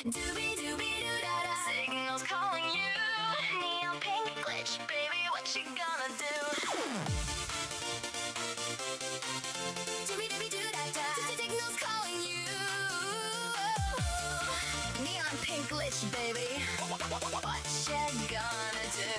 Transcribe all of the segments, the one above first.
Doobie doobie doo da da. Signals calling you. Neon pink glitch, baby, what you gonna do? Doobie doobie doo da da. Signals calling you. Neon pink glitch, baby, what you gonna do?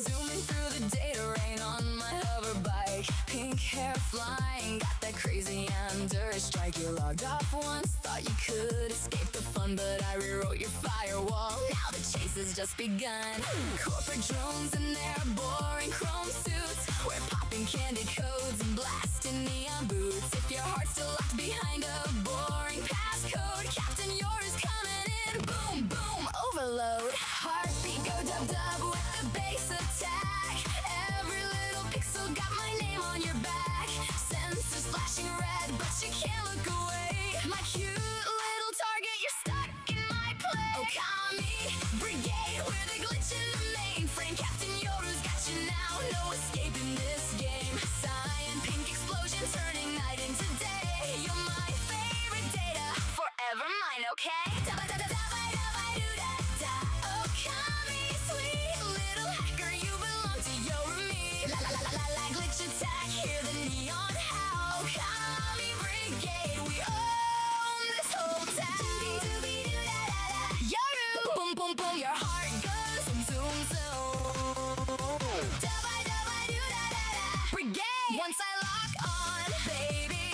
Zooming through the data rain on my hover bike. Pink hair flying, got that crazy yandere strike. You logged off once, thought you could escape the fun, but I rewrote your firewall. Now the chase has just begun. Corporate drones in their boring chrome suits. We're popping candy codes and blasting neon boots. If your heart's still locked behind a boring passcode, Captain, yours coming in. Boom, boom, overload. Heartbeat go dub dub with the bass attack. Every little pixel got my name on your back. Sensors flashing red, but you can't look away. My cute little target, you're stuck in my play. Okami, Brigade, we're the glitch in the mainframe. Captain Yoru's got you now, no escaping this game. Cyan pink explosion turning night into day. You're my favorite data, forever mine, okay? Okami, sweet little hacker, you belong to Yoru me. La la la la la, glitch attack, hear the neon howl. Okami Brigade, we own this whole town. Doobie doo da da da. Yoru, boom boom boom, your heart goes zoom zoom zoom. Dabba dabba doo da da da. Brigade, once I lock on, baby,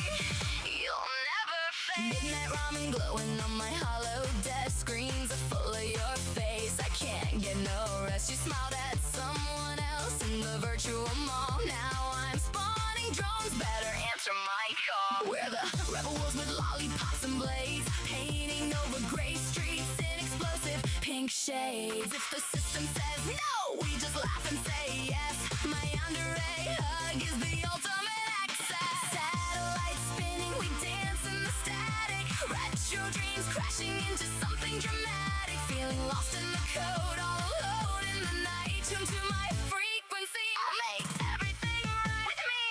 you'll never fade. Midnight ramen glowing on my hollow desk. Screens are full of your face. I can't get no rest. You smiled at someone else in the virtual mall. Now I'm spawning drones. Better answer my call. We're the rebel wolves with lollipops and blades, painting over gray streets in explosive pink shades. If the system says no, we just laugh and say yes. My yandere hug is the ultimate access. Satellites spinning, we dance in the static. Retro dreams crashing into something dramatic. Feeling lost in the code, all alone in the night. Tune to my frequency, I'll make everything right with me.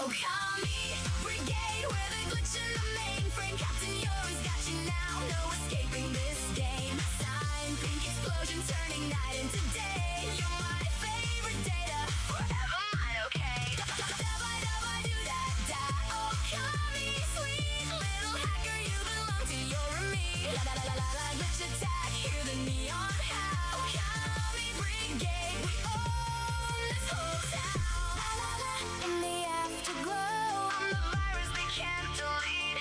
Okami Brigade, we're the glitch in the mainframe. Captain Yoru's got you now, no escaping this game. Cyan pink explosion turning night into day. You're my favorite data, forever mine, okay? Dabba dabba doo da da. Okami, sweet little hacker, you belong to Yoru me. La la la la la, glitch attack, hear the neon howl. Okami Brigade, we own this whole town. La la la, in the afterglow, I'm the virus they can't delete.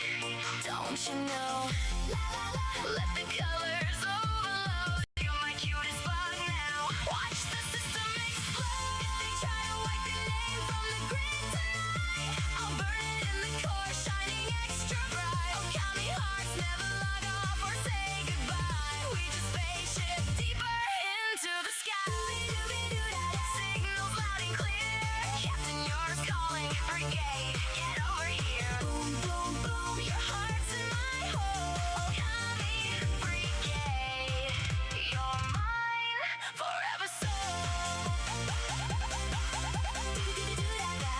Don't you know? La la la, let the colors overload. You're my cutest bug now. Watch the system explode. If they try to wipe your name from the grid tonight, I'll burn it in the core, shining extra bright. Okami hearts never log off or say goodbye. We just spaceship deeper into the sky. Doobie doo da da. Signals loud and clear. Captain, yours calling. Brigade, get over here. Boom boom boom, your heart's in my hole. Okami Brigade, you're mine forever so. Doobie doo da da.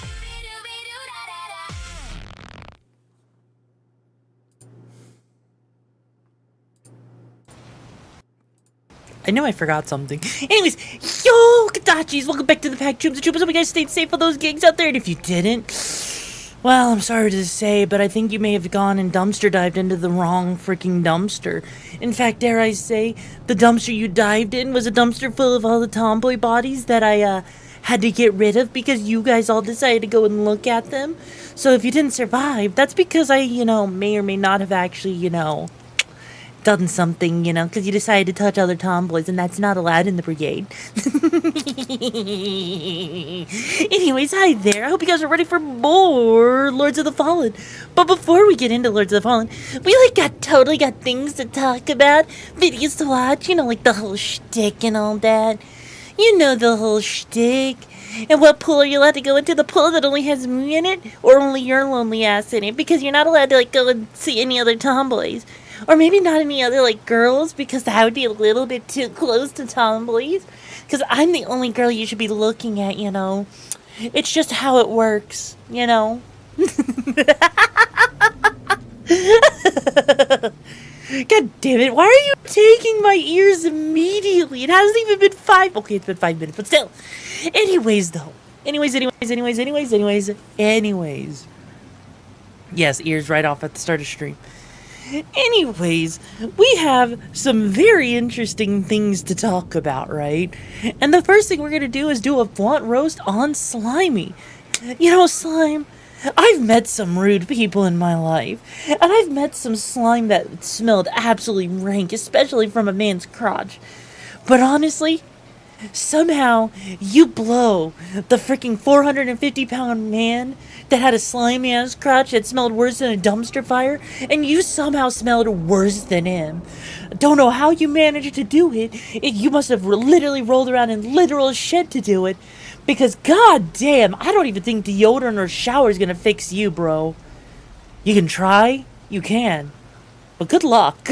Doobie doobie doo da da da. I know I forgot something. Anyways, yo, Kadachis, welcome back to the Pack Troops and Troopers. Hope you guys stayed safe for those gigs out there. And if you didn't, well, I'm sorry to say, but I think you may have gone and dumpster dived into the wrong freaking dumpster. In fact, dare I say, the dumpster you dived in was a dumpster full of all the tomboy bodies that I had to get rid of because you guys all decided to go and look at them. So if you didn't survive, that's because I, may or may not have actually, done something, because you decided to touch other tomboys, and that's not allowed in the brigade. Anyways, hi there. I hope you guys are ready for more Lords of the Fallen. But before we get into Lords of the Fallen, we totally got things to talk about, videos to watch, like the whole shtick and all that. You know the whole shtick. And what pool are you allowed to go into? The pool that only has me in it, or only your lonely ass in it? Because you're not allowed to go and see any other tomboys. Or maybe not any other, girls, because that would be a little bit too close to tomboys. Because I'm the only girl you should be looking at, It's just how it works, God damn it, why are you taking my ears immediately? It hasn't even been 5. Okay, it's been 5 minutes, but still. Anyways, though. Anyways. Yes, ears right off at the start of stream. Anyways, we have some very interesting things to talk about, right? And the first thing we're gonna do is do a blunt roast on Slimy. You know, Slime, I've met some rude people in my life, and I've met some slime that smelled absolutely rank, especially from a man's crotch. But honestly, somehow you blow the freaking 450-pound man that had a slimy ass crotch that smelled worse than a dumpster fire, and you somehow smelled worse than him. Don't know how you managed to do it. You must have literally rolled around in literal shit to do it. Because god damn, I don't even think deodorant or shower is gonna fix you, bro. You can try, you can, but good luck.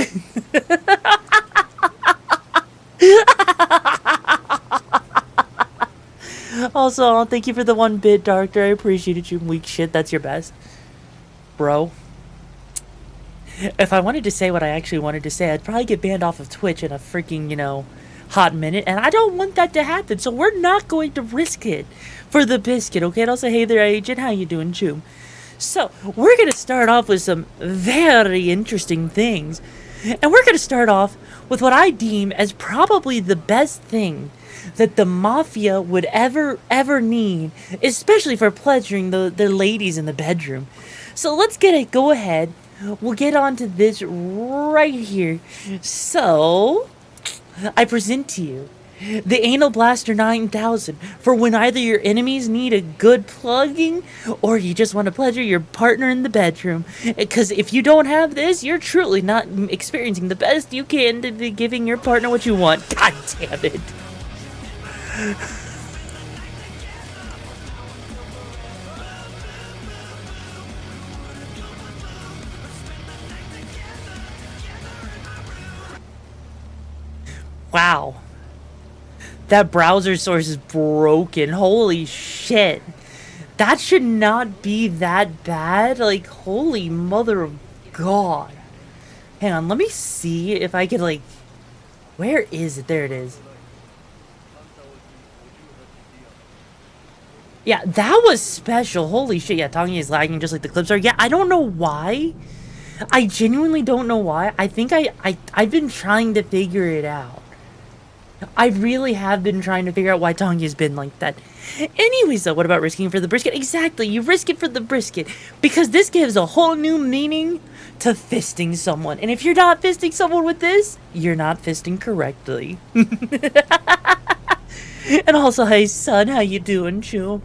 Also, thank you for the 1 bit, Doctor. I appreciate it, you weak shit. That's your best. Bro. If I wanted to say what I actually wanted to say, I'd probably get banned off of Twitch in a freaking, you know, hot minute. And I don't want that to happen, so we're not going to risk it for the biscuit, okay? And also, hey there, Agent. How you doing, Choom? So, we're going to start off with some very interesting things. And we're going to start off with what I deem as probably the best thing that the mafia would ever need, especially for pleasuring their ladies in the bedroom. So let's go ahead. We'll get on to this right here. So, I present to you the Anal Blaster 9000 for when either your enemies need a good plugging or you just want to pleasure your partner in the bedroom. Because if you don't have this, you're truly not experiencing the best you can to be giving your partner what you want. God damn it. Wow. That browser source is broken. Holy shit. That should not be that bad. Like, holy mother of God. Hang on, let me see if I can, like... Where is it? There it is. Yeah, that was special. Holy shit. Yeah, Tongi is lagging just like the clips are. Yeah, I don't know why. I genuinely don't know why. I think I've been trying to figure it out. I really have been trying to figure out why Tongi has been like that. Anyways, though, what about risking for the brisket? Exactly, you risk it for the brisket. Because this gives a whole new meaning to fisting someone. And if you're not fisting someone with this, you're not fisting correctly. And also, hey son, how you doing, Chum?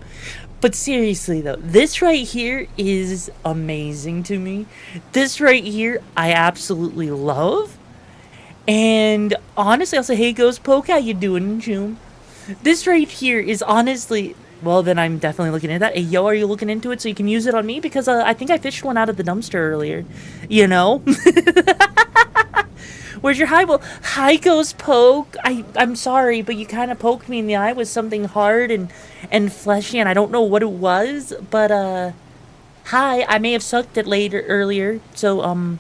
But seriously though, this right here is amazing to me. This right here, I absolutely love. And honestly, I'll say, hey Ghost Poke, how you doing, Chum? This right here is honestly, well then I'm definitely looking at that. Hey yo, are you looking into it so you can use it on me? Because I think I fished one out of the dumpster earlier. You know? Where's your hi? Well, hi, Ghost Poke. I'm sorry, but you kind of poked me in the eye with something hard and fleshy, and I don't know what it was, but, hi, I may have sucked it earlier, so,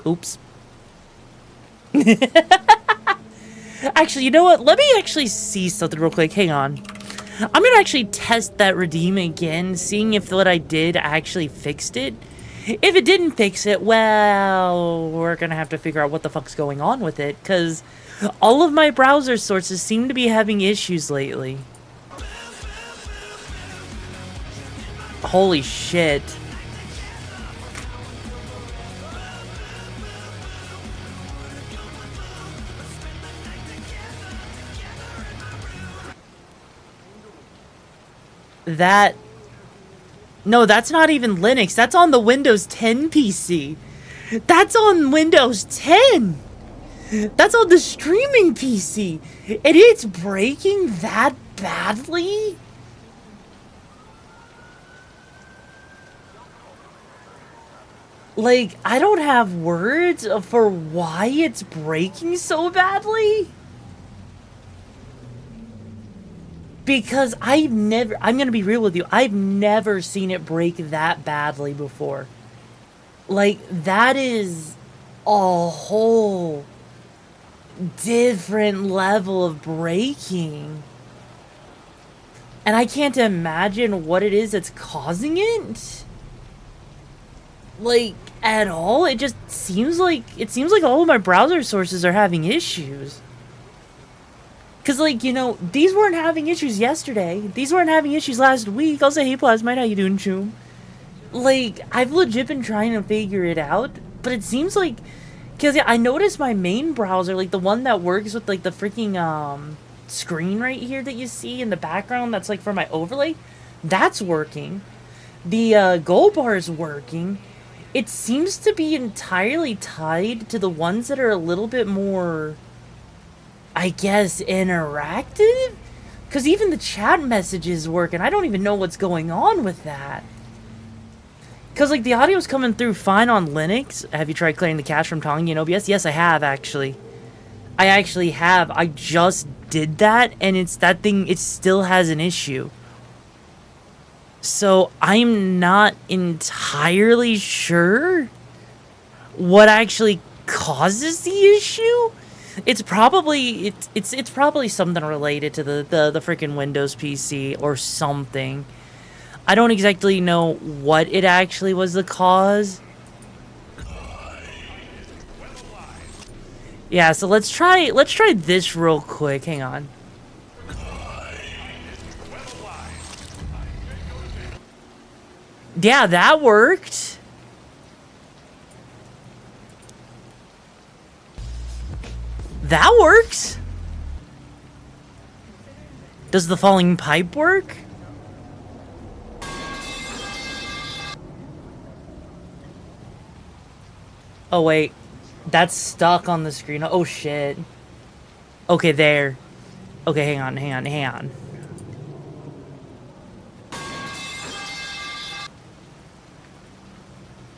oops. Actually, you know what? Let me actually see something real quick. Hang on. I'm gonna actually test that redeem again, seeing if what I did actually fixed it. If it didn't fix it, well, we're gonna have to figure out what the fuck's going on with it, because all of my browser sources seem to be having issues lately. Holy shit. No, that's not even Linux. That's on the Windows 10 PC. That's on Windows 10. That's on the streaming PC. And it's breaking that badly? Like, I don't have words for why it's breaking so badly. Because I'm gonna be real with you, I've never seen it break that badly before. Like, that is a whole different level of breaking. And I can't imagine what it is that's causing it. Like, at all. It just seems like all of my browser sources are having issues. Cause like, you know, these weren't having issues yesterday. These weren't having issues last week. I'll say, hey Plasmite, how you doing, Choom? Like, I've legit been trying to figure it out, but it seems like, cause yeah, I noticed my main browser, like the one that works with like the freaking screen right here that you see in the background, that's like for my overlay, that's working. The gold bar is working. It seems to be entirely tied to the ones that are a little bit more, I guess, interactive? Because even the chat messages work, and I don't even know what's going on with that. Because, like, the audio's coming through fine on Linux. Have you tried clearing the cache from Tongue in OBS? Yes, I have, actually. I actually have. I just did that, and it's that thing, it still has an issue. So, I'm not entirely sure what actually causes the issue. It's probably it's probably something related to the freaking Windows PC or something. I don't exactly know what it actually was the cause. Yeah, so let's try this real quick. Hang on. Yeah, that worked. That works. Does the falling pipe work? Oh wait, that's stuck on the screen. Oh shit. Okay, there. Okay, hang on.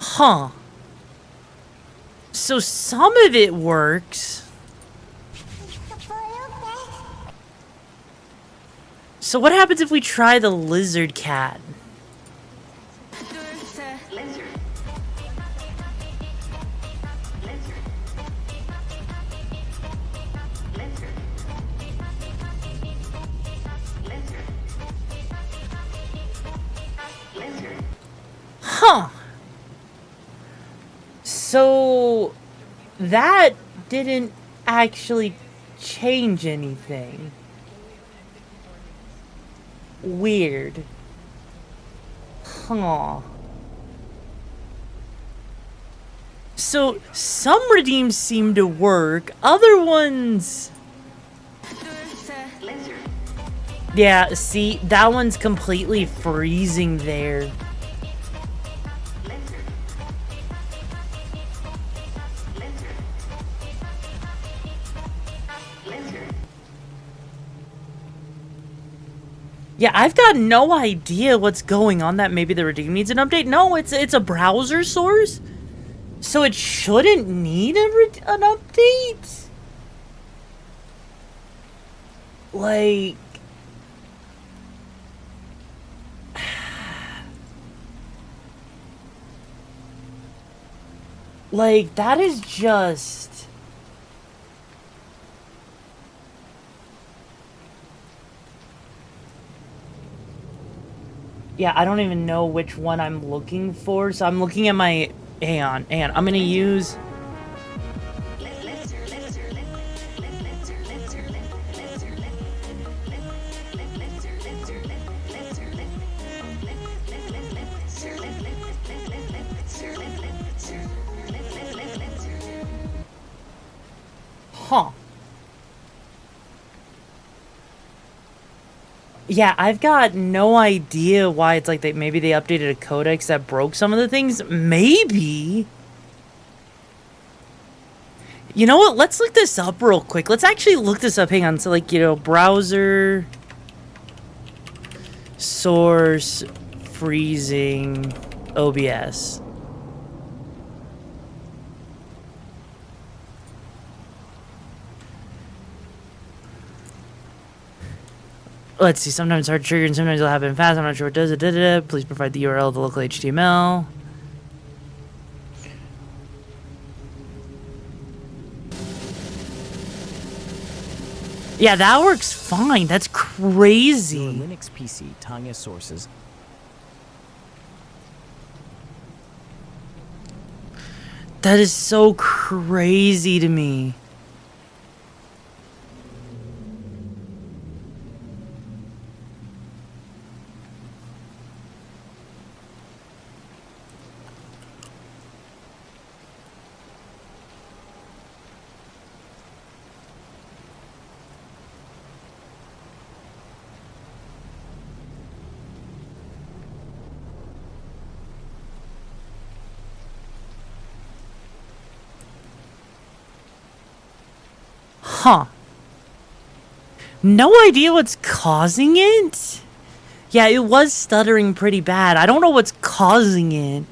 Huh. So some of it works. So what happens if we try the lizard cat? Huh. So that didn't actually change anything. Weird. Huh. So some redeems seem to work, other ones... Yeah, see, that one's completely freezing there. Yeah, I've got no idea what's going on that maybe the redeem needs an update. No, it's a browser source, so it shouldn't need an update. Like... Like, that is just... Yeah, I don't even know which one I'm looking for, so I'm looking at my... Hang on. I'm gonna use... Huh. Yeah, I've got no idea why it's like maybe they updated a codex that broke some of the things. Maybe. You know what? Let's look this up real quick. Let's actually look this up. Hang on. So, like, you know, browser source freezing OBS. Let's see, sometimes it's hard to trigger and sometimes it'll happen fast. I'm not sure what does it. Please provide the URL of the local HTML. Yeah, that works fine. That's Your crazy. Linux PC Tanya sources. That is so crazy to me. Huh. No idea what's causing it? Yeah, it was stuttering pretty bad. I don't know what's causing it.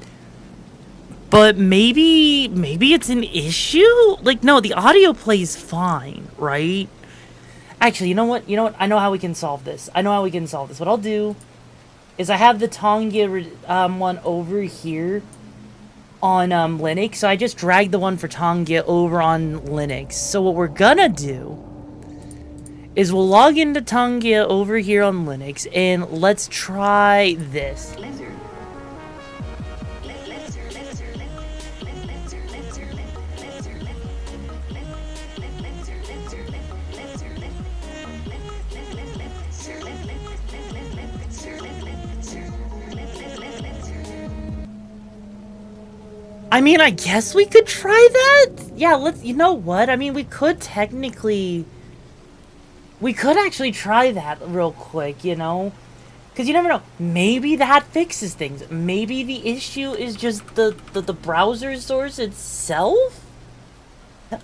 But maybe it's an issue? Like, no, the audio plays fine, right? Actually, you know what? I know how we can solve this. What I'll do is I have the Tongia one over here on Linux. So I just dragged the one for Tongia over on Linux. So what we're gonna do is we'll log into Tongia over here on Linux and let's try this. I mean, I guess we could try that? Yeah, you know what? I mean, we could actually try that real quick, you know? Because you never know. Maybe that fixes things. Maybe the issue is just the browser source itself?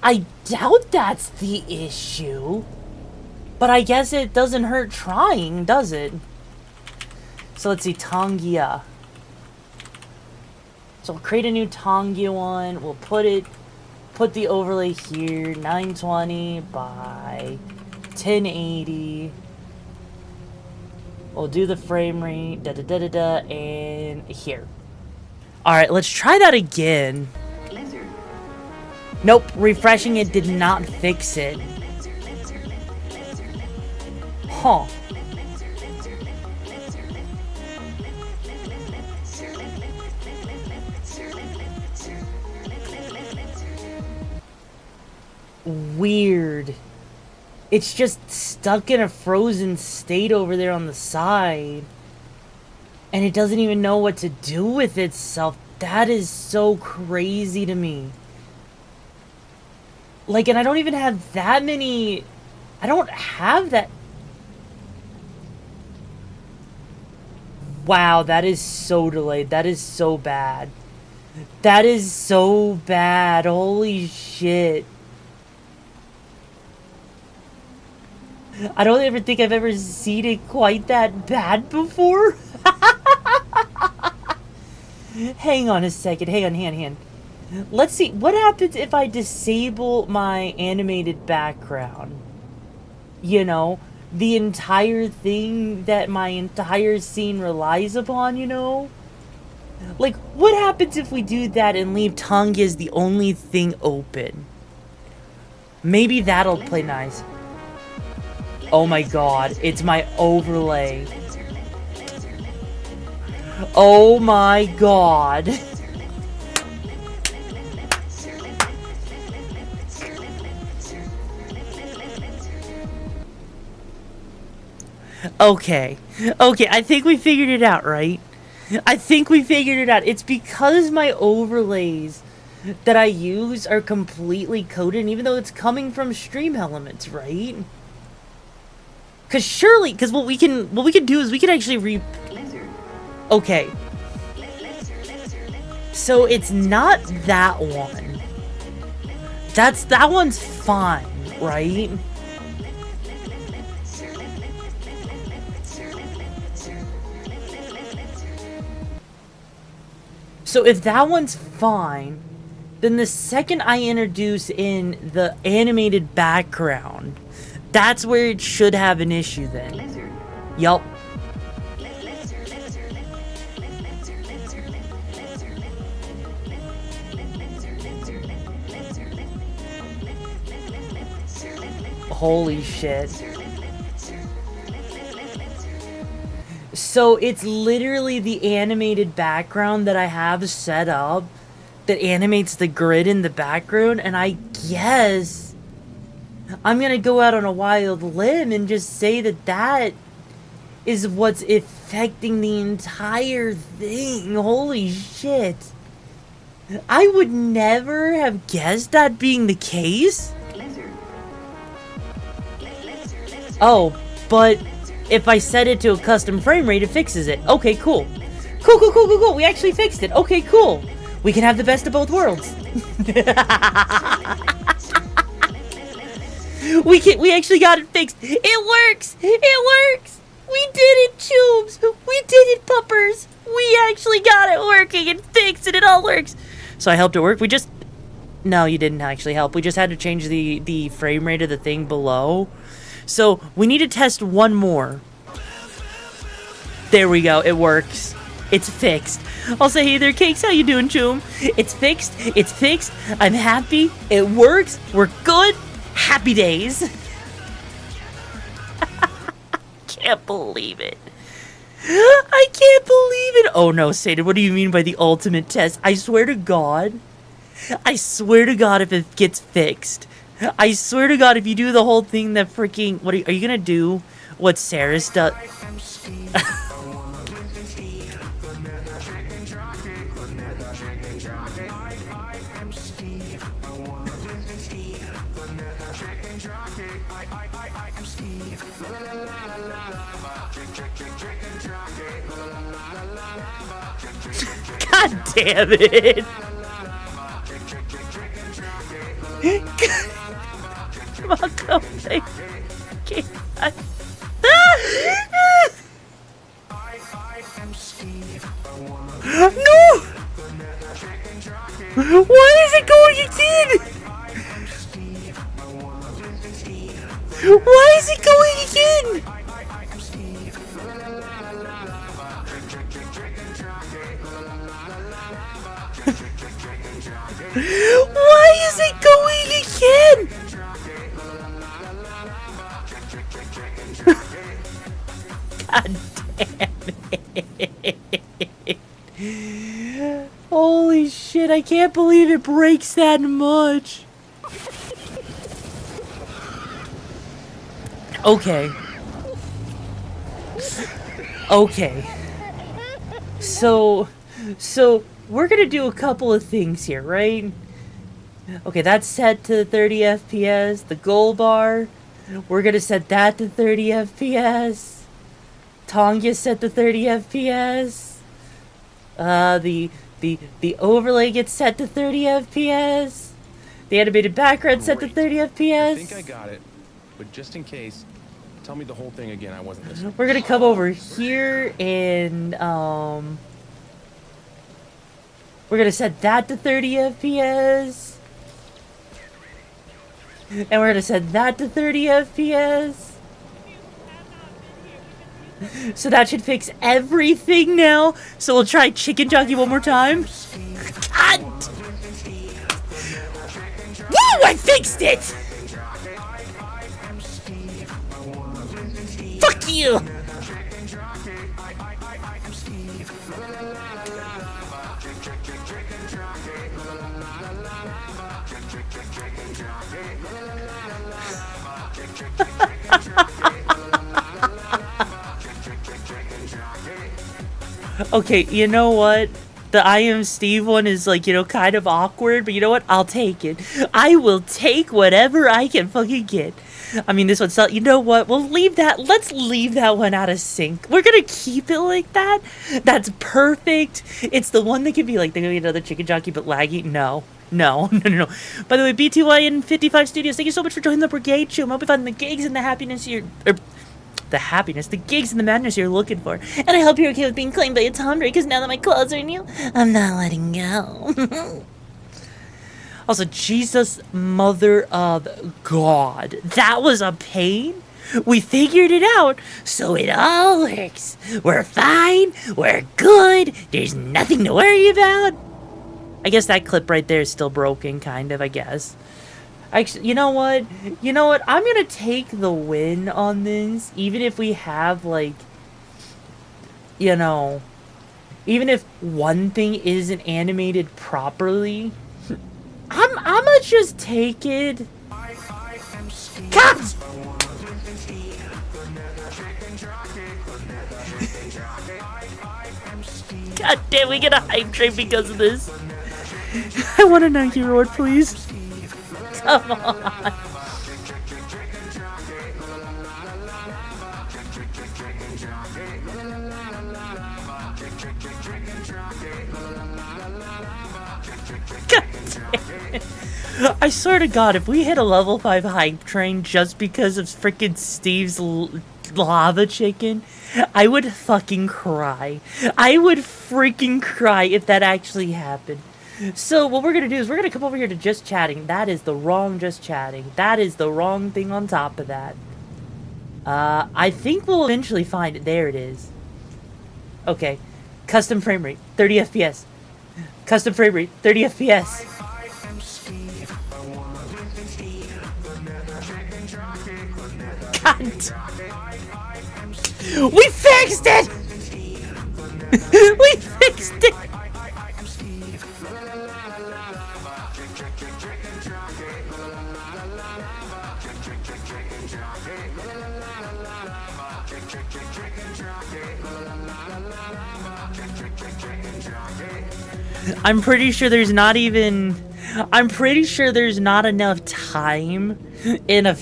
I doubt that's the issue. But I guess it doesn't hurt trying, does it? So let's see, Tongia. So we'll create a new Tongia one. We'll put the overlay here, 920 by 1080. We'll do the frame rate, and here. All right, let's try that again. Nope, refreshing it did not fix it. Huh. Weird. It's just stuck in a frozen state over there on the side. And it doesn't even know what to do with itself. That is so crazy to me. Like, and I don't even have that many... I don't have that... Wow, that is so delayed. That is so bad. That is so bad. Holy shit. I don't ever think I've ever seen it quite that bad before. Hang on a second. Hang on. Let's see. What happens if I disable my animated background? You know, the entire thing that my entire scene relies upon, you know? Like, what happens if we do that and leave Tongia as the only thing open? Maybe that'll play nice. Oh my god, it's my overlay. Oh my god. Okay, I think we figured it out, right? It's because my overlays that I use are completely coded, and even though it's coming from Stream Elements, right? Because what we can do is we can actually Okay. So it's not that one. That one's fine, right? So if that one's fine, then the second I introduce in the animated background, that's where it should have an issue then. Yup. Holy shit. So it's literally the animated background that I have set up that animates the grid in the background, and I guess I'm gonna go out on a wild limb and just say that that is what's affecting the entire thing. Holy shit. I would never have guessed that being the case. Oh, but if I set it to a custom frame rate, it fixes it. Okay, cool. Cool. We actually fixed it. Okay, cool. We can have the best of both worlds. We actually got it fixed. It works. It works. We did it, Tubes. We did it, puppers. We actually got it working and fixed it. It all works. So I helped it work. No, you didn't actually help. We just had to change the frame rate of the thing below. So we need to test one more. There we go. It works. It's fixed. I'll say, hey there, Cakes. How you doing, Choom? It's fixed. It's fixed. I'm happy. It works. We're good. Happy days. Can't believe it. I can't believe it. Oh no, Satan, what do you mean by the ultimate test? I swear to God, if it gets fixed, I swear to God, if you do the whole thing that freaking, what are you gonna do? What Sarah's does? God damn it! Come on, go. No! Why is it going again? Why is it going again? Why is it going again? God damn it. Holy shit, I can't believe it breaks that much. Okay. So we're gonna do a couple of things here, right? Okay, that's set to 30 FPS. The goal bar, we're gonna set that to 30 FPS. Tonga set to 30 FPS. The overlay gets set to 30 FPS. The animated background set to 30 FPS. I think I got it, but just in case, tell me the whole thing again. I wasn't listening. We're gonna come over here and we're gonna set that to 30 FPS. And we're gonna set that to 30 FPS. So that should fix everything now. So we'll try Chicken Jockey one more time. God! Woo! I fixed it! Fuck you! Okay, you know what? The I Am Steve one is like, you know, kind of awkward, but you know what? I'll take it. I will take whatever I can fucking get. I mean, this one's not, you know what? We'll leave that. Let's leave that one out of sync. We're gonna keep it like that. That's perfect. It's the one that could be like, they're gonna get another Chicken Jockey, but laggy. No. By the way, B2Y and 55 Studios, thank you so much for joining the Brigade show. I hope you find the gigs and the happiness the gigs and the madness you're looking for. And I hope you're okay with being claimed by a Tomdere, because now that my claws are new, I'm not letting go. Also, Jesus, mother of God. That was a pain. We figured it out, so it all works. We're fine. We're good. There's nothing to worry about. I guess that clip right there is still broken, kind of, I guess. Actually, you know what? You know what? I'm gonna take the win on this, even if we have, like, you know, even if one thing isn't animated properly, I'm gonna just take it. Cut! God damn, we get a hype train because of this. I want a Nike reward, please. Come on. God damn it. I swear to God, if we hit a level 5 hype train just because of frickin' Steve's lava chicken, I would fucking cry. I would freaking cry if that actually happened. So what we're gonna do is we're gonna come over here to just chatting. That is the wrong just chatting. That is the wrong thing on top of that. I think we'll eventually find it. There it is. Okay. Custom frame rate, 30 FPS. Custom frame rate, 30 FPS. God. We fixed it! We fixed it! I'm pretty sure there's not enough time in a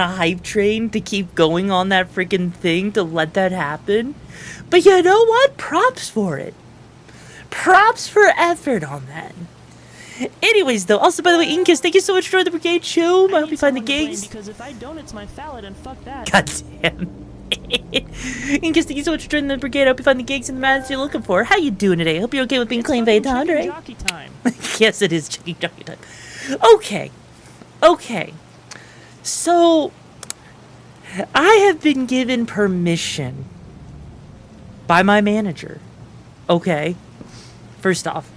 hype train to keep going on that freaking thing to let that happen. But you know what? Props for it. Props for effort on that. Anyways, though, also, by the way, Inkus, thank you so much for the Brigade show. I hope you find the gigs. Because if I don't, it's my phallus, and fuck that. God damn. Inkus, thank you so much for joining the Brigade. I hope you find the gigs and the matches you're looking for. How you doing today? I hope you're okay with being claimed by Tomdere. Jockey time. Yes, it is jockey time. Okay. Okay. So, I have been given permission by my manager. Okay. First off.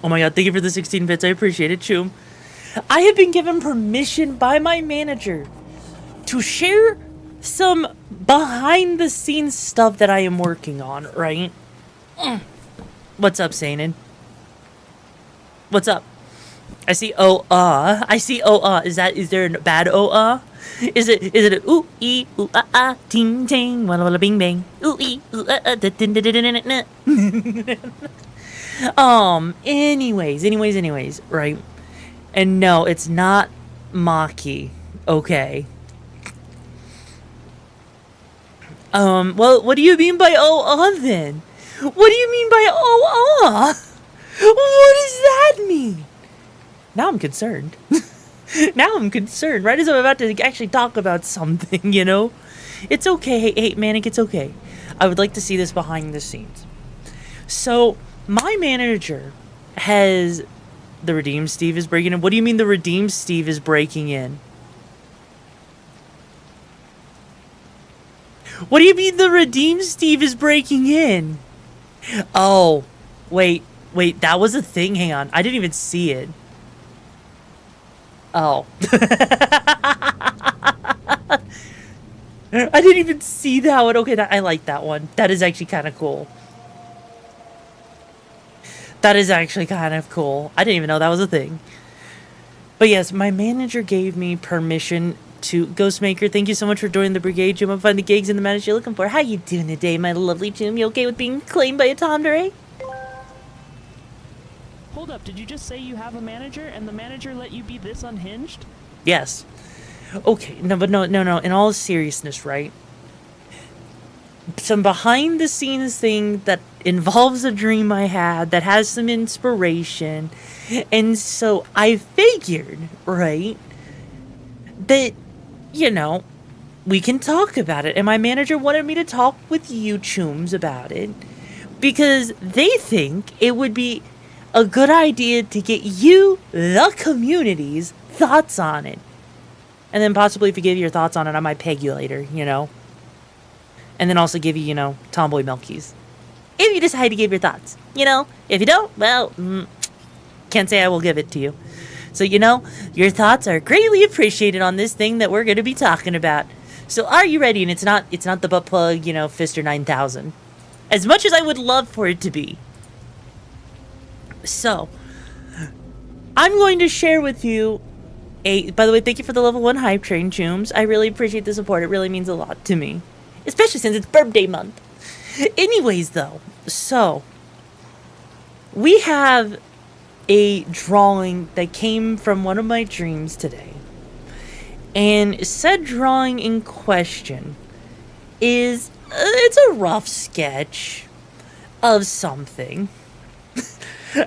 Oh my god, thank you for the 16 bits. I appreciate it, Choom. I have been given permission by my manager to share some behind the scenes stuff that I am working on, right? What's up, Sainin? What's up? I see I see is there a bad Is it a ooh ee ooh ting ting walla walla bing bang ooh ee ooh da din da din da. Anyways, right? And no, it's not Maki. Okay. Well, what do you mean by then? What do you mean by What does that mean? Now I'm concerned. Now I'm concerned, right as I'm about to actually talk about something, you know? It's okay. Hey, Manic, it's okay. I would like to see this behind the scenes. So, my manager has... The Redeemed Steve is breaking in? What do you mean the Redeemed Steve is breaking in? What do you mean the Redeemed Steve is breaking in? Oh, wait, that was a thing? Hang on, I didn't even see it. Oh. I didn't even see that one. Okay, I like that one. That is actually kind of cool. That is actually kind of cool. I didn't even know that was a thing. But yes, my manager gave me permission to... Ghostmaker, thank you so much for joining the Brigade. Jim, I'm finding the gigs and the manager you're looking for. How you doing today, my lovely Jim? You okay with being claimed by a Tomdere? Hold up, did you just say you have a manager, and the manager let you be this unhinged? Yes. Okay, no, in all seriousness, right? Some behind the scenes thing that involves a dream I had that has some inspiration. And so I figured, right, that, you know, we can talk about it. And my manager wanted me to talk with you chooms about it because they think it would be a good idea to get you, the community's thoughts on it. And then possibly if you give your thoughts on it, I might peg you later, you know. And then also give you, you know, tomboy milkies. If you decide to give your thoughts, you know. If you don't, well, Can't say I will give it to you. So, you know, your thoughts are greatly appreciated on this thing that we're going to be talking about. So, are you ready? And it's not the butt plug, you know, Fister 9000. As much as I would love for it to be. So, I'm going to share with you by the way, thank you for the level 1 hype train, Chooms. I really appreciate the support. It really means a lot to me. Especially since it's birthday month. Anyways, though, so we have a drawing that came from one of my dreams today. And said drawing in question is, it's a rough sketch of something.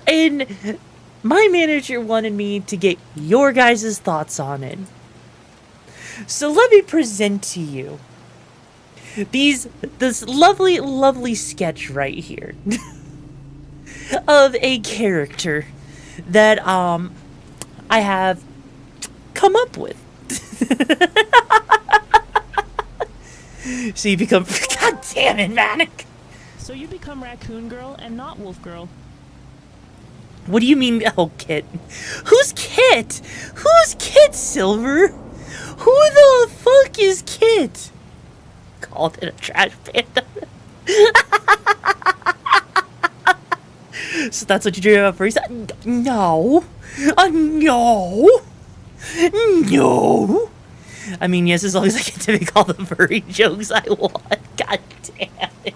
And my manager wanted me to get your guys' thoughts on it. So let me present to you this lovely, lovely sketch right here of a character that I have come up with. So you become God damn it, Manic. So you become Raccoon Girl and not Wolf Girl. What do you mean? Oh, Kit. Who's Kit? Who's Kit, Silver? Who the fuck is Kit? Called it a trash panda. So that's what you dream about first? No. No. No. I mean, yes, as long as I get to make all the furry jokes I want. God damn it.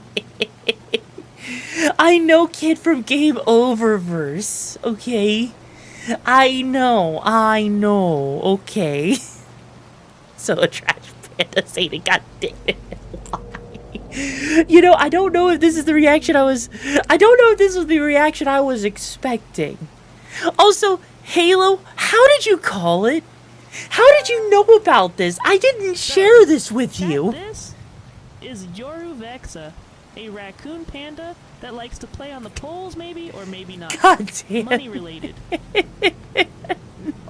I know Kid from Game Oververse, okay? I know, okay? So a trash panda saying, God damn it, why? You know, I don't know if this was the reaction I was expecting. Also, Halo, how did you call it? How did you know about this? I didn't share this with you. This is YoruVexa, a raccoon panda that likes to play on the poles, maybe, or maybe not. God damn. Money related.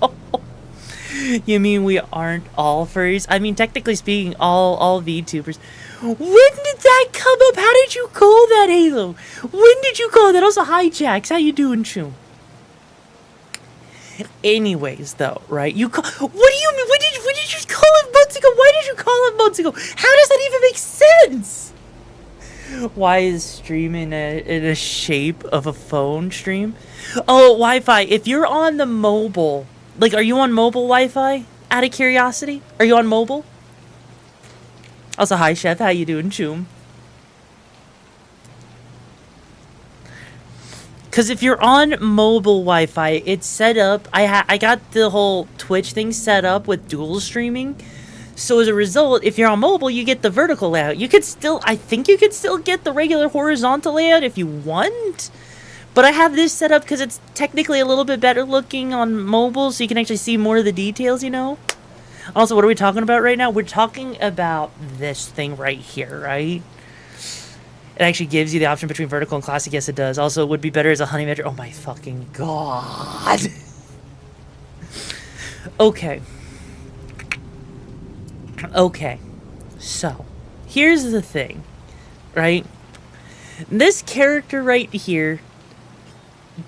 No. You mean we aren't all furries? I mean, technically speaking, all VTubers. When did that come up? How did you call that, Halo? When did you call that? Also, hi, Jax. How you doing, Chum? Anyways, though, right? What do you mean? When did you call it months ago? Why did you call it months ago? How does that even make sense? Why is stream in a shape of a phone stream? Oh, Wi-Fi. If you're on the mobile, like, are you on mobile Wi-Fi? Out of curiosity, are you on mobile? Also, hi, Chef. How you doing, Choom? Because if you're on mobile Wi-Fi, it's set up. I got the whole Twitch thing set up with dual streaming. So as a result, if you're on mobile, you get the vertical layout. You could still, I think you could still get the regular horizontal layout if you want. But I have this set up because it's technically a little bit better looking on mobile, so you can actually see more of the details, you know? Also, what are we talking about right now? We're talking about this thing right here, right? It actually gives you the option between vertical and classic. Yes, it does. Also, it would be better as a honey badger. Oh my fucking god. Okay. Okay. So, here's the thing, right? This character right here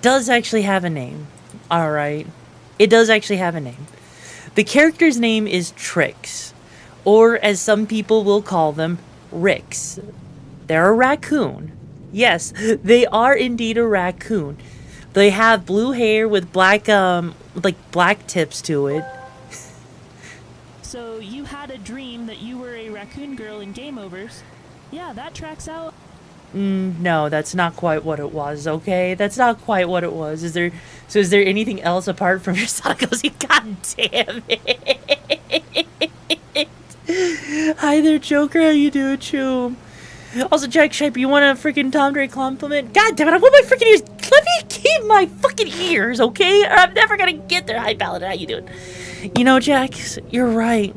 does actually have a name. Alright? It does actually have a name. The character's name is Trix, or as some people will call them, Ricks. They're a raccoon. Yes, they are indeed a raccoon. They have blue hair with black, black tips to it. So you had a dream that you were a raccoon girl in Game Overs. Yeah, that tracks out. No, that's not quite what it was, okay? That's not quite what it was. Is there anything else apart from your Sonic OC? God damn it! Hi there, Joker. How you doing, Choom? Also, Jack Shape, you want a freaking Tomdere compliment? God damn it, I want my freaking ears. Let me keep my fucking ears, okay? Or I'm never gonna get there. Hi, Paladin. How you doing? You know, Jack, you're right.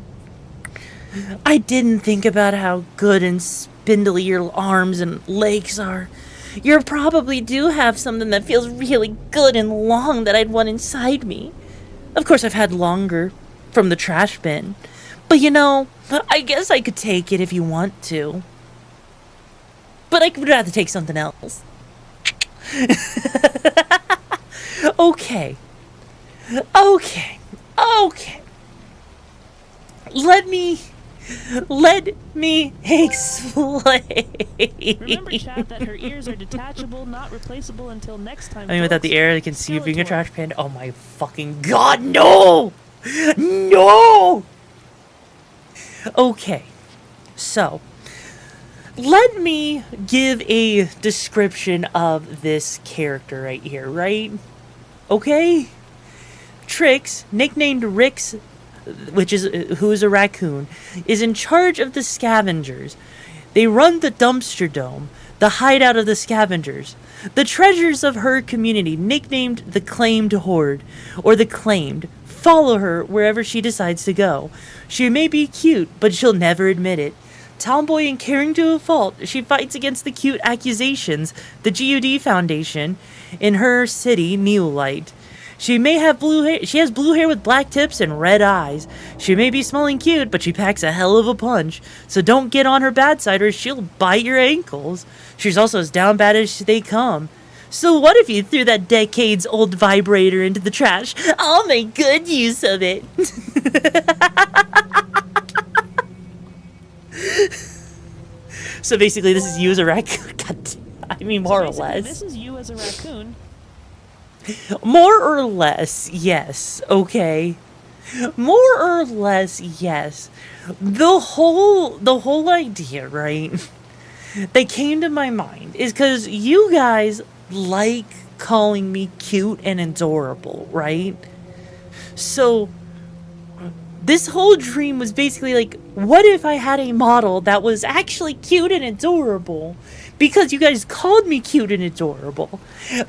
I didn't think about how good and spindly your arms and legs are. You probably do have something that feels really good and long that I'd want inside me. Of course, I've had longer from the trash bin. But you know, I guess I could take it if you want to. But I would rather take something else. Okay. Okay. Okay. Let me explain. Remember, chat, that her ears are detachable, not replaceable until next time. I mean, without folks. the air, I can see you being a Skeletor. trash panda. Oh my fucking god, no! No! Okay. So, let me give a description of this character right here, right? Okay? Trix, nicknamed Rix, who is a raccoon, is in charge of the scavengers. They run the dumpster dome, the hideout of the scavengers. The treasures of her community, nicknamed the Claimed Horde, or the Claimed, follow her wherever she decides to go. She may be cute, but she'll never admit it. Tomboy and caring to a fault, she fights against the cute accusations, the GUD Foundation, in her city, Neolite. She may have blue hair. She has blue hair with black tips and red eyes. She may be smelling cute, but she packs a hell of a punch. So don't get on her bad side or she'll bite your ankles. She's also as down bad as they come. So what if you threw that decades-old vibrator into the trash? I'll make good use of it. So basically, this is you as a raccoon. God, I mean, more or basically, less. This is you as a raccoon. More or less, yes. Okay. More or less, yes. The whole idea, right, that came to my mind is because you guys like calling me cute and adorable, right? So this whole dream was basically like, what if I had a model that was actually cute and adorable? Because you guys called me cute and adorable,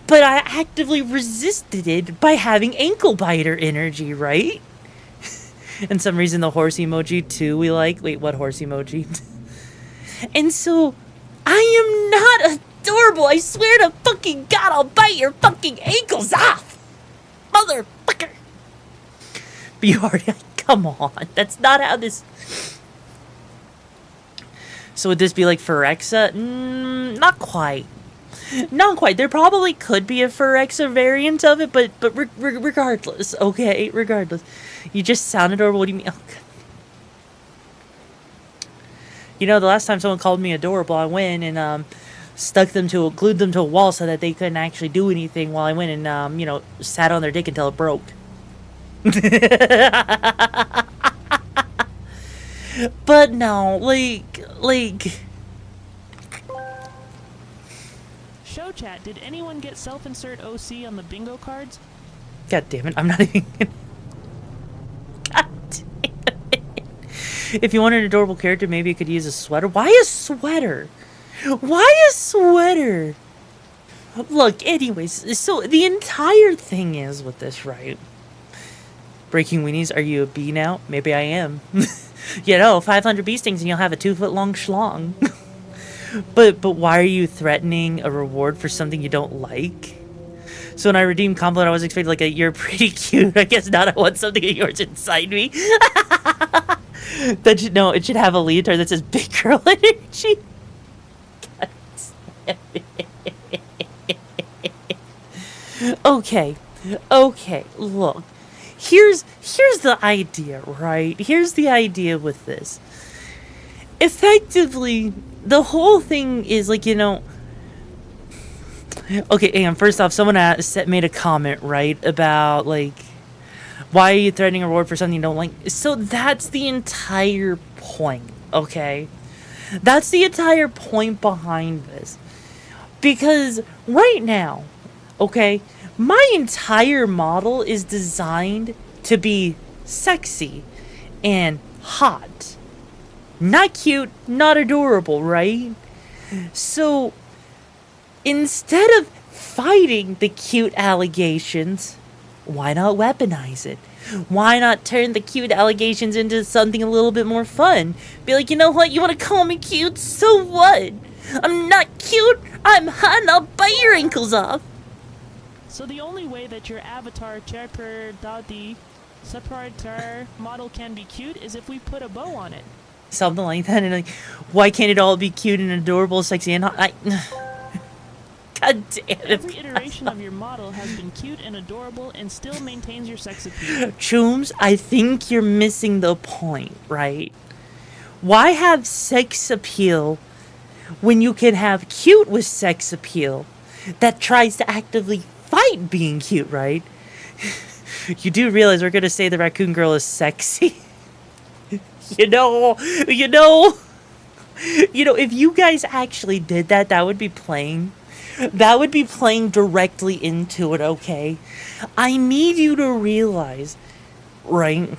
but I actively resisted it by having ankle biter energy, right? And some reason the horse emoji too we like. Wait, what horse emoji? And so, I am not adorable. I swear to fucking God, I'll bite your fucking ankles off, motherfucker. But you already, come on, that's not how this. So would this be like Phyrexa? Not quite. Not quite. There probably could be a Phyrexa variant of it, but regardless, okay? Regardless. You just sound adorable. What do you mean? Oh, God. You know, the last time someone called me adorable, I went and glued them to a wall so that they couldn't actually do anything while I went and, you know, sat on their dick until it broke. But no, like... Show chat, did anyone get self-insert OC on the bingo cards? God damn it, I'm not even gonna... God damn it. If you want an adorable character, maybe you could use a sweater. Why a sweater? Why a sweater? Look, anyways, so the entire thing is with this, right? Breaking weenies, are you a bee now? Maybe I am. You know, 500 bee stings and you'll have a 2-foot-long schlong. But why are you threatening a reward for something you don't like? So when I redeemed compliment, I was expecting like a "you're pretty cute." I guess not. I want something of yours inside me. That should, no, it should have a leotard that says "big girl energy." God damn it. Okay. Look. Here's the idea, right? Here's the idea with this. Effectively, the whole thing is like, you know... Okay, and first off, someone made a comment, right, about, like, why are you threatening a reward for something you don't like? So that's the entire point, okay? That's the entire point behind this. Because right now, okay, my entire model is designed to be sexy and hot. Not cute, not adorable, right? So, instead of fighting the cute allegations, why not weaponize it? Why not turn the cute allegations into something a little bit more fun? Be like, you know what, you want to call me cute? So what? I'm not cute, I'm hot, and I'll bite your ankles off. So the only way that your avatar Cherper separator model can be cute is if we put a bow on it. Something like that, and like, why can't it all be cute and adorable, sexy, and hot? God damn it. Every iteration of your model has been cute and adorable and still maintains your sex appeal. Chooms, I think you're missing the point, right? Why have sex appeal when you can have cute with sex appeal that tries to actively fight being cute, right? You do realize we're gonna say the raccoon girl is sexy. You know, if you guys actually did that, that would be playing directly into it, okay? I need you to realize, right?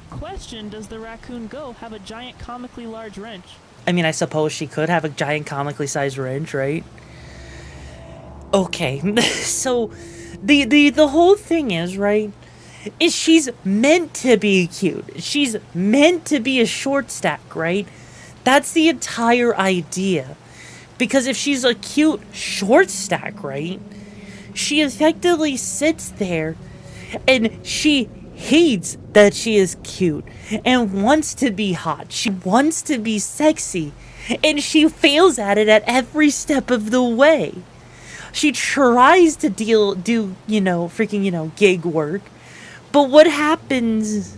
Question, does the raccoon go have a giant comically large wrench? I mean, I suppose she could have a giant comically sized wrench, right? Okay, so the whole thing is, right, is she's meant to be cute. She's meant to be a short stack, right? That's the entire idea. Because if she's a cute short stack, right, she effectively sits there and she hates that she is cute and wants to be hot. She wants to be sexy, and she fails at it at every step of the way. She tries to do, freaking, gig work. But what happens?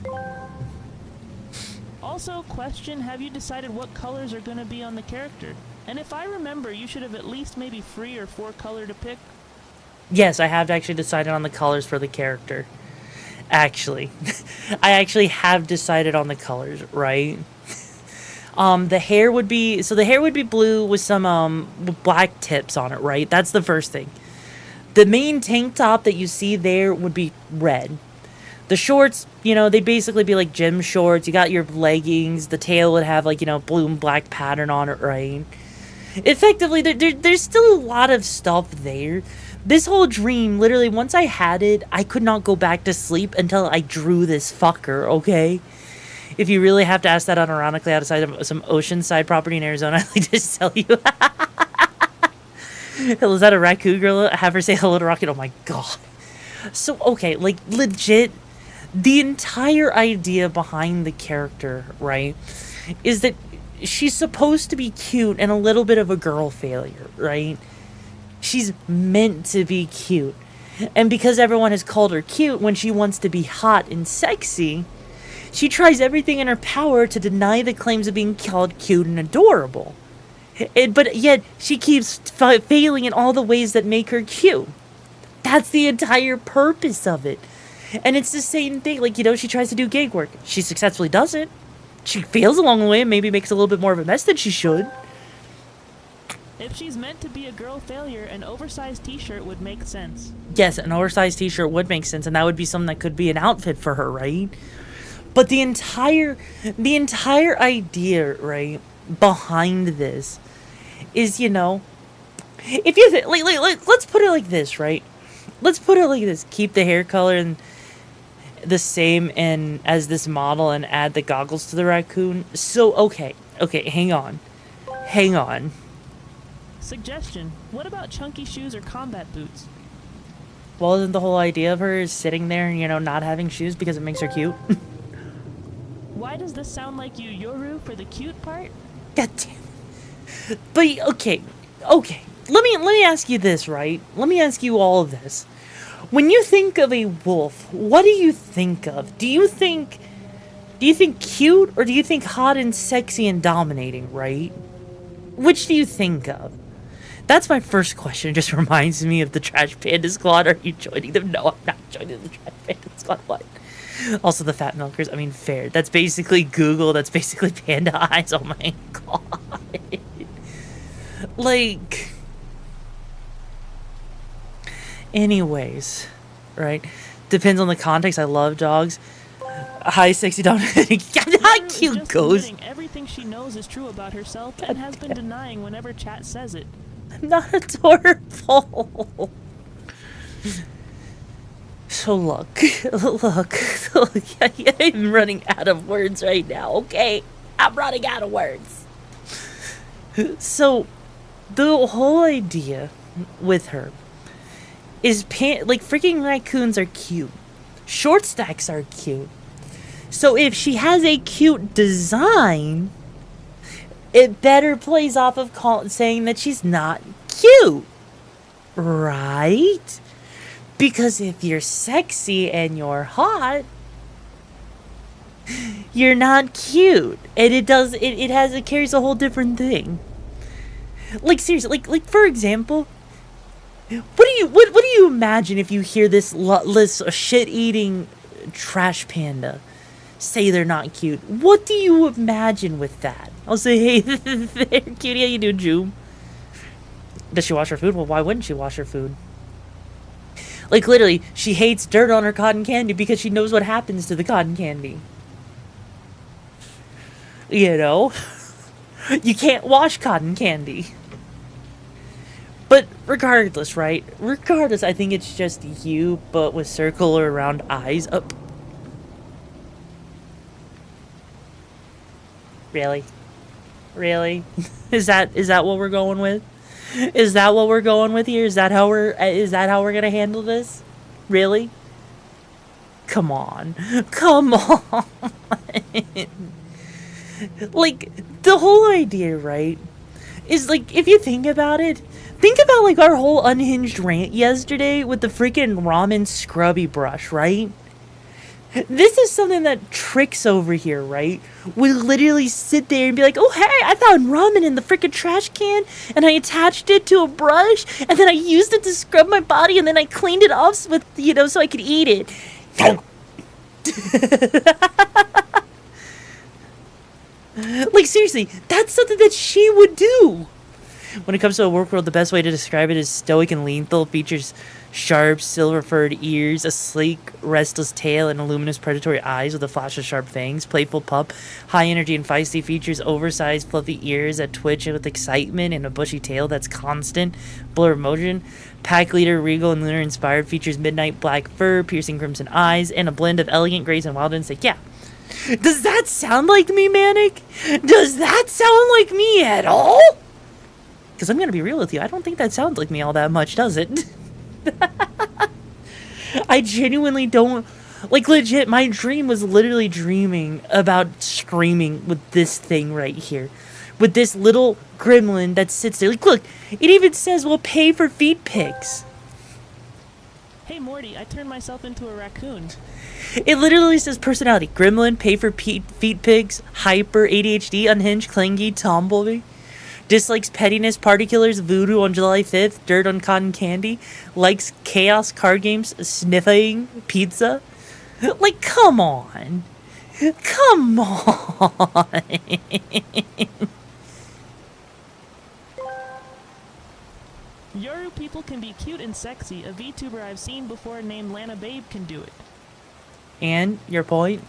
Also, question, have you decided what colors are going to be on the character? And if I remember, you should have at least maybe 3 or 4 color to pick. Yes, I have actually decided on the colors for the character. Actually. I actually have decided on the colors, right? The hair would be blue with some black tips on it, right? That's the first thing. The main tank top that you see there would be red. The shorts, they'd basically be like gym shorts. You got your leggings. The tail would have blue and black pattern on it, right? Effectively, there's still a lot of stuff there. This whole dream, literally, once I had it, I could not go back to sleep until I drew this fucker, okay? If you really have to ask that unironically outside of some oceanside property in Arizona, I'd like to just tell you. Was that a raccoon girl? Have her say hello to Rocket? Oh my god. So, okay, legit, the entire idea behind the character, right, is that she's supposed to be cute and a little bit of a girl failure, right? She's meant to be cute. And because everyone has called her cute when she wants to be hot and sexy, she tries everything in her power to deny the claims of being called cute and adorable. But yet, she keeps failing in all the ways that make her cute. That's the entire purpose of it. And it's the same thing, she tries to do gig work. She successfully does it. She fails along the way and maybe makes a little bit more of a mess than she should. If she's meant to be a girl failure, an oversized t-shirt would make sense. Yes, an oversized t-shirt would make sense, and that would be something that could be an outfit for her, right? But the entire idea, right, behind this is, if you let's put it like this, right? Let's put it like this. Keep the hair color and the same as this model and add the goggles to the raccoon. So, okay, hang on. Suggestion, what about chunky shoes or combat boots? Well, isn't the whole idea of her is sitting there and, not having shoes because it makes her cute? Why does this sound like you, Yoru, for the cute part? God damn it. But, okay. Let me ask you this, right? Let me ask you all of this. When you think of a wolf, what do you think of? Do you think cute, or do you think hot and sexy and dominating, right? Which do you think of? That's my first question. It just reminds me of the Trash Panda Squad. Are you joining them? No, I'm not joining the Trash Panda Squad. What? Also, the Fat Milkers. I mean, fair. That's basically Google. That's basically Panda Eyes. Oh my god. Anyways, right? Depends on the context. I love dogs. Hi, sexy dominating. How cute goes. Everything she knows is true about herself and has been denying whenever chat says it. I'm not adorable. So look, I'm running out of words right now, okay? I'm running out of words. So, the whole idea with her is, freaking raccoons are cute. Short stacks are cute. So if she has a cute design, it better plays off of saying that she's not cute, right? Because if you're sexy and you're hot, you're not cute, and it carries a whole different thing. Like seriously, like for example, what do you imagine if you hear this shit-eating trash panda say they're not cute? What do you imagine with that? I'll say, hey, there, cutie, how you doing, June? Does she wash her food? Well, why wouldn't she wash her food? Like, literally, she hates dirt on her cotton candy because she knows what happens to the cotton candy. You know? You can't wash cotton candy. But regardless, right? Regardless, I think it's just you, but with circular around eyes. Oh. Really? Really? Is that what we're going with? Is that what we're going with here? Is that how we're gonna handle this? Really? Come on. Come on. Like, the whole idea, right, is like, if you think about it, think about like our whole unhinged rant yesterday with the freaking ramen scrubby brush, right? This is something that Tricks over here, right, would literally sit there and be like, oh, hey, I found ramen in the freaking trash can, and I attached it to a brush, and then I used it to scrub my body, and then I cleaned it off with, you know, so I could eat it. Like, seriously, that's something that she would do. When it comes to a work world, the best way to describe it is stoic and lethal. Features sharp, silver-furred ears, a sleek, restless tail, and luminous predatory eyes with a flash of sharp fangs. Playful pup, high energy and feisty. Features oversized, fluffy ears that twitch with excitement and a bushy tail that's constant. Blur of motion. Pack leader, regal and lunar inspired. Features midnight black fur, piercing crimson eyes, and a blend of elegant grace and wild instinct. Yeah. Does that sound like me, Manic? Does that sound like me at all? Because I'm going to be real with you, I don't think that sounds like me all that much, does it? I genuinely don't... Like, legit, my dream was literally dreaming about screaming with this thing right here. With this little gremlin that sits there. Like, look, it even says we'll pay for feet pics. Hey, Morty, I turned myself into a raccoon. It literally says personality. Gremlin, pay for feet pigs, hyper, ADHD, unhinged, clingy, tomboy. Dislikes pettiness, party killers, voodoo on July 5th, dirt on cotton candy. Likes chaos, card games, sniffing, pizza. Like, come on. Come on. Yoru people can be cute and sexy. A VTuber I've seen before named Lana Babe can do it. And your point?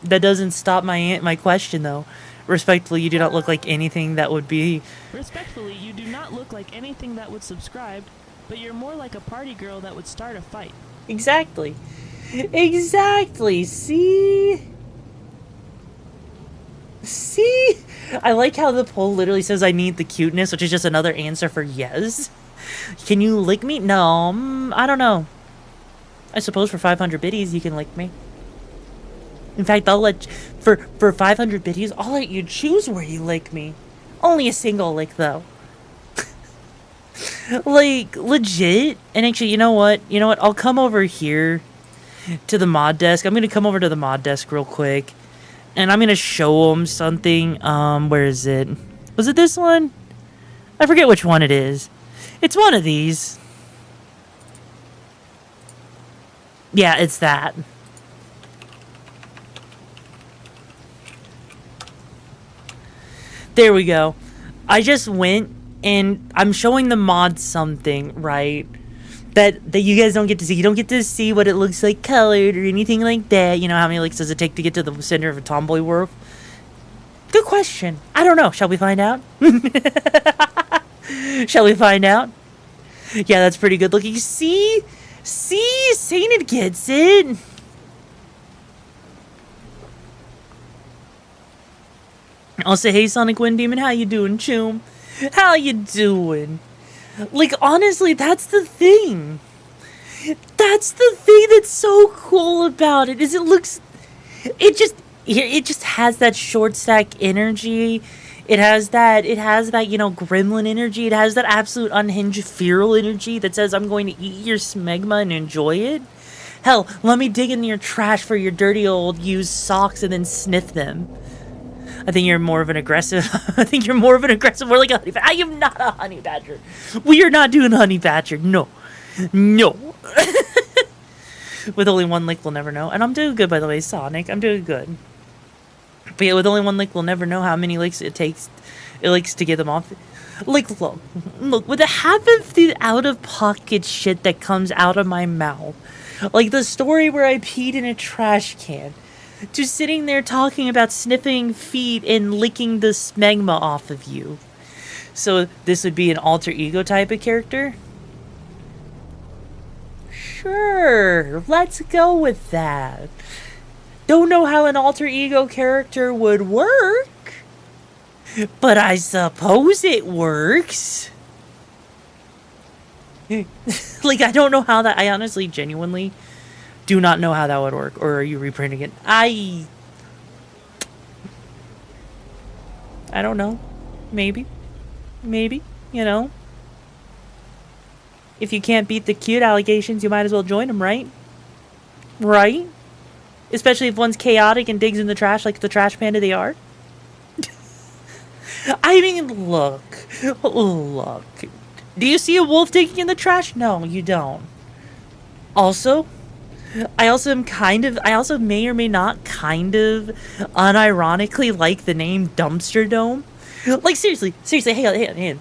That doesn't stop my question, though. Respectfully, you do not look like anything that would be... Respectfully, you do not look like anything that would subscribe, but you're more like a party girl that would start a fight. Exactly. Exactly. See? See? I like how the poll literally says I need the cuteness, which is just another answer for yes. Can you lick me? No, I don't know. I suppose for 500 biddies you can lick me. In fact, I'll let... For 500 biddies, I'll let you choose where you lick me. Only a single lick, though. Like, legit. And actually, you know what? You know what? I'll come over here to the mod desk. I'm going to come over to the mod desk real quick. And I'm going to show them something. Where is it? Was it this one? I forget which one it is. It's one of these. Yeah, it's that. There we go. I just went and I'm showing the mod something, right? That you guys don't get to see. You don't get to see what it looks like colored or anything like that. You know, how many likes does it take to get to the center of a tomboy world? Good question. I don't know. Shall we find out? Shall we find out? Yeah, that's pretty good looking. See? See? Sainted gets it. I'll say, hey, Sonic Wind Demon, how you doing, Choom? How you doing? Like, honestly, that's the thing. That's the thing that's so cool about it, is it just has that short stack energy. It has that, you know, gremlin energy. It has that absolute unhinged feral energy that says, I'm going to eat your smegma and enjoy it. Hell, let me dig in your trash for your dirty old used socks and then sniff them. I think you're more of an aggressive, more like a honey badger. I am not a honey badger. We are not doing honey badger. No. With only one lick, we'll never know. And I'm doing good, by the way, Sonic. I'm doing good. But yeah, with only one lick, we'll never know how many licks it takes to get them off. Like, look, with the half of the out-of-pocket shit that comes out of my mouth, like the story where I peed in a trash can, to sitting there talking about sniffing feet and licking the smegma off of you. So this would be an alter ego type of character? Sure, let's go with that. Don't know how an alter ego character would work, but I suppose it works. Like, I don't know how that, I honestly, genuinely do not know how that would work. Or are you reprinting it? I don't know. Maybe, you know. If you can't beat the cute allegations, you might as well join them, right? Right? Especially if one's chaotic and digs in the trash like the trash panda they are. I mean, look. Do you see a wolf digging in the trash? No, you don't. Also, I also may or may not kind of unironically like the name Dumpster Dome. Like, seriously, hang on.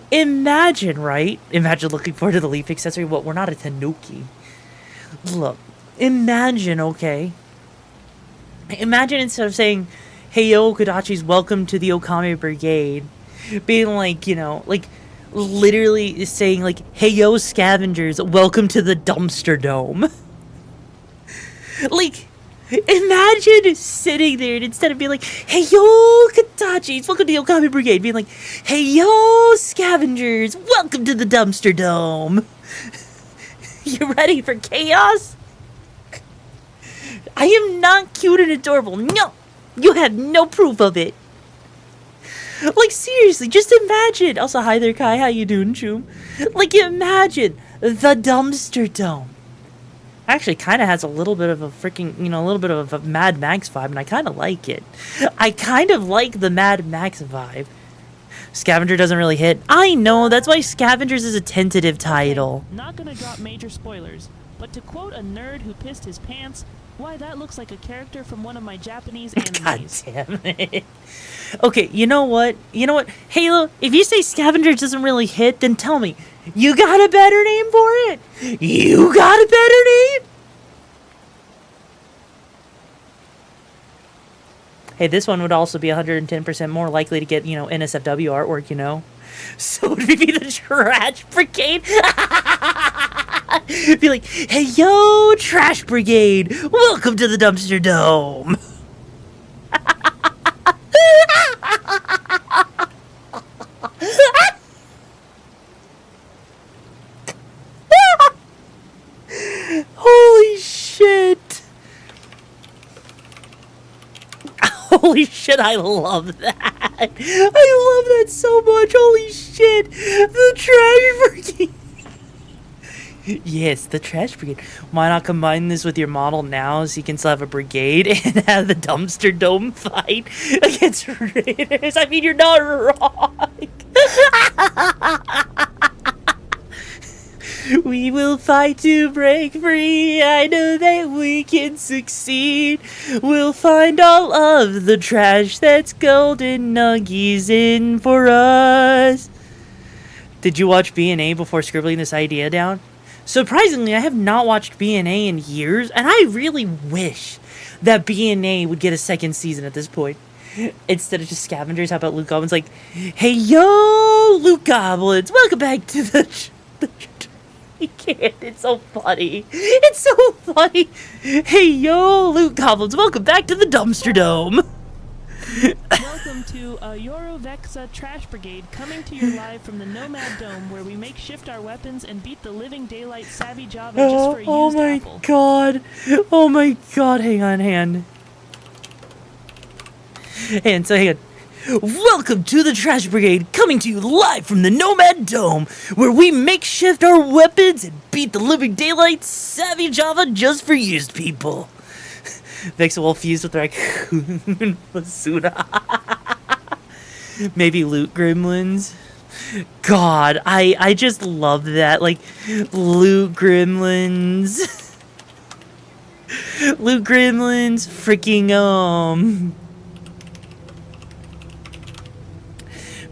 Imagine, right? Imagine looking forward to the leaf accessory. What? We're not a tanuki. Look, imagine, okay? Imagine instead of saying, hey, yo, Kodachis, welcome to the Okami Brigade, being like, you know, like, literally saying, like, hey, yo, scavengers, welcome to the Dumpster Dome. Like, imagine sitting there and instead of being like, hey, yo, Kodachis, welcome to the Okami Brigade, being like, hey, yo, scavengers, welcome to the Dumpster Dome. You ready for chaos? I am not cute and adorable. No, you have no proof of it. Like, seriously, just imagine. Also, hi there, Kai. How you doing, Choom? Like, imagine the Dumpster Dome. Actually, kind of has a little bit of a freaking, you know, a little bit of a Mad Max vibe, and I kind of like it. I kind of like the Mad Max vibe. Scavenger doesn't really hit. I know, that's why Scavengers is a tentative title. Not gonna drop major spoilers, but to quote a nerd who pissed his pants, why, that looks like a character from one of my Japanese animes. God damn it. Okay, you know what? Halo, if you say Scavenger doesn't really hit, then tell me, you got a better name for it? You got a better name? Hey, this one would also be 110% more likely to get, you know, NSFW artwork, you know? So would we be the Trash Brigade? Be like, hey, yo, Trash Brigade, welcome to the Dumpster Dome. Holy shit. Holy shit, I love that. I love that so much. Holy shit. The Trash Brigade. Yes, the Trash Brigade. Why not combine this with your model now so you can still have a brigade and have the Dumpster Dome fight against raiders? I mean, you're not wrong. We will fight to break free. I know that we can succeed. We'll find all of the trash that's golden nuggies in for us. Did you watch B&A before scribbling this idea down? Surprisingly, I have not watched B&A in years, and I really wish that B&A would get a second season at this point. Instead of just Scavengers, how about Luke Goblin's like, hey, yo, Luke Goblins, welcome back to the he can't. It's so funny. It's so funny. Hey, yo, Luke Goblins, welcome back to the Dumpster Dome. Welcome to YoruVexa Trash Brigade, coming to you live from the Nomad Dome, where we makeshift our weapons and beat the living daylight Savvy Java just for a used apple. God. Oh my god. Hang on. And so, hang on. Welcome to the Trash Brigade, coming to you live from the Nomad Dome, where we makeshift our weapons and beat the living daylights, savvy Java just for used people. Vexa will fuse with raccoon basuna. Maybe loot gremlins. God, I just love that, like, loot gremlins. Loot gremlins, freaking,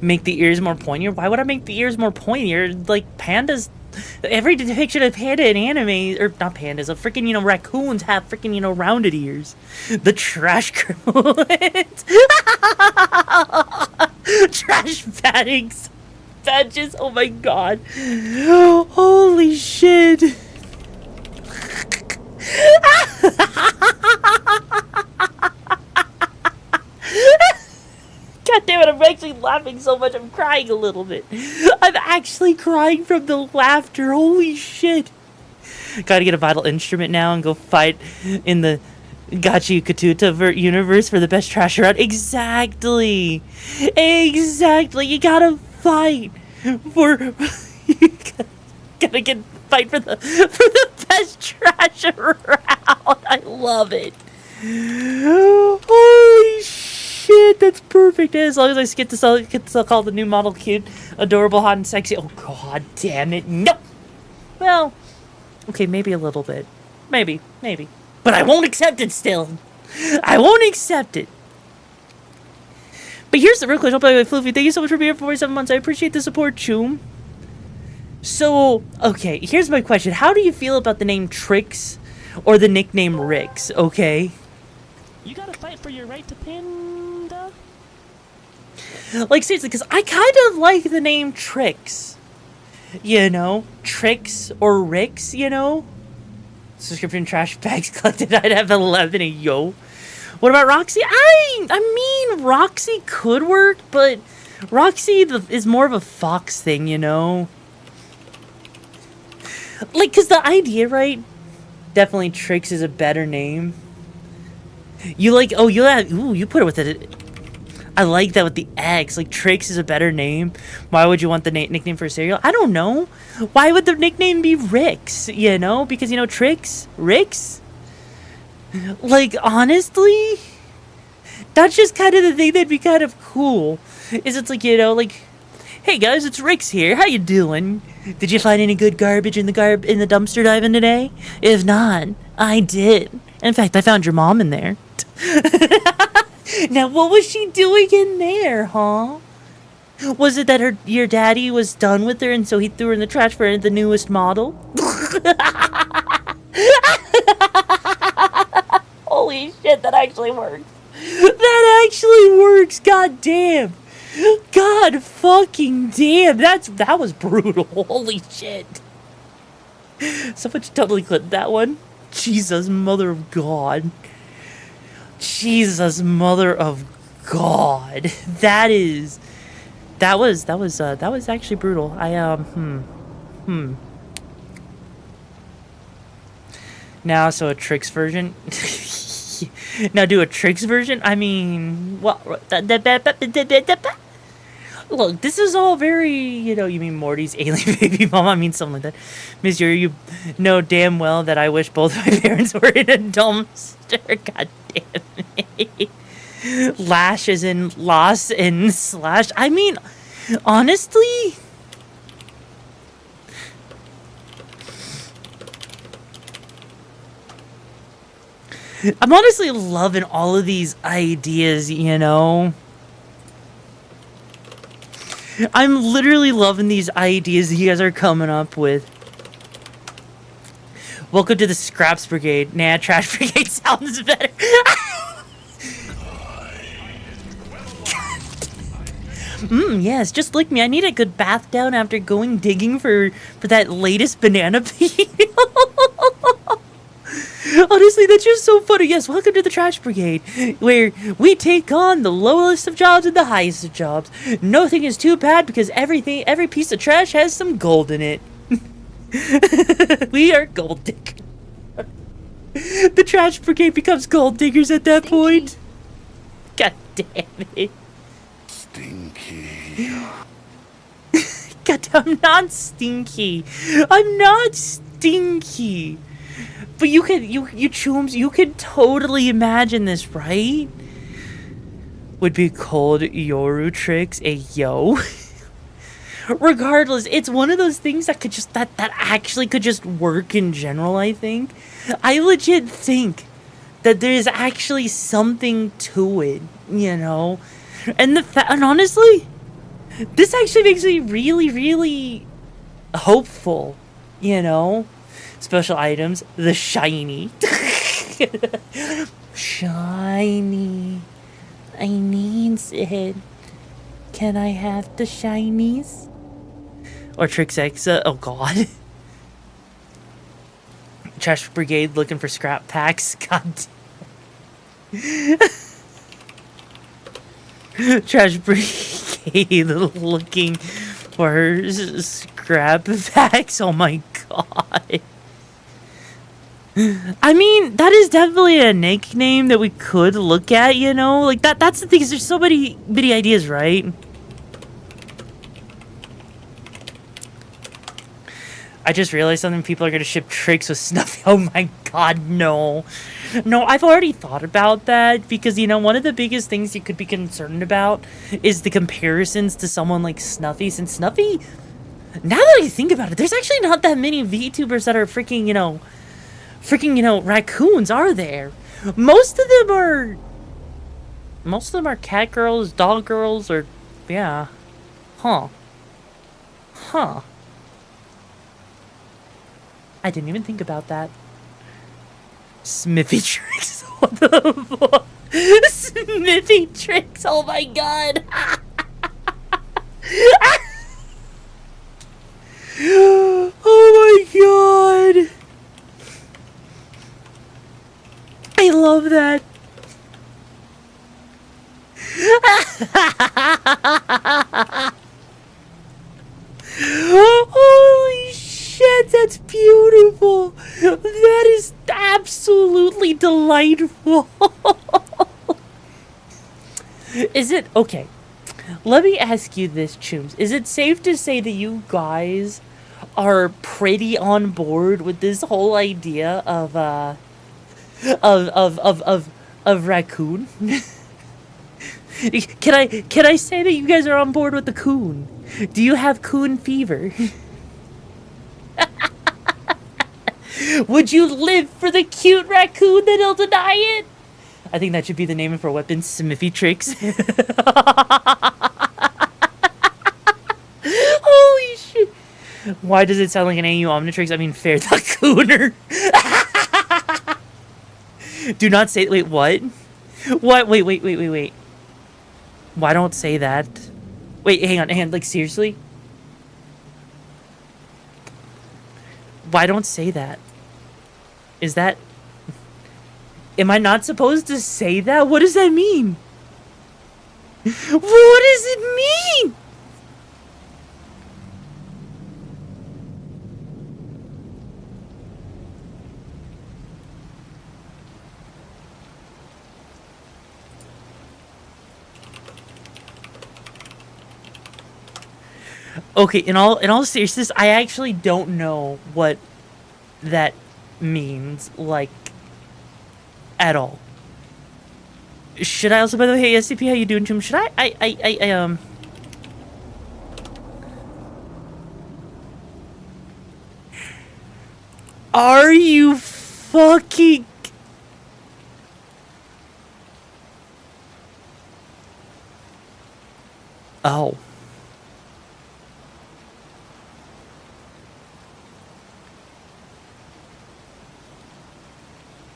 make the ears more pointier? Why would I make the ears more pointier? Like, pandas, every depiction of panda in anime, or not pandas, of freaking, raccoons have freaking, rounded ears. The trash gremlins. Trash badges, oh my god. Holy shit. God damn it, I'm actually laughing so much, I'm crying a little bit. I'm actually crying from the laughter, holy shit. Gotta get a vital instrument now and go fight in the Gachi Katuta universe for the best trash around. Exactly! Exactly! You gotta fight for... you gotta fight for the best trash around! I love it! Holy shit, that's perfect. As long as I get to call the new model cute, adorable, hot, and sexy. Oh god damn it, no! Well, okay, maybe a little bit. Maybe. But I won't accept it still. I won't accept it. But here's the real question. Hope I Floofy. Thank you so much for being here for 47 months. I appreciate the support, Choom. So, okay, here's my question. How do you feel about the name Trix or the nickname Rix, okay? You gotta fight for your right to panda? Like, seriously, because I kind of like the name Trix. Trix or Rix, Subscription trash bags collected, I'd have 11 and yo. What about Roxy? I mean, Roxy could work, but Roxy is more of a fox thing, Like, because the idea, right? Definitely Trix is a better name. You put it with it. I like that with the X. Like, Trix is a better name. Why would you want the nickname for a cereal? I don't know. Why would the nickname be Rix? Because, Trix? Rix? Like, honestly? That's just kind of the thing that'd be kind of cool. It's like, hey guys, it's Rix here. How you doing? Did you find any good garbage in the dumpster diving today? If not, I did. In fact, I found your mom in there. Now, what was she doing in there, huh? Was it that your daddy was done with her and so he threw her in the trash for the newest model? Holy shit, that actually works. That actually works, god damn. God fucking damn, that was brutal. Holy shit. Someone should totally clip that one. Jesus, mother of God. Jesus, mother of God. That was actually brutal. Now, so a Trix version. Now do a Trix version? I mean, what? Look, this is all very, you mean Morty's alien baby mom? I mean, something like that. Miss Yuri, you know damn well that I wish both my parents were in a dumpster. God damn it. Lash is in loss and slash. I mean, honestly... I'm honestly loving all of these ideas, I'm literally loving these ideas that you guys are coming up with. Welcome to the Scraps Brigade. Nah, Trash Brigade sounds better. Yes, just like me. I need a good bath down after going digging for that latest banana peel. Honestly, that's just so funny. Yes, welcome to the Trash Brigade, where we take on the lowest of jobs and the highest of jobs. Nothing is too bad because every piece of trash has some gold in it. We are gold diggers. The Trash Brigade becomes gold diggers at that point. God damn it. God, I'm not stinky. I'm not stinky. But you chooms, you could totally imagine this, right? Would be called Yoru tricks a yo. Regardless, it's one of those things that could just that actually could just work in general, I think. I legit think that there's actually something to it, you know? And and honestly, this actually makes me really, really hopeful, you know? Special items, the shiny. Shiny. I need it. Can I have the shinies? Or Trixexa? Oh god. Trash Brigade looking for scrap packs. God. Trash Brigade looking for scrap packs. Oh my god. I mean, that is definitely a nickname that we could look at, you know? Like, that's the thing, is there's so many ideas, right? I just realized something. People are gonna ship tricks with Snuffy. Oh my god, no. No, I've already thought about that, because, you know, one of the biggest things you could be concerned about is the comparisons to someone like Snuffy, since Snuffy, now that I think about it, there's actually not that many VTubers that are freaking, you know, raccoons, are there? Most of them are cat girls, dog girls, or yeah. Huh. I didn't even think about that. Smithy tricks. What the fuck? Smithy tricks. Oh my god. Oh my god. I love that. Holy shit, that's beautiful. That is absolutely delightful. Is it okay? Let me ask you this, Chooms. Is it safe to say that you guys are pretty on board with this whole idea of raccoon? Can I say that you guys are on board with the coon? Do you have coon fever? Would you live for the cute raccoon that'll deny it? I think that should be the name of our weapon, Smithy Tricks. Holy shit. Why does it sound like an AU Omnitrix? I mean, fair the cooner. Do not say... Wait, what? What? Wait. Why don't say that? Wait, hang on. Like, seriously? Why don't say that? Is that... Am I not supposed to say that? What does that mean? What does it mean? Okay, in all seriousness, I actually don't know what that means, like, at all. Should I also, by the way, hey, SCP, how you doing, Jim? Should I Are you fucking... Oh.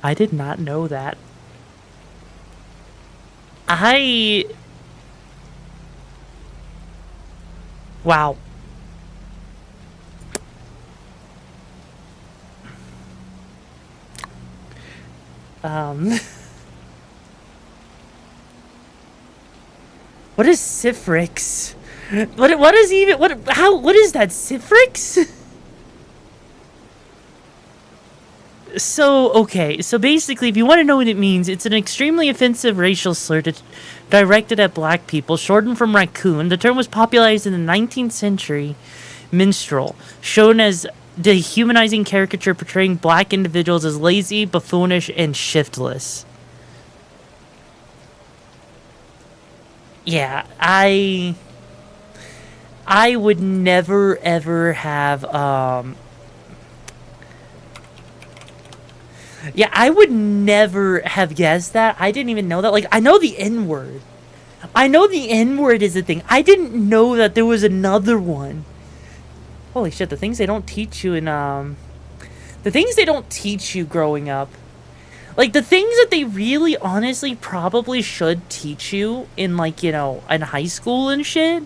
I did not know that. Wow. What is Cyphrix? What is even... What is that, Cyphrix? So, okay, so basically, if you want to know what it means, it's an extremely offensive racial slur to directed at black people, shortened from raccoon. The term was popularized in the 19th century minstrel, shown as dehumanizing caricature portraying black individuals as lazy, buffoonish, and shiftless. Yeah, I would never ever have yeah, I would never have guessed that. I didn't even know that. Like, I know the N-word. I know the N-word is a thing. I didn't know that there was another one. Holy shit, the things they don't teach you in, the things they don't teach you growing up. Like, the things that they really, honestly, probably should teach you in, like, you know, in high school and shit,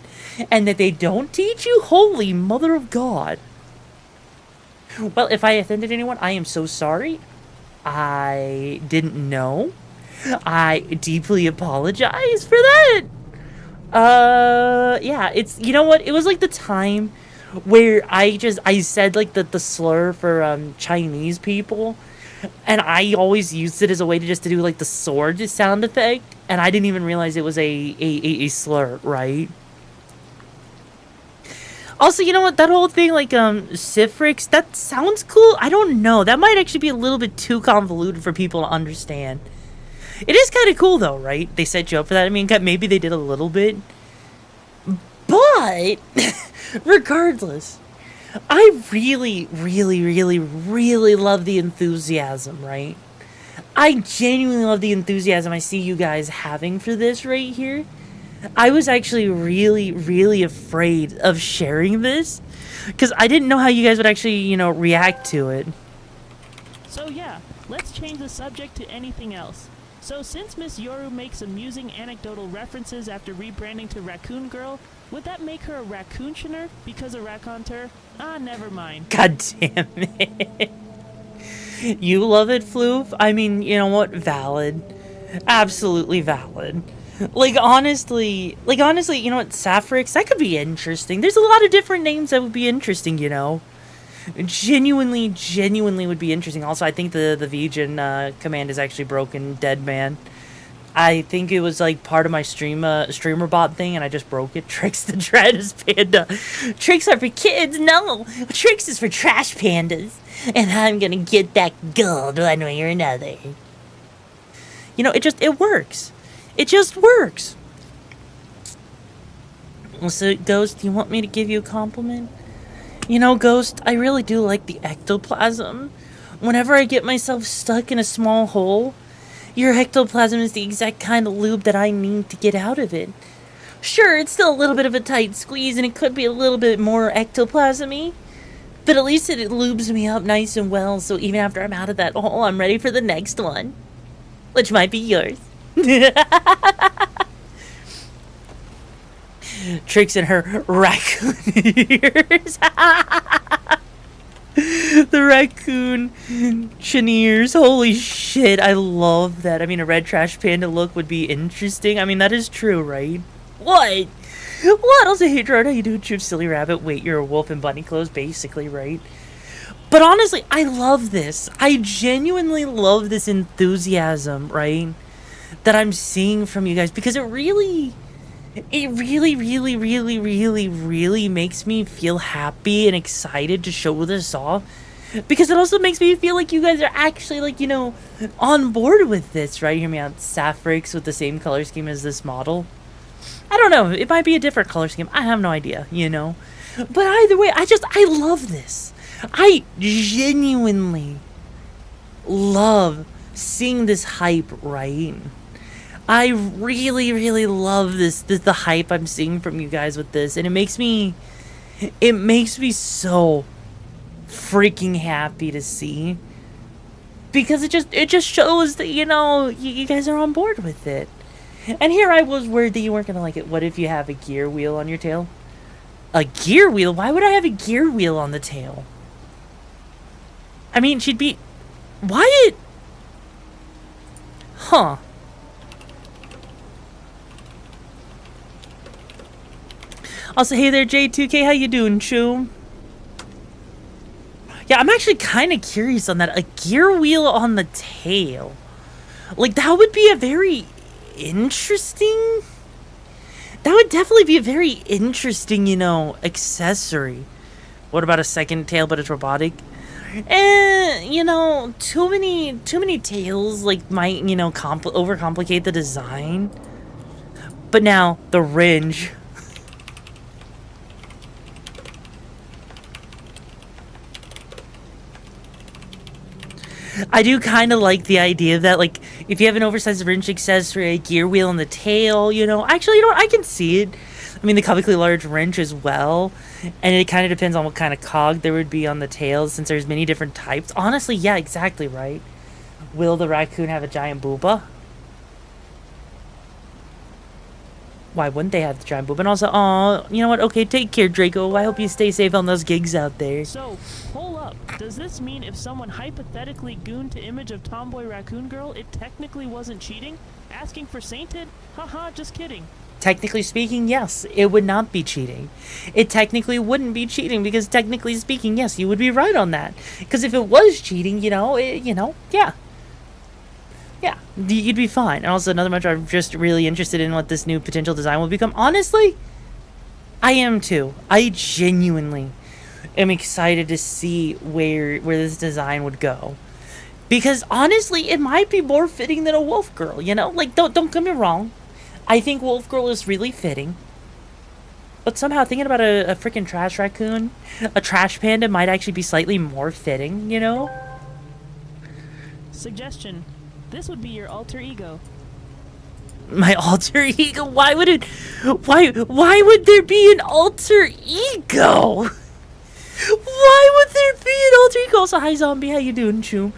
and that they don't teach you? Holy mother of God. Well, if I offended anyone, I am so sorry. I didn't know. I deeply apologize for that. Yeah, it's, you know what? It was like the time where I said like the slur for Chinese people, and I always used it as a way to do like the sword sound effect, and I didn't even realize it was a slur, right? Also, you know what? That whole thing, like, Cyphrix, that sounds cool. I don't know. That might actually be a little bit too convoluted for people to understand. It is kind of cool, though, right? They set you up for that. I mean, maybe they did a little bit. But, regardless, I really, really, really, really love the enthusiasm, right? I genuinely love the enthusiasm I see you guys having for this right here. I was actually really, really afraid of sharing this, because I didn't know how you guys would actually, you know, react to it. So yeah, let's change the subject to anything else. So since Miss Yoru makes amusing anecdotal references after rebranding to Raccoon Girl, would that make her a raccoontioner because a raconteur? Ah, never mind. God damn it. You love it, Floof? I mean, you know what? Valid. Absolutely valid. Like, honestly, you know what, Cyphrix, that could be interesting. There's a lot of different names that would be interesting, you know. Genuinely would be interesting. Also, I think the Vegan command is actually broken, dead man. I think it was, like, part of my streamer bot thing, and I just broke it. Tricks the Trash Panda. Tricks are for kids? No! Tricks is for trash pandas. And I'm gonna get that gold one way or another. You know, it works. It just works. So, Ghost, do you want me to give you a compliment? You know, Ghost, I really do like the ectoplasm. Whenever I get myself stuck in a small hole, your ectoplasm is the exact kind of lube that I need to get out of it. Sure, it's still a little bit of a tight squeeze, and it could be a little bit more ectoplasm-y, but at least it lubes me up nice and well, so even after I'm out of that hole, I'm ready for the next one. Which might be yours. Tricks in her raccoon ears. The raccoon chineers. Holy shit, I love that. I mean, a red trash panda look would be interesting. I mean, that is true, right? What? What? Also, hey, Gerard, how you doing? Chip, silly rabbit. Wait, you're a wolf in bunny clothes, basically, right? But honestly, I love this. I genuinely love this enthusiasm, right? That I'm seeing from you guys, because it really makes me feel happy and excited to show this off, because it also makes me feel like you guys are actually, like, you know, on board with this, right? Hear me out. Cyphrix with the same color scheme as this model. I don't know, it might be a different color scheme, I have no idea, you know, but either way, I love this. I genuinely love seeing this hype, right? I really love the hype I'm seeing from you guys with this, and it makes me so freaking happy to see, because it just shows that, you know, you guys are on board with it. And here I was worried that you weren't gonna like it. What if you have a gear wheel on your tail? A gear wheel? Why would I have a gear wheel on the tail? I mean, she'd be... What? Huh. Also, hey there, J2K, how you doing, Choo? Yeah, I'm actually kind of curious on that. A gear wheel on the tail. Like, that would be a very interesting. That would definitely be a very interesting, you know, accessory. What about a second tail, but it's robotic? You know, too many tails, like, might, you know, overcomplicate the design. But now, the wrench. I do kind of like the idea of that, like, if you have an oversized wrench accessory, a gear wheel on the tail, you know. Actually, you know what? I can see it. I mean, the comically large wrench as well. And it kind of depends on what kind of cog there would be on the tail, since there's many different types. Honestly, yeah, exactly right. Will the raccoon have a giant booba? Why wouldn't they have the giant booba? And also, aw, you know what? Okay, take care, Draco. I hope you stay safe on those gigs out there. So, hold up. Does this mean if someone hypothetically gooned to image of tomboy raccoon girl, it technically wasn't cheating? Asking for sainted? Haha, just kidding. Technically speaking, yes, it would not be cheating. It technically wouldn't be cheating because technically speaking, yes, you would be right on that. Because if it was cheating, you know, yeah. Yeah, you'd be fine. And also, another much I'm just really interested in what this new potential design will become. Honestly, I am too. I genuinely am excited to see where this design would go. Because honestly, it might be more fitting than a wolf girl, you know? Like, don't get me wrong. I think wolf girl is really fitting. But somehow thinking about a freaking trash raccoon, a trash panda might actually be slightly more fitting, you know? Suggestion. This would be your alter ego. My alter ego? Why would would there be an alter ego? Why would there be an alter ego? Also, hi zombie, how you doing, Choom?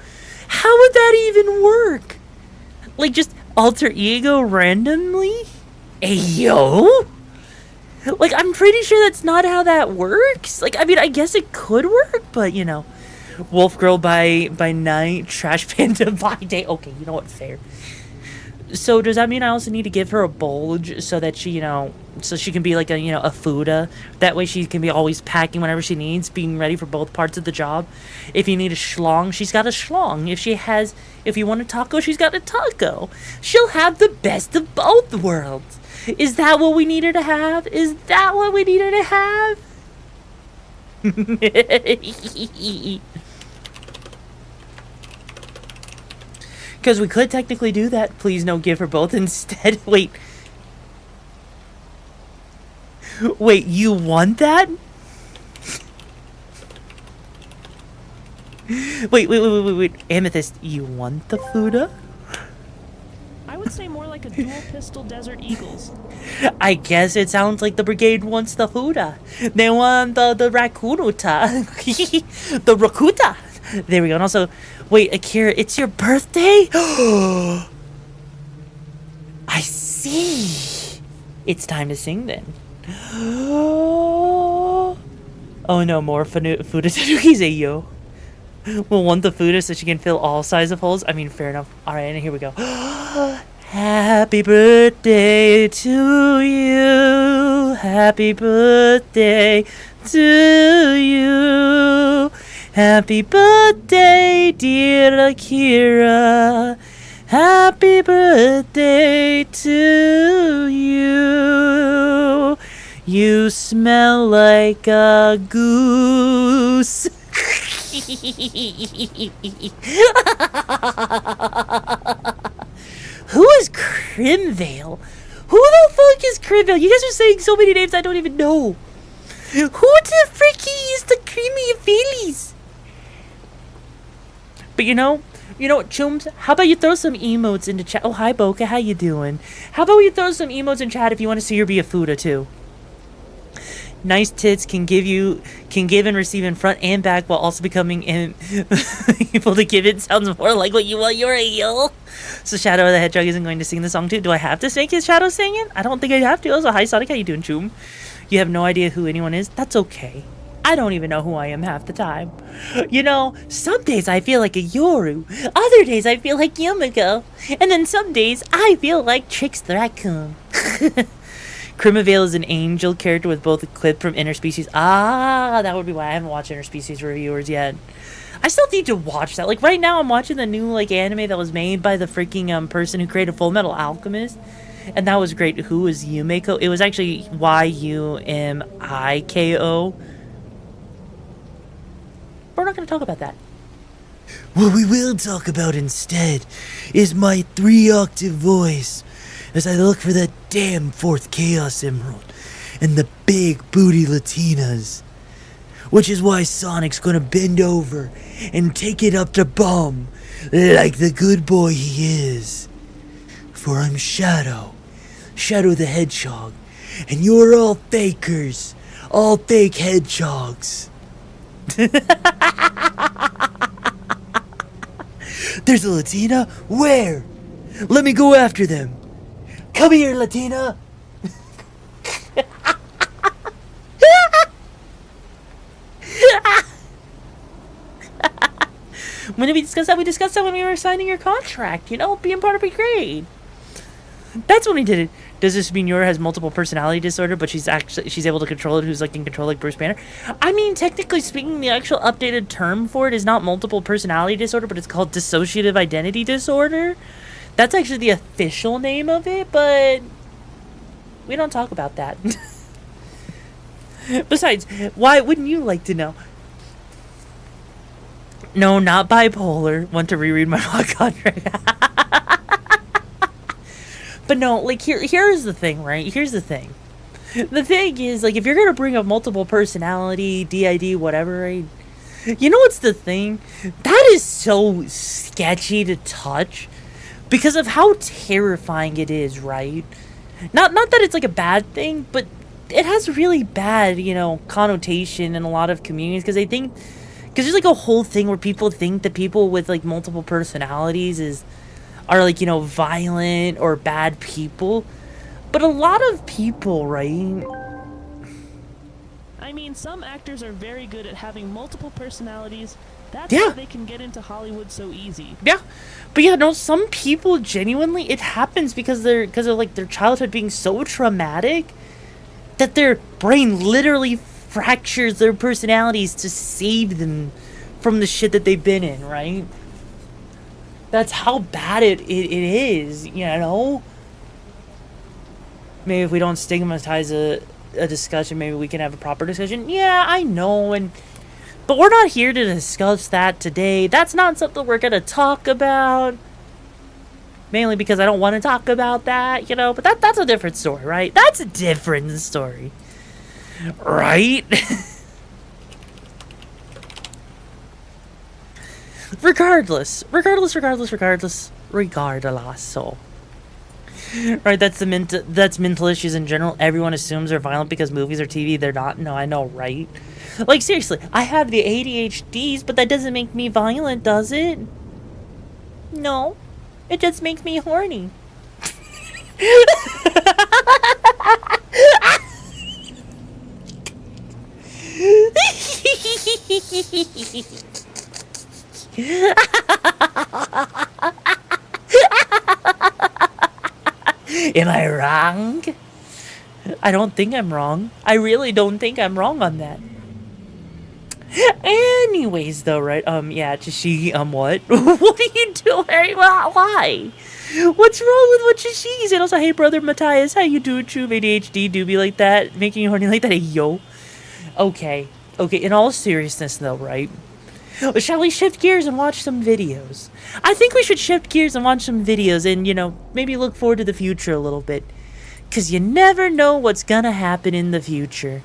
How would that even work? Like, just alter ego randomly? Ayo? Like, I'm pretty sure that's not how that works. Like, I mean, I guess it could work, but, you know. Wolf girl by night, trash panda by day. Okay, you know what, fair. So does that mean I also need to give her a bulge so that she, you know, so she can be like a, you know, a Fuda? That way she can be always packing whenever she needs, being ready for both parts of the job. If you need a schlong, she's got a schlong. If you want a taco, she's got a taco. She'll have the best of both worlds. Is that what we need her to have? Is that what we need her to have? Because we could technically do that. Please no, give her both instead. Wait, you want that? Wait. Amethyst, you want the Fuda? I would say more like a dual pistol Desert Eagles. I guess it sounds like the Brigade wants the Fuda. They want the Rakunuta. The Rakuta. There we go. And also, wait, Akira, it's your birthday? I see. It's time to sing then. Oh no, more Fuda Tanuki's yo. We'll want the Fuda so she can fill all size of holes. I mean, fair enough. Alright, and here we go. Happy birthday to you. Happy birthday to you. Happy birthday, dear Akira. Happy birthday to you. You smell like a goose. Who is Crimvale? Who the fuck is Crimvale? You guys are saying so many names I don't even know. Who the fricky is the creamy Phillies? But you know what, Chooms? How about you throw some emotes into chat? Oh, hi, Boka. How you doing? How about we throw some emotes in chat if you want to see her be a Fuda, too? Nice tits can give and receive in front and back while also becoming able to give it. Sounds more like what you want. You're a yo. So Shadow the Hedgehog isn't going to sing the song too. Do I have to make his Shadow sing it? I don't think I have to. Also, hi Sonic, how you doing, Choom? You have no idea who anyone is? That's okay. I don't even know who I am half the time. You know, some days I feel like a Yoru. Other days I feel like Yumiko. And then some days I feel like Trix the Raccoon. Crimavale is an angel character with both a clip from Interspecies. Ah, that would be why I haven't watched Interspecies Reviewers yet. I still need to watch that. Like, right now I'm watching the new, like, anime that was made by the freaking, person who created Full Metal Alchemist. And that was great. Who was Yumiko? It was actually Yumiko. We're not going to talk about that. What we will talk about instead is my 3-octave voice as I look for that damn 4th Chaos Emerald and the big booty Latinas. Which is why Sonic's gonna bend over and take it up to Bum like the good boy he is. For I'm Shadow the Hedgehog, and you're all fakers, all fake hedgehogs. There's a Latina? Where? Let me go after them. Come here, Latina. When did we discuss that? We discussed that when we were signing your contract, you know, being part of Brigade. That's when we did it. Does this mean Yora has multiple personality disorder, but she's able to control it, who's like in control like Bruce Banner? I mean, technically speaking, the actual updated term for it is not multiple personality disorder, but it's called dissociative identity disorder. That's actually the official name of it, but we don't talk about that. Besides, why wouldn't you like to know? No, not bipolar. Want to reread my mod contract. But no, like, here's the thing, right? Here's the thing. The thing is, like, if you're gonna bring up multiple personality, DID, whatever, right? You know what's the thing? That is so sketchy to touch because of how terrifying it is, right? Not that it's like a bad thing, but it has really bad, you know, connotation in a lot of communities because there's like a whole thing where people think that people with like multiple personalities are like, you know, violent or bad people. But a lot of people, right? I mean, some actors are very good at having multiple personalities. That's Yeah. why they can get into Hollywood so easy. Yeah. But yeah, no, some people genuinely, it happens because of like their childhood being so traumatic that their brain literally fractures their personalities to save them from the shit that they've been in, right? That's how bad it is, you know? Maybe if we don't stigmatize a discussion, maybe we can have a proper discussion. Yeah, I know, but we're not here to discuss that today. That's not something we're gonna talk about. Mainly because I don't want to talk about that, you know? But that's a different story, right? That's a different story. Right? Regardless, so. Right, that's mental issues in general. Everyone assumes they're violent because movies or TV, they're not. No, I know, right? Like, seriously, I have the ADHDs, but that doesn't make me violent, does it? No. It just makes me horny. Am I wrong? I don't think I'm wrong. I really don't think I'm wrong on that. Anyways, though, right? Yeah, Chishi, what? What are you doing? Why? What's wrong with what Chishi said? Also, hey, brother Matthias, how you doing? True ADHD do be like that, making you horny like that. Hey, yo. Okay. In all seriousness, though, right? Shall we shift gears and watch some videos? I think we should shift gears and watch some videos and, you know, maybe look forward to the future a little bit. Because you never know what's gonna happen in the future.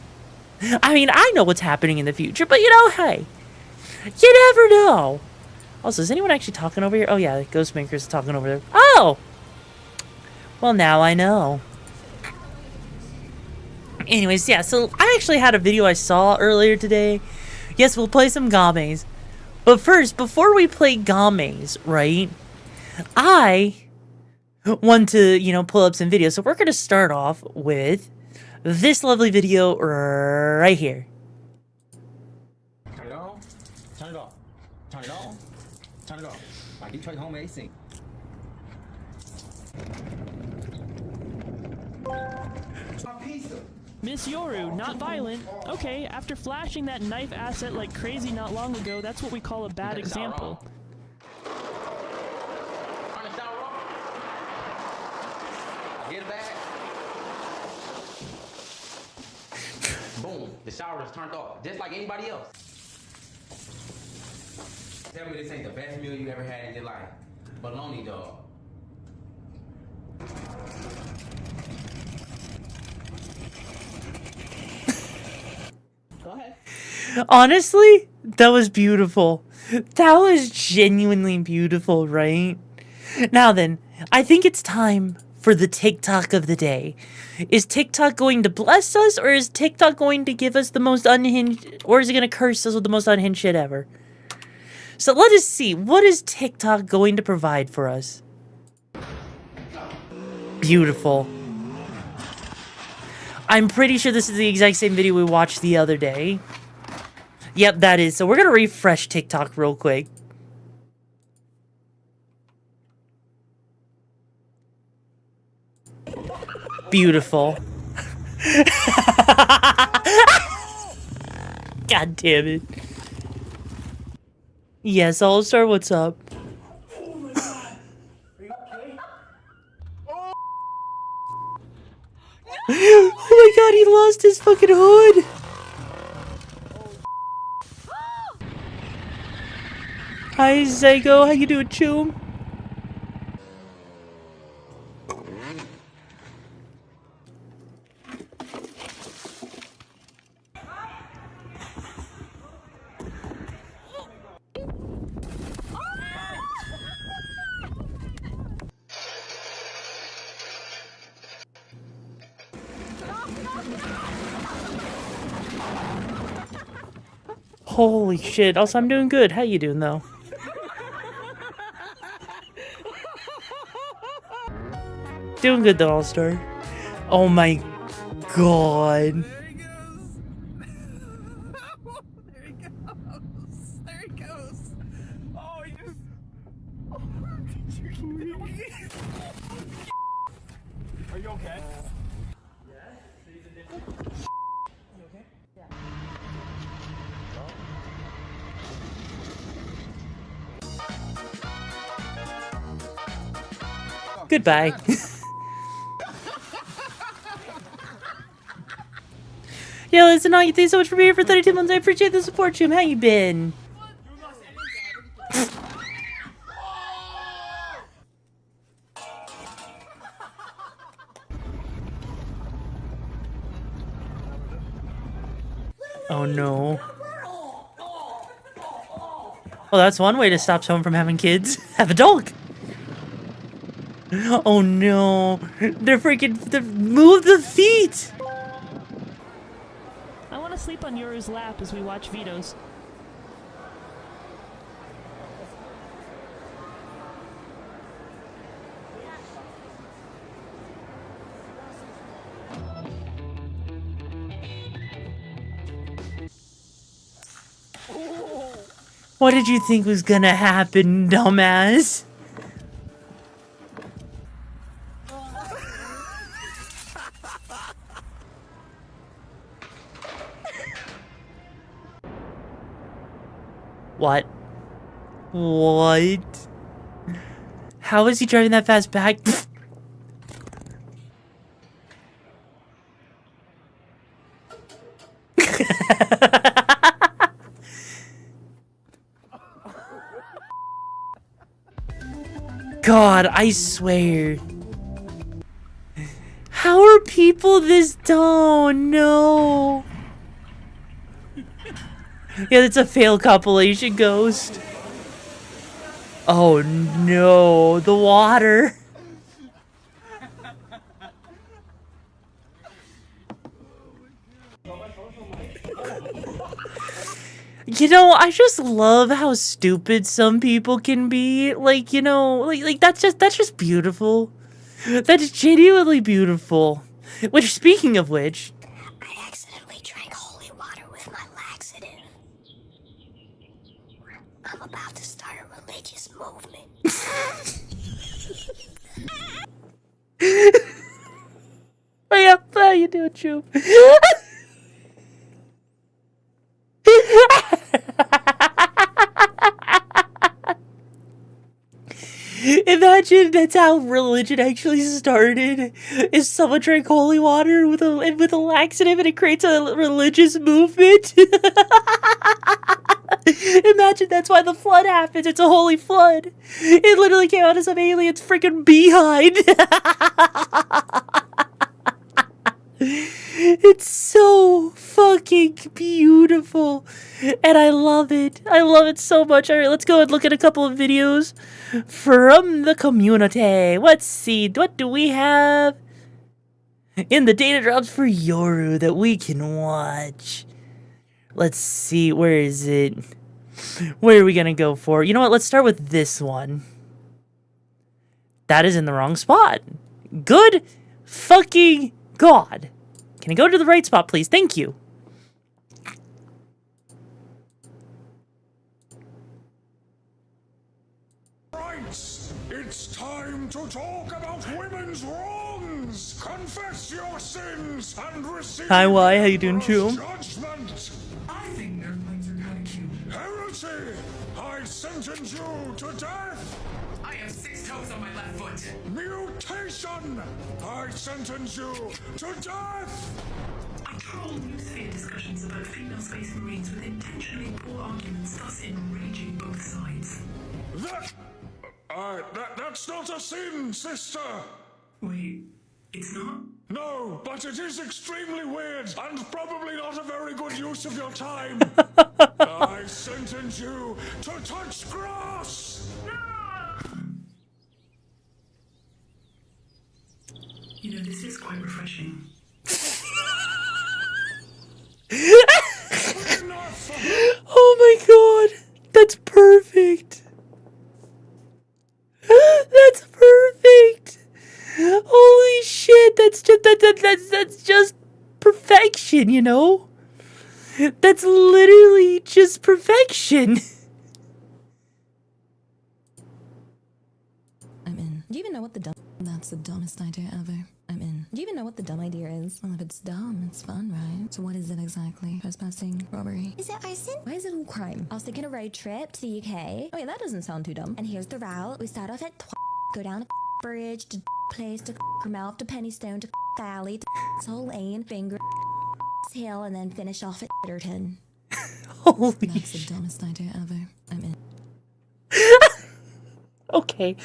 I mean, I know what's happening in the future, but, you know, hey. You never know. Also, is anyone actually talking over here? Oh, yeah, Ghostmaker's talking over there. Oh! Well, now I know. Anyways, yeah, so I actually had a video I saw earlier today. Yes, we'll play some games. But first, before we play games, right, I want to, you know, pull up some videos. So we're going to start off with this lovely video right here. Turn it on. Turn it off. Turn it on. Turn it off. My Detroit home AC. Miss Yoru, not violent. Okay, after flashing that knife asset like crazy not long ago, that's what we call a bad example. Get back. Boom. The shower is turned off, just like anybody else. Tell me this ain't the best meal you ever had in your life. Bologna dog. Go ahead. Honestly, that was beautiful. That was genuinely beautiful, right? Now then, I think it's time for the TikTok of the day. Is TikTok going to bless us, or is TikTok going to give us the most unhinged, or is it going to curse us with the most unhinged shit ever? So let us see, what is TikTok going to provide for us? Beautiful. I'm pretty sure this is the exact same video we watched the other day. Yep, that is. So we're going to refresh TikTok real quick. Beautiful. God damn it. Yes, All-Star, what's up? Oh my god. Are you okay? Oh my god, he lost his fucking hood! Hi, Zago. How you doing, Choom? Holy shit. Also, I'm doing good. How you doing, though? Doing good, though, All-Star. Oh my god. There he goes. There he goes. There he goes. Oh, he just. Oh, did you Are you okay? Goodbye. Yo, listen, all you thanks so much for being here for 32 months. I appreciate the support, Jim. How you been? Oh no. Well, that's one way to stop someone from having kids. Have a dog. Oh no. They're move the feet. I want to sleep on Yoru's lap as we watch Vito's. What did you think was gonna happen, dumbass? What? What? How is he driving that fast back? God, I swear. How are people this dumb? No. Yeah, that's a fail compilation, Ghost. Oh no, the water. You know, I just love how stupid some people can be. Like, you know, like that's just beautiful. That's genuinely beautiful. Which, speaking of which, I accidentally drank holy water with my laxative. I'm about to start a religious movement. oh yeah, you YouTube. Imagine that's how religion actually started. Is someone drank holy water with a laxative and it creates a religious movement? Imagine that's why the flood happens. It's a holy flood. It literally came out of some alien's freaking behind. It's so fucking beautiful. And I love it. I love it so much. Alright, let's go and look at a couple of videos from the community. Let's see. What do we have in the data drops for Yoru that we can watch? Let's see. Where is it? Where are we gonna go for? You know what? Let's start with this one. That is in the wrong spot. Good fucking God. Can I go to the right spot, please? Thank you. Rights! It's time to talk about women's wrongs! Confess your sins and receive Hi, Y. How you doing, Choom? judgment! I think airplanes are kind of cute. Heresy! I sentence you to death! I have 6 toes on my left foot. Mutation! I sentence you to death! I troll newsphere discussions about female space marines with intentionally poor arguments, thus enraging both sides. That's not a sin, sister! Wait, it's not? No, but it is extremely weird and probably not a very good use of your time. I sentence you to touch grass! You know, this is quite refreshing. Enough! Oh my God. That's perfect. That's perfect. Holy shit. That's just perfection, you know? That's literally just perfection. I'm in. Do you even know what the dumb... That's the dumbest idea ever. I'm in. Do you even know what the dumb idea is? Well, if it's dumb, it's fun, right? So what is it exactly? Trespassing? Robbery? Is it arson? Why is it a crime? I was thinking a road trip to the UK. Oh yeah, that doesn't sound too dumb. And here's the route. We start off at go down a bridge to place to Mouth to Pennystone to Valley to Soul Lane, Finger Hill, and then finish off at Bitterton. Holy That's the dumbest idea ever. I'm in. Okay,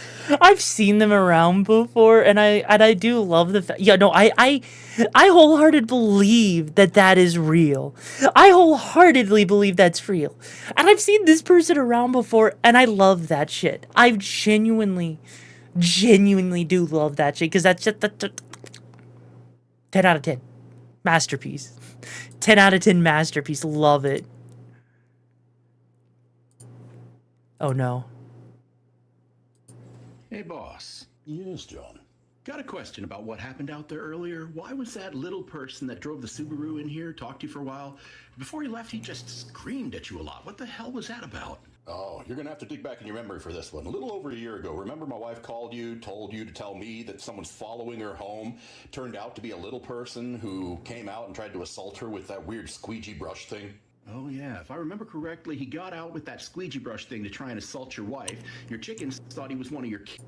I've seen them around before, and I do love the fact. Yeah, no, I wholeheartedly believe that is real. I wholeheartedly believe that's real, and I've seen this person around before, and I love that shit. I genuinely do love that shit because that's just 10 out of 10, masterpiece. 10 out of 10 masterpiece. Love it. Oh no. Hey, boss. Yes, John. Got a question about what happened out there earlier. Why was that little person that drove the Subaru in here, talked to you for a while? Before he left, he just screamed at you a lot. What the hell was that about? Oh, you're gonna have to dig back in your memory for this one. A little over a year ago, remember my wife called you, told you to tell me that someone's following her home? Turned out to be a little person who came out and tried to assault her with that weird squeegee brush thing? Oh, yeah. If I remember correctly, he got out with that squeegee brush thing to try and assault your wife. Your chickens thought he was one of your kids.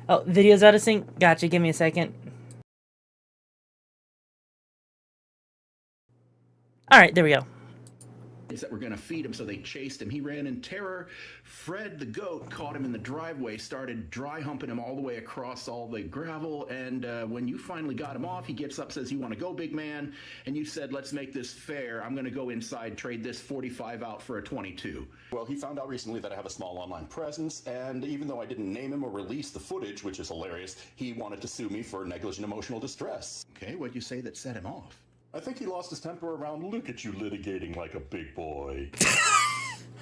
Oh, video's out of sync? Gotcha, give me a second. Alright, there we go. That were going to feed him, so they chased him. He ran in terror. Fred the goat caught him in the driveway, started dry humping him all the way across all the gravel, and when you finally got him off, he gets up, says, "You want to go, big man?" And you said, "Let's make this fair. I'm going to go inside, trade this 45 out for a 22. Well, he found out recently that I have a small online presence, and even though I didn't name him or release the footage, which is hilarious, he wanted to sue me for negligent emotional distress. Okay, what'd you say that set him off? I think he lost his temper around, "Look at you litigating like a big boy."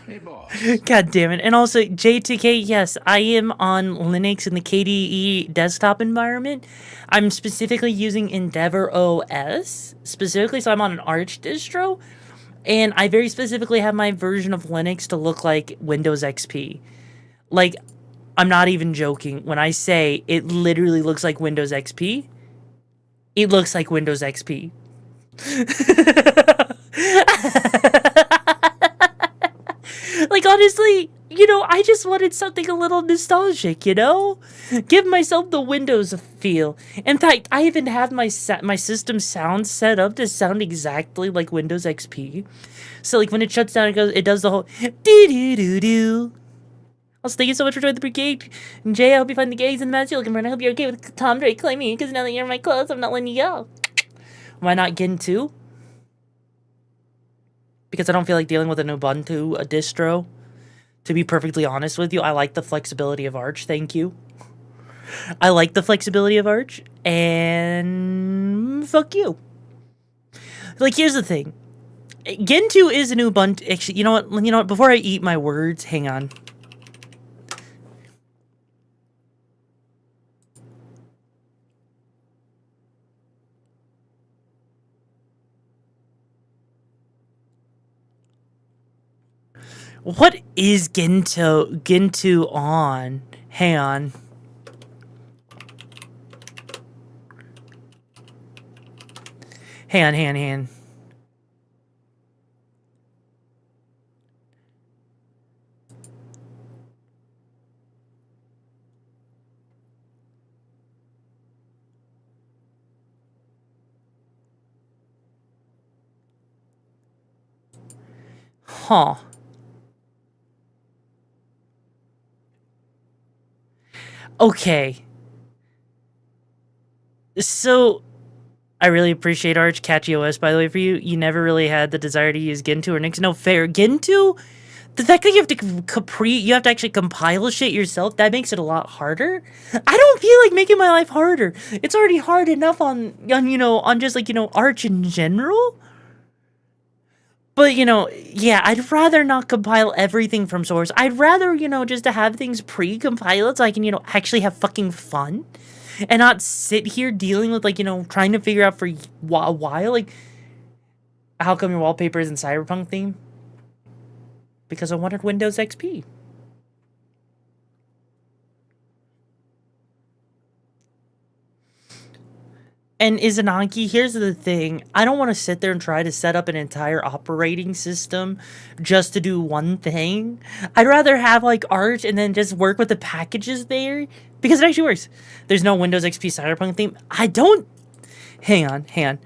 Hey, boss. God damn it. And also, J2K, yes, I am on Linux in the KDE desktop environment. I'm specifically using Endeavor OS, specifically, so I'm on an Arch distro. And I very specifically have my version of Linux to look like Windows XP. Like, I'm not even joking when I say it literally looks like Windows XP. It looks like Windows XP. Like, honestly, you know, I just wanted something a little nostalgic, you know? Give myself the Windows feel. In fact, I even have my system sound set up to sound exactly like Windows XP. So, like, when it shuts down, it does the whole do-do-do-do. Also, thank you so much for joining the Brigade. And Jay, I hope you find the gays and the match you're looking for, and I hope you're okay with Tomdere claiming, because now that you're in my clothes, I'm not letting you go. Why not Gen 2? Because I don't feel like dealing with an Ubuntu, a distro. To be perfectly honest with you, I like the flexibility of Arch, thank you. I like the flexibility of Arch, and fuck you. Like, here's the thing. Gen 2 is an Ubuntu, actually, you know what, before I eat my words, hang on. What is Gen 2 on? Hang on. Hang on. Huh. Okay. So, I really appreciate Arch, catchy OS, by the way, for you. You never really had the desire to use Gen 2 or Nix. No, fair. Gen 2, the fact that you have to you have to actually compile shit yourself, that makes it a lot harder. I don't feel like making my life harder. It's already hard enough on just, like, Arch in general. But, yeah, I'd rather not compile everything from source. I'd rather, just to have things pre-compiled so I can, actually have fucking fun. And not sit here dealing with, like, trying to figure out for a while, like, how come your wallpaper isn't Cyberpunk theme? Because I wanted Windows XP. And Izanagi, here's the thing. I don't want to sit there and try to set up an entire operating system just to do one thing. I'd rather have, like, Arch and then just work with the packages there. Because it actually works. There's no Windows XP Cyberpunk theme. I don't... Hang on.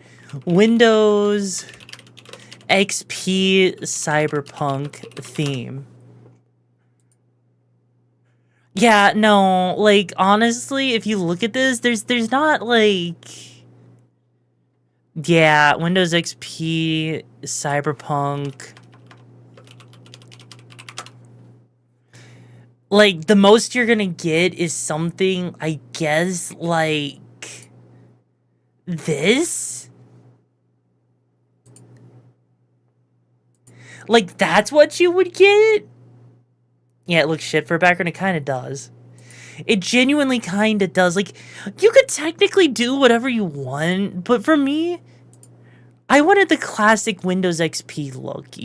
Windows XP Cyberpunk theme. Yeah, no, like, honestly, if you look at this, there's not, like... Yeah, Windows XP, Cyberpunk. Like, the most you're gonna get is something, I guess, like... this? Like, that's what you would get? Yeah, it looks shit for a background. It kind of does. It genuinely kind of does. Like, you could technically do whatever you want, but for me, I wanted the classic Windows XP look,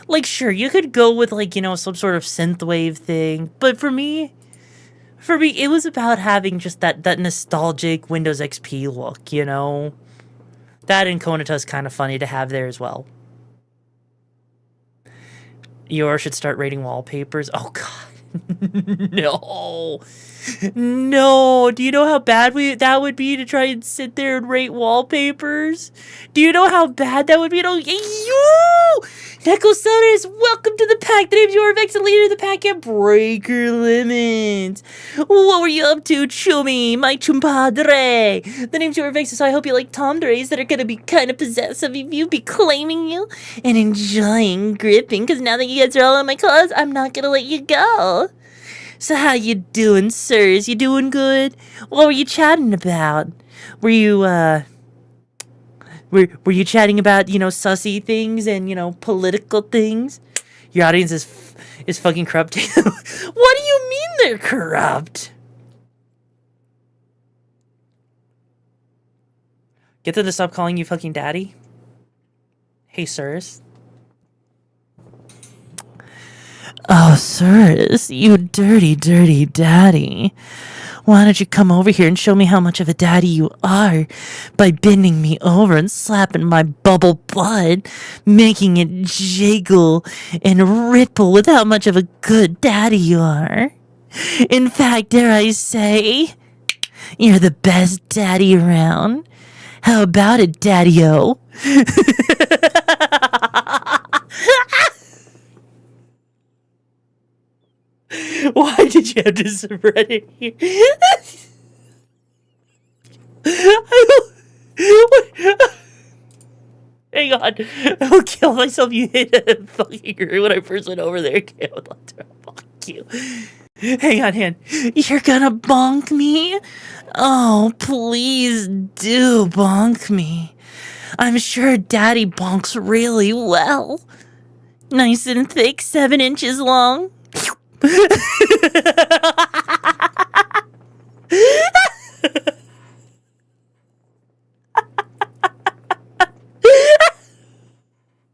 Like, sure, you could go with, like, some sort of synthwave thing, but for me, it was about having just that nostalgic Windows XP look, That and Konata's kind of funny to have there as well. Yor should start rating wallpapers. Oh, God. No. Do you know how bad that would be to try and sit there and rate wallpapers? Do you know how bad that would be? Neko Sunners, welcome to the pack. The name's YoruVexa, leader of the pack at Breaker Limits. What were you up to, Chumi, my chumpadre? The name's YoruVexa, so I hope you like tomderes that are gonna be kind of possessive of you, be claiming you, and enjoying gripping, because now that you guys are all in my claws, I'm not gonna let you go. So how you doing, sirs? You doing good? What were you chatting about? Were you, Were you chatting about, sussy things and, political things? Your audience is fucking corrupt. What do you mean they're corrupt? Get them to stop calling you fucking daddy? Hey, sirs. Oh, sirs, you dirty, dirty daddy. Why don't you come over here and show me how much of a daddy you are by bending me over and slapping my bubble butt, making it jiggle and ripple with how much of a good daddy you are. In fact, dare I say, you're the best daddy around. How about it, daddy-o? Why did you have to spread it here? Hang on. I'll kill myself. You hit a fucking room when I first went over there. Fuck you. Hang on, hand. You're gonna bonk me? Oh, please do bonk me. I'm sure Daddy bonks really well. Nice and thick, 7 inches long.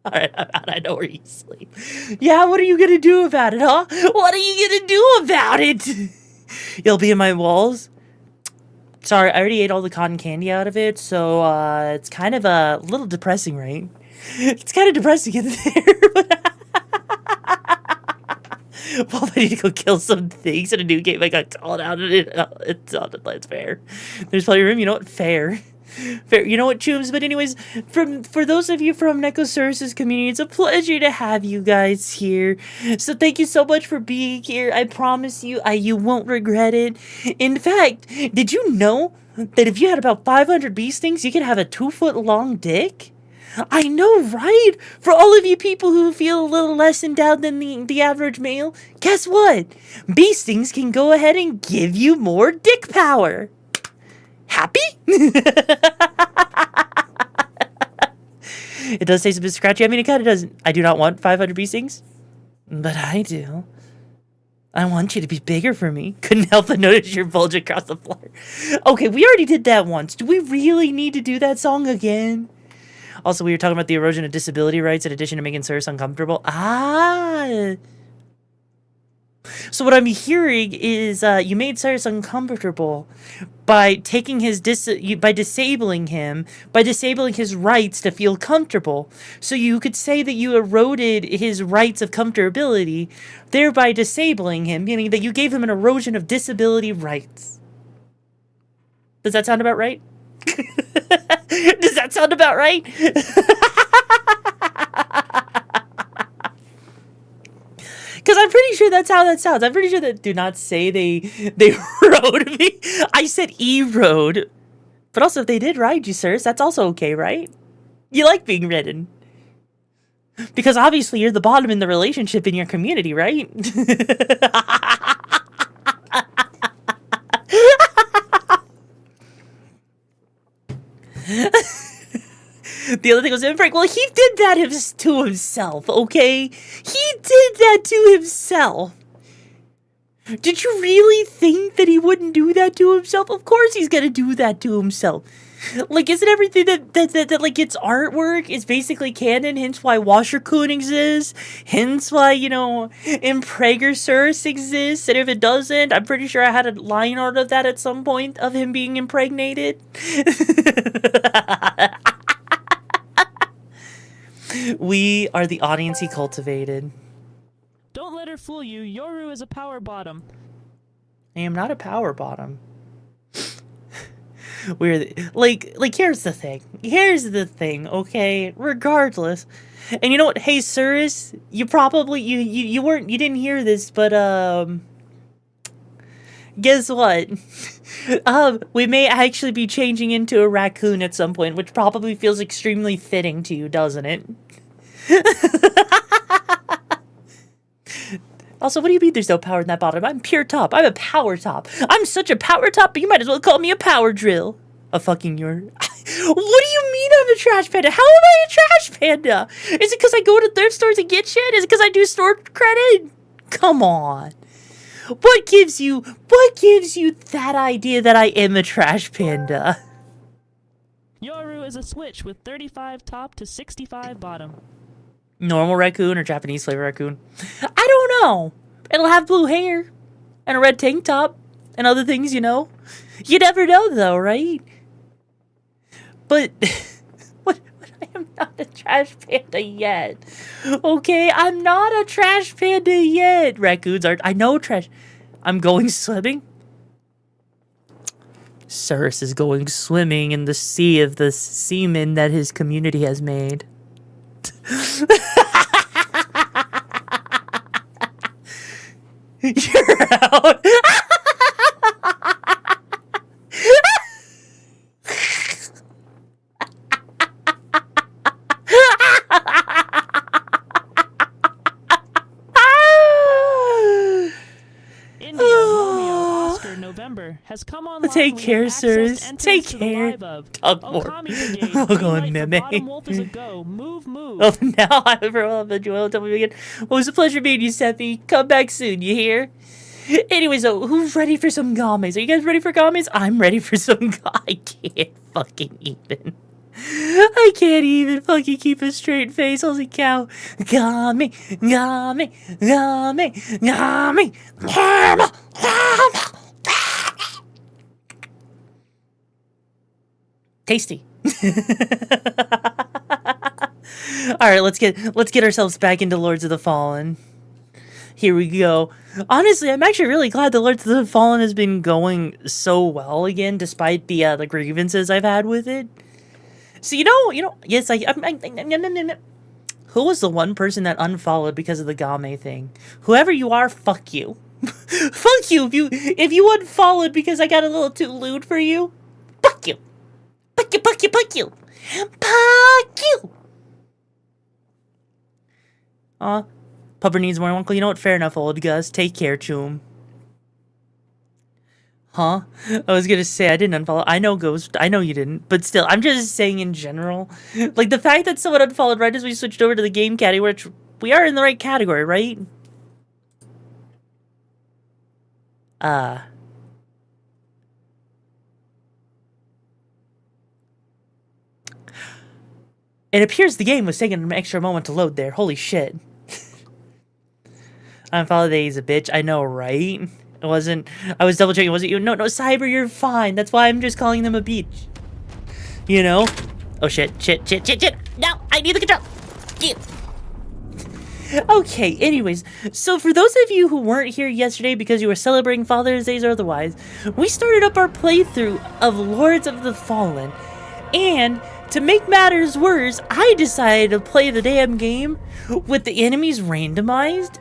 Alright, I'm out. I know where you sleep. Yeah, what are you gonna do about it, huh? What are you gonna do about it? You'll be in my walls? Sorry, I already ate all the cotton candy out of it, so it's kind of a little depressing, right? It's kind of depressing in there. Well, I need to go kill some things in a new game. I got called out and it's fair. There's plenty of room. You know what? Fair. You know what, Chooms? But anyways, for those of you from Necosaurus's community, it's a pleasure to have you guys here. So thank you so much for being here. I promise you, you won't regret it. In fact, did you know that if you had about 500 bee stings, you could have a 2-foot-long dick? I know, right? For all of you people who feel a little less endowed than the average male, guess what? Bee stings can go ahead and give you more dick power. Happy? It does taste a bit scratchy. I mean, it kind of doesn't. I do not want 500 bee stings, but I do. I want you to be bigger for me. Couldn't help but notice your bulge across the floor. Okay, we already did that once. Do we really need to do that song again? Also, we were talking about the erosion of disability rights in addition to making Cyrus uncomfortable. So what I'm hearing is you made Cyrus uncomfortable by taking his disabling his rights to feel comfortable. So you could say that you eroded his rights of comfortability, thereby disabling him, meaning that you gave him an erosion of disability rights. Does that sound about right? Does that sound about right? Because I'm pretty sure that's how that sounds. I'm pretty sure that do not say they rode me. I said erode. But also, if they did ride you, sirs, that's also okay, right? You like being ridden. Because obviously you're the bottom in the relationship in your community, right? The other thing was, Frank, well, he did that to himself, okay? He did that to himself. Did you really think that he wouldn't do that to himself? Of course he's gonna do that to himself. Like, isn't everything that like, it's artwork is basically canon, hence why Washer-kun exists, hence why, you know, Impregersurus exists, and if it doesn't, I'm pretty sure I had a line art of that at some point, of him being impregnated. We are the audience he cultivated. Don't let her fool you. Yoru is a power bottom. I am not a power bottom. We're like here's the thing. Here's the thing, okay? Regardless. And you know what? Hey, Cyrus, you probably you didn't hear this, but guess what? We may actually be changing into a raccoon at some point, which probably feels extremely fitting to you, doesn't it? Also, what do you mean there's no power in that bottom? I'm pure top. I'm a power top. I'm such a power top, but you might as well call me a power drill. A fucking your... What do you mean I'm a trash panda? How am I a trash panda? Is it because I go to thrift stores and get shit? Is it because I do store credit? Come on. What gives you that idea that I am a trash panda? Yoru is a switch with 35 top to 65 bottom. Normal raccoon or Japanese flavor raccoon? I don't know. It'll have blue hair and a red tank top. and other things, you know? You never know, though, right? But what I am not a trash panda yet. Okay, I'm not a trash panda yet. Raccoons aren't. I know trash. I'm going swimming. Cyrus is going swimming in the sea of the semen that his community has made. You're out. India, Romeo, Oscar, November has come online. Take with care, access sirs. to entrance Take to the care. live of Talk more. Okami Brigade. I'll Green go light on for meme. Bottom Wolf is a go. Move, move. Oh, now I have a Joel. Tell me again. Well, it was a pleasure meeting you, Seppi. Come back soon, you hear? Anyways, so who's ready for some games? Are you guys ready for games? I'm ready for some. I can't fucking even. I can't even fucking keep a straight face. Holy cow. Game. Tasty. All right, let's get ourselves back into Lords of the Fallen. Here we go. Honestly, I'm actually really glad the Lords of the Fallen has been going so well again, despite the grievances I've had with it. So you know, yes, who was the one person that unfollowed because of the Game thing? Whoever you are, fuck you. Fuck you if you unfollowed because I got a little too lewd for you. Fuck you. Fuck you. Fuck you. Fuck you. Fuck you. Pupper needs more uncle. You know what? Fair enough, old Gus. Take care, Choom. Huh? I was gonna say I didn't unfollow. I know, Ghost. I know you didn't. But still, I'm just saying in general. Like, the fact that someone unfollowed right as we switched over to the game category, which we are in the right category, right? It appears the game was taking an extra moment to load there. Holy shit. Unfollowed that he's a bitch. I know, right? It wasn't. I was double checking. Was it you? No, Cyber, you're fine. That's why I'm just calling them a beach. You know? Oh shit. No, I need the control. Yeah. Okay, anyways. So for those of you who weren't here yesterday because you were celebrating Father's Days or otherwise, we started up our playthrough of Lords of the Fallen. And to make matters worse, I decided to play the damn game with the enemies randomized.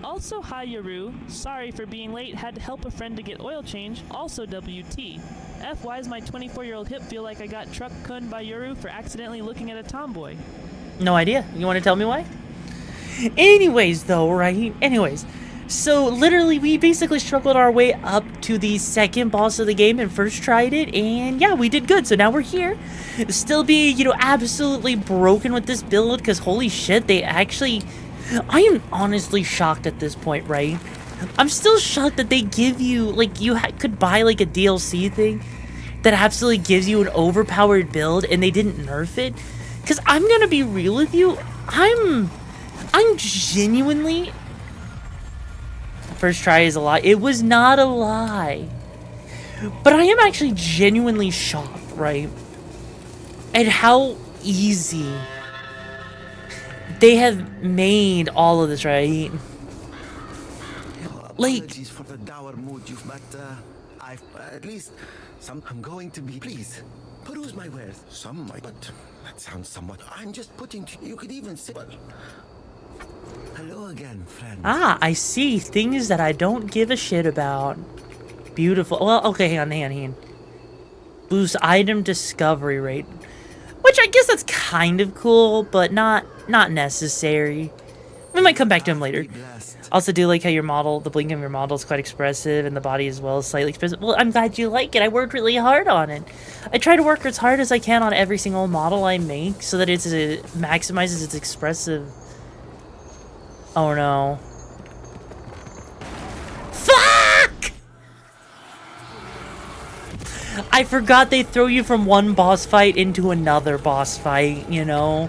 Also, hi Yoru. Sorry for being late. Had to help a friend to get oil change. Also, WT. F, why does my 24-year-old hip feel like I got truck cunned by Yoru for accidentally looking at a tomboy? No idea. You want to tell me why? Anyways, though, right? Anyways. So, literally, we basically struggled our way up to the second boss of the game and first tried it. And, yeah, we did good. So, now we're here. Still be, you know, absolutely broken with this build. Because, holy shit, they actually... I am honestly shocked at this point, right? I'm still shocked that they give you, like, you could buy, like, a DLC thing that absolutely gives you an overpowered build and they didn't nerf it. Because I'm gonna be real with you, I'm genuinely... First try is a lie. It was not a lie. But I am actually genuinely shocked, right? At how easy... they have made all of this, right? Like, apologies for the dour mood you've, but I've at least I'm going to be. Please peruse my wares. Some might, but that sounds somewhat. I'm just putting. You could even say. Well, hello again, friend. ah, I see things that I don't give a shit about. Beautiful. Well, okay, hang on. Boost item discovery rate. Which I guess that's kind of cool, but not necessary. We might come back to him later. Also do like how your model, the blink of your model is quite expressive and the body as well is slightly expressive. Well, I'm glad you like it. I worked really hard on it. I try to work as hard as I can on every single model I make so that it maximizes its expressive. Oh no. Fuck! I forgot they throw you from one boss fight into another boss fight, you know?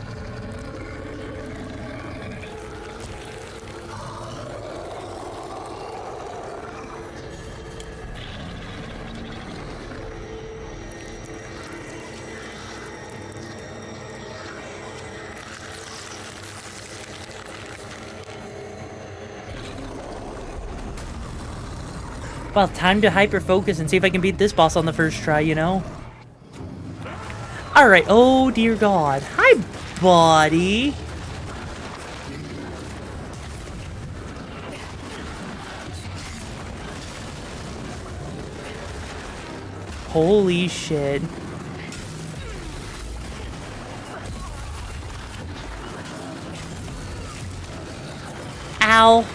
Well, time to hyper focus and see if I can beat this boss on the first try, you know? Alright, oh dear god. Hi, buddy. Holy shit. Ow.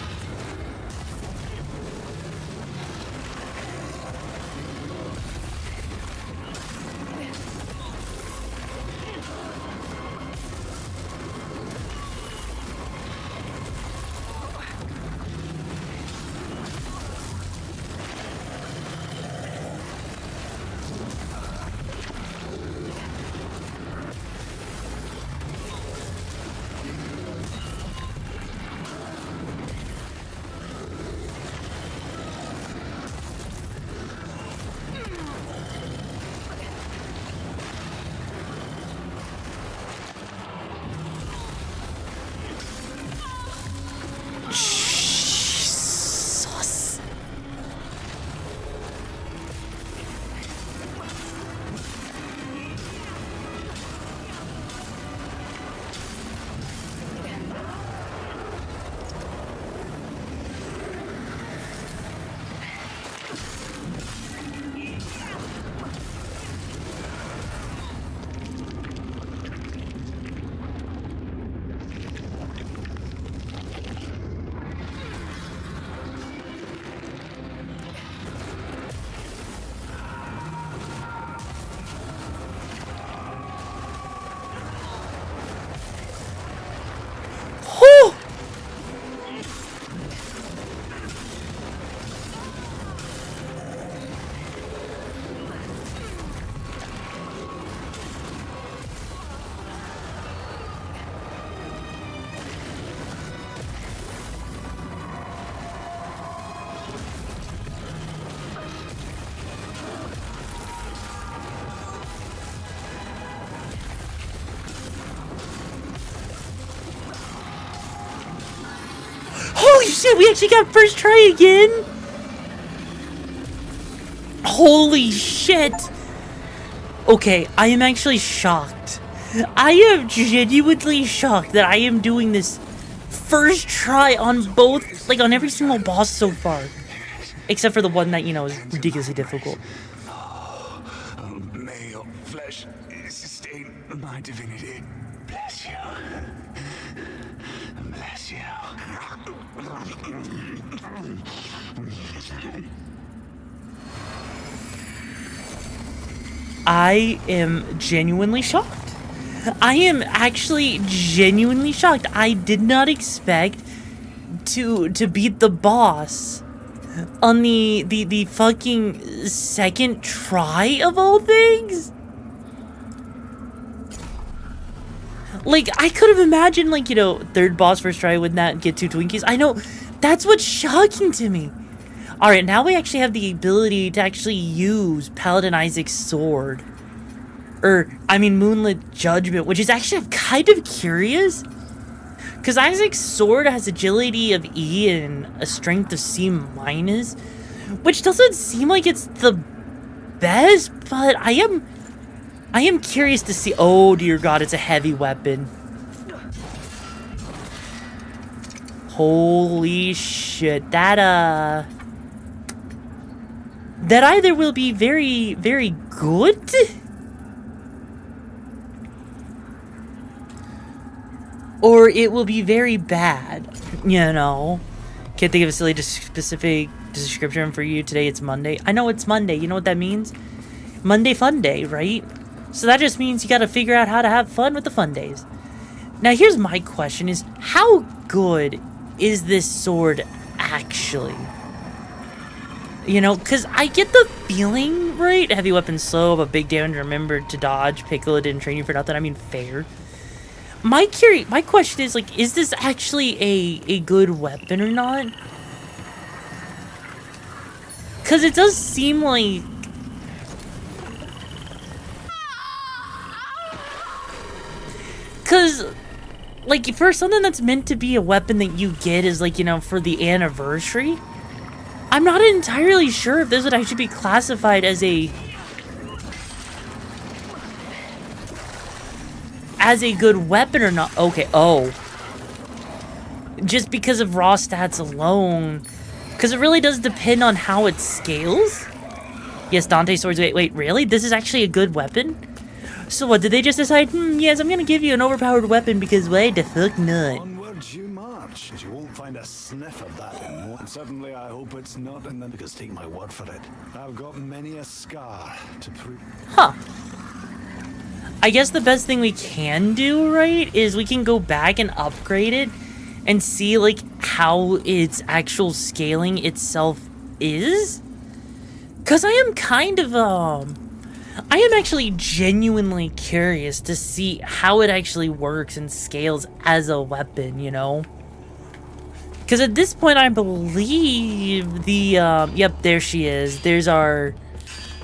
Jesus. Whew. Holy shit, we actually got first try again? Holy shit. Okay, I am actually shocked. I am genuinely shocked that I am doing this first try on both, like on every single boss so far. Except for the one that, you know, is ridiculously difficult. May your flesh sustain my divinity. Bless you. Bless you. I am genuinely shocked. I am actually genuinely shocked. I did not expect to beat the boss on the fucking second try of all things. Like, I could have imagined, like, you know, third boss first try would not get 2 Twinkies. I know, that's what's shocking to me. Alright, now we actually have the ability to actually use Paladin Isaac's sword. Moonlit Judgment, which is actually kind of curious. Because Isaac's sword has agility of E and a strength of C-, which doesn't seem like it's the best, but I am curious to see. Oh dear god, it's a heavy weapon. Holy shit, that either will be very, very good, or it will be very bad, you know? Can't think of a silly specific description for you. Today it's Monday. I know it's Monday, you know what that means? Monday fun day, right? So that just means you gotta figure out how to have fun with the fun days. Now here's my question is, how good is this sword actually? You know, because I get the feeling, right? Heavy weapon slow, but big damage, remember to dodge. Piccolo didn't train you for nothing. I mean, fair. My question is, like, is this actually a good weapon or not? Because it does seem like... Because, like, for something that's meant to be a weapon that you get is, like, you know, for the anniversary... I'm not entirely sure if this would actually be classified as a good weapon or not. Okay, oh. Just because of raw stats alone. Because it really does depend on how it scales. Yes, Dante swords. Wait, really? This is actually a good weapon? So what, did they just decide, yes, I'm gonna give you an overpowered weapon because why the fuck not? Onwards you march, as you won't find a sniff of that in one. Certainly I hope it's not, and then because take my word for it, I've got many a scar to prove. Huh. I guess the best thing we can do, right, is we can go back and upgrade it and see, like, how its actual scaling itself is. Because I am kind of, I am actually genuinely curious to see how it actually works and scales as a weapon, you know? Because at this point, I believe the, yep, there she is. There's our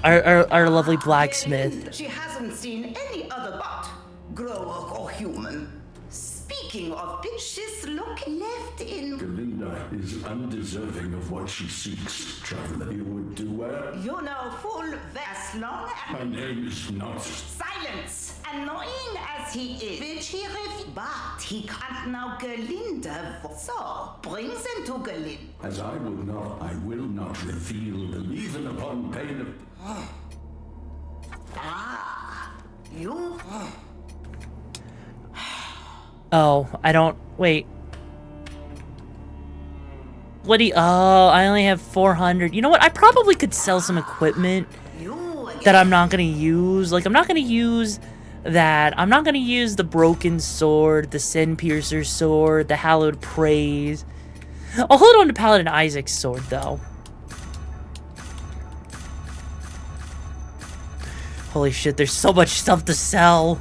lovely blacksmith. She hasn't seen any other but grower or human. Speaking of bitch, she's looking left in. Galinda is undeserving of what she seeks, traveler. You would do well. You know full as long as. My name is not. Silence! Annoying as he is, bitch, he but he can't now Galinda. So brings him to Galinda. As I will not reveal them, even upon pain of. You. Oh, I don't. Wait. What do you. Oh, I only have 400. You know what? I probably could sell some equipment that I'm not going to use. Like, I'm not going to use that. I'm not going to use the Broken Sword, the Sin Piercer Sword, the Hallowed Praise. I'll hold on to Paladin Isaac's sword, though. Holy shit, there's so much stuff to sell.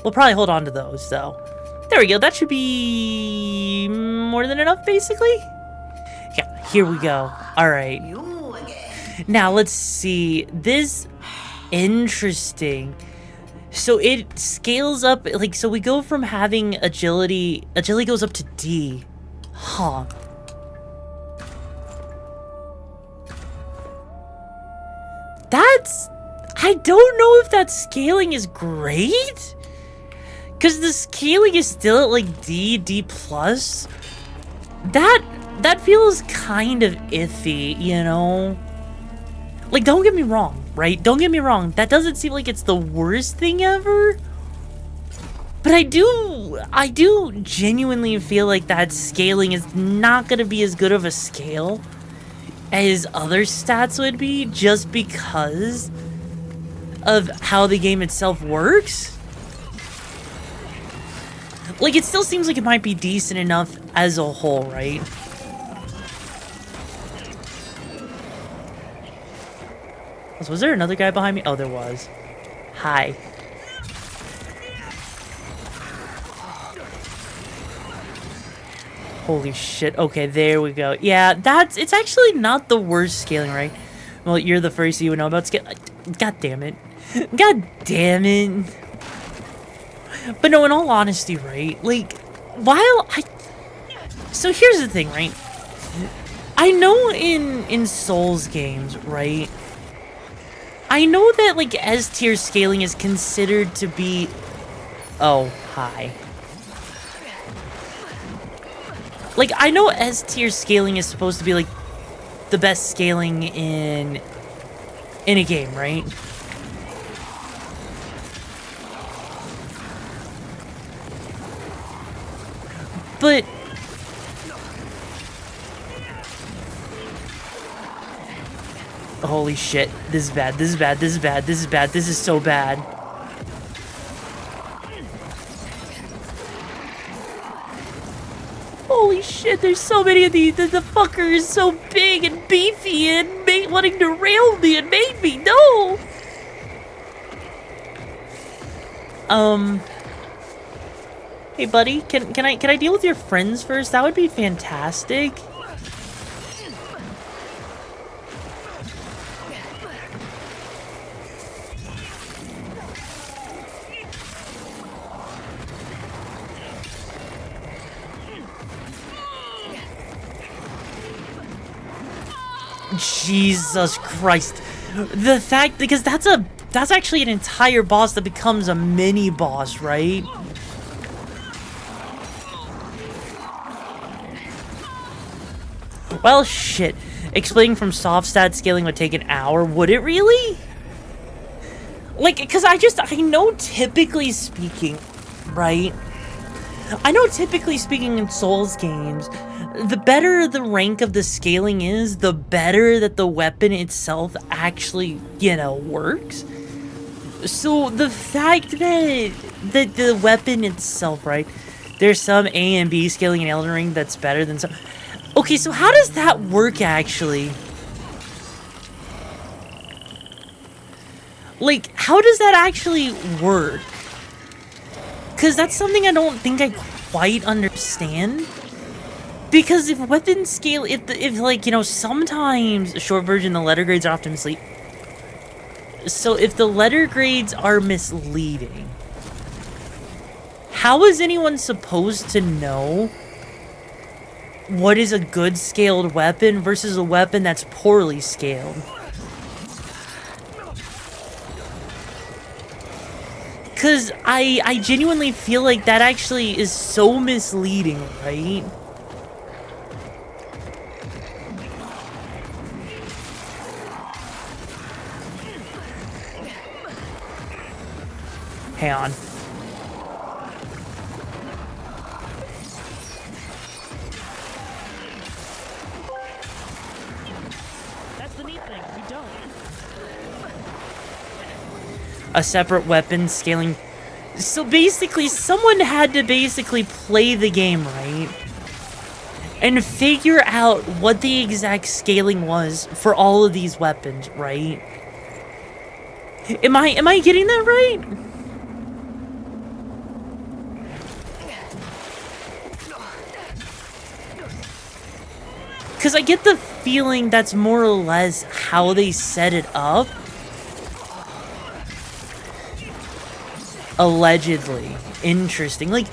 We'll probably hold on to those, though. There we go. That should be more than enough, basically. Yeah, here we go. All right. Now, let's see. This... Interesting. So, it scales up... Like, so we go from having agility... Agility goes up to D. Huh. That's... I don't know if that scaling is great. Because the scaling is still at, like, D+. That feels kind of iffy, you know? Like, don't get me wrong, right? Don't get me wrong. That doesn't seem like it's the worst thing ever. But I do genuinely feel like that scaling is not going to be as good of a scale as other stats would be, just because of how the game itself works. Like, it still seems like it might be decent enough as a whole, right? Was there another guy behind me? Oh, there was. Hi. Holy shit. Okay, there we go. Yeah, it's actually not the worst scaling, right? Well, you're the first you would know about scale. God damn it. God damn it. But no, in all honesty, right? Like, so here's the thing, right? I know in Souls games, right? I know that, like, S-tier scaling is considered to be... Oh, hi. Like, I know S-tier scaling is supposed to be, like, the best scaling in a game, right? But... Holy shit. This is bad. This is bad. This is bad. This is bad. This is so bad. Holy shit, there's so many of these. The fucker is so big and beefy and wanting to rail me and made me. No! Hey, buddy. Can I deal with your friends first? That would be fantastic. Jesus Christ. The fact, because that's actually an entire boss that becomes a mini boss, right? Well, shit. Explaining from soft stat scaling would take an hour. Would it really? Like, because I know typically speaking, right? I know typically speaking in Souls games, the better the rank of the scaling is, the better that the weapon itself actually, you know, works. So the fact that the weapon itself, right? There's some A and B scaling in Elden Ring that's better than some. Okay, so how does that work actually? Like, how does that actually work? Because that's something I don't think I quite understand. Because if weapon scale, if like, you know, sometimes, short version, the letter grades are often misleading. So if the letter grades are misleading, how is anyone supposed to know what is a good scaled weapon versus a weapon that's poorly scaled? Because I genuinely feel like that actually is so misleading, right? Hang on. That's the neat thing. We don't. A separate weapon scaling. So basically, someone had to basically play the game, right? And figure out what the exact scaling was for all of these weapons, right? Am I getting that right? Because I get the feeling that's more or less how they set it up. Allegedly. Interesting. Like,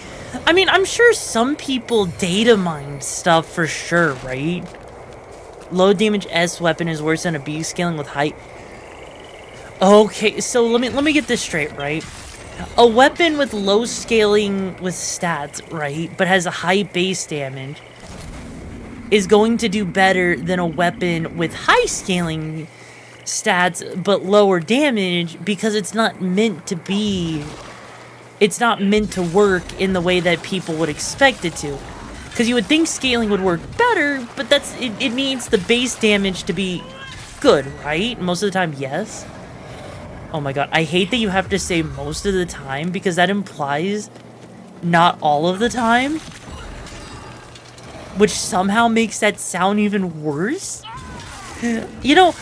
I mean, I'm sure some people data mine stuff for sure, right? Low damage S weapon is worse than a B scaling with height. Okay, so let me get this straight, right? A weapon with low scaling with stats, right, but has a high base damage is going to do better than a weapon with high scaling stats but lower damage because it's not meant to be, it's not meant to work in the way that people would expect it to. Because you would think scaling would work better, but it needs the base damage to be good, right? Most of the time, yes. Oh my god, I hate that you have to say most of the time because that implies not all of the time. Which somehow makes that sound even worse. I feel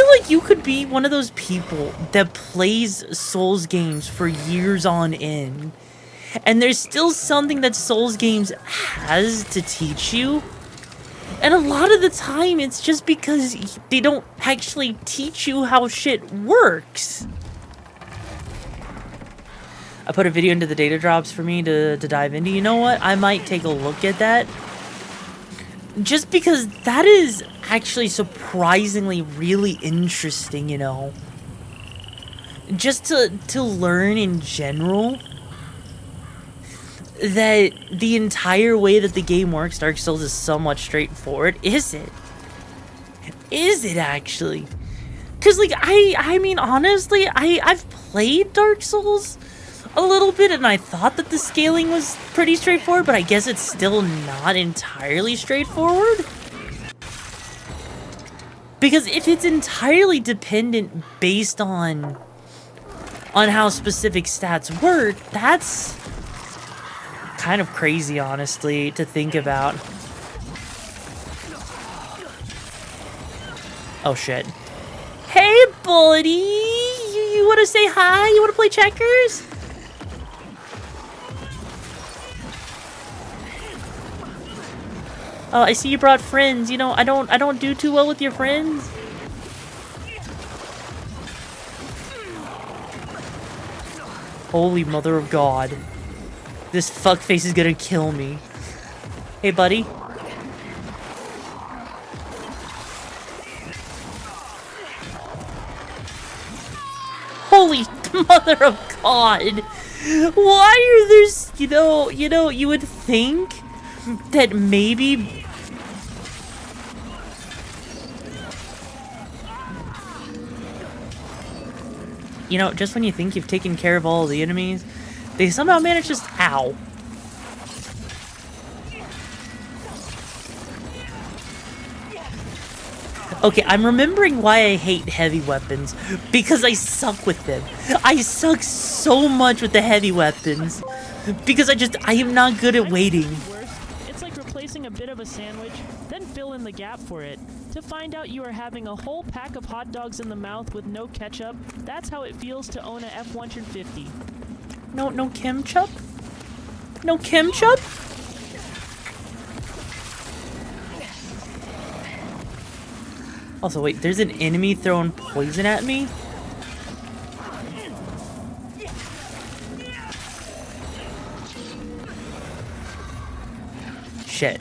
like you could be one of those people that plays Souls games for years on end. And there's still something that Souls games has to teach you. And a lot of the time, it's just because they don't actually teach you how shit works. I put a video into the data drops for me to dive into. You know what? I might take a look at that. Just because that is actually surprisingly really interesting, you know. Just to learn in general that the entire way that the game works, Dark Souls, is somewhat straightforward. Is it? Is it actually? Because, like, I mean, honestly, I've played Dark Souls a little bit, and I thought that the scaling was pretty straightforward, but I guess it's still not entirely straightforward. Because if it's entirely dependent based on how specific stats work, that's kind of crazy, honestly, to think about. Oh, shit. Hey, buddy! You want to say hi? You want to play checkers? Oh, I see you brought friends. You know, I don't do too well with your friends. Holy mother of God. This fuckface is gonna kill me. Hey, buddy. Holy mother of God! Why are there, you would think that maybe... just when you think you've taken care of all of the enemies, they somehow manage to just... Ow. Okay, I'm remembering why I hate heavy weapons. Because I suck with them. I suck so much with the heavy weapons. Because I am not good at waiting. It's like replacing a bit of a sandwich, then fill in the gap for it. To find out you are having a whole pack of hot dogs in the mouth with no ketchup, that's how it feels to own a F-150. No kimchup? No kimchup? Also, wait, there's an enemy throwing poison at me? Shit.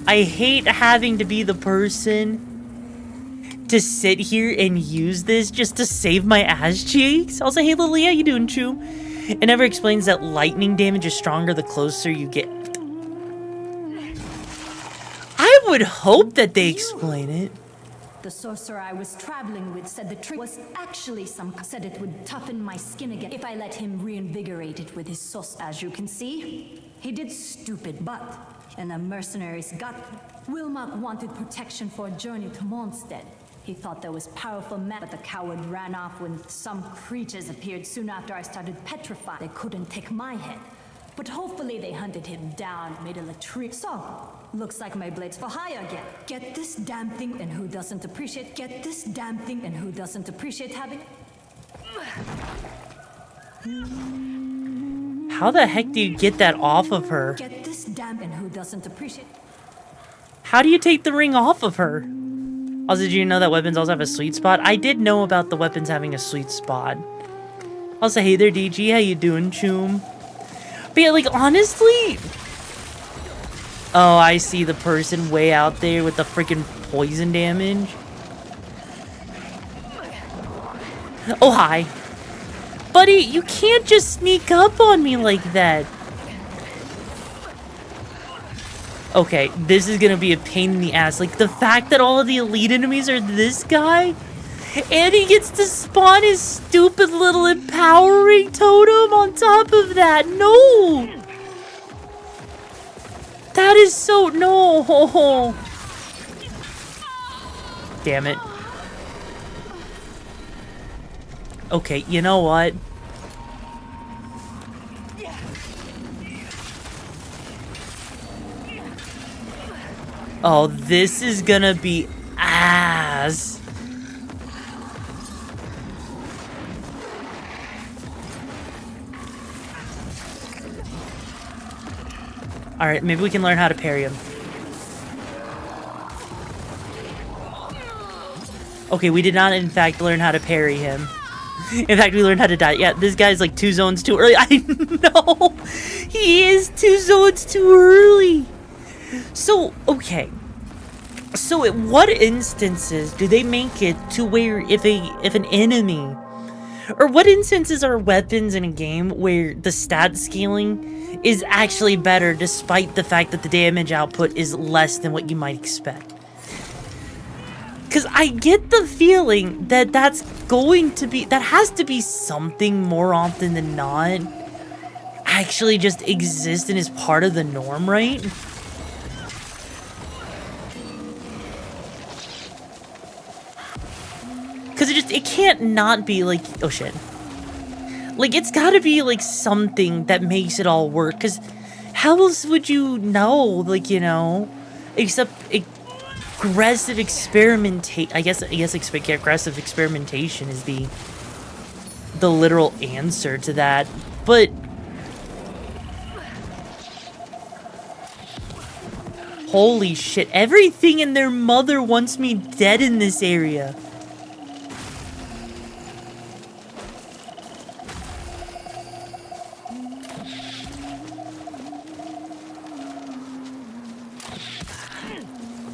I hate having to be the person to sit here and use this just to save my ass cheeks. Also, hey Lily, how you doing, Chew? It never explains that lightning damage is stronger the closer you get. I would hope that they explain it. The sorcerer I was traveling with said the trick was actually said it would toughen my skin again if I let him reinvigorate it with his sauce. As you can see, he did stupid, but in a mercenary's gut, Wilmot wanted protection for a journey to Mondstadt. He thought there was powerful men, but the coward ran off when some creatures appeared soon after I started petrified. They couldn't take my head, but hopefully they hunted him down, made a latrine. So, looks like my blade's for hire again. Get this damn thing, and who doesn't appreciate? Get this damn thing, and who doesn't appreciate having? How the heck do you get that off of her? Get this damn, and who doesn't appreciate? How do you take the ring off of her? Also, did you know that weapons also have a sweet spot? I did know about the weapons having a sweet spot. Also, hey there, DG, how you doing, Choom? But yeah, honestly... Oh, I see the person way out there with the freaking poison damage. Oh, hi. Buddy, you can't just sneak up on me like that. Okay, this is gonna be a pain in the ass. The fact that all of the elite enemies are this guy, and he gets to spawn his stupid little empowering totem on top of that. No! That is so... No! Damn it. Okay, you know what? Oh, this is gonna be ass. Alright, maybe we can learn how to parry him. Okay, we did not, in fact, learn how to parry him. In fact, we learned how to die. Yeah, this guy's 2 zones too early. I know! He is 2 zones too early! So, okay. So, at what instances do they make it to where if an enemy... Or what instances are weapons in a game where the stat scaling is actually better despite the fact that the damage output is less than what you might expect? Because I get the feeling that that has to be something more often than not actually just exists and is part of the norm, right? Because it can't not be oh shit. It's gotta be something that makes it all work, because how else would you know, except aggressive experimentation. I guess aggressive experimentation is the literal answer to that, but holy shit, everything and their mother wants me dead in this area.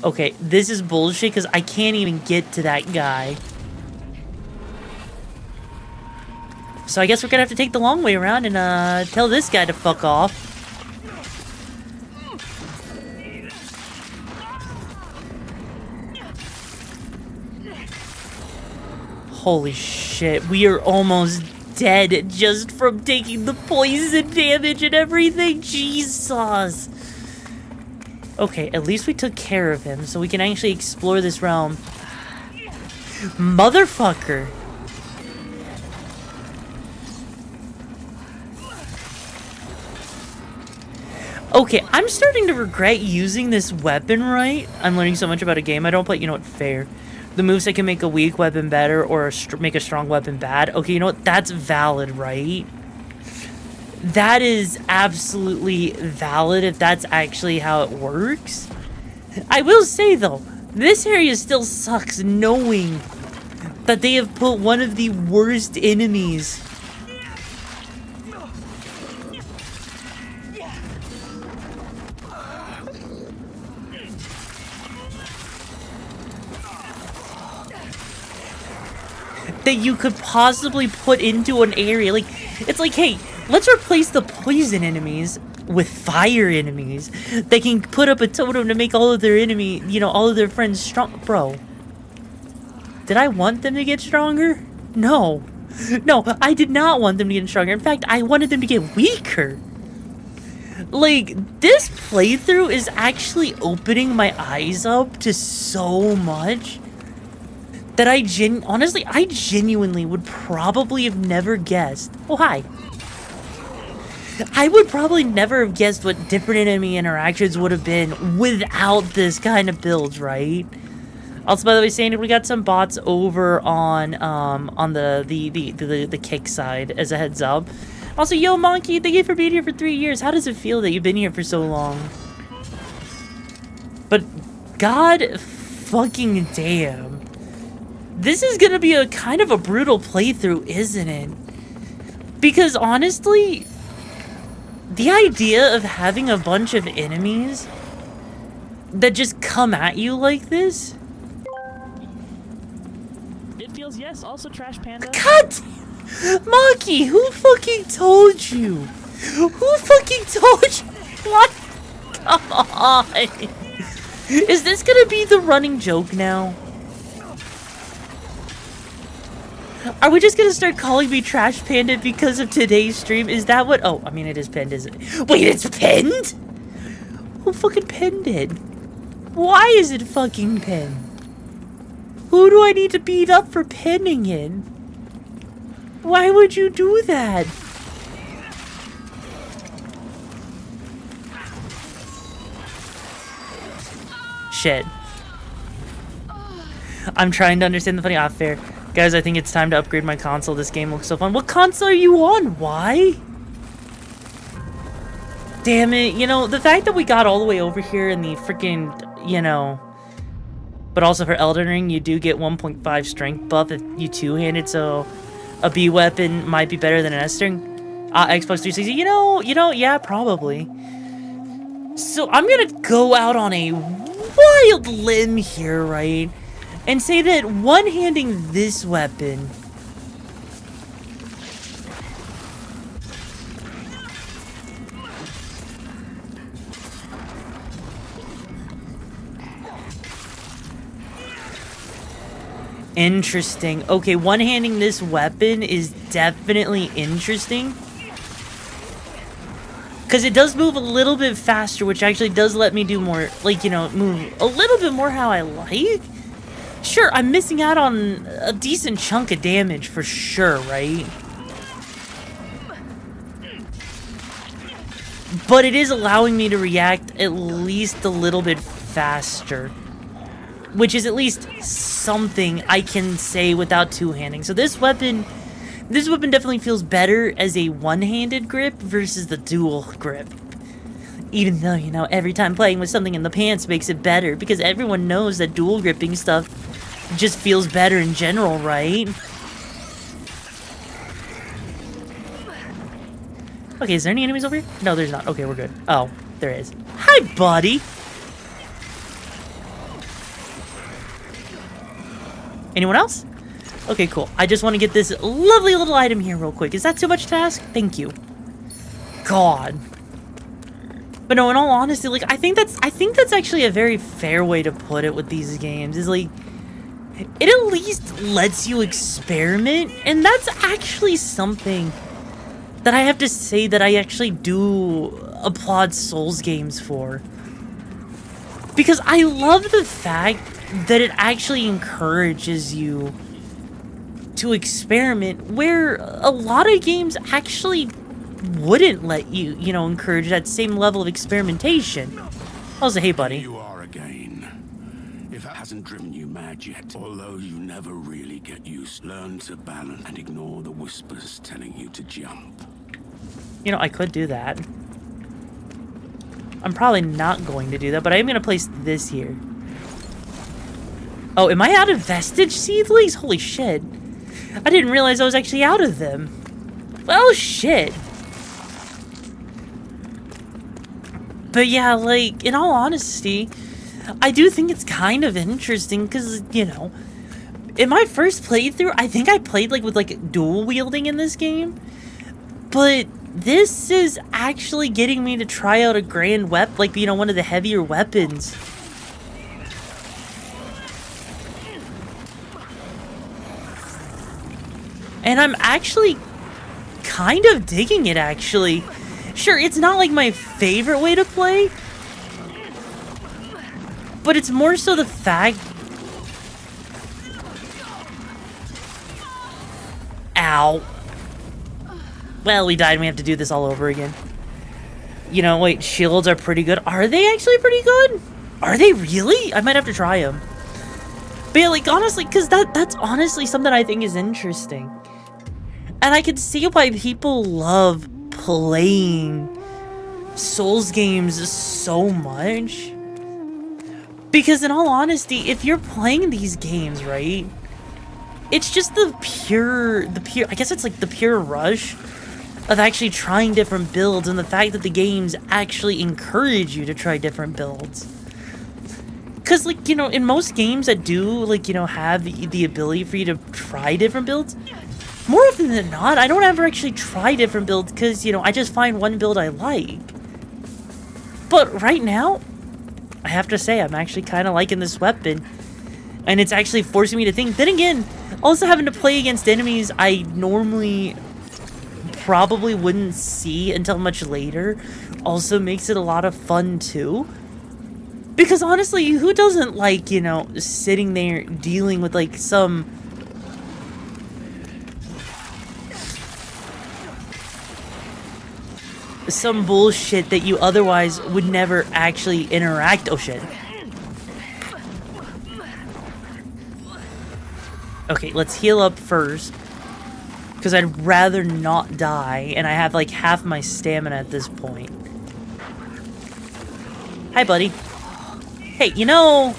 Okay, this is bullshit because I can't even get to that guy. So I guess we're gonna have to take the long way around and tell this guy to fuck off. Holy shit, we are almost dead just from taking the poison damage and everything. Jesus. Okay, at least we took care of him, so we can actually explore this realm. Motherfucker. Okay, I'm starting to regret using this weapon, right? I'm learning so much about a game I don't play. You know what? Fair. The moves that can make a weak weapon better or make a strong weapon bad. Okay, you know what? That's valid, right? That is absolutely valid if that's actually how it works. I will say, though, this area still sucks knowing that they have put one of the worst enemies that you could possibly put into an area. Like, it's like, hey, let's replace the poison enemies with fire enemies. They can put up a totem to make all of their all of their friends strong. Bro, did I want them to get stronger? No. No, I did not want them to get stronger. In fact, I wanted them to get weaker. Like, this playthrough is actually opening my eyes up to so much that I genuinely would probably have never guessed. Oh, hi. I would probably never have guessed what different enemy interactions would have been without this kind of build, right? Also, by the way, saying we got some bots over on the kick side as a heads up. Also, yo, Monkey, thank you for being here for 3 years. How does it feel that you've been here for so long? But god fucking damn. This is gonna be a kind of a brutal playthrough, isn't it? Because honestly, the idea of having a bunch of enemies that just come at you like this. It feels yes, also Trash Panda. Cut! Monkey, who fucking told you? Who fucking told you? What? Come on. Is this gonna be the running joke now? Are we just gonna start calling me Trash Panda because of today's stream? Is that what? Oh, I mean, it is pinned, isn't it? Wait, it's pinned? Who fucking pinned it? Why is it fucking pinned? Who do I need to beat up for pinning it? Why would you do that? Shit. I'm trying to understand the funny. Ah, fair. Guys, I think it's time to upgrade my console. This game looks so fun. What console are you on? Why? Damn it. You know, the fact that we got all the way over here in the freaking, but also for Elden Ring, you do get 1.5 strength buff if you two-handed, so a B weapon might be better than an S string. Xbox 360, yeah, probably. So I'm gonna go out on a wild limb here, right? And say that one-handing this weapon interesting. Okay, one-handing this weapon is definitely interesting. Because it does move a little bit faster, which actually does let me do more, move a little bit more how I like. Sure, I'm missing out on a decent chunk of damage for sure, right? But it is allowing me to react at least a little bit faster. Which is at least something I can say without two-handing. So this weapon definitely feels better as a one-handed grip versus the dual grip. Even though, every time playing with something in the pants makes it better, because everyone knows that dual gripping stuff just feels better in general, right? Okay, is there any enemies over here? No, there's not. Okay, we're good. Oh, there is. Hi, buddy! Anyone else? Okay, cool. I just want to get this lovely little item here real quick. Is that too much to ask? Thank you. God. But no, in all honesty, like I think that's actually a very fair way to put it with these games. Is like it at least lets you experiment, and that's actually something that I have to say that I actually do applaud Souls games for. Because I love the fact that it actually encourages you to experiment where a lot of games actually wouldn't let you, you know, encourage that same level of experimentation. Also, hey, buddy. You are again. If that hasn't driven you mad yet, although you never really get used, learn to balance and ignore the whispers telling you to jump. You know, I could do that. I'm probably not going to do that, but I am going to place this here. Oh, am I out of vestige seedlings? Holy shit. I didn't realize I was actually out of them. Well, shit. But yeah, like, in all honesty, I do think it's kind of interesting because, you know, in my first playthrough, I think I played, like, with, like, dual wielding in this game. But this is actually getting me to try out a grand weapon, like, you know, one of the heavier weapons. And I'm actually kind of digging it, actually. Sure, it's not like my favorite way to play, but it's more so the fact... Ow. Well, we died and we have to do this all over again. You know, wait, shields are pretty good. Are they actually pretty good? Are they really? I might have to try them. But yeah, like, honestly, because that's honestly something I think is interesting. And I can see why people love playing Souls games so much. Because in all honesty, if you're playing these games, right, it's just the pure, I guess it's like the pure rush of actually trying different builds, and the fact that the games actually encourage you to try different builds. Because, like, you know, in most games that do, like, you know, have the ability for you to try different builds, more often than not, I don't ever actually try different builds because, you know, I just find one build I like. But right now, I have to say, I'm actually kind of liking this weapon. And it's actually forcing me to think. Then again, also having to play against enemies I normally probably wouldn't see until much later also makes it a lot of fun too. Because honestly, who doesn't like, you know, sitting there dealing with like some bullshit that you otherwise would never actually interact. Oh shit. Okay, let's heal up first. Because I'd rather not die, and I have like half my stamina at this point. Hi, buddy. Hey, you know,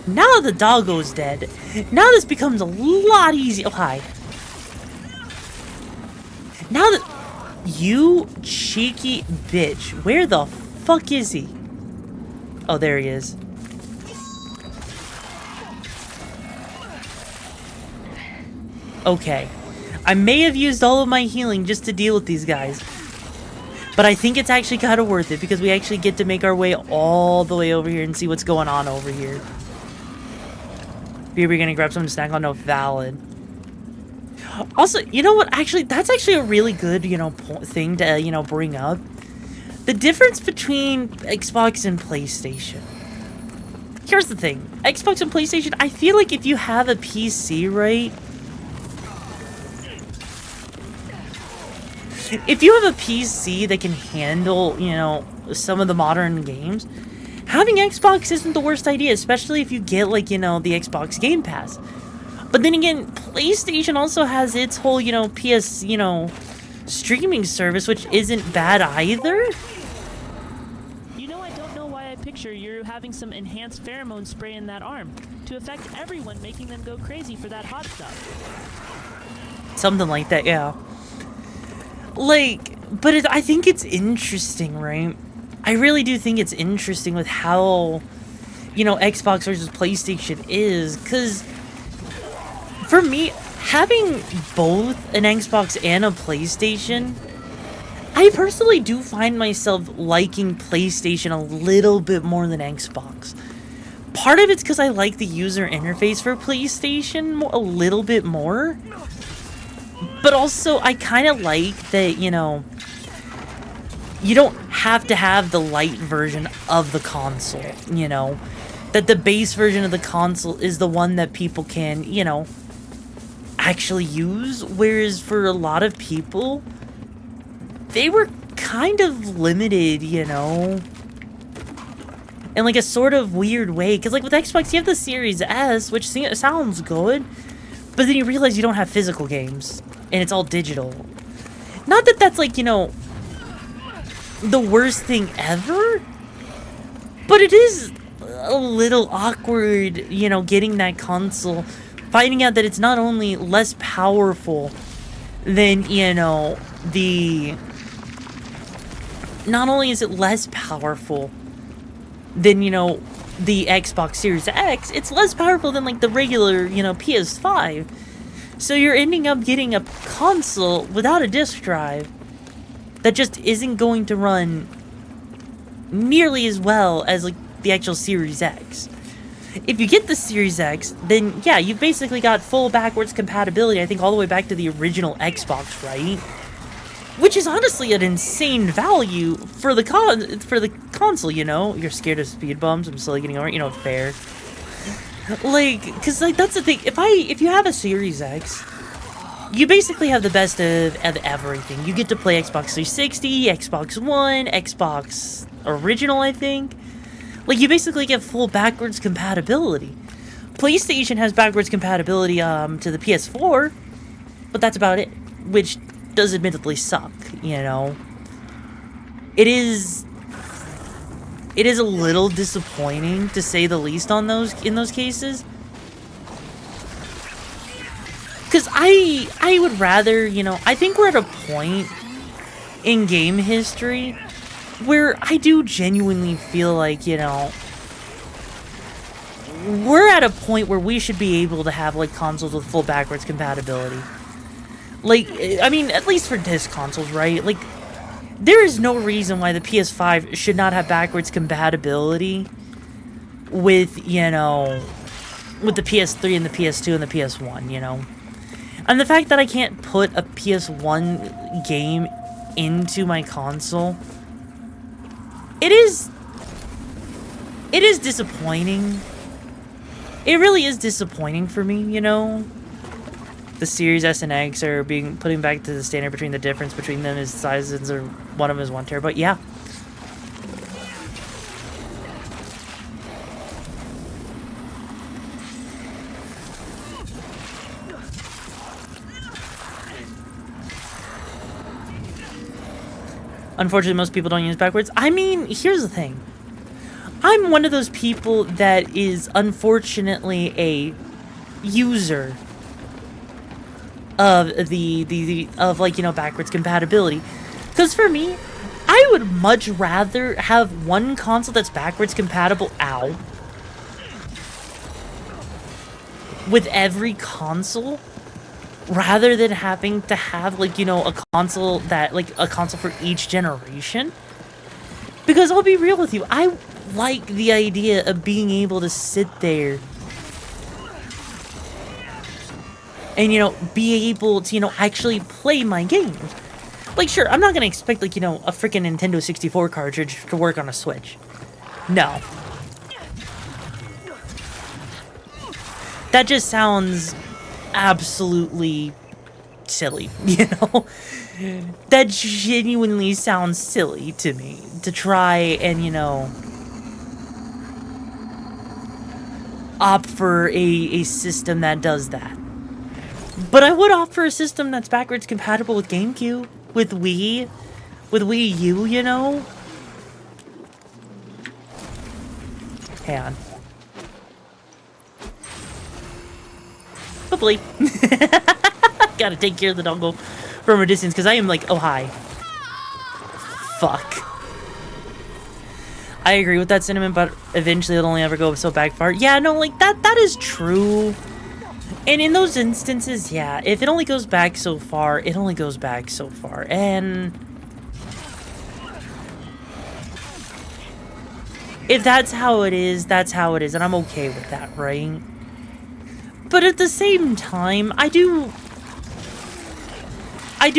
now that the doggo's dead, now this becomes a lot easier. Oh, hi. Now that... You cheeky bitch. Where the fuck is he? Oh, there he is. Okay. I may have used all of my healing just to deal with these guys. But I think it's actually kind of worth it because we actually get to make our way all the way over here and see what's going on over here. Maybe we're gonna grab something to snack on. No, valid. Also, you know what? Actually, that's actually a really good, you know, thing to, you know, bring up. The difference between Xbox and PlayStation. Here's the thing. Xbox and PlayStation, I feel like if you have a PC, right? If you have a PC that can handle, you know, some of the modern games, having Xbox isn't the worst idea, especially if you get, like, you know, the Xbox Game Pass. But then again, PlayStation also has its whole, you know, PS, you know, streaming service, which isn't bad either. You know, I don't know why I picture you having some enhanced pheromone spray in that arm to affect everyone, making them go crazy for that hot stuff. Something like that, yeah. Like, but I think it's interesting, right? I really do think it's interesting with how, you know, Xbox versus PlayStation is, because for me, having both an Xbox and a PlayStation, I personally do find myself liking PlayStation a little bit more than Xbox. Part of it's because I like the user interface for PlayStation a little bit more. But also, I kind of like that, you know, you don't have to have the light version of the console, you know. That the base version of the console is the one that people can, you know, actually use. Whereas for a lot of people, they were kind of limited, you know, in like a sort of weird way. Because like with Xbox, you have the Series S, which sounds good, but then you realize you don't have physical games, and it's all digital. Not that that's like, you know, the worst thing ever, but it is a little awkward, you know, getting that console, finding out that it's not only less powerful than, you know, not only is it less powerful than, you know, the Xbox Series X, it's less powerful than, like, the regular, you know, PS5. So you're ending up getting a console without a disc drive that just isn't going to run nearly as well as, like, the actual Series X. If you get the Series X, then, yeah, you've basically got full backwards compatibility, I think all the way back to the original Xbox, right? Which is honestly an insane value for the console, you know? You're scared of speed bumps, I'm slowly getting over it, you know, fair. Like, cause like that's the thing, if you have a Series X, you basically have the best of everything. You get to play Xbox 360, Xbox One, Xbox Original, I think. Like, you basically get full backwards compatibility. PlayStation has backwards compatibility to the PS4, but that's about it, which does admittedly suck, you know. It is a little disappointing, to say the least, in those cases. Because I would rather, you know, I think we're at a point in game history where I do genuinely feel like, you know, we're at a point where we should be able to have, like, consoles with full backwards compatibility. Like, I mean, at least for disc consoles, right? Like, there is no reason why the PS5 should not have backwards compatibility with, you know, with the PS3 and the PS2 and the PS1, you know? And the fact that I can't put a PS1 game into my console, it is disappointing. It really is disappointing for me, you know? The Series S and X are putting back to the standard between the difference between them is sizes, or one of them is 1 terabyte. Yeah. Unfortunately, most people don't use backwards. I mean, here's the thing. I'm one of those people that is unfortunately a user of of, like, you know, backwards compatibility. Because for me, I would much rather have one console that's backwards compatible out with every console, rather than having to have, like, you know, a console for each generation. Because I'll be real with you, I like the idea of being able to sit there and, you know, be able to, you know, actually play my games. Like, sure, I'm not gonna expect, like, you know, a freaking Nintendo 64 cartridge to work on a Switch. No. That just sounds absolutely silly, you know? That genuinely sounds silly to me, to try and, you know, opt for a system that does that. But I would opt for a system that's backwards compatible with GameCube, with Wii U, you know? Hang on. Hopefully. Gotta take care of the dongle from a distance, because I am like, oh, hi. Fuck. I agree with that sentiment, but eventually it'll only ever go so back far. Yeah, no, like, that is true. And in those instances, yeah, if it only goes back so far, it only goes back so far. And if that's how it is, that's how it is, and I'm okay with that, right? But at the same time, I do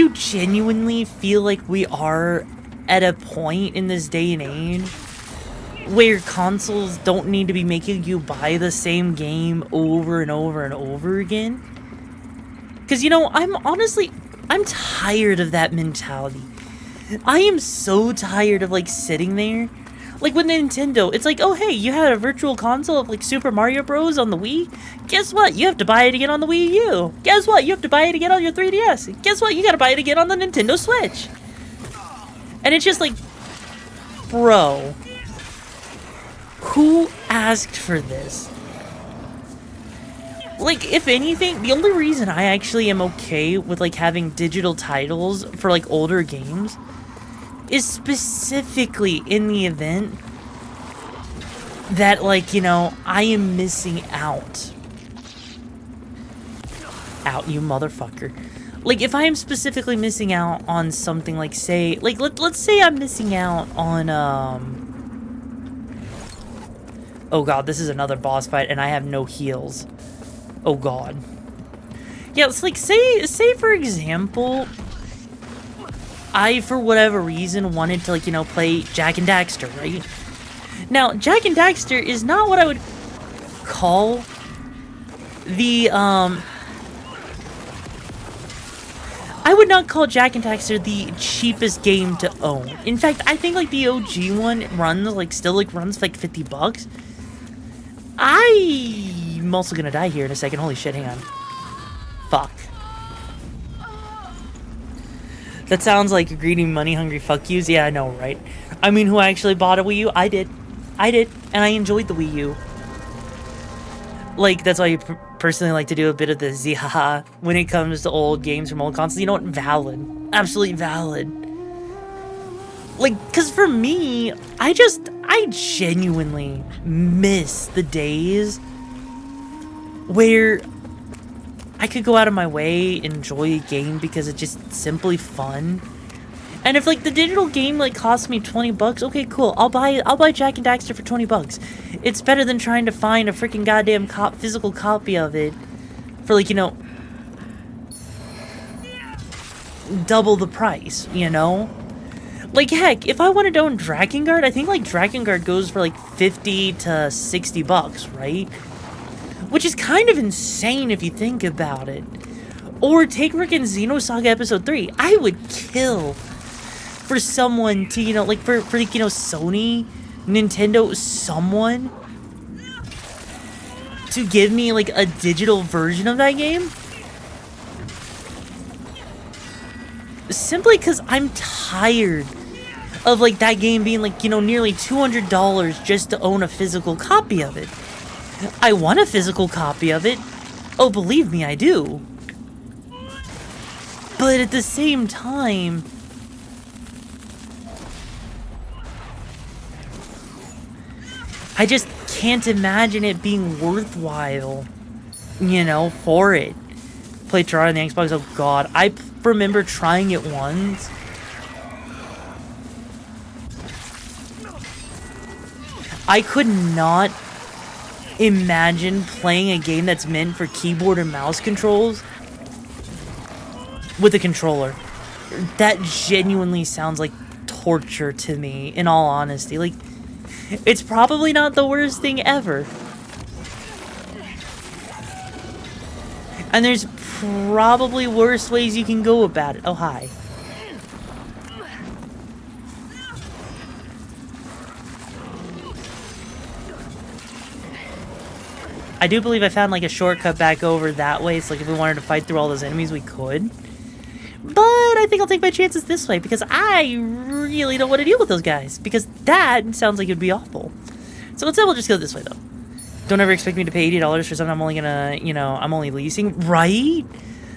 genuinely feel like we are at a point in this day and age where consoles don't need to be making you buy the same game over and over and over again. Because, you know, I'm tired of that mentality. I am so tired of, like, sitting there. Like, with Nintendo, it's like, oh, hey, you had a virtual console of, like, Super Mario Bros. On the Wii? Guess what? You have to buy it again on the Wii U. Guess what? You have to buy it again on your 3DS. Guess what? You gotta buy it again on the Nintendo Switch. And it's just like, bro, who asked for this? Like, if anything, the only reason I actually am okay with, like, having digital titles for, like, older games is specifically in the event that, like, you know, I am missing out. Out, you motherfucker. Like, if I am specifically missing out on something, like, say, like, let's say I'm missing out on, oh god, this is another boss fight, and I have no heals. Oh god. Yeah, it's like, say for example, I, for whatever reason, wanted to, like, you know, play Jak and Daxter, right? Now, Jak and Daxter is not what I would call the, I would not call Jak and Daxter the cheapest game to own. In fact, I think, like, the OG one runs, like, still, like, runs, like, $50. I'm also gonna die here in a second. Holy shit, hang on. Fuck. That sounds like a greedy, money-hungry fuck yous. Yeah, I know, right? I mean, who actually bought a Wii U? I did. And I enjoyed the Wii U. Like, that's why you personally like to do a bit of the zihaha when it comes to old games from old consoles. You know what? Valid. Absolutely valid. Like, because for me, I genuinely miss the days where I could go out of my way, enjoy a game because it's just simply fun. And if, like, the digital game, like, costs me $20, okay, cool. I'll buy Jak and Daxter for $20. It's better than trying to find a freaking goddamn physical copy of it for, like, you know, double the price, you know? Like, heck, if I wanted to own Drakengard, I think, like, Drakengard goes for, like, $50 to $60, right? Which is kind of insane if you think about it. Or take frickin' Xenosaga Episode 3. I would kill for someone to, you know, like, for like, you know, Sony, Nintendo, someone to give me, like, a digital version of that game. Simply because I'm tired of, like, that game being, like, you know, nearly $200 just to own a physical copy of it. I want a physical copy of it. Oh, believe me, I do. But at the same time, I just can't imagine it being worthwhile, you know, for it. Play Terraria on the Xbox, oh god. I remember trying it once. I could not imagine playing a game that's meant for keyboard and mouse controls with a controller. That genuinely sounds like torture to me, in all honesty. Like, it's probably not the worst thing ever. And there's probably worse ways you can go about it. Oh, hi. I do believe I found, like, a shortcut back over that way. It's like if we wanted to fight through all those enemies, we could. But I think I'll take my chances this way because I really don't want to deal with those guys. Because that sounds like it would be awful. So instead, we'll just go this way, though. Don't ever expect me to pay $80 for something I'm only gonna, you know, I'm only leasing. Right?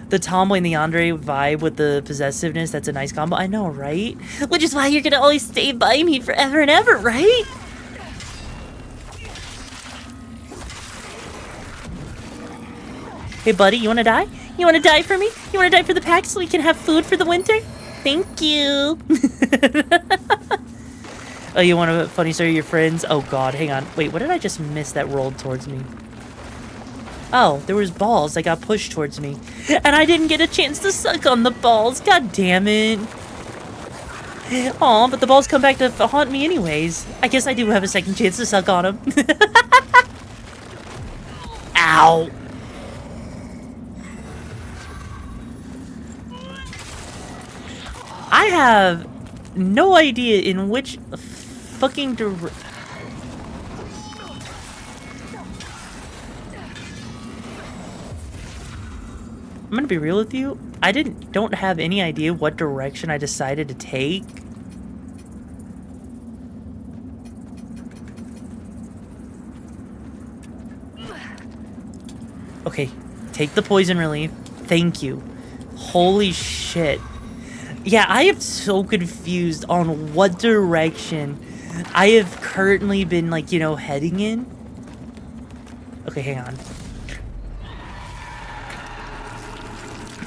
The tomboy and the yandere vibe with the possessiveness, that's a nice combo. I know, right? Which is why you're gonna always stay by me forever and ever, right? Hey, buddy, you wanna die? You wanna die for me? You wanna die for the pack so we can have food for the winter? Thank you. Oh, you want a funny story of your friends? Oh, God, hang on. Wait, what did I just miss that rolled towards me? Oh, there was balls that got pushed towards me. And I didn't get a chance to suck on the balls. God damn it. Aw, but the balls come back to haunt me anyways. I guess I do have a second chance to suck on them. Ow. I have no idea in which fucking direction. I'm gonna be real with you. I don't have any idea what direction I decided to take. Okay, take the poison relief. Thank you. Holy shit. Yeah, I am so confused on what direction I have currently been, like, you know, heading in. Okay, hang on.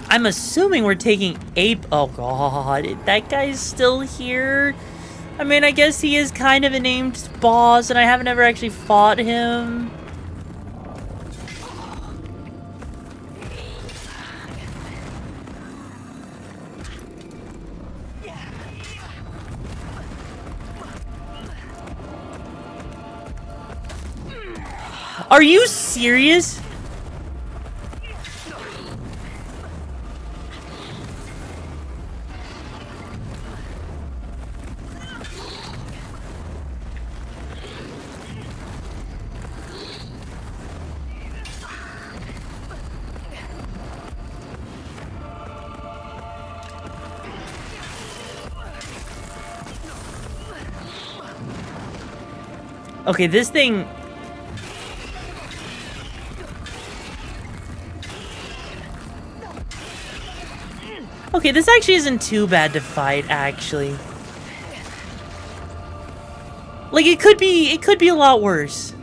I'm assuming we're taking Ape. Oh, God. That guy's still here. I mean, I guess he is kind of a named boss, and I haven't ever actually fought him. Are you serious? Okay, this thing... Okay, this actually isn't too bad to fight, actually. Like, it could be a lot worse.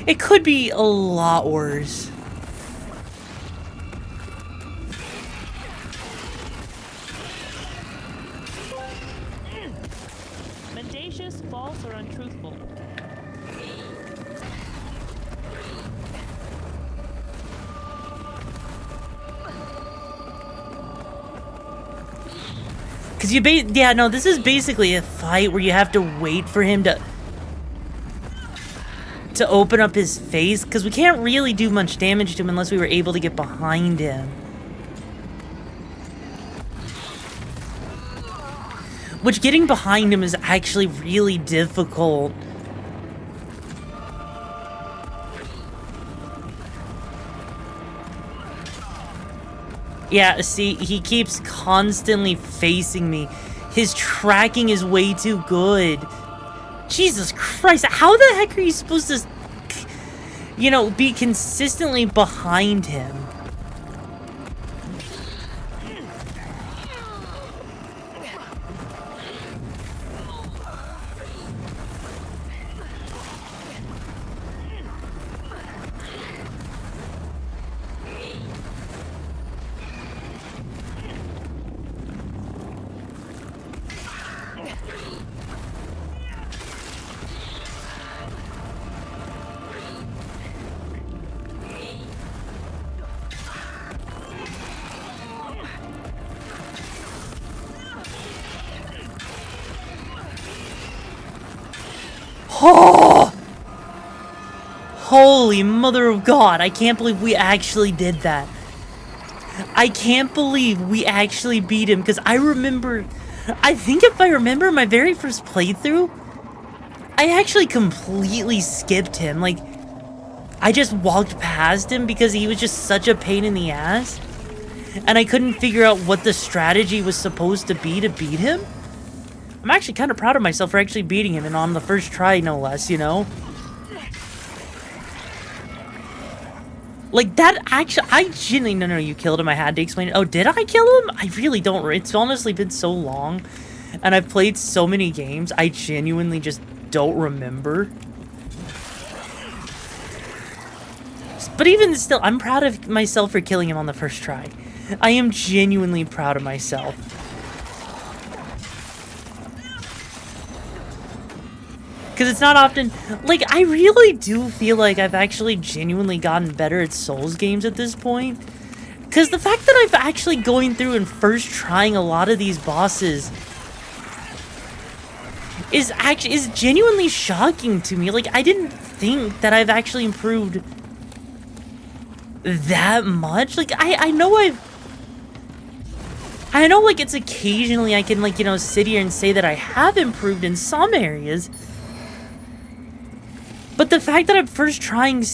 It could be a lot worse. Mendacious, false, or untruthful? Cause yeah, no, this is basically a fight where you have to wait for him to open up his face, because we can't really do much damage to him unless we were able to get behind him. Which, getting behind him is actually really difficult. Yeah, see, he keeps constantly facing me. His tracking is way too good. Jesus Christ, how the heck are you supposed to, you know, be consistently behind him? Oh! Holy mother of God, I can't believe we actually did that. I can't believe we actually beat him, because I think if I remember my very first playthrough, I actually completely skipped him. Like, I just walked past him because he was just such a pain in the ass, and I couldn't figure out what the strategy was supposed to be to beat him. I'm actually kind of proud of myself for actually beating him, and on the first try, no less, you know? Like, that actually, I genuinely, no, you killed him, I had to explain it. Oh, did I kill him? I really don't, it's honestly been so long, and I've played so many games, I genuinely just don't remember. But even still, I'm proud of myself for killing him on the first try. I am genuinely proud of myself. Because it's not often... Like, I really do feel like I've actually genuinely gotten better at Souls games at this point. Because the fact that I've actually going through and first trying a lot of these bosses is genuinely shocking to me. Like, I didn't think that I've actually improved that much. Like, I know like it's occasionally I can, like, you know, sit here and say that I have improved in some areas. But the fact that I'm first trying...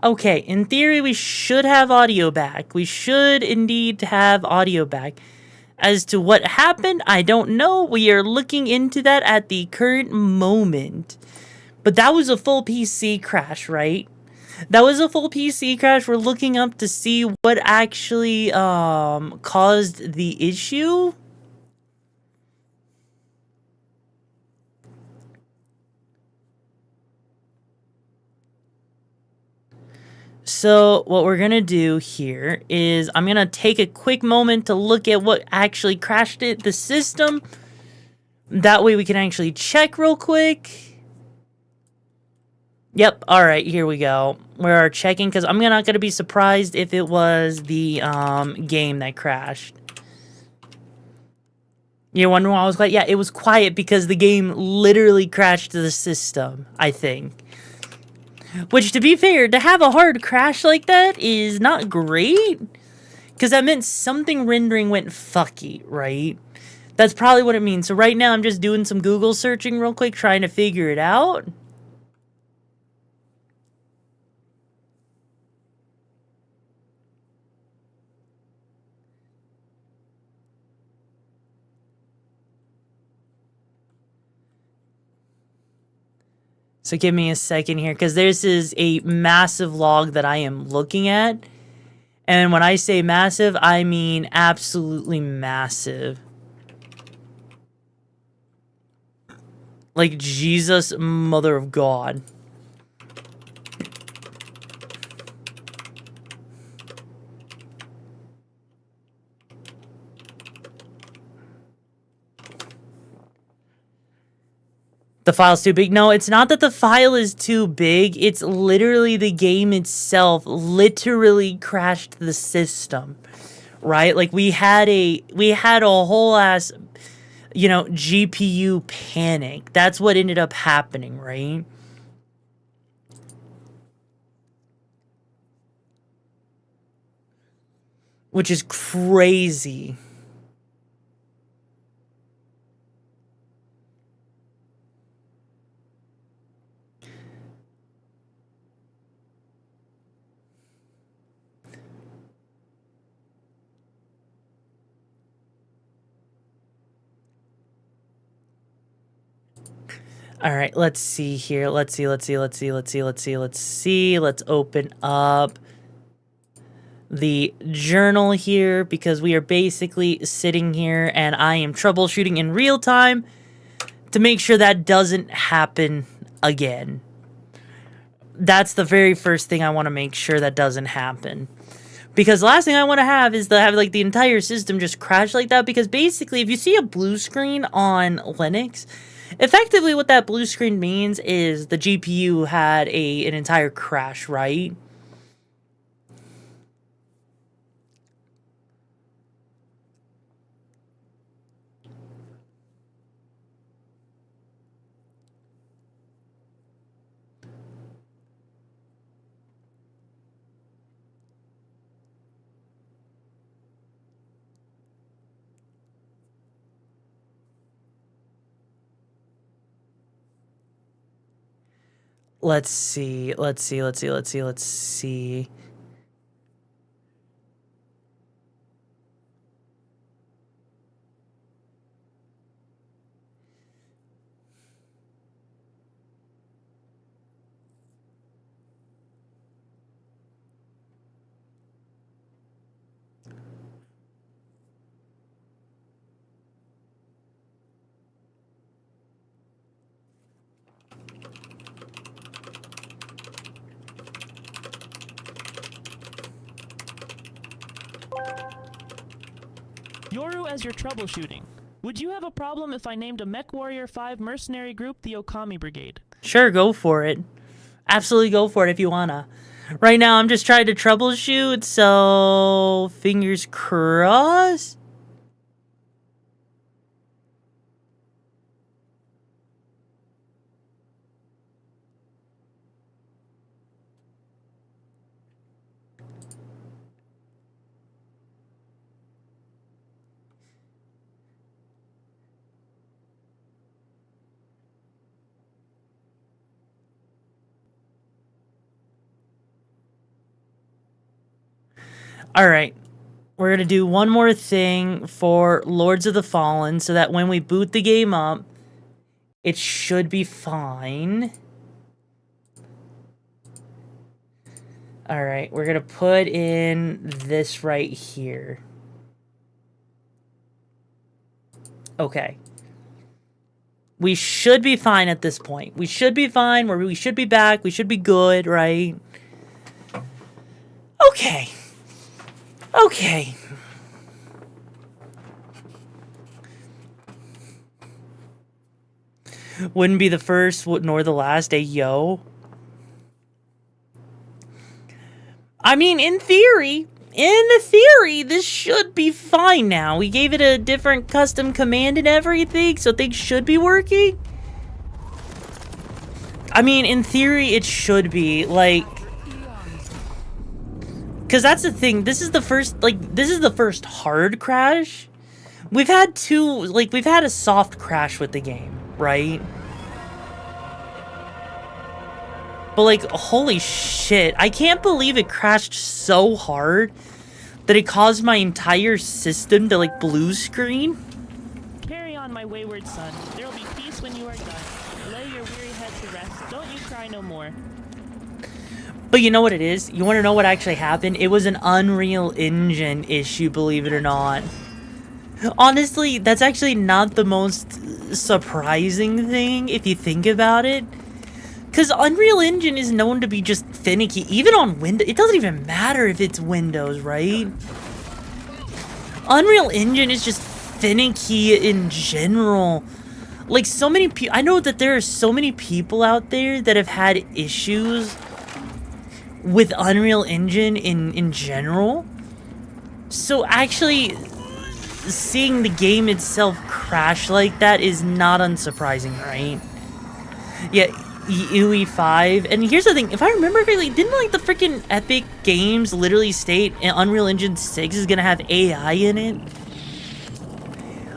Okay, in theory, we should have audio back. We should indeed have audio back. As to what happened, I don't know. We are looking into that at the current moment. But that was a full PC crash, right? That was a full PC crash. We're looking up to see what actually caused the issue. So what we're going to do here is I'm going to take a quick moment to look at what actually crashed the system. That way we can actually check real quick. Yep, alright, here we go. We're checking, because I'm not going to be surprised if it was the game that crashed. You're wondering why I was quiet? Yeah, it was quiet because the game literally crashed the system, I think. Which, to be fair, to have a hard crash like that is not great. Because that meant something rendering went fucky, right? That's probably what it means. So right now I'm just doing some Google searching real quick, trying to figure it out. So give me a second here, because this is a massive log that I am looking at. And when I say massive, I mean absolutely massive. Like, Jesus, mother of God. The file's too big. No, it's not that the file is too big. It's literally the game itself literally crashed the system, right? Like we had a whole ass, you know, GPU panic. That's what ended up happening, right? Which is crazy. All right, let's see here. Let's open up the journal here, because we are basically sitting here and I am troubleshooting in real time to make sure that doesn't happen again. That's the very first thing I want to make sure that doesn't happen. Because the last thing I want to have is to have like the entire system just crash like that, because basically if you see a blue screen on Linux, effectively what that blue screen means is the GPU had an entire crash, right? Let's see. Yoru as your troubleshooting. Would you have a problem if I named a MechWarrior 5 mercenary group the Okami Brigade? Sure, go for it. Absolutely go for it if you wanna. Right now, I'm just trying to troubleshoot, so fingers crossed. Alright, we're going to do one more thing for Lords of the Fallen, so that when we boot the game up, it should be fine. Alright, we're going to put in this right here. Okay. We should be fine at this point. We should be fine, we should be back, we should be good, right? Okay. Okay. Wouldn't be the first nor the last, yo. I mean, in theory, this should be fine now. We gave it a different custom command and everything, so things should be working. I mean, in theory, it should be, like... Because that's the thing, this is the first hard crash. We've had we've had a soft crash with the game, right? But, like, holy shit, I can't believe it crashed so hard that it caused my entire system to, like, blue screen. Carry on, my wayward son. There will be peace when you are done. Lay your weary head to rest. Don't you cry no more. But you know what it is? You want to know what actually happened? It was an Unreal Engine issue, believe it or not. Honestly, that's actually not the most surprising thing if you think about it. Because Unreal Engine is known to be just finicky, even on Windows. It doesn't even matter if it's Windows, right? Unreal Engine is just finicky in general. Like, so many people... I know that there are so many people out there that have had issues with Unreal Engine in general. So, actually, seeing the game itself crash like that is not unsurprising, right? Yeah... UE5, and here's the thing, if I remember correctly, didn't like the freaking Epic Games literally state Unreal Engine 6 is gonna have AI in it?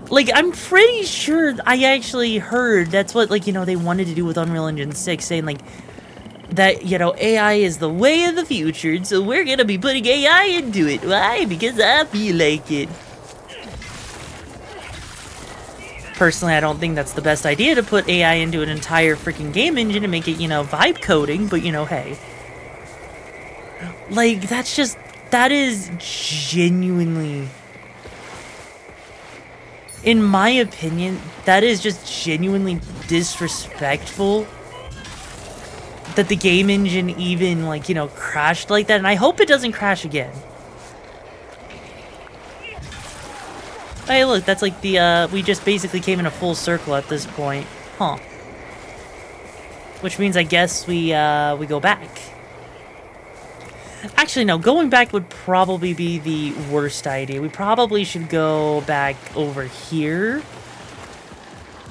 Like, I'm pretty sure I actually heard that's what, like, you know, they wanted to do with Unreal Engine 6, saying, like, that, you know, AI is the way of the future, and so we're gonna be putting AI into it. Why? Because I feel like it. Personally, I don't think that's the best idea to put AI into an entire freaking game engine and make it, you know, vibe coding, but, you know, hey. Like, that is genuinely, in my opinion, that is just genuinely disrespectful that the game engine even, like, you know, crashed like that, and I hope it doesn't crash again. Hey, look, that's like the, we just basically came in a full circle at this point. Huh. Which means I guess we go back. Actually, no, going back would probably be the worst idea. We probably should go back over here.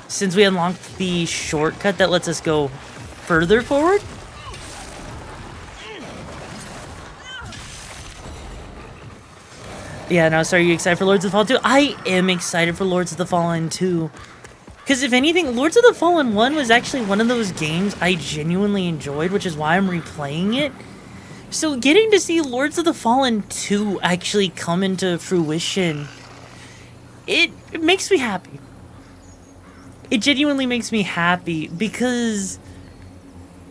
Since we unlocked the shortcut that lets us go further forward. Yeah, no, so are you excited for Lords of the Fallen 2? I am excited for Lords of the Fallen 2. Because if anything, Lords of the Fallen 1 was actually one of those games I genuinely enjoyed, which is why I'm replaying it. So getting to see Lords of the Fallen 2 actually come into fruition, it makes me happy. It genuinely makes me happy because,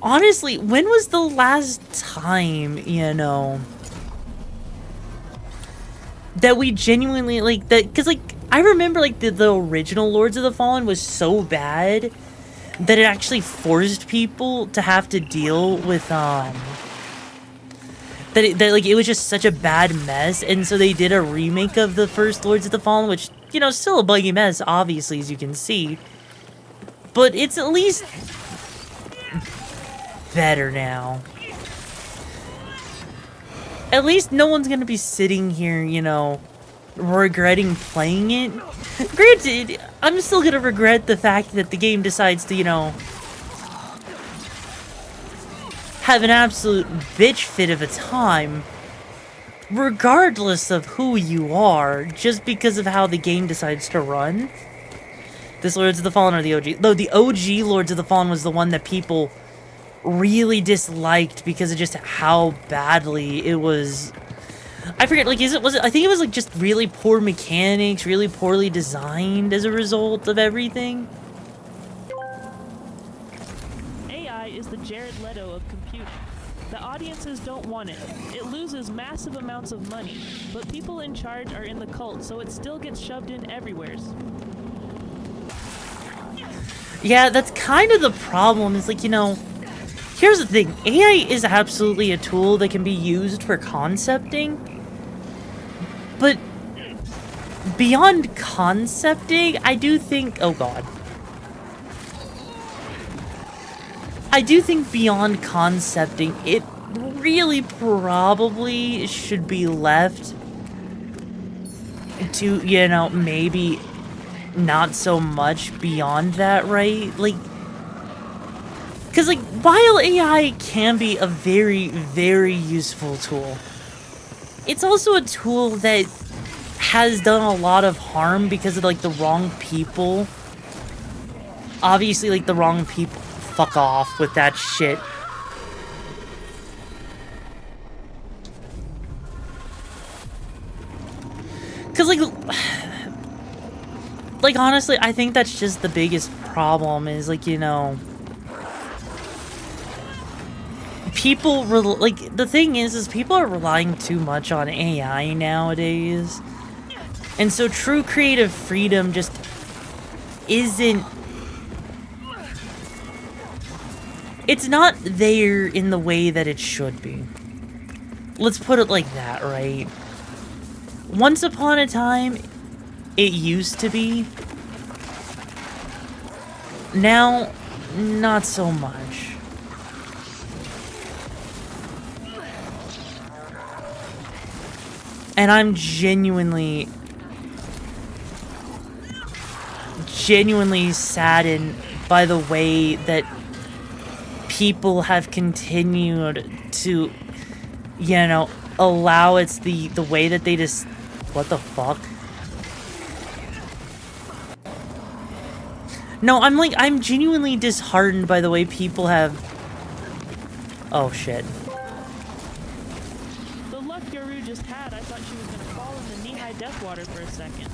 honestly, when was the last time, you know, that we genuinely, like, that, because, like, I remember, like, the original Lords of the Fallen was so bad that it actually forced people to have to deal with, that like, it was just such a bad mess, and so they did a remake of the first Lords of the Fallen, which, you know, still a buggy mess, obviously, as you can see, but it's at least better now. At least no one's gonna be sitting here, you know, regretting playing it. Granted, I'm still gonna regret the fact that the game decides to, you know, have an absolute bitch fit of a time, regardless of who you are, just because of how the game decides to run. This Lords of the Fallen or the OG? Though the OG Lords of the Fallen was the one that people really disliked because of just how badly it was. I forget, like, I think it was, like, just really poor mechanics, really poorly designed as a result of everything. AI is the Jared Leto of computing. The audiences don't want it. It loses massive amounts of money, but people in charge are in the cult, so it still gets shoved in everywheres. Yeah, that's kind of the problem. It's like, you know, here's the thing. AI is absolutely a tool that can be used for concepting. But beyond concepting, I do think... Oh, God. I do think beyond concepting, it really probably should be left to, you know, maybe not so much beyond that, right? Like, because, like, while AI can be a very, very useful tool, it's also a tool that has done a lot of harm because of, like, the wrong people. Obviously, like, the wrong people. Fuck off with that shit. Because, like, honestly, I think that's just the biggest problem is, like, you know, people, like, the thing is people are relying too much on AI nowadays. And so true creative freedom just isn't, it's not there in the way that it should be. Let's put it like that, right? Once upon a time, it used to be. Now, not so much. And I'm genuinely saddened by the way that people have continued to, you know, allow it's the way that they just... What the fuck? No, I'm genuinely disheartened by the way people have... Oh, shit. The luck Yoru just had, I thought she was gonna fall in the knee-high death water for a second.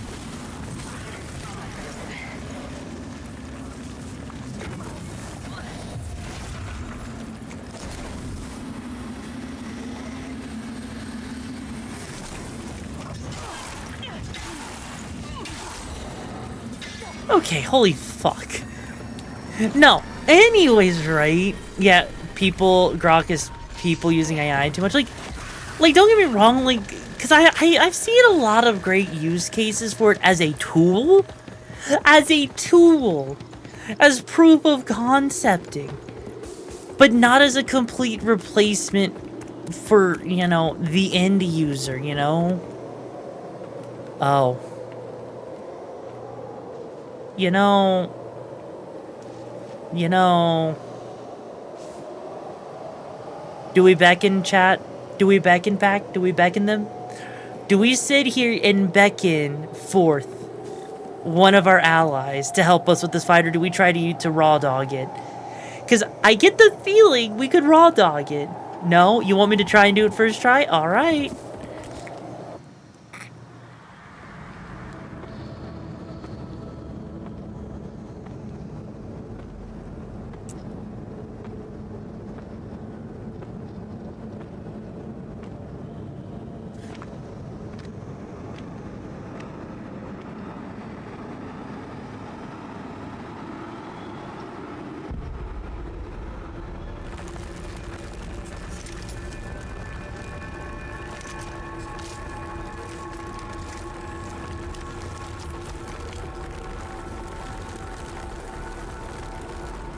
Okay, holy fuck. No, anyways, right? Yeah, Grok is people using AI too much. Like, don't get me wrong, like, because I've seen a lot of great use cases for it as a tool. As a tool. As proof of concepting. But not as a complete replacement for, you know, the end user, you know? Oh. You know... Do we beckon, chat? Do we beckon, pack? Do we beckon them? Do we sit here and beckon forth one of our allies to help us with this fight, or do we try to raw dog it? Because I get the feeling we could raw dog it. No? You want me to try and do it first try? Alright.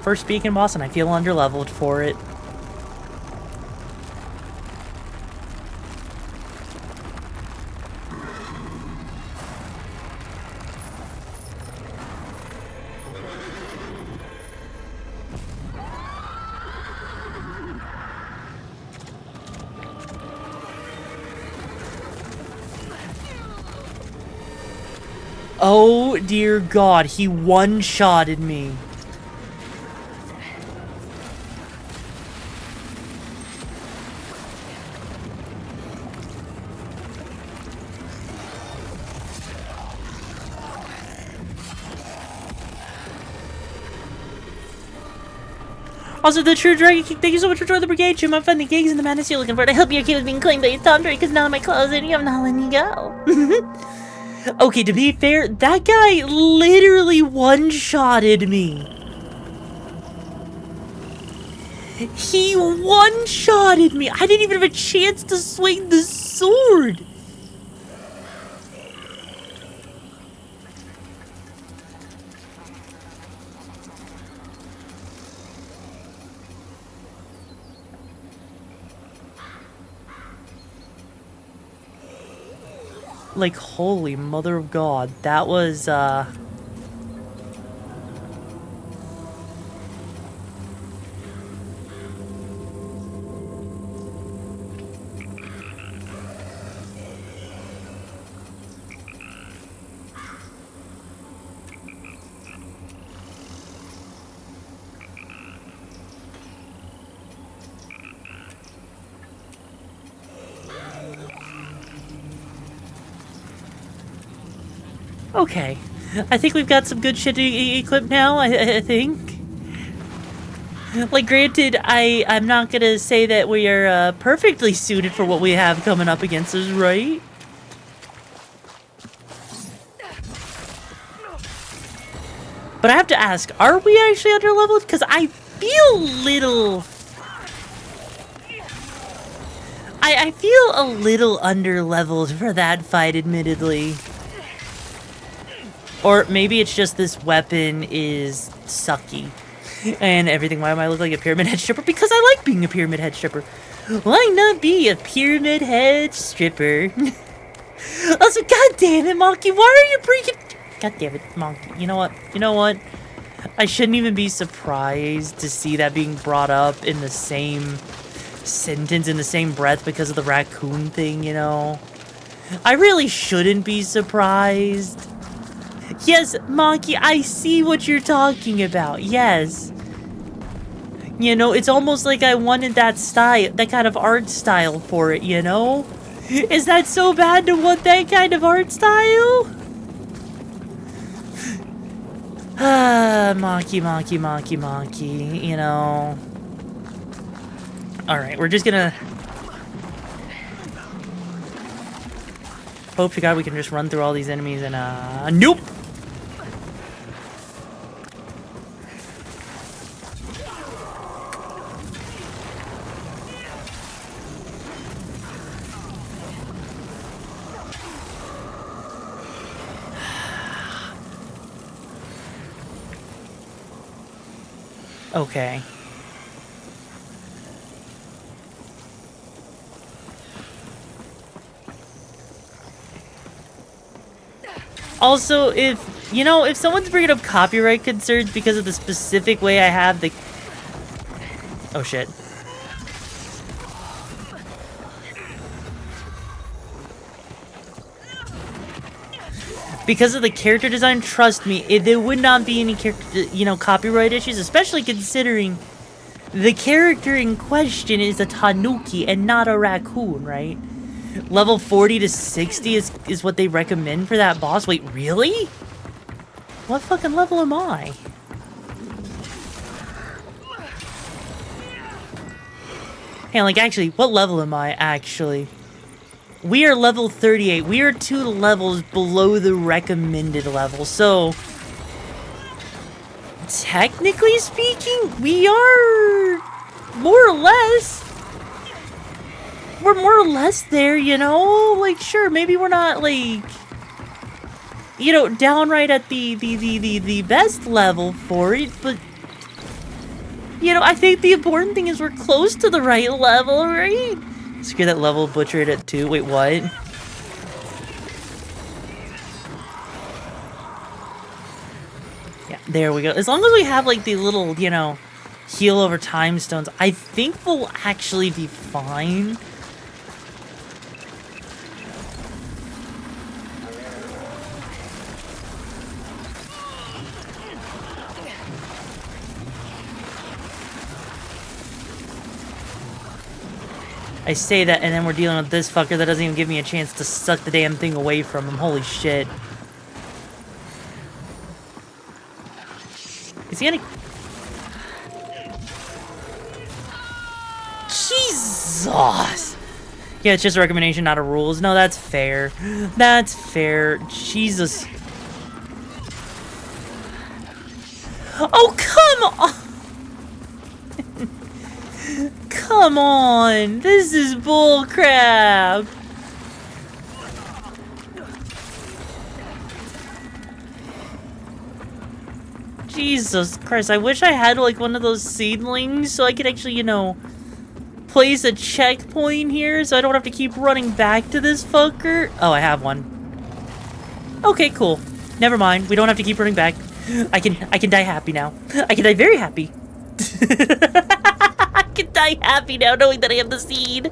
First beacon boss, and I feel underleveled for it. Oh dear God, he one-shotted me. Also, the True Dragon King, thank you so much for joining the Brigade. Jim, I'm finding gigs in the madness you're looking for. I hope you're okay with being claimed by your Tomdere, because none of my clothes and I'm not letting you go. Okay, to be fair, that guy literally one-shotted me. He one-shotted me. I didn't even have a chance to swing the sword. Like, holy mother of God. That was, okay. I think we've got some good shit to equip now, I think. Like, granted, I'm not gonna say that we are perfectly suited for what we have coming up against us, right? But I have to ask, are we actually under-leveled? Because I feel little... I feel a little under-leveled for that fight, admittedly. Or maybe it's just this weapon is sucky. And everything. Why am I look like a pyramid head stripper? Because I like being a pyramid head stripper. Why not be a pyramid head stripper? Also, god damn it, Monkey. Why are you freaking... God damn it, Monkey. You know what? You know what? I shouldn't even be surprised to see that being brought up in the same sentence, in the same breath, because of the raccoon thing, you know? I really shouldn't be surprised. Yes, Monkey, I see what you're talking about. Yes. You know, it's almost like I wanted that style, that kind of art style for it, you know? Is that so bad to want that kind of art style? Ah, Monkey, you know. Alright, we're just gonna... Hope to God we can just run through all these enemies and, nope! Okay. Also, if, you know, if someone's bringing up copyright concerns because of the specific way I have the... Oh, shit. Because of the character design, trust me, there would not be any character, you know, copyright issues, especially considering the character in question is a tanuki and not a raccoon, right? Level 40 to 60 is what they recommend for that boss. Wait, really? What fucking level am I? Hey, like, actually, what level am I, actually? We are level 38. We are 2 levels below the recommended level. So, technically speaking, we are more or less. We're more or less there, you know? Like, sure, maybe we're not, like, you know, downright at the best level for it, but, you know, I think the important thing is we're close to the right level, right? Screw that level, butchered at 2. Wait, what? Yeah, there we go. As long as we have, like, the little, you know, heal over time stones, I think we'll actually be fine. I say that, and then we're dealing with this fucker that doesn't even give me a chance to suck the damn thing away from him. Holy shit. Is he gonna... Jesus! Yeah, it's just a recommendation, not a rules. No, that's fair. That's fair. Jesus. Oh, come on! Come on! This is bullcrap! Jesus Christ, I wish I had, like, one of those seedlings so I could actually, you know, place a checkpoint here so I don't have to keep running back to this fucker. Oh, I have one. Okay, cool. Never mind. We don't have to keep running back. I can die happy now. I can die very happy. I can die happy now knowing that I have the seed.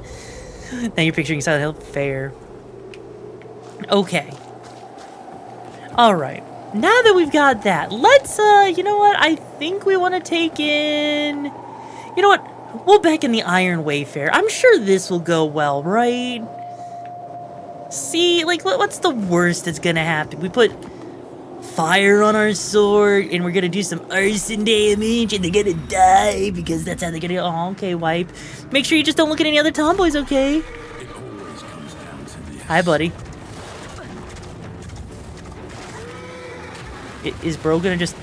Now you're picturing Silent Hill? Fair. Okay. Alright. Now that we've got that, let's, you know what? I think we want to take in... You know what? We'll back in the Iron Wayfarer. I'm sure this will go well, right? See, like, what's the worst that's gonna happen? We put fire on our sword, and we're gonna do some arson damage, and they're gonna die, because that's how they're gonna... Oh, okay, wipe. Make sure you just don't look at any other tomboys, okay? Hi, buddy. Is bro gonna just...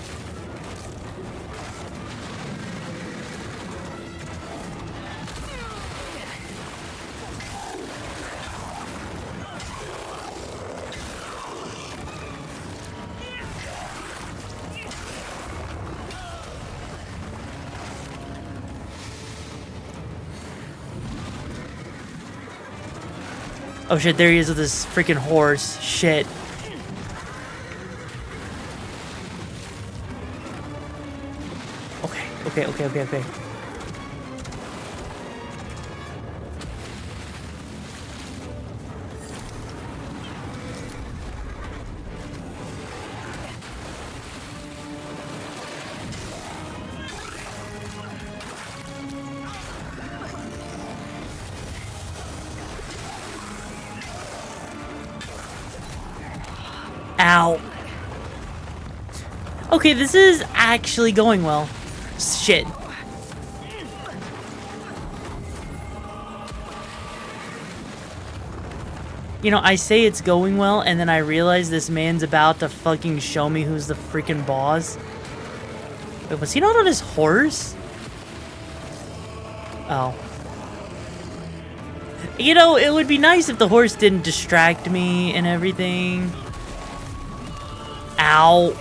Oh shit, there he is with this freaking horse. Shit. Okay. Ow. Okay, this is actually going well. Shit. You know, I say it's going well, and then I realize this man's about to fucking show me who's the freaking boss. Wait, was he not on his horse? Oh. You know, it would be nice if the horse didn't distract me and everything. Ow.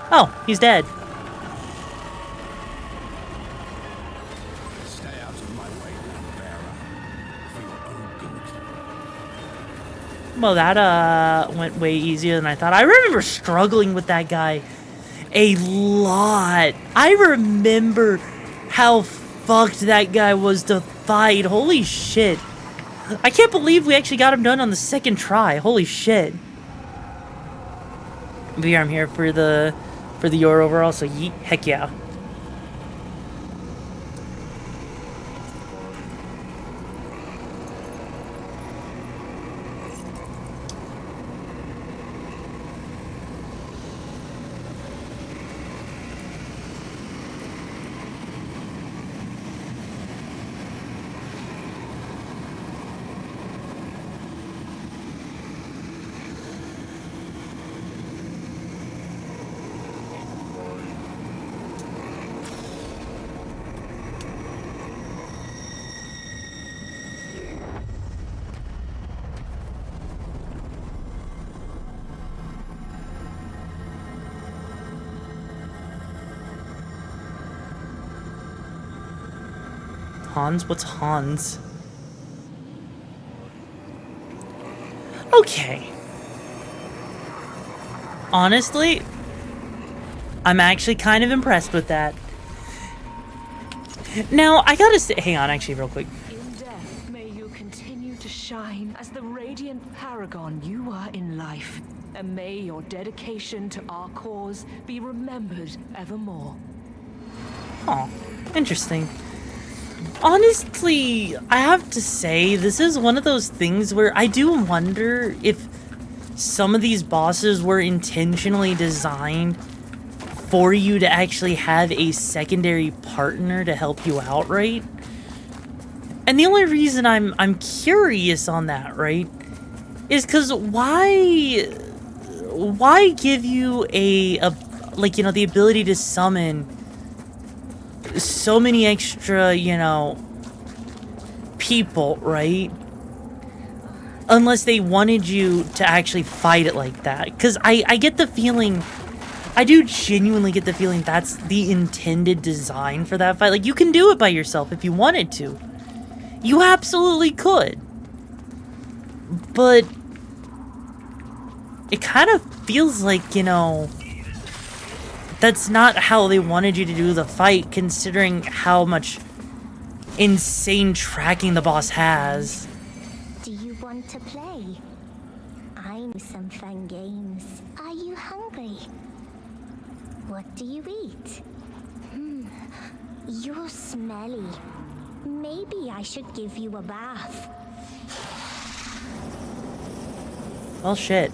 Oh, he's dead. Stay out of my way, bearer. For your own good. Well, that went way easier than I thought. I remember struggling with that guy a lot. I remember how fucked that guy was to fight. Holy shit. I can't believe we actually got him done on the second try. Holy shit. But yeah, I'm here for the Yoru overall, so yeet, heck yeah. Hans? What's Hans? Okay. Honestly, I'm actually kind of impressed with that. Now, I gotta say, hang on, actually, real quick. In death, may you continue to shine as the radiant paragon you are in life. And may your dedication to our cause be remembered evermore. Oh, interesting. Honestly, I have to say, this is one of those things where I do wonder if some of these bosses were intentionally designed for you to actually have a secondary partner to help you out, right? And the only reason I'm curious on that, right, is because why give you a like, you know, the ability to summon so many extra, you know, people, right? Unless they wanted you to actually fight it like that. Because I get the feeling, I do genuinely get the feeling that's the intended design for that fight. Like, you can do it by yourself if you wanted to. You absolutely could. But it kind of feels like, you know, that's not how they wanted you to do the fight, considering how much insane tracking the boss has. Do you want to play? I know some fun games. Are you hungry? What do you eat? You're smelly. Maybe I should give you a bath. Well, shit.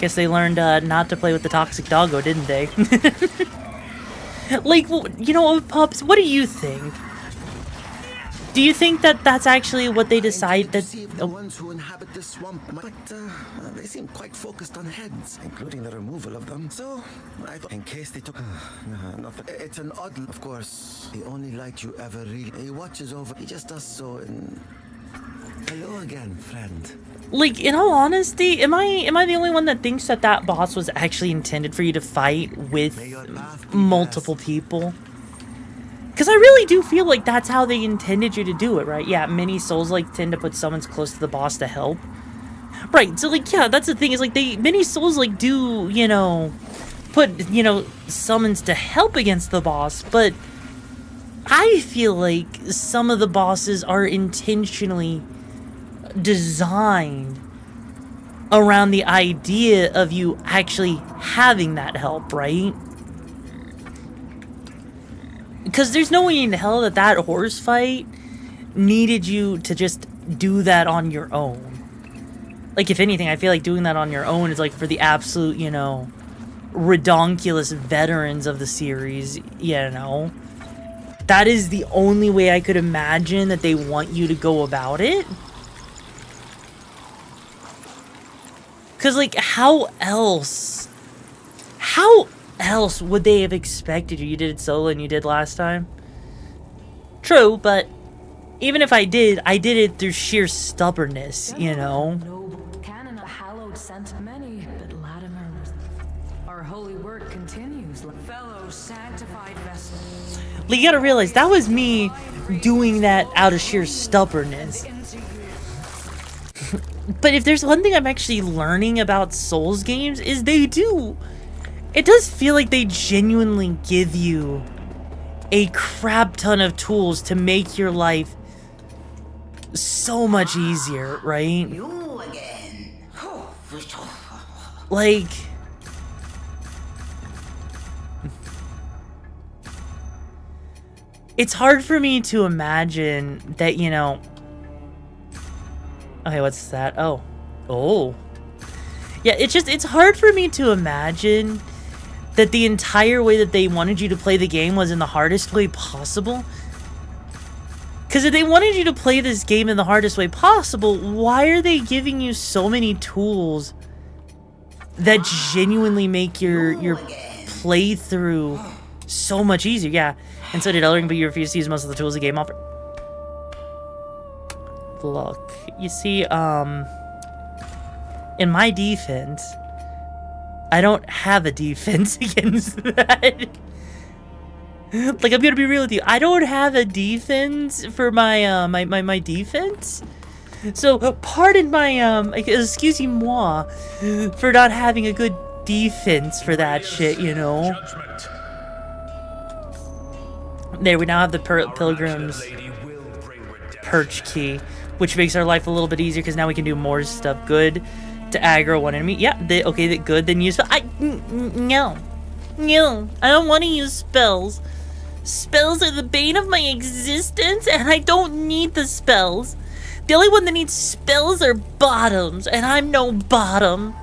Guess they learned not to play with the toxic doggo, didn't they? Like, you know, Pups, what do you think? Do you think that that's actually what they decide that... The ones who inhabit the swamp, but they seem quite focused on heads, including the removal of them. So, I thought, in case they took... nothing. It's an odd... Of course, the only light you ever really... He watches over... He just does so in... Hello again, friend. Like, in all honesty, am I the only one that thinks that that boss was actually intended for you to fight with multiple people? Because I really do feel like that's how they intended you to do it, right? Yeah, many Souls-like tend to put summons close to the boss to help. Right, so, like, yeah, that's the thing, is, like, many Souls-like do, you know, put, you know, summons to help against the boss, but I feel like some of the bosses are intentionally designed around the idea of you actually having that help, right? Because there's no way in hell that that horse fight needed you to just do that on your own. Like, if anything, I feel like doing that on your own is like for the absolute, you know, redonkulous veterans of the series, you know? That is the only way I could imagine that they want you to go about it. Because, like, how else would they have expected you? You did it solo and you did last time? True, but even if I did it through sheer stubbornness, you know? Canon, a hallowed sent many, but Latimer, our holy work continues. Fellow sanctified vessels. Like, you gotta realize, that was me doing that out of sheer stubbornness. But if there's one thing I'm actually learning about Souls games, is it does feel like they genuinely give you a crap ton of tools to make your life so much easier, right? You again. Like... It's hard for me to imagine that, you know... Okay, what's that? Oh. Oh. Yeah, it's hard for me to imagine that the entire way that they wanted you to play the game was in the hardest way possible. Because if they wanted you to play this game in the hardest way possible, why are they giving you so many tools that genuinely make your playthrough so much easier? Yeah, and so did Elden Ring, but you refuse to use most of the tools the game offered. Look, you see, in my defense, I don't have a defense against that. Like, I'm gonna be real with you. I don't have a defense for my, my defense. So, pardon my, excusez-moi, for not having a good defense for that shit, you know? There, we now have the Pilgrim's Perch Key, which makes our life a little bit easier, because now we can do more stuff. Good to aggro one enemy. Yeah, okay, good, then use... No, I don't want to use spells. Spells are the bane of my existence, and I don't need the spells. The only one that needs spells are bottoms, and I'm no bottom.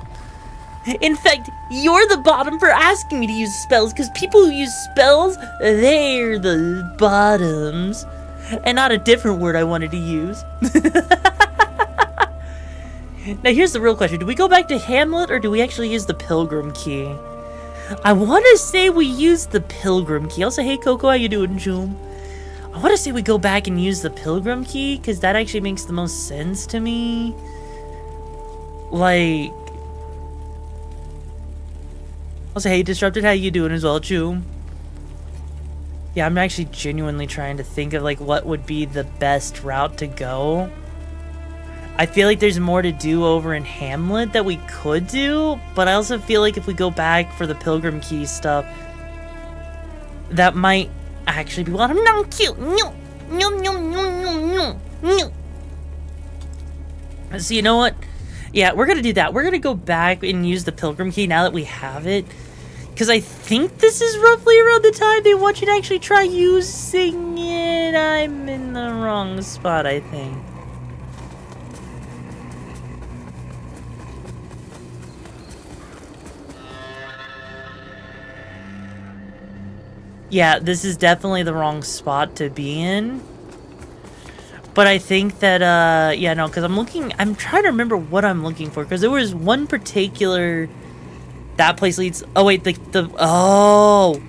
In fact, you're the bottom for asking me to use spells, because people who use spells, they're the bottoms. And not a different word I wanted to use. Now here's the real question. Do we go back to Hamlet, or do we actually use the Pilgrim Key? I want to say we use the Pilgrim Key. Also, hey Coco, how you doing, Joom? I want to say we go back and use the Pilgrim Key, because that actually makes the most sense to me. Like... Also, hey Disrupted, how you doing as well, Joom? Yeah, I'm actually genuinely trying to think of, like, what would be the best route to go. I feel like there's more to do over in Hamlet that we could do, but I also feel like if we go back for the Pilgrim Key stuff, that might actually be what I'm not cute. So you know what? Yeah, we're gonna do that. We're gonna go back and use the Pilgrim Key now that we have it. Because I think this is roughly around the time they want you to actually try using it. I'm in the wrong spot, I think. Yeah, this is definitely the wrong spot to be in. But I think that, yeah, no, because I'm trying to remember what I'm looking for. Because there was one particular... That place leads... Oh, wait, oh!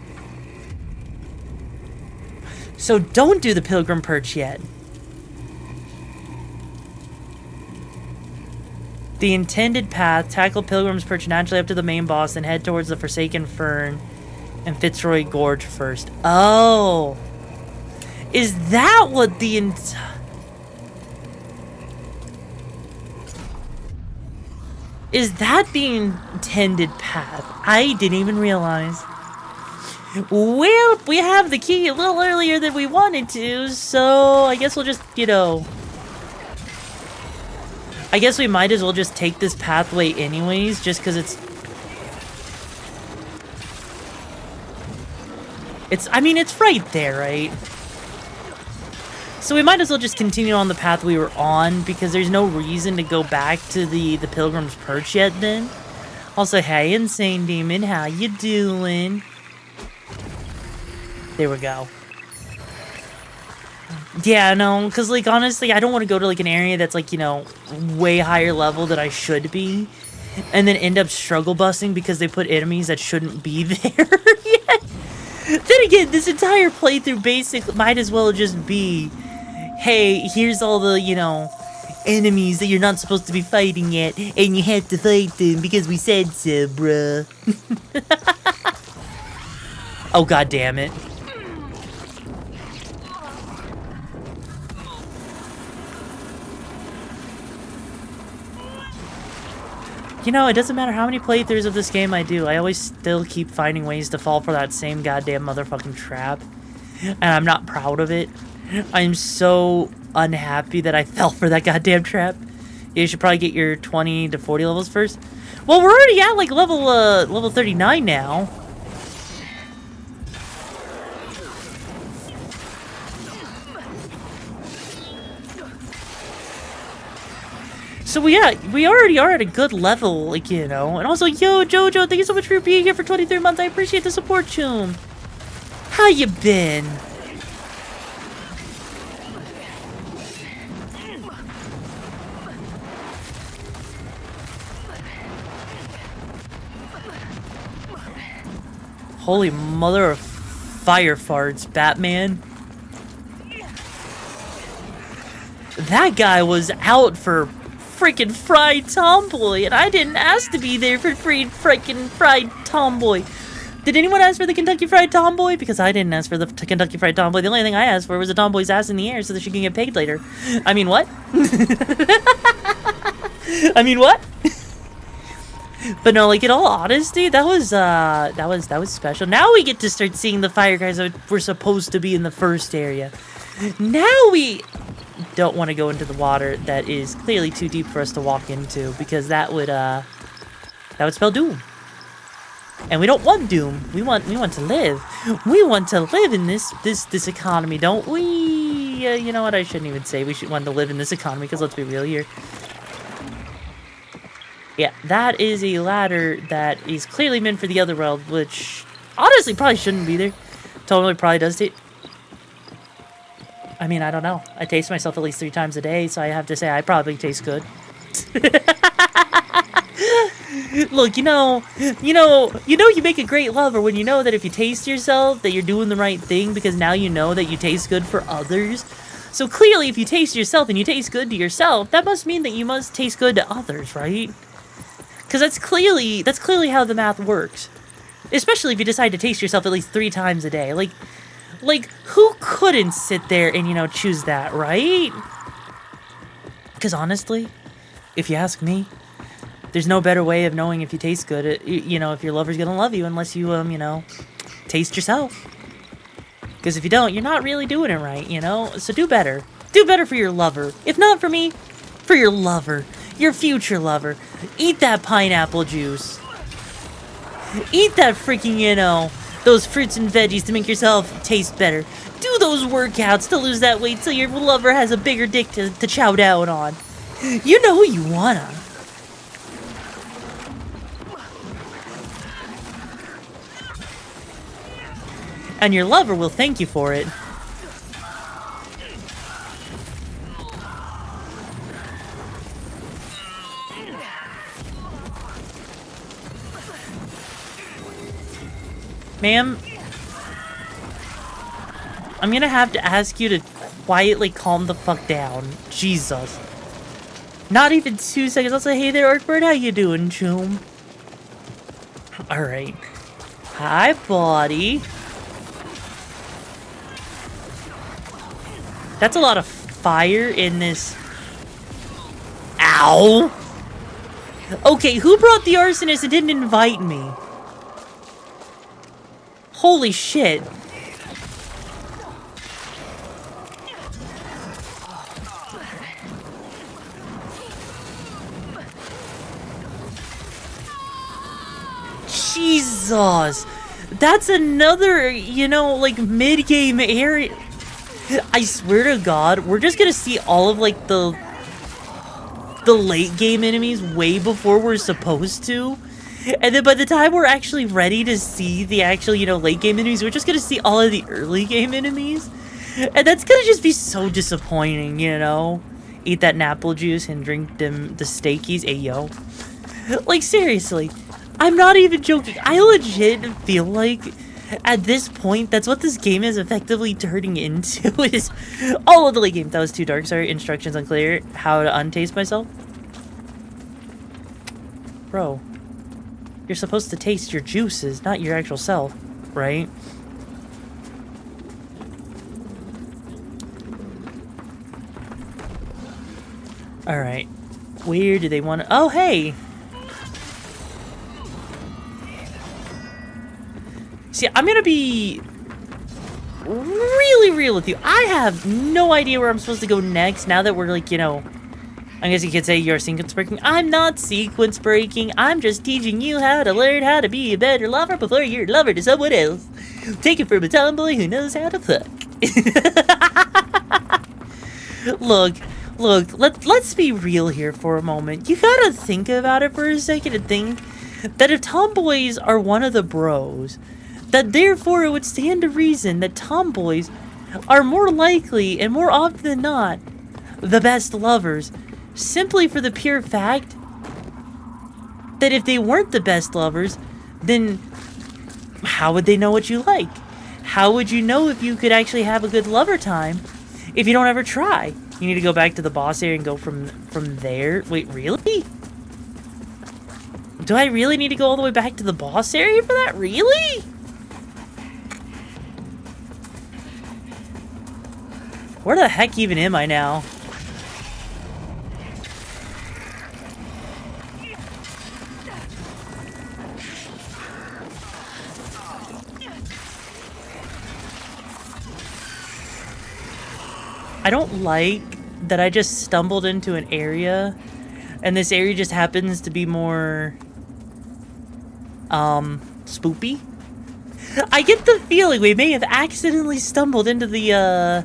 So don't do the Pilgrim Perch yet. The intended path, tackle Pilgrim's Perch naturally up to the main boss and head towards the Forsaken Fern and Fitzroy Gorge first. Oh! Is that what the... Is that the intended path? I didn't even realize. Well, we have the key a little earlier than we wanted to, so I guess we'll just, you know... I guess we might as well just take this pathway anyways, just because I mean, it's right there, right? So we might as well just continue on the path we were on, because there's no reason to go back to the Pilgrim's Perch yet then. Also, hey, Insane Demon, how you doing? There we go. Yeah, no, because, like, honestly, I don't want to go to, like, an area that's, like, you know, way higher level than I should be, and then end up struggle busting because they put enemies that shouldn't be there yet. Then again, this entire playthrough basically might as well just be... Hey, here's all the, you know, enemies that you're not supposed to be fighting yet, and you have to fight them because we said so, bruh. Oh, god damn it. You know, it doesn't matter how many playthroughs of this game I do, I always still keep finding ways to fall for that same goddamn motherfucking trap. And I'm not proud of it. I'm so unhappy that I fell for that goddamn trap. You should probably get your 20 to 40 levels first. Well, we're already at like level 39 now. So we already are at a good level, like, you know. And also, yo, Jojo, thank you so much for being here for 23 months. I appreciate the support, Choom. How you been? Holy mother of fire farts, Batman. That guy was out for freaking fried tomboy, and I didn't ask to be there for freaking fried tomboy. Did anyone ask for the Kentucky Fried Tomboy? Because I didn't ask for the Kentucky Fried Tomboy. The only thing I asked for was a tomboy's ass in the air so that she can get paid later. I mean, what? I mean, what? But no, like, in all honesty, that was special. Now we get to start seeing the fire guys that were supposed to be in the first area. Now we don't want to go into the water that is clearly too deep for us to walk into, because that would spell doom. And we don't want doom. We want to live. We want to live in this economy, don't we? you know what, I shouldn't even say we should want to live in this economy, because let's be real here. Yeah, that is a ladder that is clearly meant for the other world, which honestly probably shouldn't be there. Totally probably does taste... I mean, I don't know. I taste myself at least 3 times a day, so I have to say I probably taste good. Look, you make a great lover when you know that if you taste yourself, that you're doing the right thing, because now you know that you taste good for others. So clearly, if you taste yourself and you taste good to yourself, that must mean that you must taste good to others, right? Because that's clearly how the math works. Especially if you decide to taste yourself at least 3 times a day. Like, who couldn't sit there and, choose that, right? Because honestly, if you ask me, there's no better way of knowing if you taste good, if your lover's gonna love you, unless you, taste yourself. Because if you don't, you're not really doing it right, So do better. Do better for your lover. If not for me, for your lover. Your future lover. Eat that pineapple juice. Eat that freaking, those fruits and veggies to make yourself taste better. Do those workouts to lose that weight so your lover has a bigger dick to chow down on. You know who you wanna. And your lover will thank you for it. Ma'am, I'm gonna have to ask you to quietly calm the fuck down. Jesus. Not even 2 seconds. I'll say, hey there, Orkbird, how you doing, choom? Alright. Hi, buddy. That's a lot of fire in this. Ow! Okay, who brought the arsonist and didn't invite me? Holy shit. Jesus. That's another, mid-game area. I swear to God, we're just gonna see all of, the late-game enemies way before we're supposed to. And then by the time we're actually ready to see the actual, late-game enemies, we're just gonna see all of the early-game enemies. And that's gonna just be so disappointing, Eat that apple juice and drink the steakies, ayo. Like, seriously. I'm not even joking. I legit feel like, at this point, that's what this game is effectively turning into, is all of the late game. That was too dark, sorry. Instructions unclear. How to untaste myself? Bro. You're supposed to taste your juices, not your actual self, right? Alright. Where do they want to... Oh, hey! See, I'm gonna be really real with you. I have no idea where I'm supposed to go next now that we're, I guess you could say you're sequence breaking. I'm not sequence breaking. I'm just teaching you how to learn how to be a better lover before you're a lover to someone else. Take it from a tomboy who knows how to fuck. Look, let's be real here for a moment. You gotta think about it for a second and think that if tomboys are one of the bros, that therefore it would stand to reason that tomboys are more likely and more often than not the best lovers, simply for the pure fact that if they weren't the best lovers, then how would they know what you like? How would you know if you could actually have a good lover time if you don't ever try? You need to go back to the boss area and go from there. Wait, really? Do I really need to go all the way back to the boss area for that? Really? Where the heck even am I now? I don't like that I just stumbled into an area, and this area just happens to be more, spoopy. I get the feeling we may have accidentally stumbled into the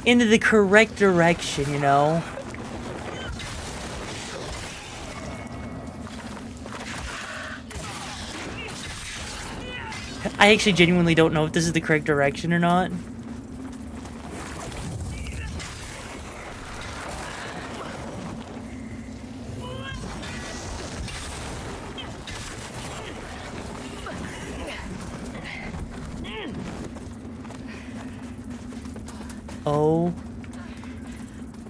into the correct direction, you know? I actually genuinely don't know if this is the correct direction or not. Oh,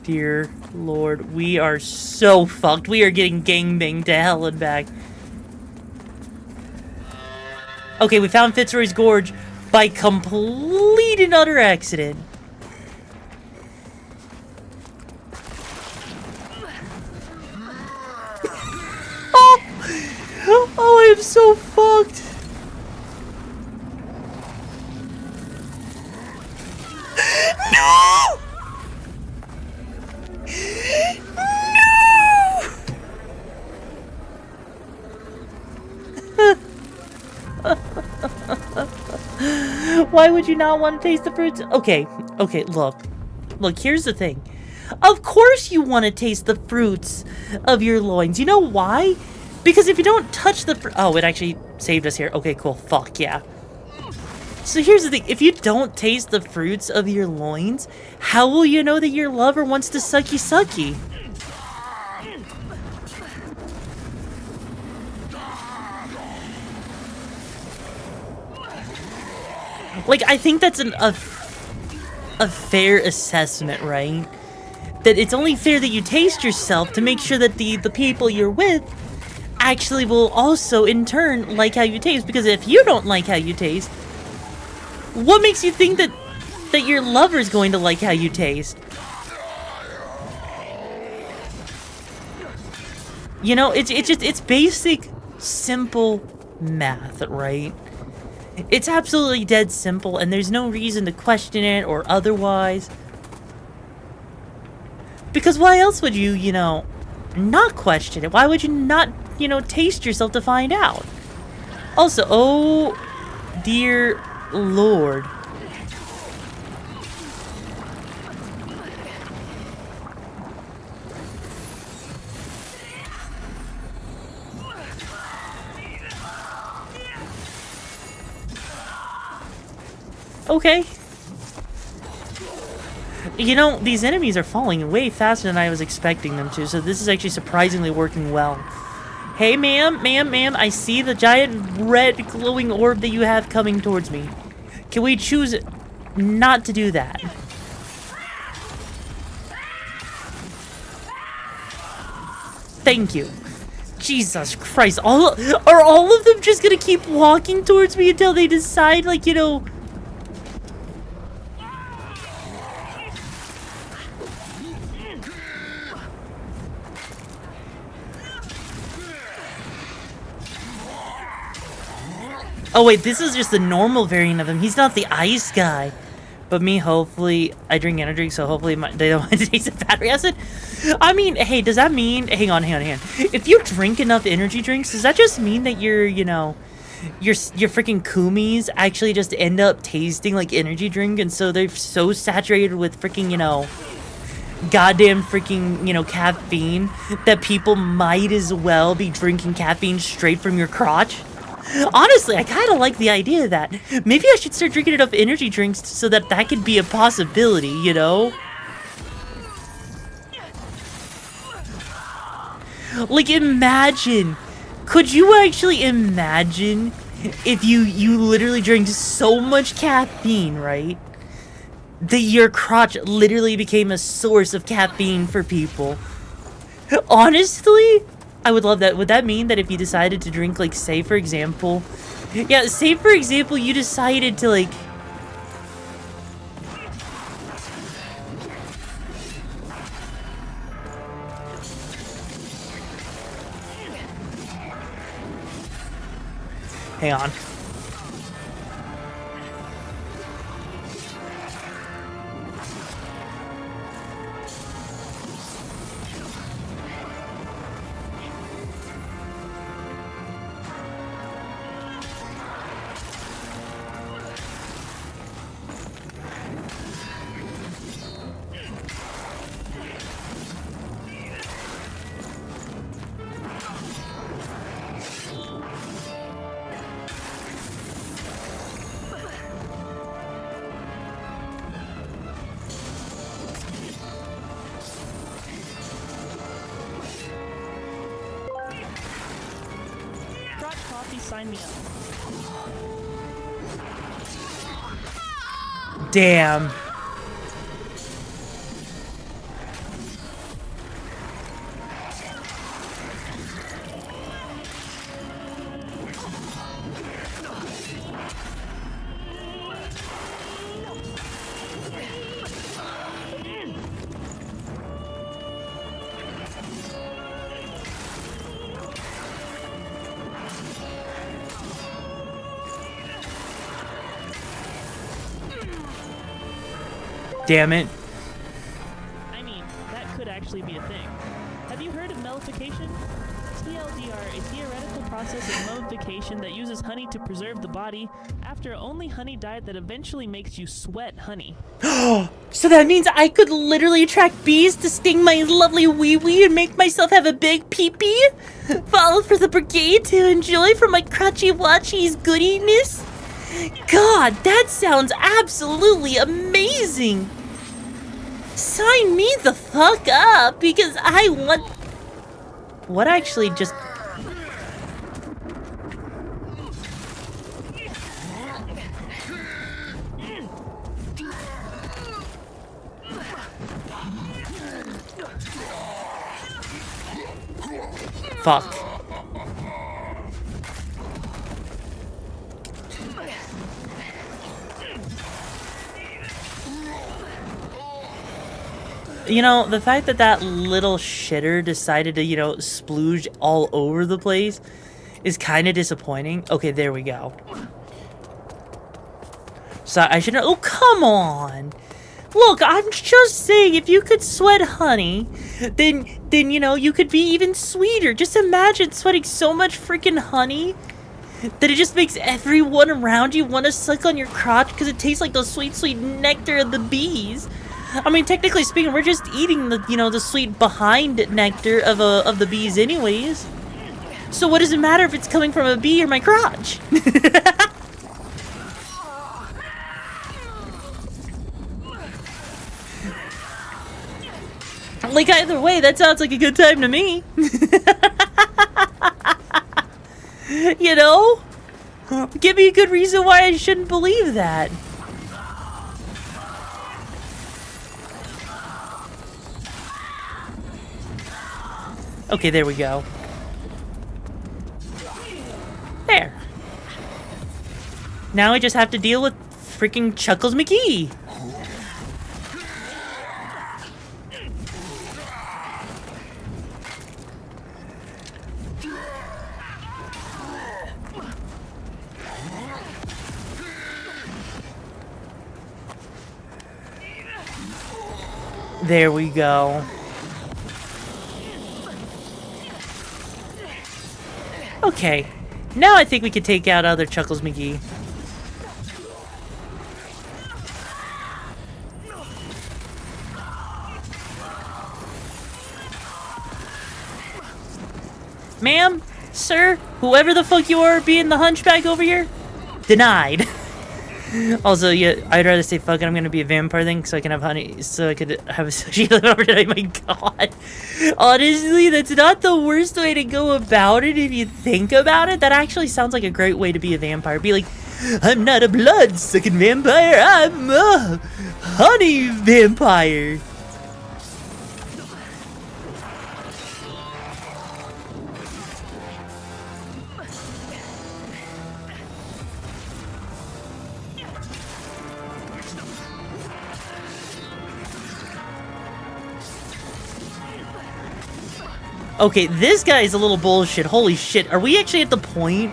dear Lord. We are so fucked. We are getting gangbanged to hell and back. Okay, we found Fitzroy's Gorge by complete and utter accident. Oh! Oh, I am so fucked. No! No! Why would you not want to taste the fruits? Okay, look. Look, here's the thing. Of course you want to taste the fruits of your loins. You know why? Because if you don't touch the oh, it actually saved us here. Okay, cool. Fuck, yeah. So here's the thing. If you don't taste the fruits of your loins, how will you know that your lover wants to sucky? Like, I think that's a fair assessment, right? That it's only fair that you taste yourself to make sure that the people you're with actually will also, in turn, like how you taste. Because if you don't like how you taste, what makes you think that your lover's going to like how you taste? You know, it's basic, simple math, right? It's absolutely dead simple, and there's no reason to question it or otherwise. Because why else would you, you know, not question it? Why would you not, you know, taste yourself to find out? Also, oh dear Lord. Okay. You know, these enemies are falling way faster than I was expecting them to, so this is actually surprisingly working well. Hey, ma'am, I see the giant red glowing orb that you have coming towards me. Can we choose not to do that? Thank you. Jesus Christ, are all of them just gonna keep walking towards me until they decide, like, you know... Oh wait, this is just the normal variant of him. He's not the ice guy. But me, hopefully, I drink energy drink, so hopefully they don't want to taste the battery acid. I mean, hey, does that mean... Hang on. If you drink enough energy drinks, does that just mean that your, you know, your freaking kumis actually just end up tasting like energy drink, and so they're so saturated with freaking, you know, goddamn freaking, you know, caffeine that people might as well be drinking caffeine straight from your crotch? Honestly, I kind of like the idea of that. Maybe I should start drinking enough energy drinks so that that could be a possibility, you know? Like, imagine. Could you actually imagine if you literally drank so much caffeine, right? That your crotch literally became a source of caffeine for people. Honestly, I would love that. Would that mean that if you decided to drink, like, say for example, you decided to, like, hang on. sign me up. Damn. Damn it. I mean, that could actually be a thing. Have you heard of mellification? TLDR, a theoretical process of modification that uses honey to preserve the body after only honey diet that eventually makes you sweat honey. So that means I could literally attract bees to sting my lovely wee-wee and make myself have a big pee-pee? Follow for the Brigade to enjoy from my crotchy-watchy's goodiness? God, that sounds absolutely amazing! Sign me the fuck up, because I want... What actually just... Fuck. You know, the fact that that little shitter decided to, you know, splooge all over the place is kind of disappointing. Okay, there we go. So I should... Oh, come on! Look, I'm just saying, if you could sweat honey, then you know, you could be even sweeter. Just imagine sweating so much freaking honey that it just makes everyone around you want to suck on your crotch because it tastes like the sweet, sweet nectar of the bees. I mean, technically speaking, we're just eating the, you know, the sweet behind nectar of the bees anyways. So what does it matter if it's coming from a bee or my crotch? Like, either way, that sounds like a good time to me. You know? Give me a good reason why I shouldn't believe that. Okay, there we go. There. Now I just have to deal with freaking Chuckles McGee. There we go. Okay, now I think we can take out other Chuckles McGee. Ma'am, sir, whoever the fuck you are being the hunchback over here, denied. Also, yeah, I'd rather say fuck it, I'm gonna be a vampire thing so I can have honey, so I could have a sexual overnight. My god. Honestly, that's not the worst way to go about it if you think about it. That actually sounds like a great way to be a vampire. Be like, I'm not a blood-sucking vampire, I'm a honey vampire. Okay, this guy is a little bullshit. Holy shit. Are we actually at the point?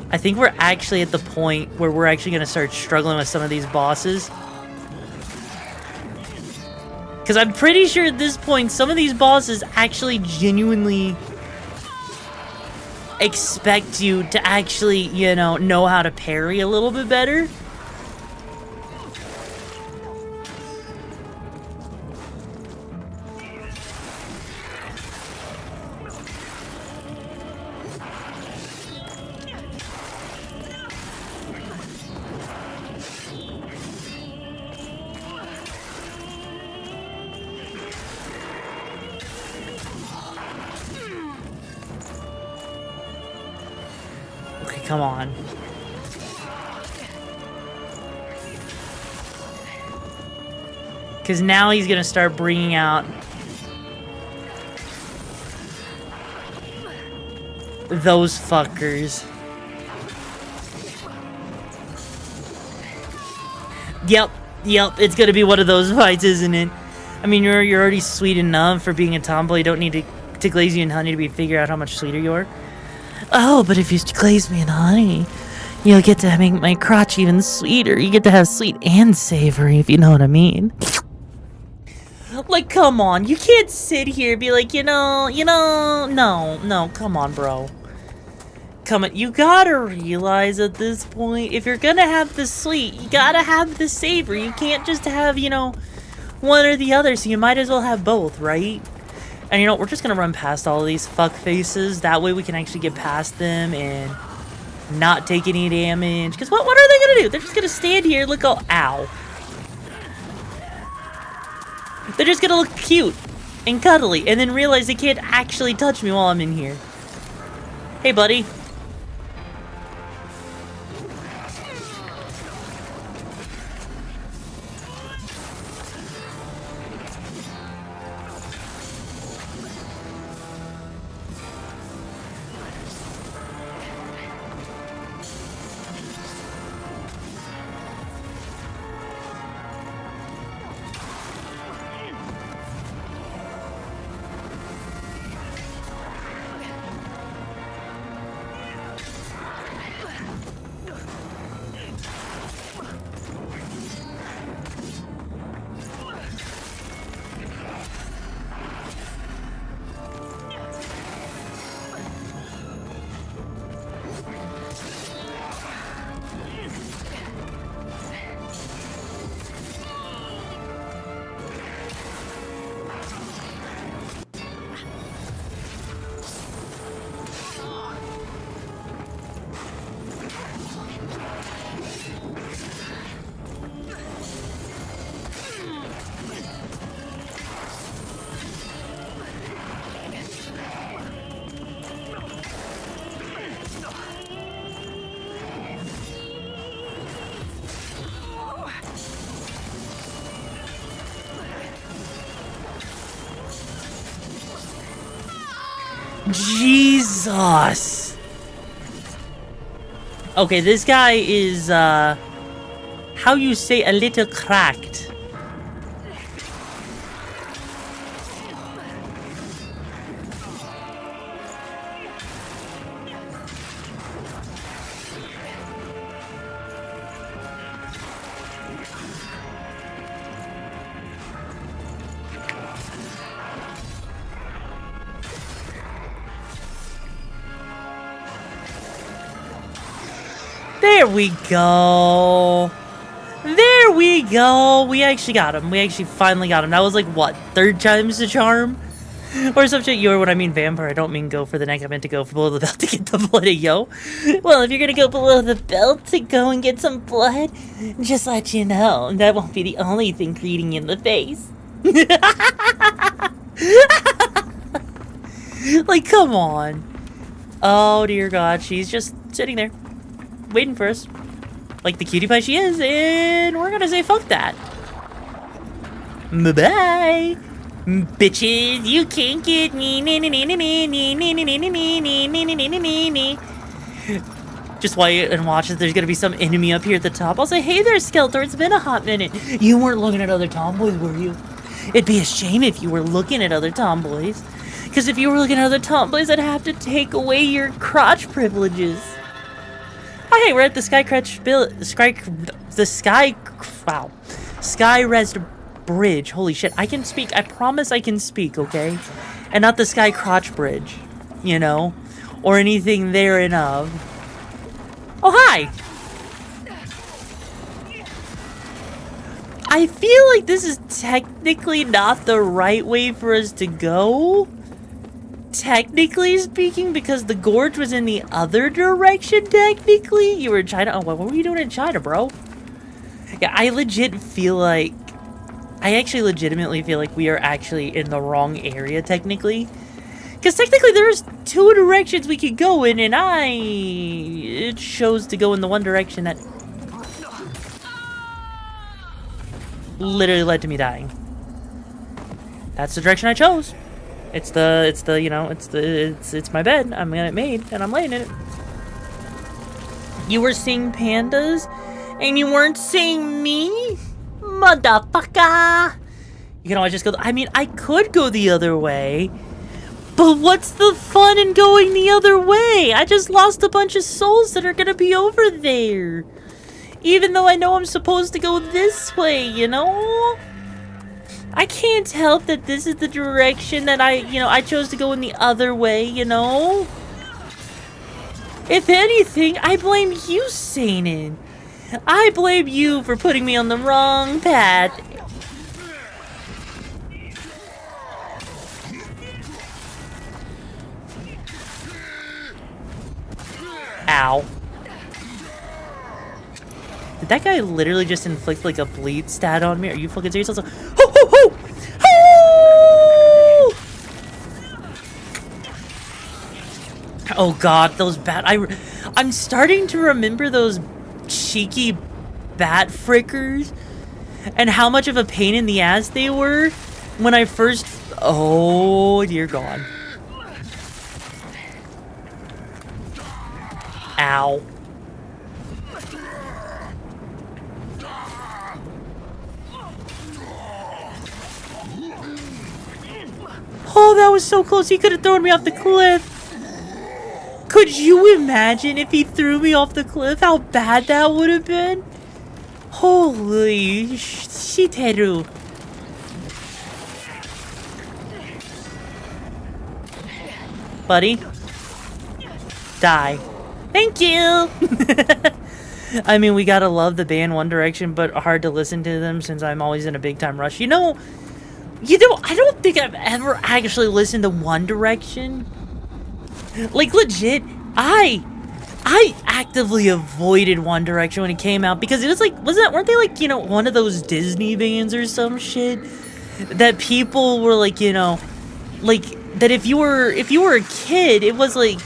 I think we're actually at the point where we're actually going to start struggling with some of these bosses. Because I'm pretty sure at this point, some of these bosses actually genuinely expect you to actually, you know how to parry a little bit better. come on. Because now he's gonna start bringing out those fuckers. Yep, it's gonna be one of those fights, isn't it? I mean, you're already sweet enough for being a tomboy. You don't need to glaze you in honey to figure out how much sweeter you are. Oh, but if you glaze me in honey, you'll get to make my crotch even sweeter. You get to have sweet and savory, if you know what I mean. Like, come on. You can't sit here and be like, no, come on, bro. Come on. You gotta realize at this point, if you're gonna have the sweet, you gotta have the savory. You can't just have, one or the other, so you might as well have both, right? And we're just gonna run past all of these fuck faces. That way we can actually get past them and not take any damage. Because what are they gonna do? They're just gonna stand here and look all, ow. They're just gonna look cute and cuddly and then realize they can't actually touch me while I'm in here. Hey, buddy. Jesus. Okay, this guy is, how you say, a little cracked. There we go. There we go. We actually got him. We actually finally got him. That was like, what, 3rd time's the charm? Or some shit. When I mean vampire, I don't mean go for the neck. I meant to go below the belt to get the blood, yo. Well, if you're gonna go below the belt to go and get some blood, just let you know, that won't be the only thing greeting you in the face. Like, come on. Oh, dear God. She's just sitting there, waiting for us. Like the cutie pie she is, and we're gonna say fuck that. Bye-bye. Bitches, you can't get me. Just wait and watch that there's gonna be some enemy up here at the top. I'll say, hey there, Skeletor, it's been a hot minute. You weren't looking at other tomboys, were you? It'd be a shame if you were looking at other tomboys. Because if you were looking at other tomboys, I'd have to take away your crotch privileges. Oh, hey, we're at the Skyrest Bridge. Holy shit, I can speak. I promise I can speak, okay? And not the Sky Crotch Bridge, or anything therein of. Oh, hi! I feel like this is technically not the right way for us to go. Technically speaking, because the gorge was in the other direction, technically. You were in China. Oh, what were you doing in China, bro? Yeah, I actually legitimately feel like we are actually in the wrong area, technically. Because technically there's 2 directions we could go in, and it chose to go in the one direction that literally led to me dying. That's the direction I chose. It's my bed. I'm getting it made, and I'm laying in it. You were seeing pandas, and you weren't seeing me? Motherfucker! You can always just go, I mean, I could go the other way, but what's the fun in going the other way? I just lost a bunch of souls that are gonna be over there. Even though I know I'm supposed to go this way, you know? I can't help that this is the direction that I chose to go in the other way, you know? If anything, I blame you, Sainin. I blame you for putting me on the wrong path. Ow. Did that guy literally just inflict like a bleed stat on me? Are you fucking serious? Also, ho ho ho! Ho! Oh god, those bat I'm starting to remember those cheeky bat frickers and how much of a pain in the ass they were when I first oh dear god. Ow. Oh, that was so close. He could have thrown me off the cliff. Could you imagine if he threw me off the cliff? How bad that would have been? Holy shiteru. Buddy. Die. Thank you. I mean, we gotta love the band One Direction, but hard to listen to them since I'm always in a big time rush. You know, I don't think I've ever actually listened to One Direction. Like, legit, I actively avoided One Direction when it came out because it was like, weren't they like, you know, one of those Disney bands or some shit that people were like, you know, like that if you were a kid, it was like,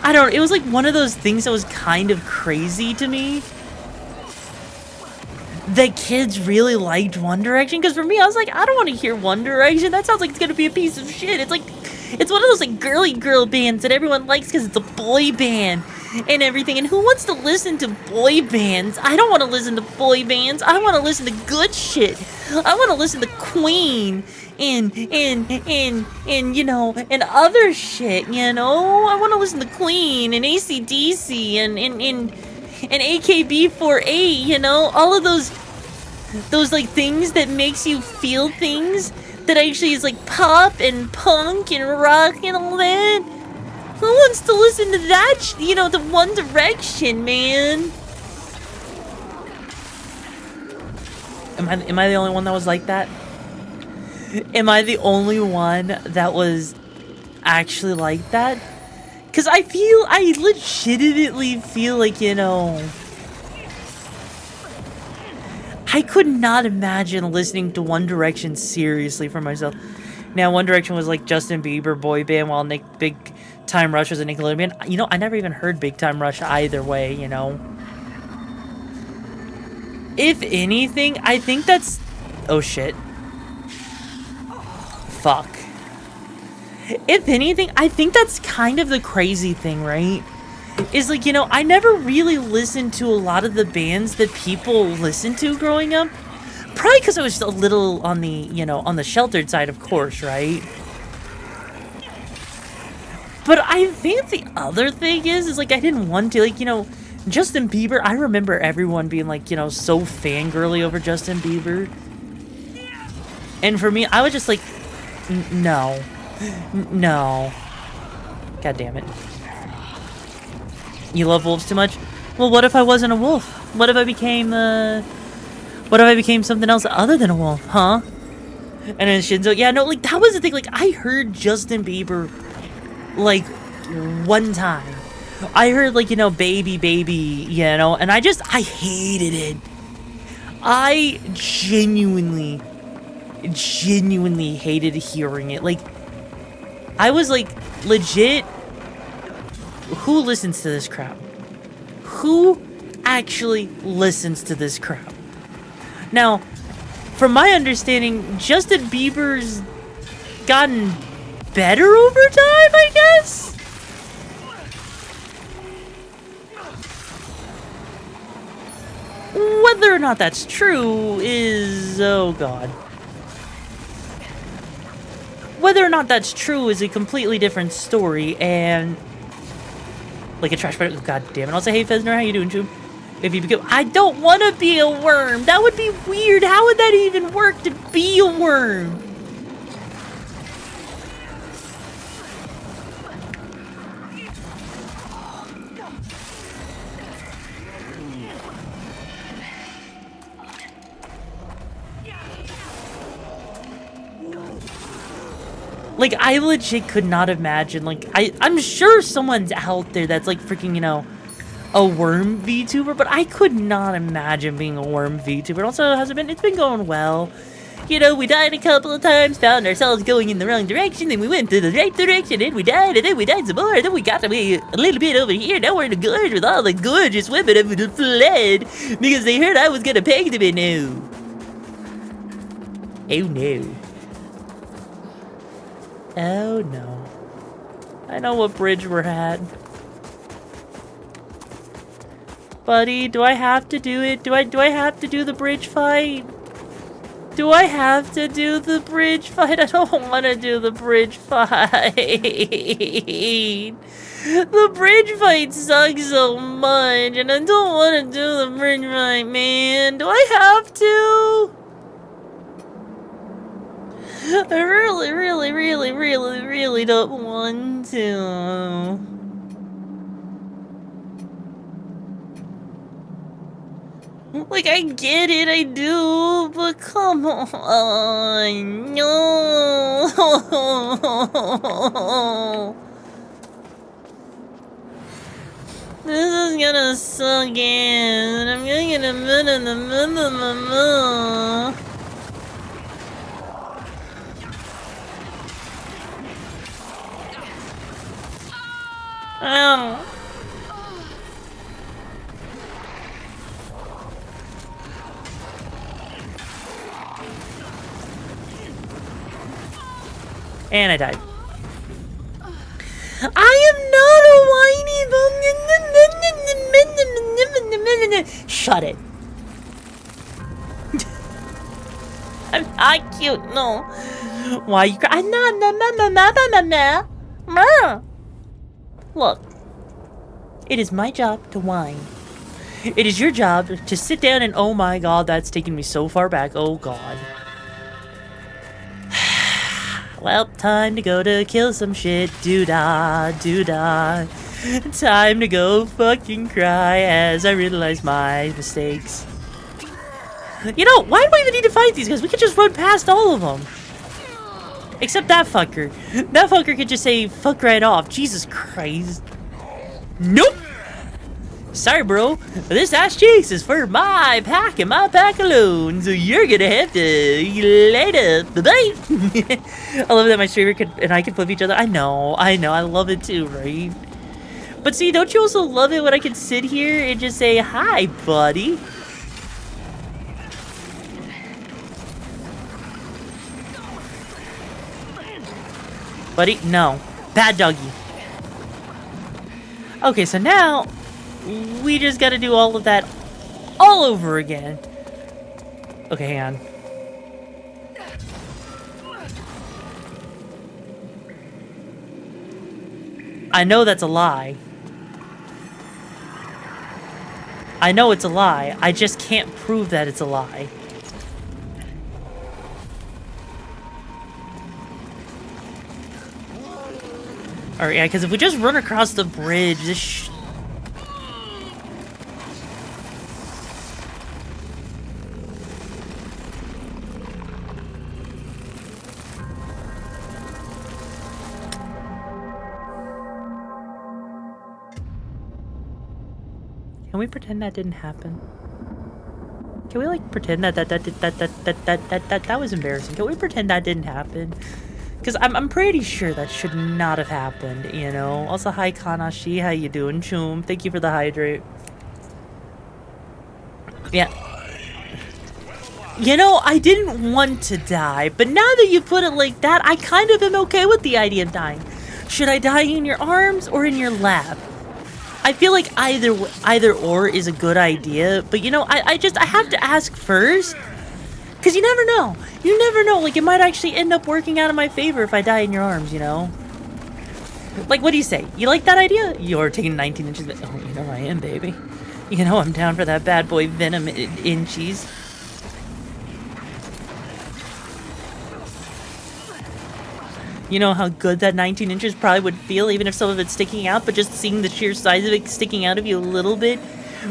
I don't know, it was like one of those things that was kind of crazy to me. That kids really liked One Direction, because for me, I was like, I don't want to hear One Direction. That sounds like it's gonna be a piece of shit. It's like, it's one of those like girly girl bands that everyone likes because it's a boy band and everything. And who wants to listen to boy bands? I don't want to listen to boy bands. I want to listen to good shit. I want to listen to Queen and you know, and other shit. You know, I want to listen to Queen and AC/DC and AKB48, you know, all of those like things that makes you feel things that actually is like pop and punk and rock and all that. Who wants to listen to that, you know, the One Direction, man? Am I the only one that was like that? Am I the only one that was actually like that? Because I legitimately feel like, you know, I could not imagine listening to One Direction seriously for myself. Now, One Direction was like Justin Bieber boy band, while Big Time Rush was a Nickelodeon band. You know, I never even heard Big Time Rush either way, you know. If anything, I think that's... Oh, shit. Fuck. If anything, I think that's kind of the crazy thing, right? Is like, you know, I never really listened to a lot of the bands that people listened to growing up. Probably because I was a little on the, you know, on the sheltered side, of course, right? But I think the other thing is like, I didn't want to, like, you know, Justin Bieber, I remember everyone being like, you know, so fangirly over Justin Bieber. And for me, I was just like, no. No. God damn it. You love wolves too much? Well, what if I wasn't a wolf? What if I became, something else other than a wolf, huh? And then Shinzo, yeah, no, like, that was the thing, like, I heard Justin Bieber, like, one time. I heard, like, you know, baby, you know, and I hated it. I genuinely hated hearing it. Like, I was like, legit, who listens to this crap? Who actually listens to this crap? Now, from my understanding, Justin Bieber's gotten better over time, I guess? Whether or not that's true is... oh god. Whether or not that's true is a completely different story, and... like a trash bag. God damn it. I'll say, hey Fesner, how you doing, Chum? If you become... I don't want to be a worm! That would be weird! How would that even work to be a worm? Like, I legit could not imagine, like, I'm sure someone's out there that's, like, freaking, you know, a worm VTuber, but I could not imagine being a worm VTuber. Also, it's been going well. You know, we died a couple of times, found ourselves going in the wrong direction, then we went to the right direction, and we died, and then we died some more, and then we got to be a little bit over here. Now we're in a gorge with all the gorgeous women who fled because they heard I was gonna peg them in now. Oh no. Oh no. I know what bridge we're at. Buddy, do I have to do it? Do I have to do the bridge fight? Do I have to do the bridge fight? I don't want to do the bridge fight. The bridge fight sucks so much, and I don't want to do the bridge fight, man. Do I have to? I really don't want to. Like, I get it, I do, but come on, no. This is gonna suck in. I'm gonna get a Ow. And I died. I am not a whiny bum. Shut it. I'm not cute, no. Why are you crying? Look, it is my job to whine. It is your job to sit down and, oh my god, that's taking me so far back. Oh god. Well, time to go to kill some shit. Doo-dah, doo-dah. Time to go fucking cry as I realize my mistakes. You know, why do we even need to fight these guys? We could just run past all of them. Except that fucker. That fucker could just say, fuck right off. Jesus Christ. Nope. Sorry, bro. This ass cheeks is for my pack and my pack alone. So you're gonna have to later. Bye-bye. I love that my streamer and I can flip each other. I know. I love it too, right? But see, don't you also love it when I can sit here and just say, hi, buddy? Buddy, no. Bad doggy. Okay, so now we just gotta do all of that all over again. Okay, hang on. I know that's a lie. I know it's a lie. I just can't prove that it's a lie. Alright, yeah, because if we just run across the bridge, this Can we pretend that didn't happen? Can we like pretend that was embarrassing? Can we pretend that didn't happen? Because I'm pretty sure that should not have happened, you know? Also, hi Kanashi, how you doing? Choom, thank you for the hydrate. Yeah. You know, I didn't want to die, but now that you put it like that, I kind of am okay with the idea of dying. Should I die in your arms or in your lap? I feel like either or is a good idea, but you know, I have to ask first. Because you never know. You never know. Like, it might actually end up working out in my favor if I die in your arms, you know? Like, what do you say? You like that idea? You're taking 19 inches. Oh, you know I am, baby. You know I'm down for that bad boy venom inchies. You know how good that 19 inches probably would feel, even if some of it's sticking out, but just seeing the sheer size of it sticking out of you a little bit,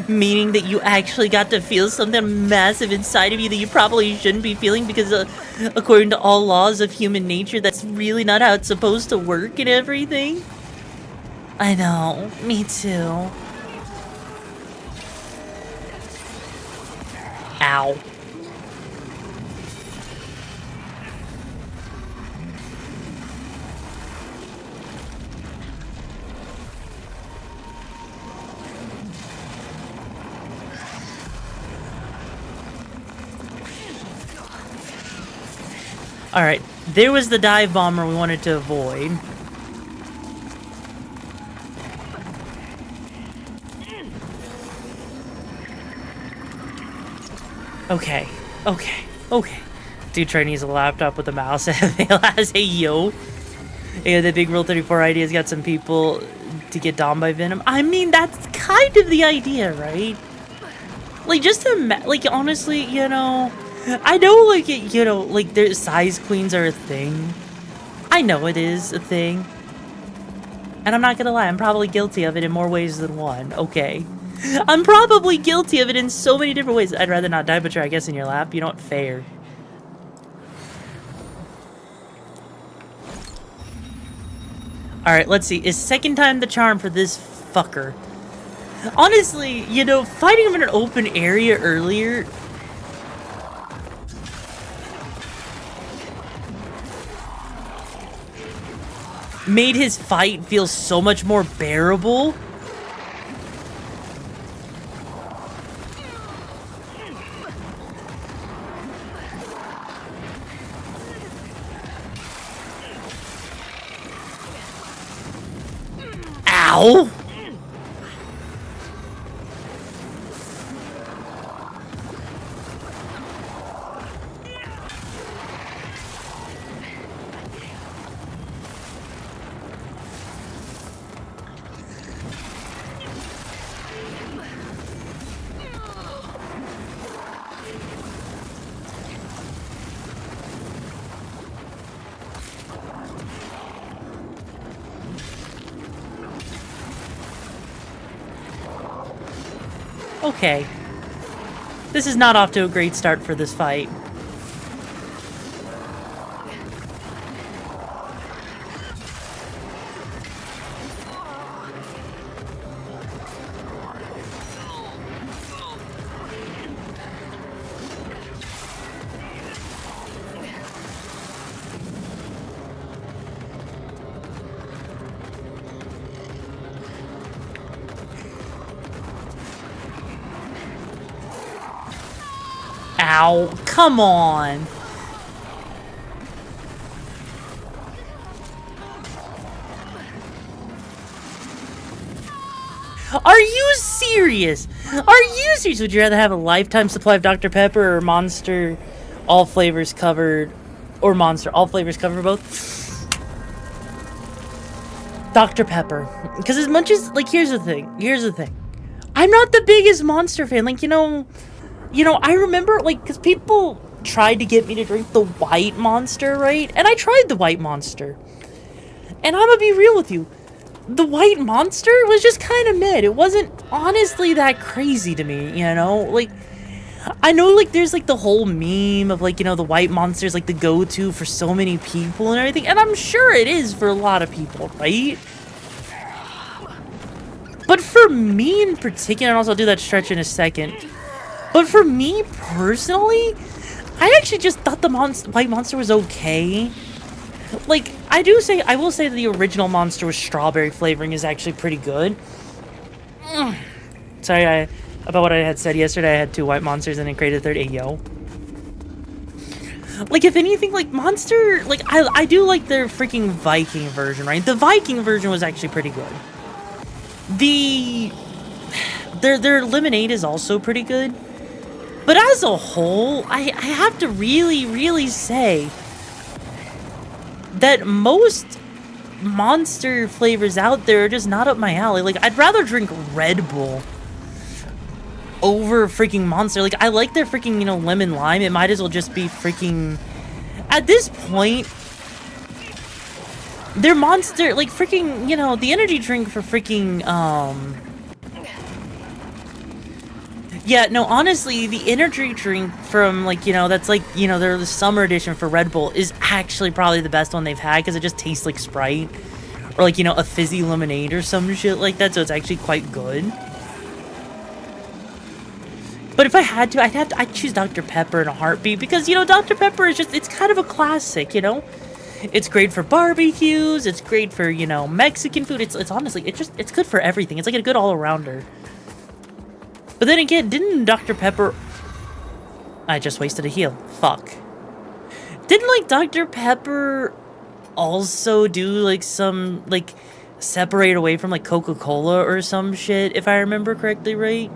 meaning that you actually got to feel something massive inside of you that you probably shouldn't be feeling because according to all laws of human nature, that's really not how it's supposed to work and everything. I know, me too. Ow. Alright, there was the dive bomber we wanted to avoid. Okay. Dude, try needs a laptop with a mouse as a yo. Yeah, the big Rule 34 idea's got some people to get domed by Venom. I mean, that's kind of the idea, right? Like, just to, like, honestly, you know... I know, like, you know, like, there's size queens are a thing. I know it is a thing. And I'm not gonna lie, I'm probably guilty of it in more ways than one. Okay. I'm probably guilty of it in so many different ways. I'd rather not die, but I guess in your lap. You know what? Fair. Alright, let's see. Is second time the charm for this fucker? Honestly, you know, fighting him in an open area earlier... made his fight feel so much more bearable. Ow! Okay. This is not off to a great start for this fight. Ow, come on. Are you serious? Are you serious? Would you rather have a lifetime supply of Dr. Pepper or Monster all flavors covered? Or Monster all flavors covered both? Dr. Pepper. Because as much as, like, here's the thing. I'm not the biggest Monster fan. Like, you know, I remember, like, because people tried to get me to drink the white Monster, right? And I tried the white Monster. And I'm gonna be real with you. The white Monster was just kind of mid. It wasn't honestly that crazy to me, you know? Like, I know, like, there's, like, the whole meme of, like, you know, the white Monster's, like, the go-to for so many people and everything. And I'm sure it is for a lot of people, right? But for me in particular, and also I'll do that stretch in a second. But for me personally, I actually just thought the White Monster was okay. Like, I will say the original monster with strawberry flavoring is actually pretty good. Sorry about what I had said yesterday. I had 2 White Monsters and then created a third. Hey, yo. Like, if anything, like, Monster... Like, I do like their freaking Viking version, right? The Viking version was actually pretty good. Their Lemonade is also pretty good. But as a whole, I have to really, really say that most Monster flavors out there are just not up my alley. Like, I'd rather drink Red Bull over freaking Monster. Like, I like their freaking, you know, lemon lime. It might as well just be freaking... At this point, their Monster, like, freaking, you know, the energy drink for freaking, yeah, no, honestly, the energy drink from, like, you know, that's, like, you know, the summer edition for Red Bull is actually probably the best one they've had, because it just tastes like Sprite. Or, like, you know, a fizzy lemonade or some shit like that, so it's actually quite good. But if I had to, I'd choose Dr. Pepper in a heartbeat, because, you know, Dr. Pepper is just, it's kind of a classic, you know? It's great for barbecues, it's great for, you know, Mexican food, it's honestly, it's good for everything. It's like a good all-arounder. But then again, didn't Dr. Pepper... I just wasted a heal. Fuck. Didn't, like, Dr. Pepper also do, like, some, like, separate away from, like, Coca-Cola or some shit, if I remember correctly, right?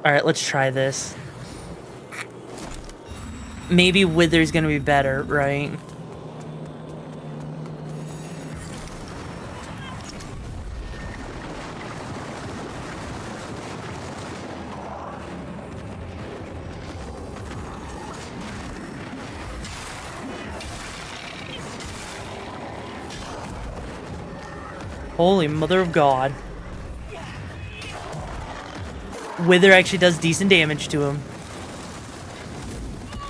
Alright, let's try this. Maybe Wither's gonna be better, right? Holy mother of God. Wither actually does decent damage to him.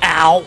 Ow.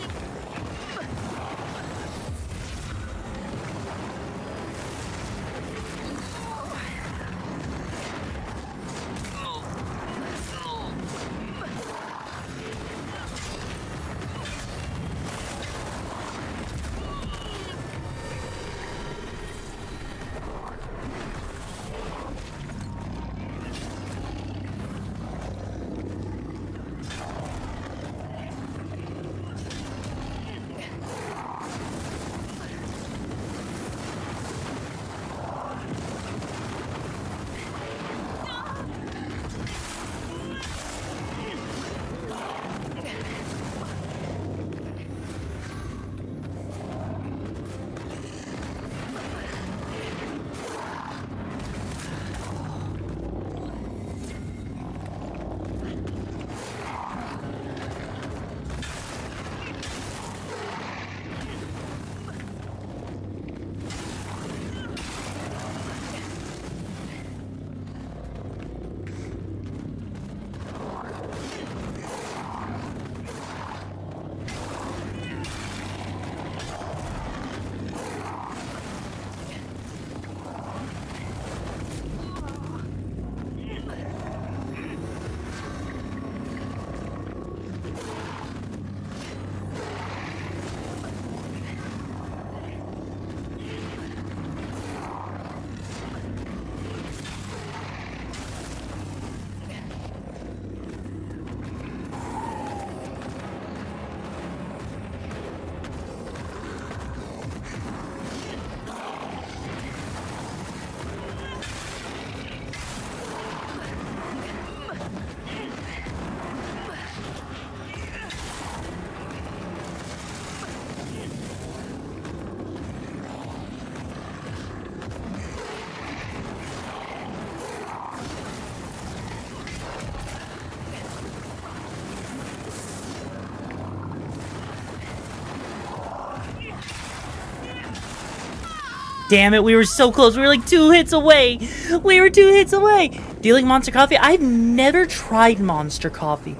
Damn it, we were so close. We were like 2 hits away. We were 2 hits away. Do you like Monster Coffee? I've never tried Monster Coffee.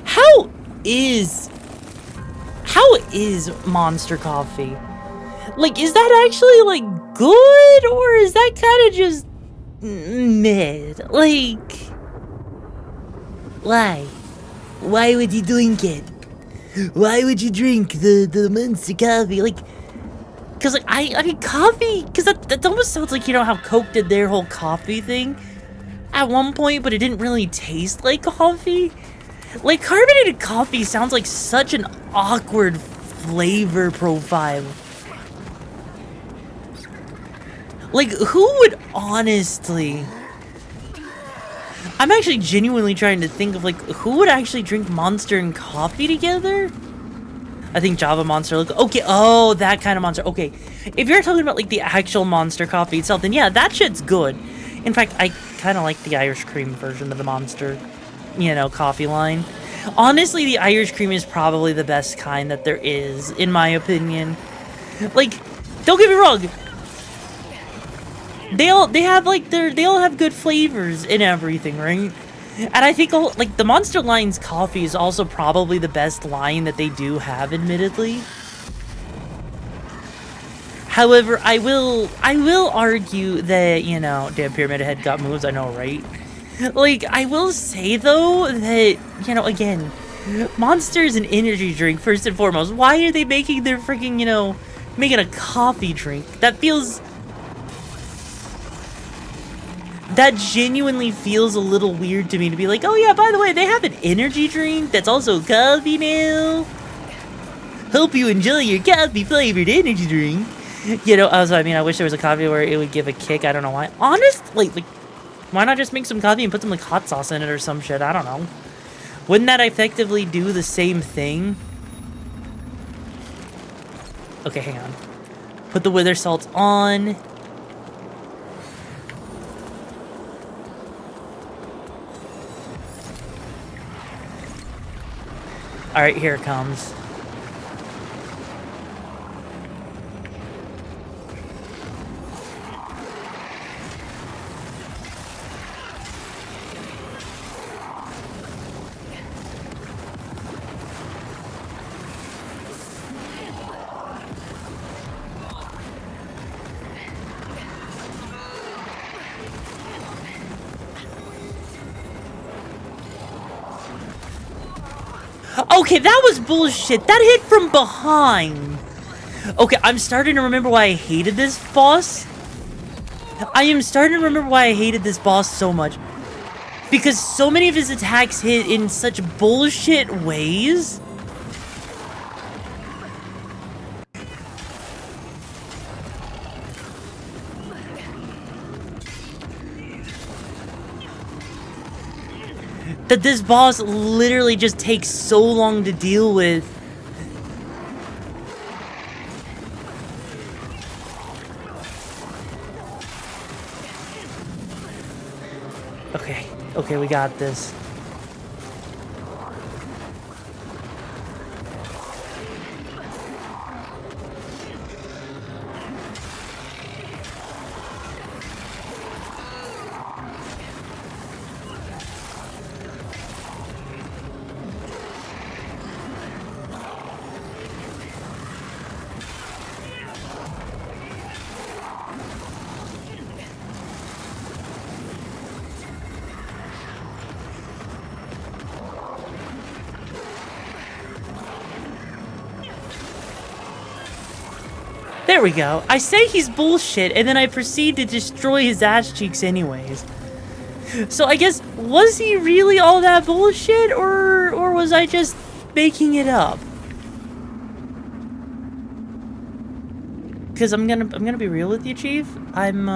How is Monster Coffee? Like, is that actually, like, good? Or is that kind of just mid? Like, Why? Why would you drink it? Why would you drink the monster coffee? Like, cause like I mean coffee, cause that almost sounds like, you know, how Coke did their whole coffee thing at one point, but it didn't really taste like coffee. Like, carbonated coffee sounds like such an awkward flavor profile. Like, who would honestly... I'm actually genuinely trying to think of, like, who would actually drink Monster and coffee together? I think Java Monster, look, okay, oh, that kind of Monster, okay. If you're talking about, like, the actual Monster coffee itself, then yeah, that shit's good. In fact, I kind of like the Irish cream version of the Monster, you know, coffee line. Honestly, the Irish cream is probably the best kind that there is, in my opinion. Like, don't get me wrong. They all have good flavors and everything, right? And I think, like, the Monster line's coffee is also probably the best line that they do have, admittedly. However, I will argue that, you know, damn, Pyramid Head got moves, I know, right? Like, I will say, though, that, you know, again, Monster is an energy drink, first and foremost. Why are they making their freaking, you know, making a coffee drink? That feels... That genuinely feels a little weird to me to be like, oh yeah, by the way, they have an energy drink that's also coffee now. Hope you enjoy your coffee-flavored energy drink. You know, I mean, I wish there was a coffee where it would give a kick. I don't know why. Honestly, like, why not just make some coffee and put some, like, hot sauce in it or some shit? I don't know. Wouldn't that effectively do the same thing? Okay, hang on. Put the wither salt on. Alright, here it comes. Okay, that was bullshit. That hit from behind. Okay, I'm starting to remember why I hated this boss. I am starting to remember why I hated this boss so much. Because so many of his attacks hit in such bullshit ways. That this boss literally just takes so long to deal with. Okay, we got this. There we go. I say he's bullshit, and then I proceed to destroy his ass cheeks anyways. So I guess, was he really all that bullshit, or was I just making it up? Because I'm gonna be real with you, Chief. I'm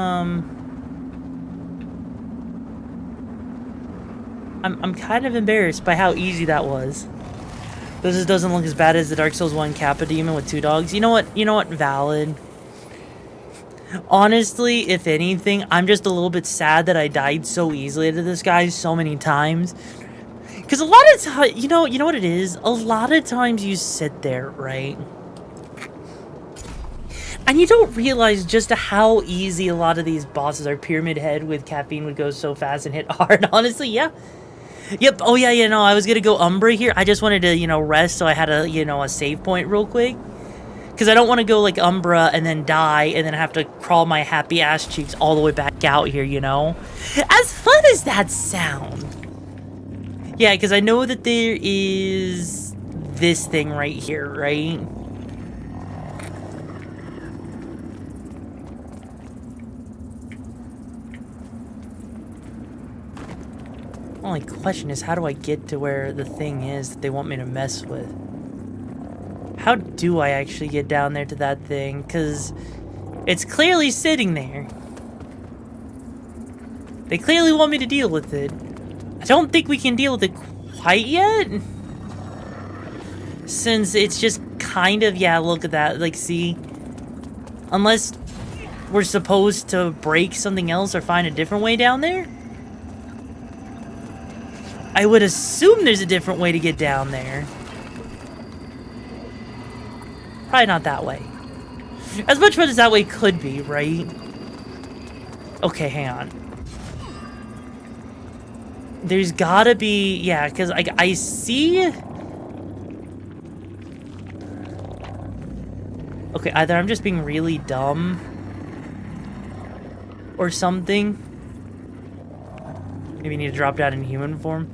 kind of embarrassed by how easy that was. This doesn't look as bad as the Dark Souls 1 Kappa Demon with 2 dogs. You know what? Valid. Honestly, if anything, I'm just a little bit sad that I died so easily to this guy so many times. Because a lot of times, you know what it is? A lot of times you sit there, right? And you don't realize just how easy a lot of these bosses are. Pyramid Head with caffeine would go so fast and hit hard. Honestly, yeah. Yep. Oh, yeah, no, I was going to go Umbra here. I just wanted to, rest, so I had a save point real quick. Because I don't want to go, like, Umbra and then die and then have to crawl my happy ass cheeks all the way back out here, As fun as that sound. Yeah, because I know that there is this thing right here, right? Only question is, how do I get to where the thing is that they want me to mess with? How do I actually get down there to that thing? Because it's clearly sitting there. They clearly want me to deal with it. I don't think we can deal with it quite yet. Since it's just kind of, yeah, look at that. Like, see? Unless we're supposed to break something else or find a different way down there? I would assume there's a different way to get down there. Probably not that way. As much fun as that way could be, right? Okay, hang on. There's gotta be... Yeah, because I see... Okay, either I'm just being really dumb... or something. Maybe I need to drop down in human form.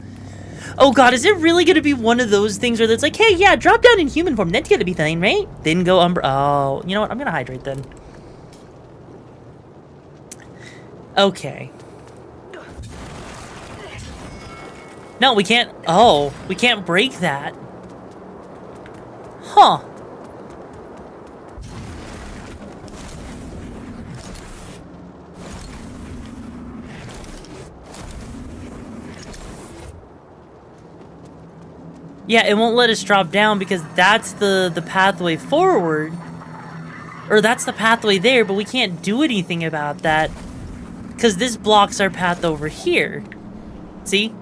Oh god, is it really gonna be one of those things where it's like, hey, yeah, drop down in human form, that's gonna be fine, right? Then go oh, you know what, I'm gonna hydrate then. Okay. No, we can't, oh, we can't break that. Huh. Yeah, it won't let us drop down because that's the pathway forward. Or that's the pathway there, but we can't do anything about that. Because this blocks our path over here. See?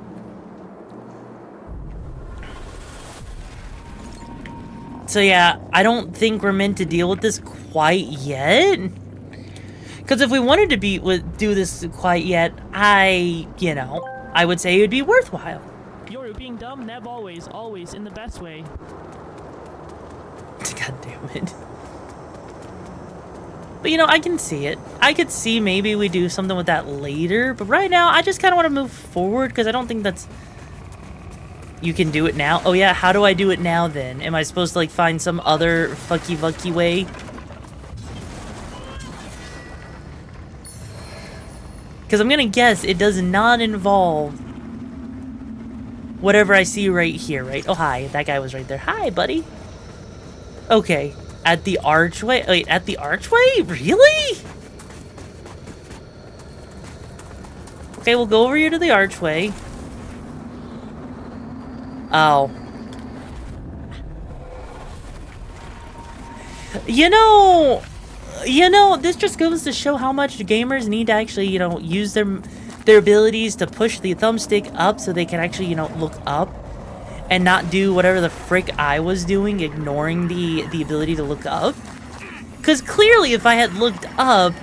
So yeah, I don't think we're meant to deal with this quite yet. Because if we wanted to do this quite yet, I would say it would be worthwhile. Yoru being dumb, Nev always, in the best way. God damn it. But I can see it. I could see maybe we do something with that later, but right now, I just kind of want to move forward, because I don't think that's... You can do it now? Oh yeah, how do I do it now then? Am I supposed to find some other fucky way? Because I'm gonna guess it does not involve whatever I see right here, right? Oh, hi. That guy was right there. Hi, buddy. Okay. At the archway? Wait, at the archway? Really? Okay, we'll go over here to the archway. Oh. This just goes to show how much gamers need to actually, use their abilities to push the thumbstick up so they can actually, look up and not do whatever the frick I was doing, ignoring the ability to look up. Because clearly if I had looked up,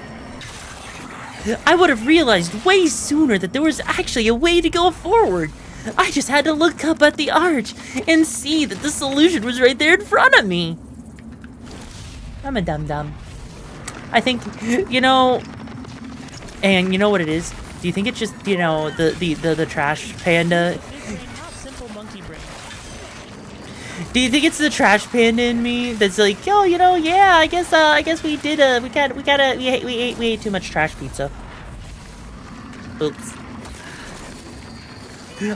I would have realized way sooner that there was actually a way to go forward. I just had to look up at the arch and see that the solution was right there in front of me. I'm a dum-dum. I think, and you know what it is? Do you think it's just, the trash panda? Do you think it's the trash panda in me that's like, oh, yeah, I guess we did, we ate too much trash pizza. Oops.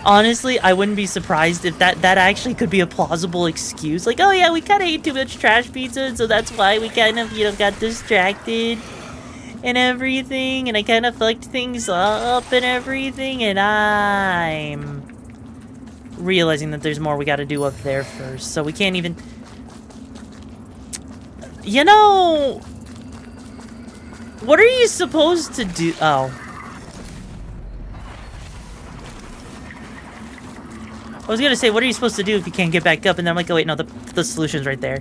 Honestly, I wouldn't be surprised if that actually could be a plausible excuse. Like, oh yeah, we kind of ate too much trash pizza, and so that's why we kind of, got distracted and everything, and I kind of fucked things up and everything, and I'm realizing that there's more we got to do up there first, so we can't even... What are you supposed to do? Oh. I was gonna say, what are you supposed to do if you can't get back up? And then I'm like, oh wait, no, the solution's right there.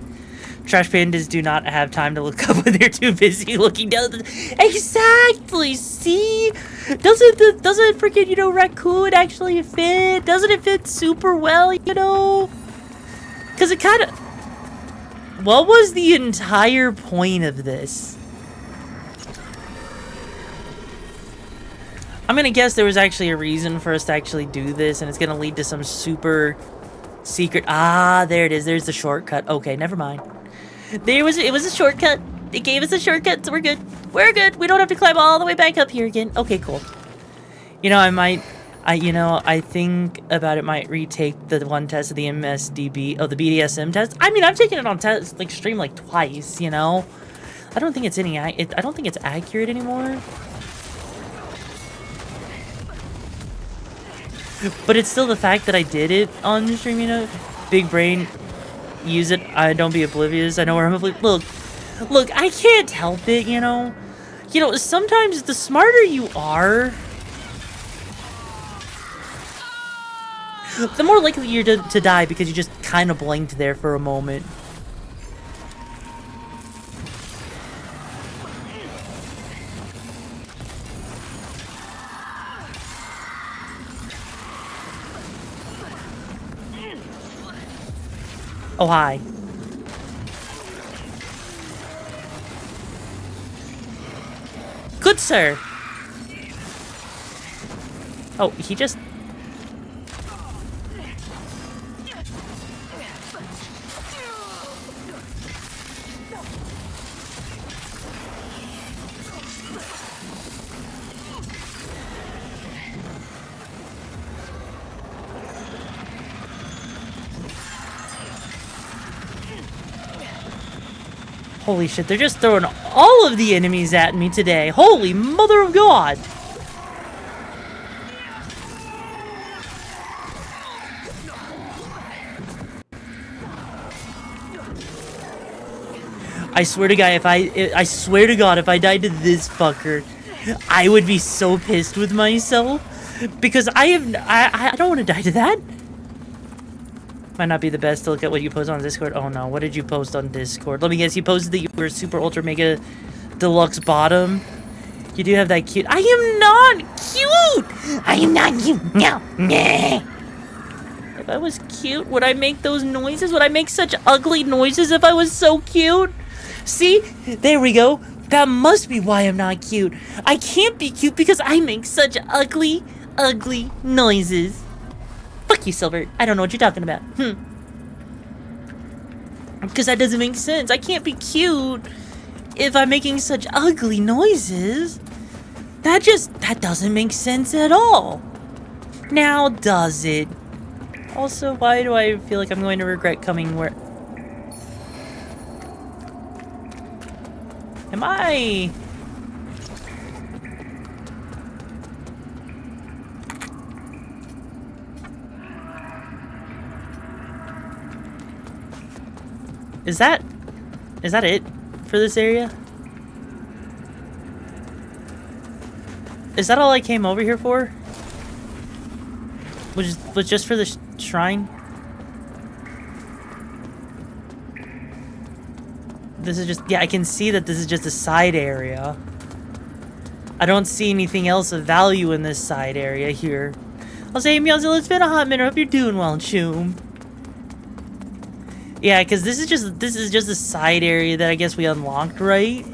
Trash pandas do not have time to look up when they're too busy looking down. Exactly. See, doesn't freaking raccoon actually fit? Doesn't it fit super well? Because it kind of. What was the entire point of this? I'm gonna guess there was actually a reason for us to actually do this, and it's gonna lead to some super secret. Ah, there it is. There's the shortcut. Okay, never mind. It was a shortcut. It gave us a shortcut, so we're good. We're good. We don't have to climb all the way back up here again. Okay, cool. You know, I think about it might retake the one test of the MSDB, the BDSM test. I mean, I've taken it on test, like, stream, like, twice, you know? I don't think it's I don't think it's accurate anymore. But it's still the fact that I did it on stream, you know? Big brain, use it. Don't be oblivious. I know where I'm oblivious. Look, I can't help it, you know? You know, sometimes the smarter you are, the more likely you're to die because you just kind of blinked there for a moment. Oh, hi. Good sir. Oh, he just... Holy shit, they're just throwing all of the enemies at me today. Holy mother of God! I swear to God, if I died to this fucker, I would be so pissed with myself because I don't want to die to that. Might not be the best to look at what you post on Discord. Oh no, what did you post on Discord? Let me guess, you posted that you were super ultra mega deluxe bottom. You do have that cute. I am not cute! I am not cute! No! Nah. If I was cute, would I make those noises? Would I make such ugly noises if I was so cute? See? There we go. That must be why I'm not cute. I can't be cute because I make such ugly, ugly noises. Fuck you, Silver. I don't know what you're talking about. Because that doesn't make sense. I can't be cute if I'm making such ugly noises. That doesn't make sense at all. Now, does it? Also, why do I feel like I'm going to regret coming where... Am I... Is that it for this area? Is that all I came over here for? Was just for the shrine? This is just, yeah, I can see that this is just a side area. I don't see anything else of value in this side area here. I'll say, Meowzilla, it's been a hot minute. Hope you're doing well, Choom. Yeah, because this is just a side area that I guess we unlocked, right?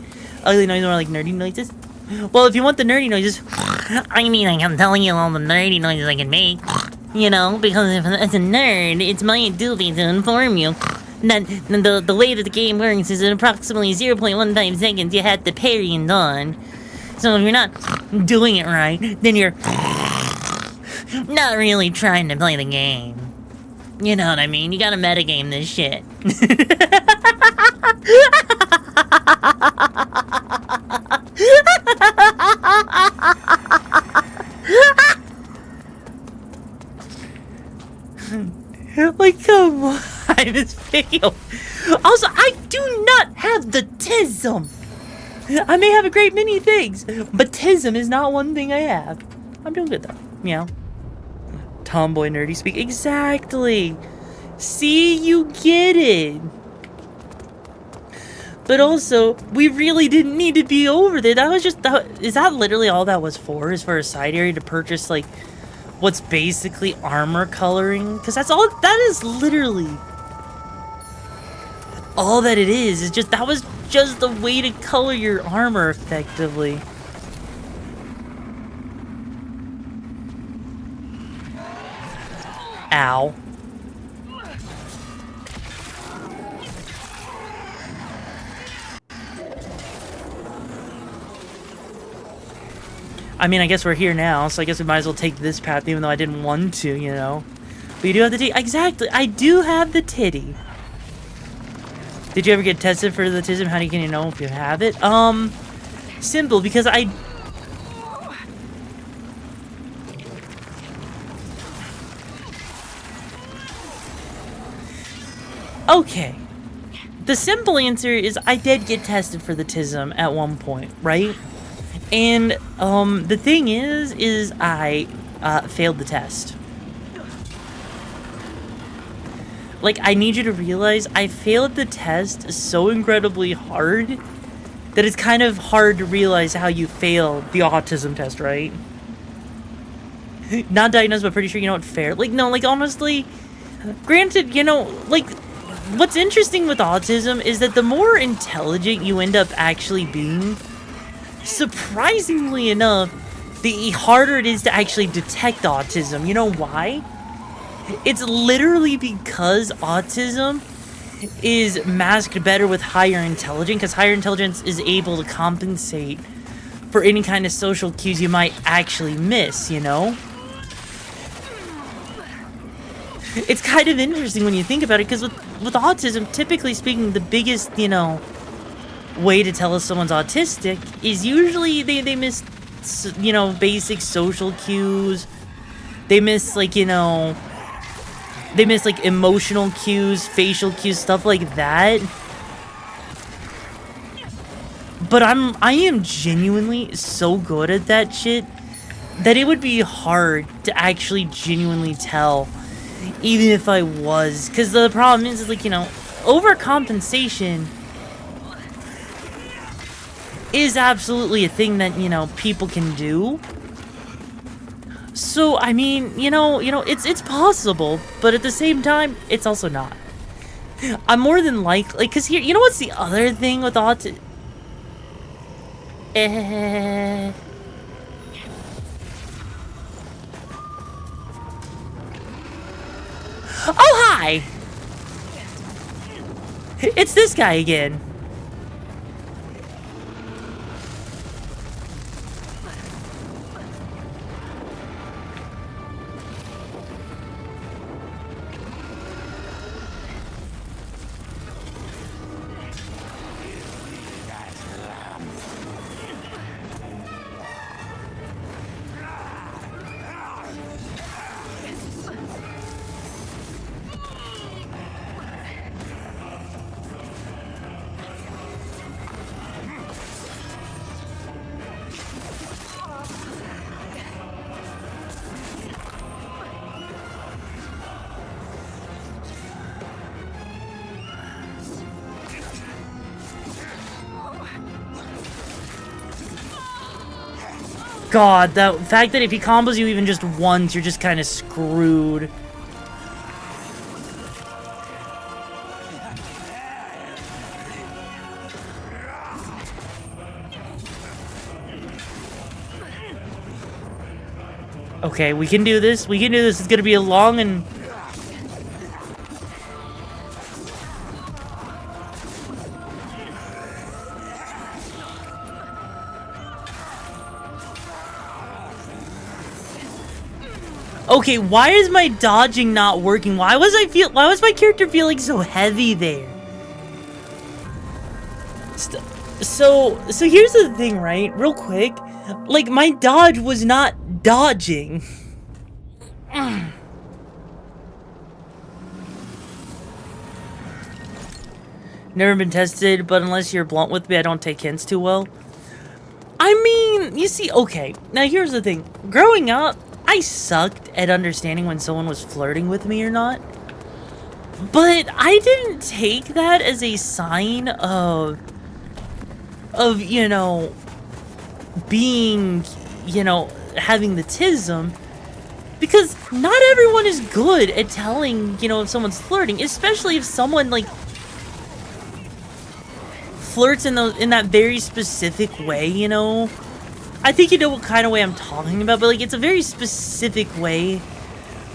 Ugly noises, more like nerdy noises. Well, if you want the nerdy noises, I mean, I'm telling you all the nerdy noises I can make. You know, because as a nerd, it's my duty to inform you that the way that the game works is at approximately 0.15 seconds you have to parry and dodge. So if you're not doing it right, then you're not really trying to play the game. You know what I mean? You gotta metagame this shit. Like, come on, this video. Also, I do not have the tism. I may have a great many things, but tism is not one thing I have. I'm doing good though. Meow. Tomboy nerdy speak. Exactly. See, you get it. But also, we really didn't need to be over there. That was just, is that literally all that was for? Is for a side area to purchase, like, what's basically armor coloring? Because that's all, that is literally all that it is just, that was just the way to color your armor effectively. Ow. I mean, I guess we're here now, so I guess we might as well take this path, even though I didn't want to, you know. But you do have the titty. Exactly, I do have the titty. Did you ever get tested for the tism? How can you know if you have it? Simple, because I... Okay. The simple answer is I did get tested for the tism at one point, right? And, the thing is I, failed the test. Like, I need you to realize I failed the test so incredibly hard that it's kind of hard to realize how you failed the autism test, right? Not diagnosed, but pretty sure you know what fair. Like, no, like, honestly, granted, you know, like, what's interesting with autism is that the more intelligent you end up actually being, surprisingly enough, the harder it is to actually detect autism. You know why? It's literally because autism is masked better with higher intelligence, because higher intelligence is able to compensate for any kind of social cues you might actually miss, you know? It's kind of interesting when you think about it, because with autism, typically speaking, the biggest, you know, way to tell if someone's autistic is usually they miss, you know, basic social cues. They miss, like, you know, they miss, like, emotional cues, facial cues, stuff like that. But I am genuinely so good at that shit that it would be hard to actually genuinely tell, even if I was. Because the problem is, like, you know, overcompensation is absolutely a thing that, you know, people can do. So, I mean, you know, it's possible, but at the same time, it's also not. I'm more than likely, because here, you know what's the other thing with autism? Oh, hi! It's this guy again. God, the fact that if he combos you even just once, you're just kind of screwed. Okay, we can do this. We can do this. It's gonna be a long and... Okay, why is my dodging not working? Why was my character feeling so heavy there? So here's the thing, right? Real quick. Like, my dodge was not dodging. Never been tested, but unless you're blunt with me, I don't take hints too well. I mean, you see, okay. Now, here's the thing. Growing up, I sucked at understanding when someone was flirting with me or not. But I didn't take that as a sign of, you know, being, you know, having the tism. Because not everyone is good at telling, you know, if someone's flirting. Especially if someone, like, flirts in that very specific way, you know? I think you know what kind of way I'm talking about, but, like, it's a very specific way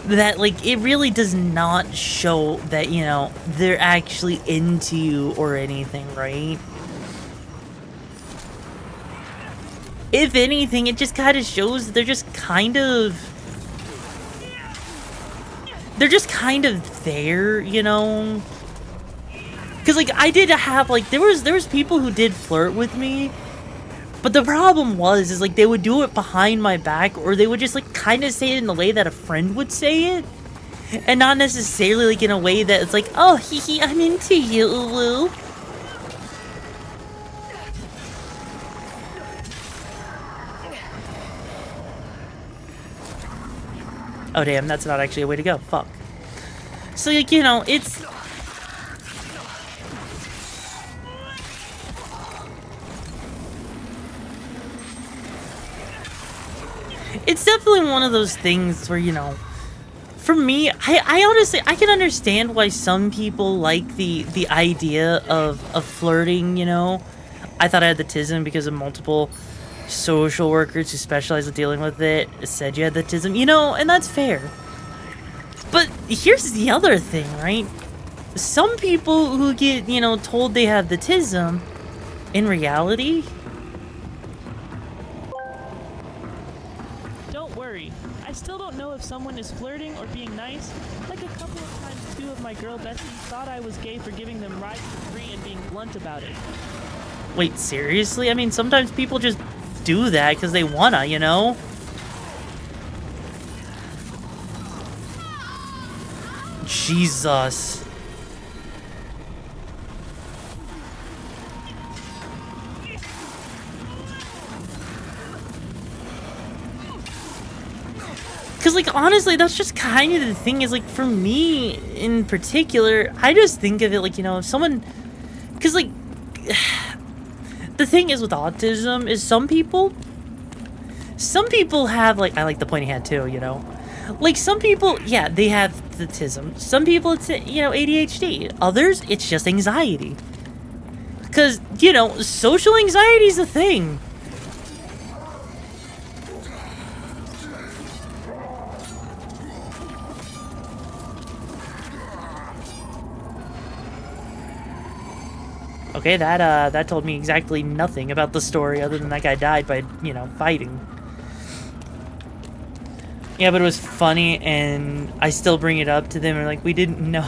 that, like, it really does not show that, you know, they're actually into you or anything, right? If anything, it just kind of shows that they're just kind of there, you know? Because, like, I did have, like, there was people who did flirt with me, but the problem was, like, they would do it behind my back, or they would just, like, kind of say it in the way that a friend would say it, and not necessarily, like, in a way that it's like, oh, hee hee, I'm into you, Ulu. Oh, damn, that's not actually a way to go. Fuck. So, like, you know, it's... It's definitely one of those things where, you know, for me, I honestly, I can understand why some people like the idea of flirting, you know? I thought I had the tism because of multiple social workers who specialize in dealing with it said you had the tism, you know, and that's fair. But here's the other thing, right? Some people who get, you know, told they have the tism, in reality... Don't worry. I still don't know if someone is flirting or being nice. Like a couple of times, 2 of my girl besties thought I was gay for giving them rides for free and being blunt about it. Wait, seriously? I mean, sometimes people just do that because they wanna, you know? Jesus. Because, like, honestly, that's just kind of the thing is, like, for me in particular, I just think of it like, you know, if someone... Because, like, the thing is with autism is some people have, like, I like the pointy hat too, you know? Like, some people, yeah, they have the tism. Some people, it's, you know, ADHD. Others, it's just anxiety. Because, you know, social anxiety is a thing. Okay, that told me exactly nothing about the story other than that guy died by, you know, fighting. Yeah, but it was funny, and I still bring it up to them, and like, we didn't know.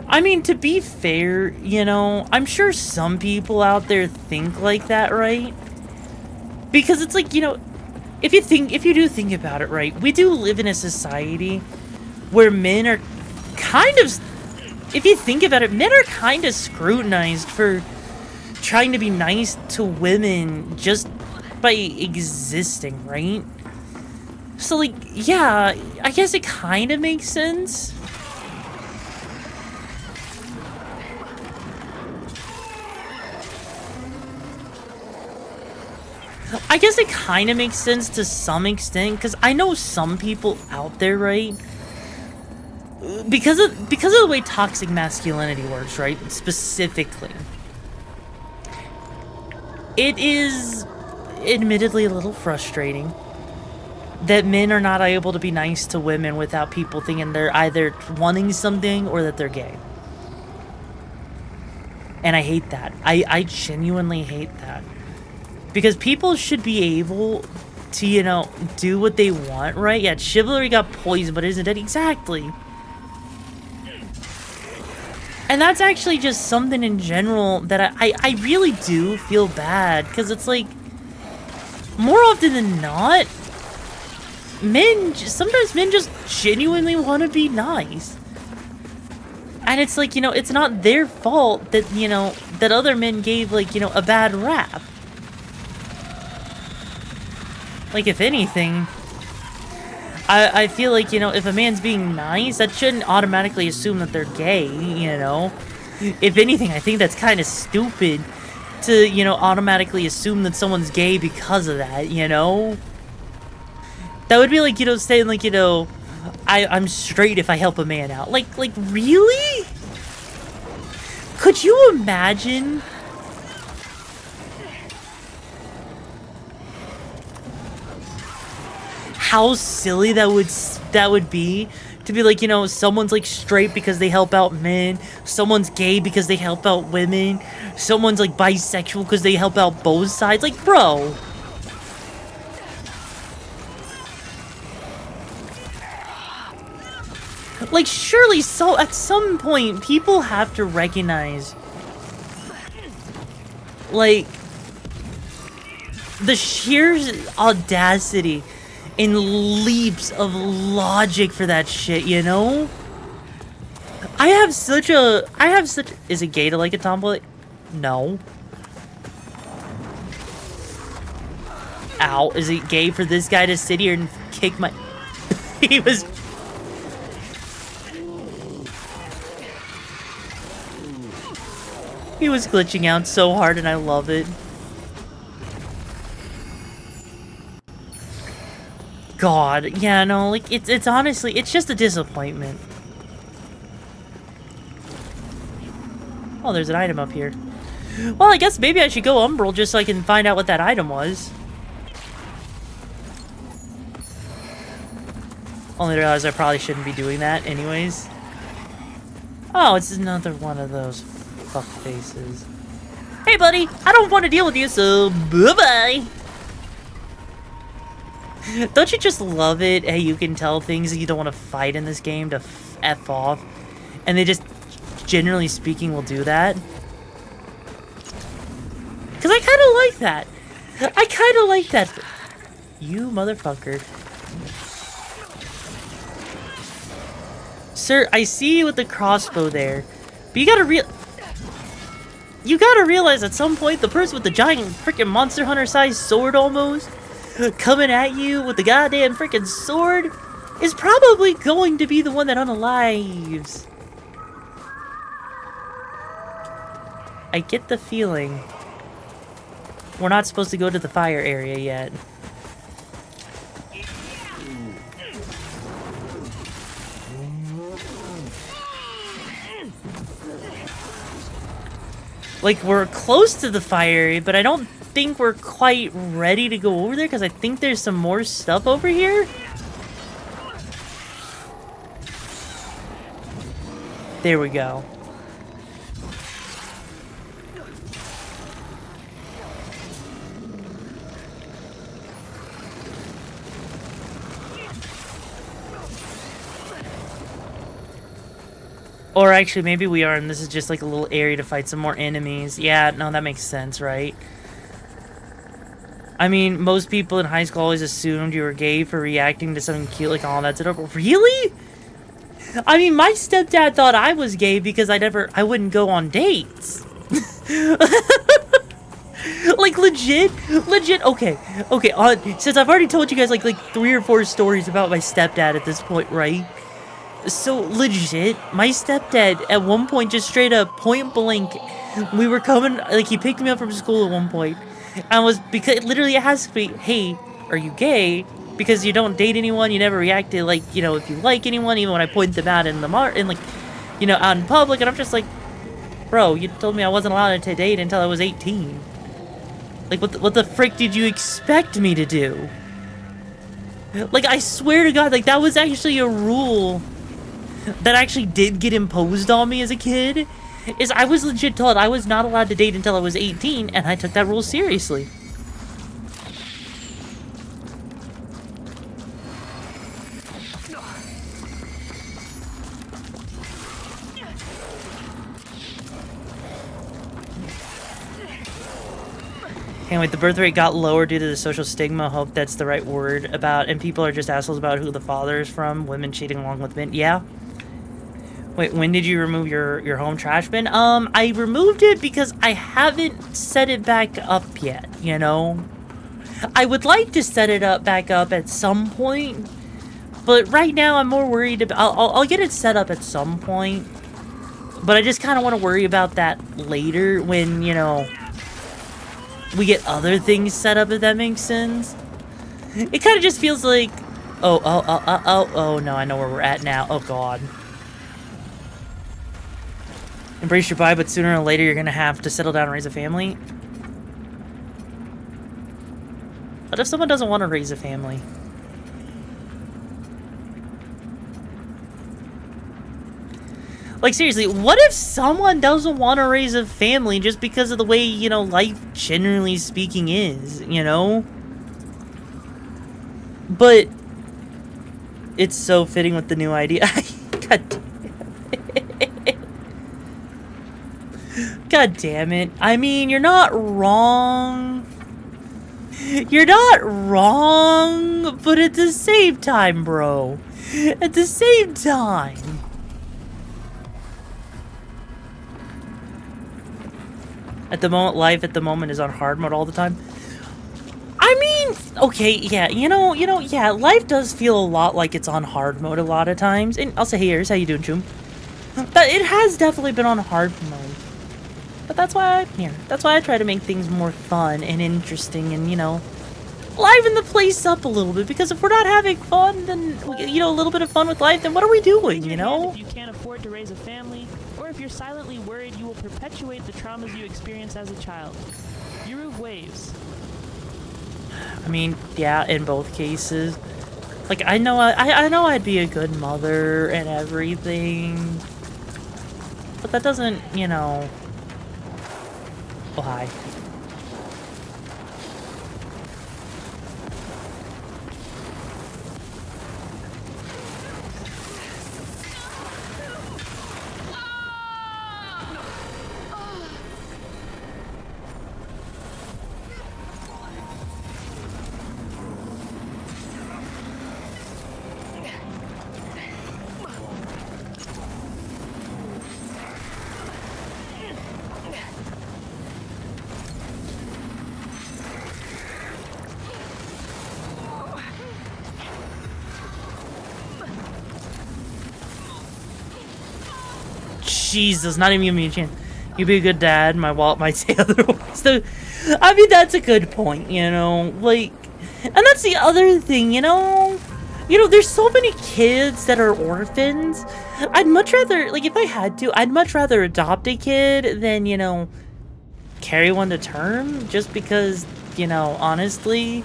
I mean, to be fair, you know, I'm sure some people out there think like that, right? Because it's like, you know, if you do think about it, right, we do live in a society where men are kind of, if you think about it, men are kind of scrutinized for trying to be nice to women just by existing, right? So, like, yeah, I guess it kind of makes sense. I guess it kind of makes sense to some extent, because I know some people out there, right? Because of the way toxic masculinity works, right? Specifically. It is admittedly a little frustrating that men are not able to be nice to women without people thinking they're either wanting something or that they're gay. And I hate that. I genuinely hate that. Because people should be able to, you know, do what they want, right? Yeah, chivalry got poisoned, but isn't it? Exactly. And that's actually just something in general that I really do feel bad. Because it's like, more often than not, sometimes men just genuinely want to be nice. And it's like, you know, it's not their fault that, you know, that other men gave, like, you know, a bad rap. Like, if anything, I feel like, you know, if a man's being nice, that shouldn't automatically assume that they're gay, you know? If anything, I think that's kind of stupid to, you know, automatically assume that someone's gay because of that, you know? That would be like, you know, saying, like, you know, I'm straight if I help a man out. Like, really? Could you imagine? how silly that would be to be like, you know, someone's like straight because they help out men, someone's gay because they help out women, someone's like bisexual because they help out both sides. Like, bro. Like, surely so at some point people have to recognize like the sheer audacity and leaps of logic for that shit, you know? Is it gay to like a tomboy? No. Ow, is it gay for this guy to sit here and kick my... He was glitching out so hard and I love it. God, yeah, no, like, it's honestly, it's just a disappointment. Oh, there's an item up here. Well, I guess maybe I should go Umbral just so I can find out what that item was. Only realized I probably shouldn't be doing that anyways. Oh, it's another one of those fuck faces. Hey, buddy, I don't want to deal with you, so bye-bye. Don't you just love it? Hey, you can tell things that you don't want to fight in this game to F off. And they just, generally speaking, will do that. Because I kind of like that. I kind of like that. You motherfucker. Sir, I see you with the crossbow there. But you gotta realize at some point the person with the giant freaking Monster Hunter sized sword almost coming at you with the goddamn freaking sword is probably going to be the one that unalives. I get the feeling we're not supposed to go to the fire area yet. Like, we're close to the fire area, but I don't think we're quite ready to go over there because I think there's some more stuff over here. There we go. Or actually, maybe we are, and this is just like a little area to fight some more enemies. Yeah, no, that makes sense, right? I mean, most people in high school always assumed you were gay for reacting to something cute, like, oh, that's adorable. Really? I mean, my stepdad thought I was gay because I wouldn't go on dates. Like, legit, okay, since I've already told you guys, like 3 or 4 stories about my stepdad at this point, right? So, legit, my stepdad, at one point, just straight up, point blank, we were coming, like, he picked me up from school at one point, and because, literally, it has to be, hey, are you gay? Because you don't date anyone, you never react to, like, you know, if you like anyone, even when I point them out in like, you know, out in public, and I'm just like, bro, you told me I wasn't allowed to date until I was 18. Like, what the frick did you expect me to do? Like, I swear to God, like, that was actually a rule that actually did get imposed on me as a kid, is I was legit told I was not allowed to date until I was 18, and I took that rule seriously. Anyway, the birth rate got lower due to the social stigma. Hope that's the right word about, and people are just assholes about who the father is from. Women cheating along with men. Yeah. Wait, when did you remove your home trash bin? I removed it because I haven't set it back up yet, you know? I would like to set it back up at some point, but right now I'm more worried about, I'll get it set up at some point, but I just kind of want to worry about that later when, you know, we get other things set up, if that makes sense. It kind of just feels like, oh, no, I know where we're at now. Oh, God. Embrace your vibe, but sooner or later you're gonna have to settle down and raise a family. What if someone doesn't want to raise a family? Like, seriously, what if someone doesn't want to raise a family just because of the way, you know, life generally speaking is, you know? But it's so fitting with the new idea. God damn it. God damn it. I mean, you're not wrong. You're not wrong, but at the same time, bro. At the same time. At the moment, life at the moment is on hard mode all the time. I mean, okay, yeah, you know, yeah, life does feel a lot like it's on hard mode a lot of times. And I'll say, hey, here's how you doing, Choom? But it has definitely been on hard mode. But that's why I'm here. That's why I try to make things more fun and interesting and, you know, liven the place up a little bit. Because if we're not having fun, then, you know, a little bit of fun with life, then what are we doing, you know? If you can't afford to raise a family, or if you're silently worried you will perpetuate the traumas you experienced as a child. YoruVexa. I mean, yeah, in both cases. Like, I know I'd be a good mother and everything. But that doesn't, you know... Oh, hi. Jesus, not even give me a chance. You'd be a good dad, my wallet might say otherwise. So, I mean, that's a good point, you know? Like, and that's the other thing, you know? You know, there's so many kids that are orphans. I'd much rather, like, if I had to, I'd much rather adopt a kid than, you know, carry one to term. Just because, you know, honestly,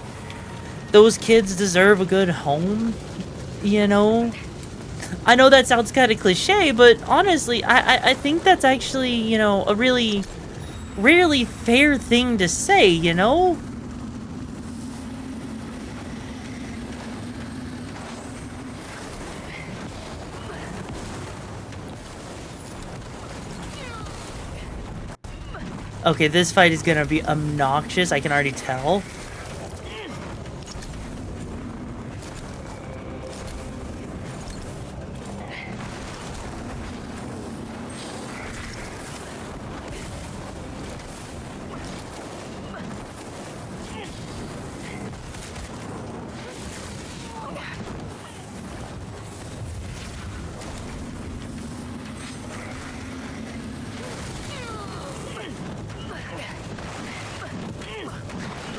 those kids deserve a good home, you know? I know that sounds kind of cliche, but honestly, I think that's actually, you know, a really fair thing to say, you know? Okay, this fight is gonna be obnoxious, I can already tell.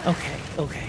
Okay, okay.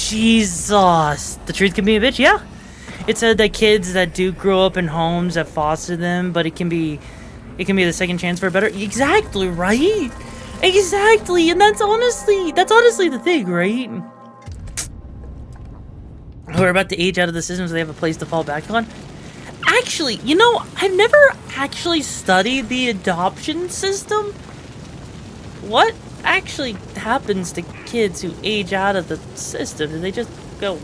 Jesus. The truth can be a bitch, yeah. It said that kids that do grow up in homes that foster them, but it can be the second chance for a better. Exactly, right? Exactly, and that's honestly the thing, right? We're about to age out of the system so they have a place to fall back on. Actually, you know, I've never actually studied the adoption system. What actually happens to kids who age out of the system? Do they just go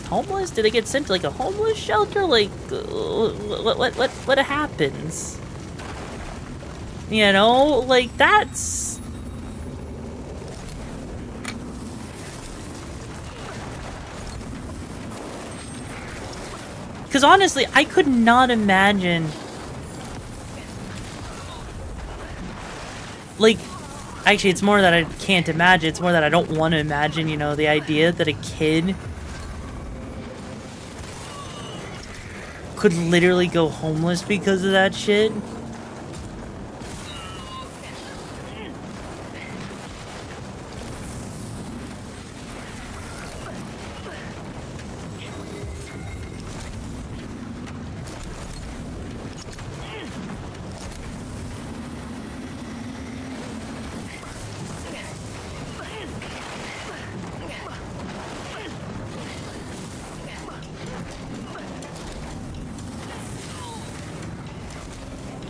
homeless? Do they get sent to like a homeless shelter? Like, what happens? You know, like that's Because honestly, I could not imagine... Like, actually, it's more that I can't imagine. It's more that I don't want to imagine, you know, the idea that a kid could literally go homeless because of that shit.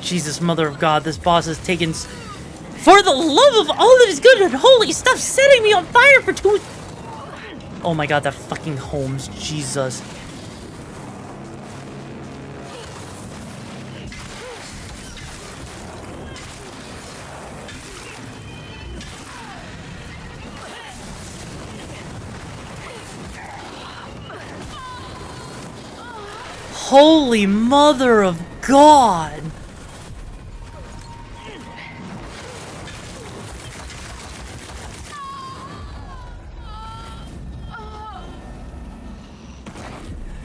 Jesus, mother of God, this boss has taken... For the love of all that is good and holy, stop setting me on fire for 2... Oh my God, that fucking Holmes, Jesus. Holy mother of God.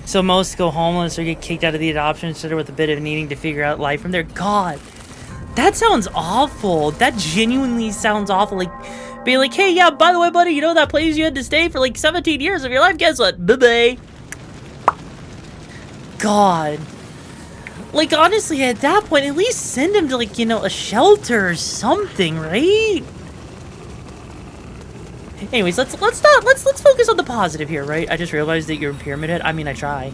So most go homeless or get kicked out of the adoption center with a bit of needing to figure out life from there. God, that sounds awful. That genuinely sounds awful. Like, being like, hey, yeah, by the way, buddy, you know that place you had to stay for like 17 years of your life? Guess what? Bye-bye. God. Like, honestly, at that point, at least send him to, like, you know, a shelter or something, right? Anyways, let's focus on the positive here, right? I just realized that you're in Pyramid Head. I mean, I try.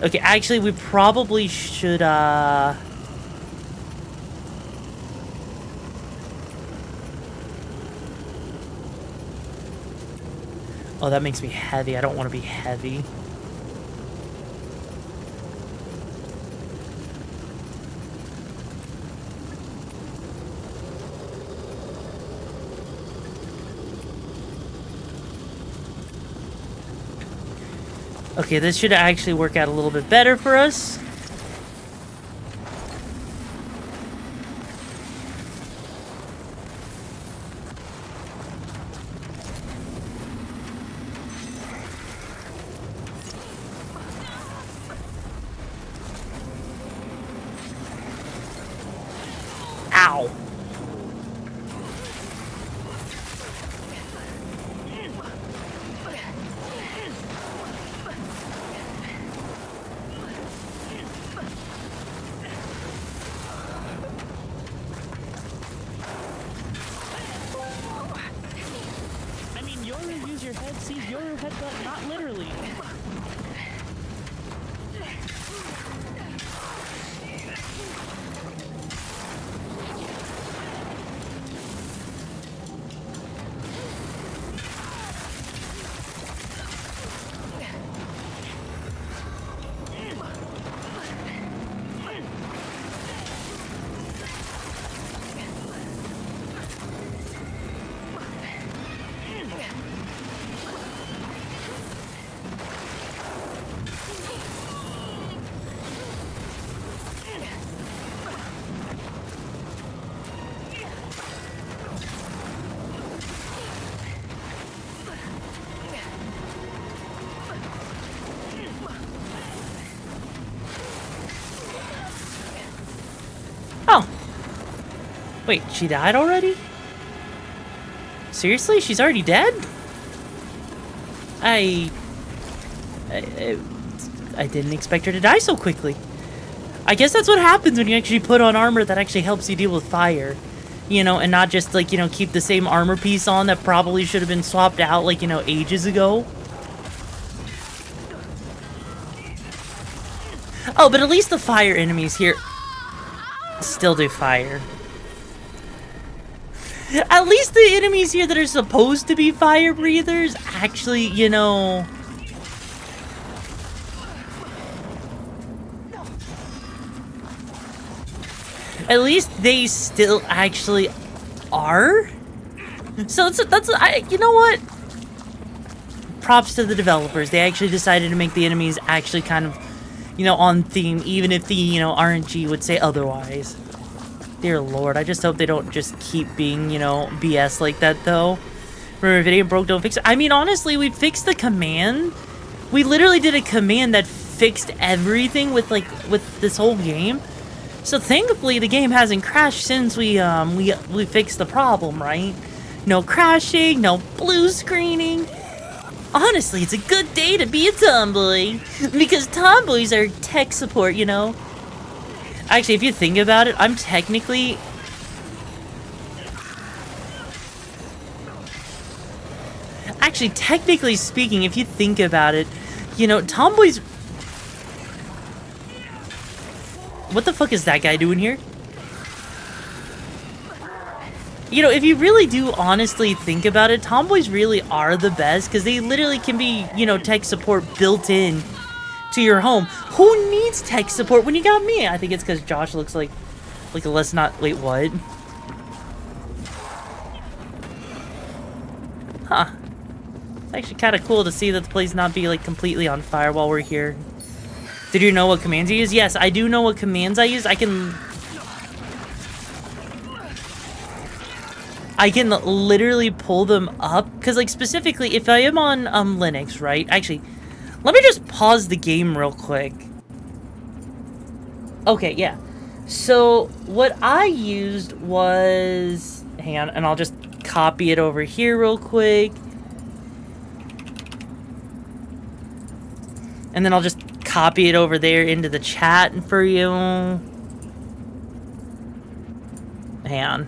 Okay, actually, we probably should, Oh, that makes me heavy. I don't want to be heavy. Okay, this should actually work out a little bit better for us. Ow. I mean, Yoru use your head, sees Yoru headbutt, not literally. Oh. Wait, she died already? Seriously? She's already dead? I didn't expect her to die so quickly. I guess that's what happens when you actually put on armor that actually helps you deal with fire. You know, and not just, like, you know, keep the same armor piece on that probably should have been swapped out, like, you know, ages ago. Oh, but at least the fire enemies here still do fire. At least the enemies here that are supposed to be fire breathers actually, you know... At least they still actually are. So that's you know what? Props to the developers. They actually decided to make the enemies actually kind of you know, on theme, even if the, you know, RNG would say otherwise. Dear Lord, I just hope they don't just keep being, you know, BS like that, though. Remember, if it ain't broke, don't fix it. I mean, honestly, we fixed the command. We literally did a command that fixed everything with, like, with this whole game. So thankfully, the game hasn't crashed since we fixed the problem, right? No crashing, no blue screening. Honestly, it's a good day to be a tomboy, because tomboys are tech support, you know? Actually, if you think about it, I'm technically... Actually, technically speaking, if you think about it, you know, tomboys... What the fuck is that guy doing here? You know, if you really do honestly think about it, tomboys really are the best, because they literally can be, you know, tech support built in to your home. Who needs tech support when you got me? I think it's because Josh looks like a let's not... Wait, what? Huh. It's actually kind of cool to see that the place not be, like, completely on fire while we're here. Did you know what commands you use? Yes, I do know what commands I use. I can literally pull them up. Because, like, specifically, if I am on Linux, right? Actually, let me just pause the game real quick. Okay, yeah. So, what I used was... Hang on, and I'll just copy it over here real quick. And then I'll just copy it over there into the chat for you. Hang on.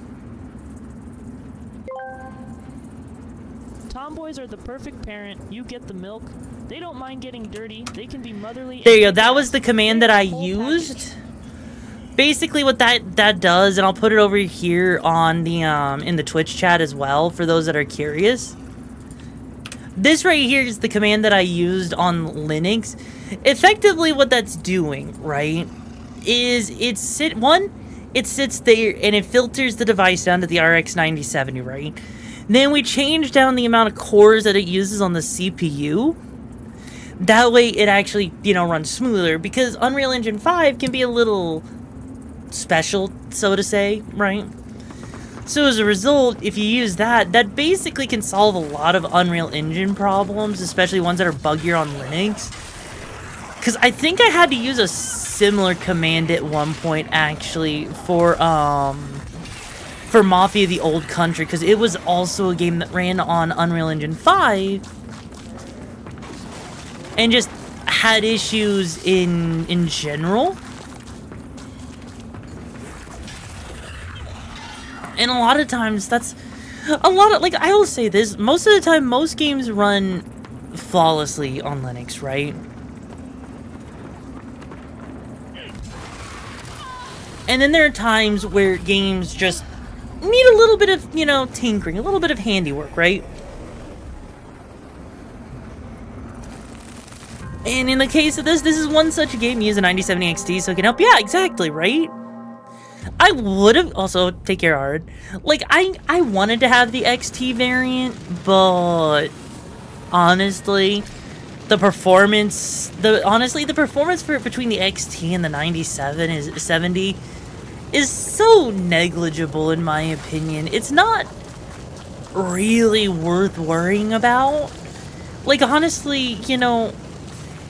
Tomboys are the perfect parent. You get the milk. They don't mind getting dirty. They can be motherly. There you go. That was the command that I used. Basically what that does, and I'll put it over here on the in the Twitch chat as well for those that are curious. This right here is the command that I used on Linux. Effectively what that's doing, right, is it sits there and it filters the device down to the RX 9070, right? Then we change down the amount of cores that it uses on the CPU. That way it actually, you know, runs smoother, because Unreal Engine 5 can be a little special, so to say, right? So as a result, if you use that, that basically can solve a lot of Unreal Engine problems, especially ones that are buggier on Linux. Because I think I had to use a similar command at one point, actually, for Mafia the Old Country, because it was also a game that ran on Unreal Engine 5, and just had issues in general. And a lot of times, that's a lot of, like, I will say this, most of the time, most games run flawlessly on Linux, right? And then there are times where games just need a little bit of, you know, tinkering, a little bit of handiwork, right? And in the case of this is one such game. Use a 9070 XT so it can help. Yeah, exactly, right? I would have also, take care, Ard. Like, I wanted to have the XT variant, but honestly, the performance for between the XT and the 9070 is so negligible, in my opinion. It's not really worth worrying about. Like, honestly, you know,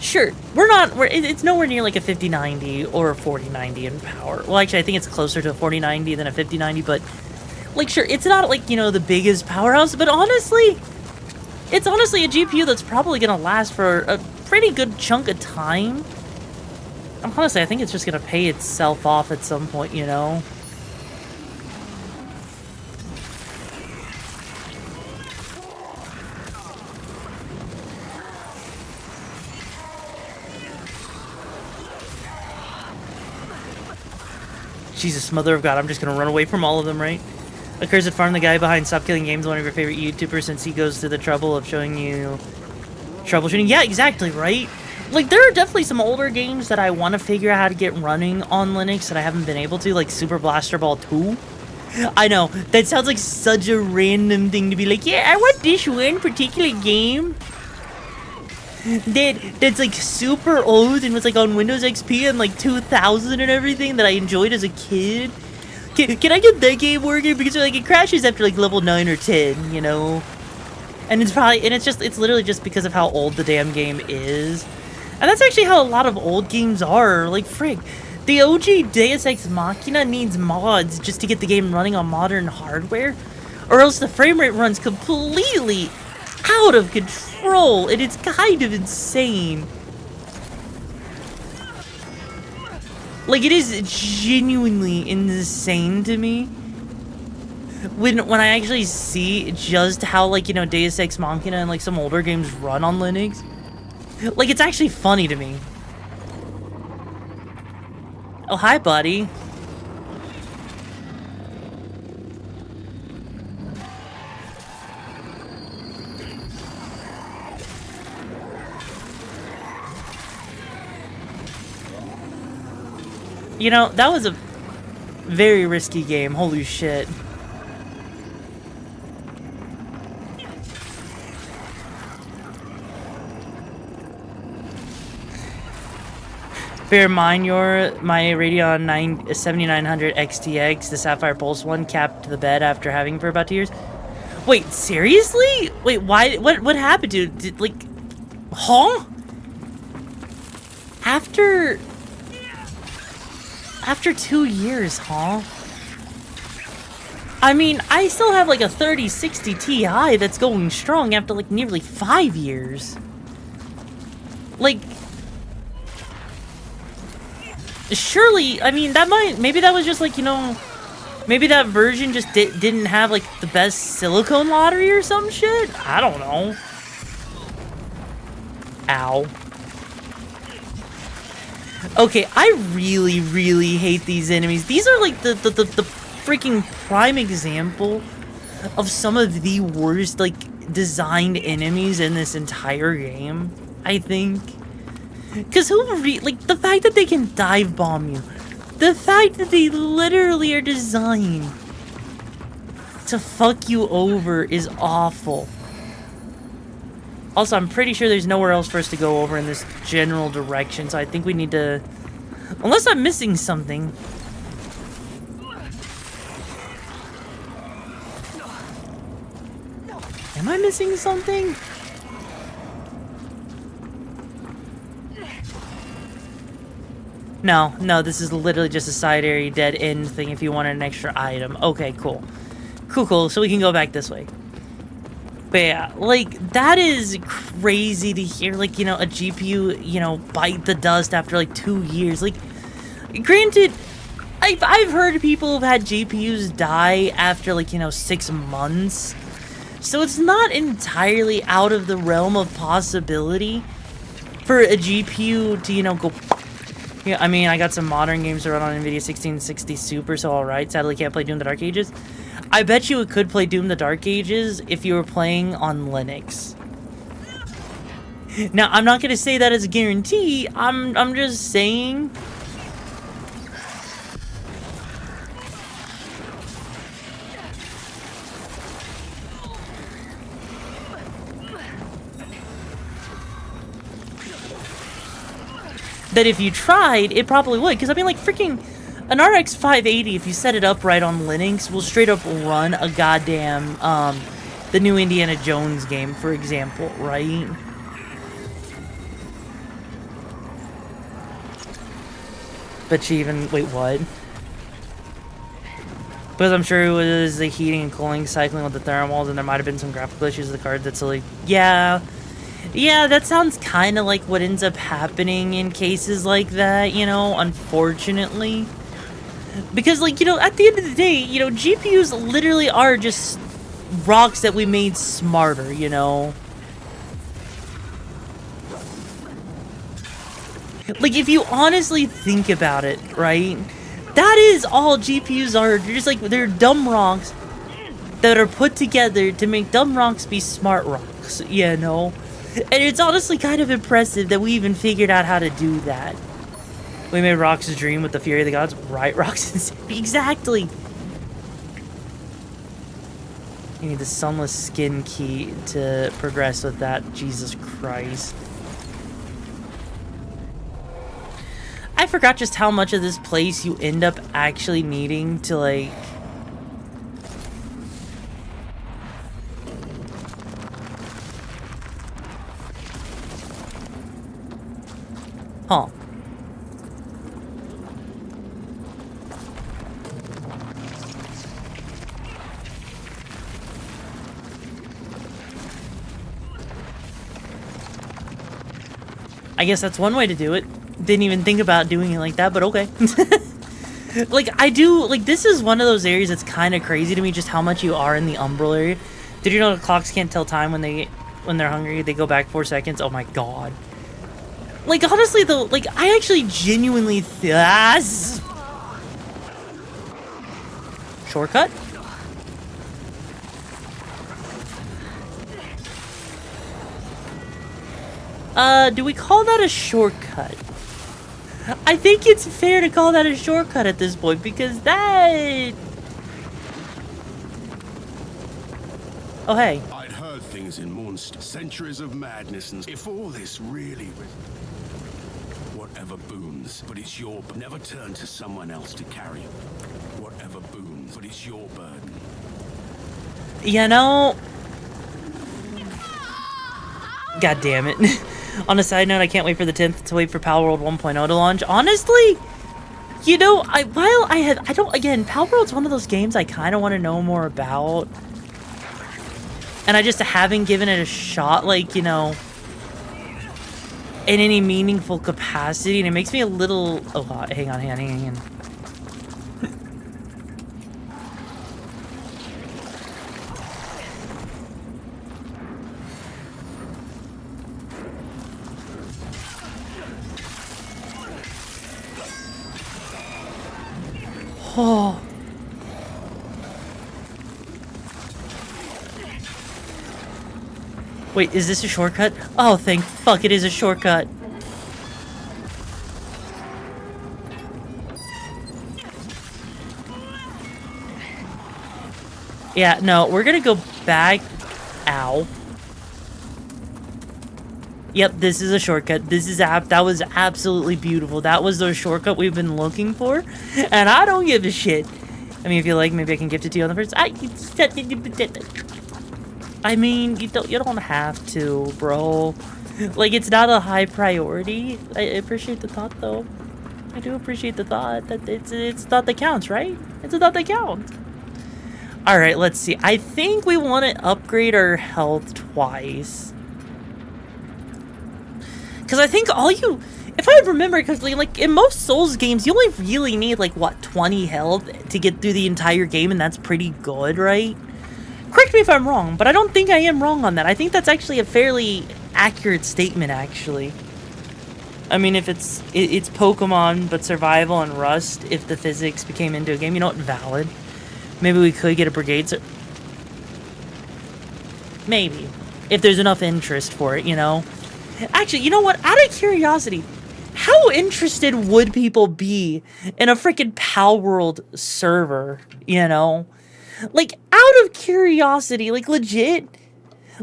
sure, it's nowhere near like a 5090 or a 4090 in power. Well, actually, I think it's closer to a 4090 than a 5090, but, like, sure, it's not, like, you know, the biggest powerhouse, but honestly, it's honestly a GPU that's probably gonna last for a pretty good chunk of time. Honestly, I think it's just gonna pay itself off at some point, you know? Jesus, mother of God, I'm just gonna run away from all of them, right? Accursed Farm, the guy behind Stop Killing Games, one of your favorite YouTubers, since he goes to the trouble of showing you troubleshooting. Yeah, exactly, right? Like, there are definitely some older games that I want to figure out how to get running on Linux that I haven't been able to, like Super Blaster Ball 2. I know, that sounds like such a random thing to be like, yeah, I want this one particular game. that's like super old and was like on Windows XP and like 2000 and everything that I enjoyed as a kid. Can I get that game working? Because like it crashes after like level 9 or 10, you know? And it's literally just because of how old the damn game is. And that's actually how a lot of old games are. Like, frig, the OG Deus Ex Machina needs mods just to get the game running on modern hardware, or else the frame rate runs completely out of control, and it's kind of insane. Like, it is genuinely insane to me when I actually see just how, like, you know, Deus Ex Machina and like some older games run on Linux. Like, it's actually funny to me. Oh, hi, buddy. You know, that was a very risky game. Holy shit. Bear in mind, my Radeon 7900 XTX, the Sapphire Pulse one, capped the bed after having for about 2 years. Wait, seriously? Wait, why? What happened to it? Like, huh? After 2 years, huh? I mean, I still have like a 3060 Ti that's going strong after like nearly 5 years. Like, surely, I mean, maybe that was just like, you know, maybe that version just didn't have like the best silicone lottery or some shit? I don't know. Ow. Okay, I really, really hate these enemies. These are like the freaking prime example of some of the worst, like, designed enemies in this entire game, I think. Because like, the fact that they can dive bomb you, the fact that they literally are designed to fuck you over is awful. Also, I'm pretty sure there's nowhere else for us to go over in this general direction, so I think we need to... Unless I'm missing something. Am I missing something? No, this is literally just a side area dead end thing if you wanted an extra item. Okay, cool. Cool, so we can go back this way. But yeah, like, that is crazy to hear, like, you know, a GPU, you know, bite the dust after, like, 2 years. Like, granted, I've heard people have had GPUs die after, like, you know, 6 months. So it's not entirely out of the realm of possibility for a GPU to, you know, go... Yeah, I mean, I got some modern games to run on NVIDIA 1660 Super, so alright. Sadly, can't play Doom the Dark Ages. I bet you it could play Doom the Dark Ages if you were playing on Linux. Now, I'm not going to say that as a guarantee. I'm just saying... that if you tried, it probably would. Because, I mean, like, freaking... An RX 580, if you set it up right on Linux, will straight up run a goddamn, the new Indiana Jones game, for example, right? But you even... Wait, what? Because I'm sure it was the heating and cooling cycling with the thermals, and there might have been some graphical issues with the card that's like... Yeah, that sounds kind of like what ends up happening in cases like that, you know, unfortunately. Because, like, you know, at the end of the day, you know, GPUs literally are just rocks that we made smarter, you know? Like, if you honestly think about it, right? That is all GPUs are. They're just like, they're dumb rocks that are put together to make dumb rocks be smart rocks, you know? And it's honestly kind of impressive that we even figured out how to do that. We made Rox's dream with the fury of the gods. Right, Rox? Exactly. You need the sunless skin key to progress with that. Jesus Christ. forgot just how much of this place you end up actually needing to, like... Huh. I guess that's one way to do it. Didn't even think about doing it like that, but okay. Like, I do, like, this is one of those areas that's kind of crazy to me, just how much you are in the umbral area. Did you know the clocks can't tell time when they're hungry? They go back 4 seconds? Oh my god. Like, honestly, though, like, I actually genuinely... Shortcut? Do we call that a shortcut? I think it's fair to call that a shortcut at this point, because that... Oh, hey. I'd heard things in Munster, centuries of madness, and if all this really was... Whatever booms, but it's your... Never turn to someone else to carry it. Whatever booms, but it's your burden. You know... God damn it. On a side note, I can't wait for the 10th to wait for Palworld 1.0 to launch. Honestly, you know, again, Palworld's one of those games I kind of want to know more about. And I just haven't given it a shot, like, you know, in any meaningful capacity. And it makes me a little... Oh, hang on. Oh. Wait, is this a shortcut? Oh, thank fuck it is a shortcut. Yeah, no, we're gonna go back. Ow. Yep, this is a shortcut. That was absolutely beautiful. That was the shortcut we've been looking for, and I don't give a shit. I mean, if you like, maybe I can gift it to you on the first. I mean, you don't have to, bro. Like, it's not a high priority. I appreciate the thought, though. I do appreciate the thought that it's a thought that counts, right? It's a thought that counts. All right, let's see. I think we want to upgrade our health twice. Because I think if I remember correctly, like, in most Souls games, you only really need, like, what, 20 health to get through the entire game, and that's pretty good, right? Correct me if I'm wrong, but I don't think I am wrong on that. I think that's actually a fairly accurate statement, actually. I mean, if it's Pokemon, but survival and Rust, if the physics became into a game, you know what, valid. Maybe we could get a Brigade. Maybe. If there's enough interest for it, you know? Actually, you know what? Out of curiosity, how interested would people be in a freaking Palworld server, you know? Like, out of curiosity, like, legit,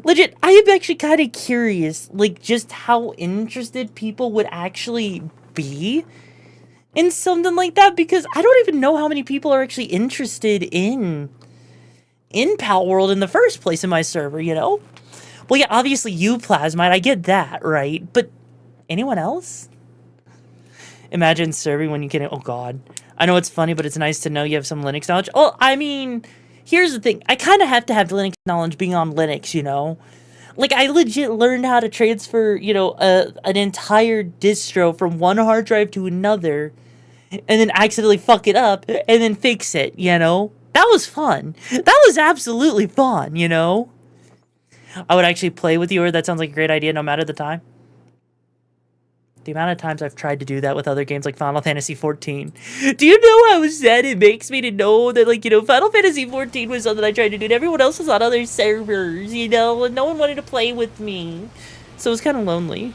I am actually kind of curious, like, just how interested people would actually be in something like that, because I don't even know how many people are actually interested in Palworld in the first place in my server, you know? Well, yeah, obviously you, Plasmite, I get that, right? But anyone else? Imagine serving when you can... Oh, God. I know it's funny, but it's nice to know you have some Linux knowledge. Oh, I mean, here's the thing. I kind of have to have Linux knowledge being on Linux, you know? Like, I legit learned how to transfer, you know, an entire distro from one hard drive to another, and then accidentally fuck it up, and then fix it, you know? That was fun. That was absolutely fun, you know? I would actually play with you, or that sounds like a great idea no matter the time. The amount of times I've tried to do that with other games like Final Fantasy XIV. Do you know how sad it makes me to know that, like, you know, Final Fantasy XIV was something I tried to do, and everyone else was on other servers, you know, and no one wanted to play with me. So it was kind of lonely.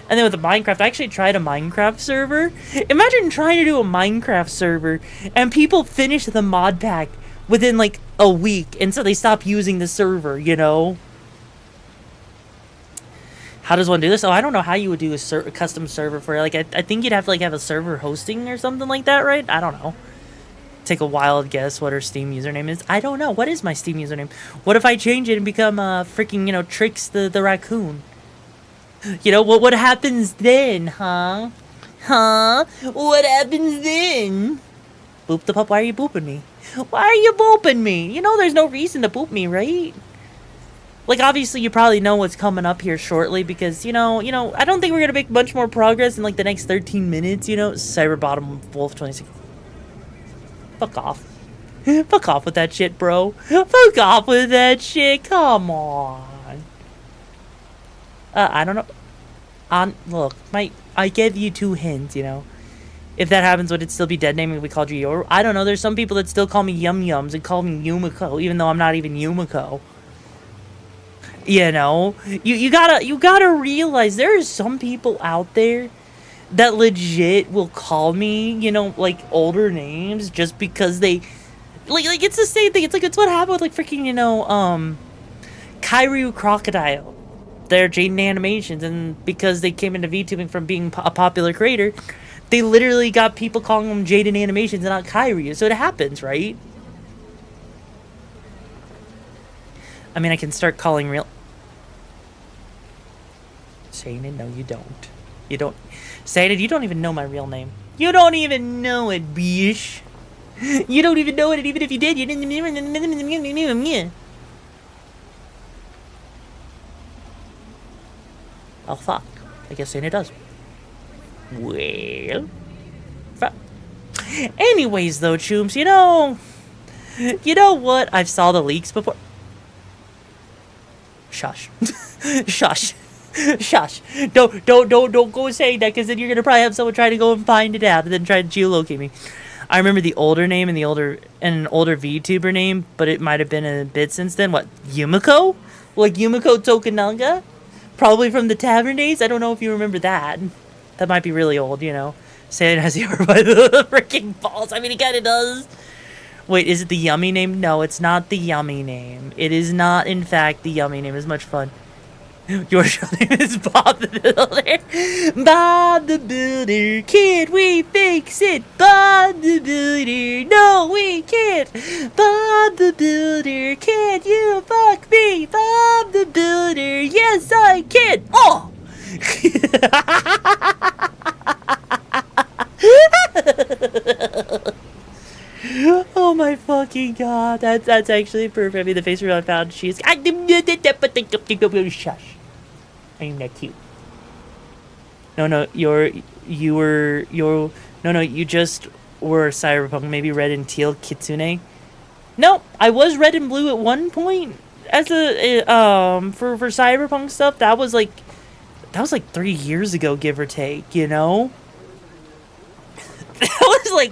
And then with the Minecraft, I actually tried a Minecraft server. Imagine trying to do a Minecraft server, and people finish the mod pack within, like, a week, and so they stop using the server, you know? How does one do this? Oh, I don't know how you would do a custom server for it. Like, I think you'd have to, like, have a server hosting or something like that, right? I don't know. Take a wild guess what her Steam username is. I don't know. What is my Steam username? What if I change it and become, freaking, you know, Trix the raccoon? You know, what happens then, huh? Huh? What happens then? Boop the pup, why are you booping me? Why are you booping me? You know there's no reason to boop me, right? Like, obviously, you probably know what's coming up here shortly because, you know, I don't think we're going to make much more progress in, like, the next 13 minutes, you know? Cyberbottom Wolf 26. Fuck off. Fuck off with that shit, bro. Fuck off with that shit. Come on. I don't know. Look, I gave you 2 hints, you know? If that happens, would it still be dead naming if we called you Yoru? I don't know. There's some people that still call me Yum Yums and call me Yumiko, even though I'm not even Yumiko. You know, you gotta realize there are some people out there that legit will call me, you know, like older names just because they like it's the same thing. It's like it's what happened with like freaking, you know, Kairu Crocodile. They're Jaden Animations, and because they came into VTubing from being a popular creator, they literally got people calling them Jaden Animations and not Kairu. So it happens, right? I mean, I can start calling real. Shayden, no, you don't. You don't. Shayden, you don't even know my real name. You don't even know it, bish. You don't even know it, and even if you did, you didn't. Oh, fuck. I guess Shayden does. Well. Fuck. Anyways, though, Chooms, you know what? I've saw the leaks before. Shush. Shush. Shush. Don't go saying that, because then you're going to probably have someone try to go and find it out and then try to geolocate me. I remember the older name and an older VTuber name, but it might have been a bit since then. What? Yumiko? Like Yumiko Tokunaga? Probably from the tavern days? I don't know if you remember that. That might be really old, you know. Saying has Yoru by the freaking balls. I mean, he kind of does. Wait, is it the yummy name? No, it's not the yummy name. It is not, in fact, the yummy name. It's much fun. Your show name is Bob the Builder. Bob the Builder, can't we fix it? Bob the Builder, no we can't. Bob the Builder, can't you fuck me? Bob the Builder, yes I can. Oh! Oh my fucking god, that's actually perfect. I mean, the face reveal I found, she's shush. I'm not cute. No, you just were Cyberpunk, maybe red and teal Kitsune. No, I was red and blue at one point as a for Cyberpunk stuff. That was like 3 years ago, give or take, you know? That was like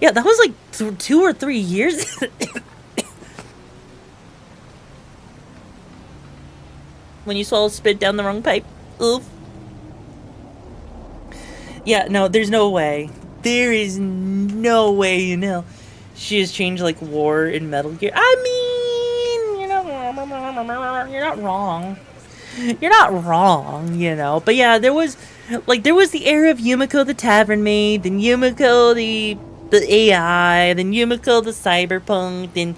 yeah, that was like 2 or 3 years. When you swallow spit down the wrong pipe. Oof. Yeah, no, there's no way. There is no way in hell she has changed like War in Metal Gear. I mean, you're not wrong. You're not wrong, you know. But yeah, there was the era of Yumiko the Tavern Maid, then Yumiko the AI, then Yumiko the Cyberpunk, then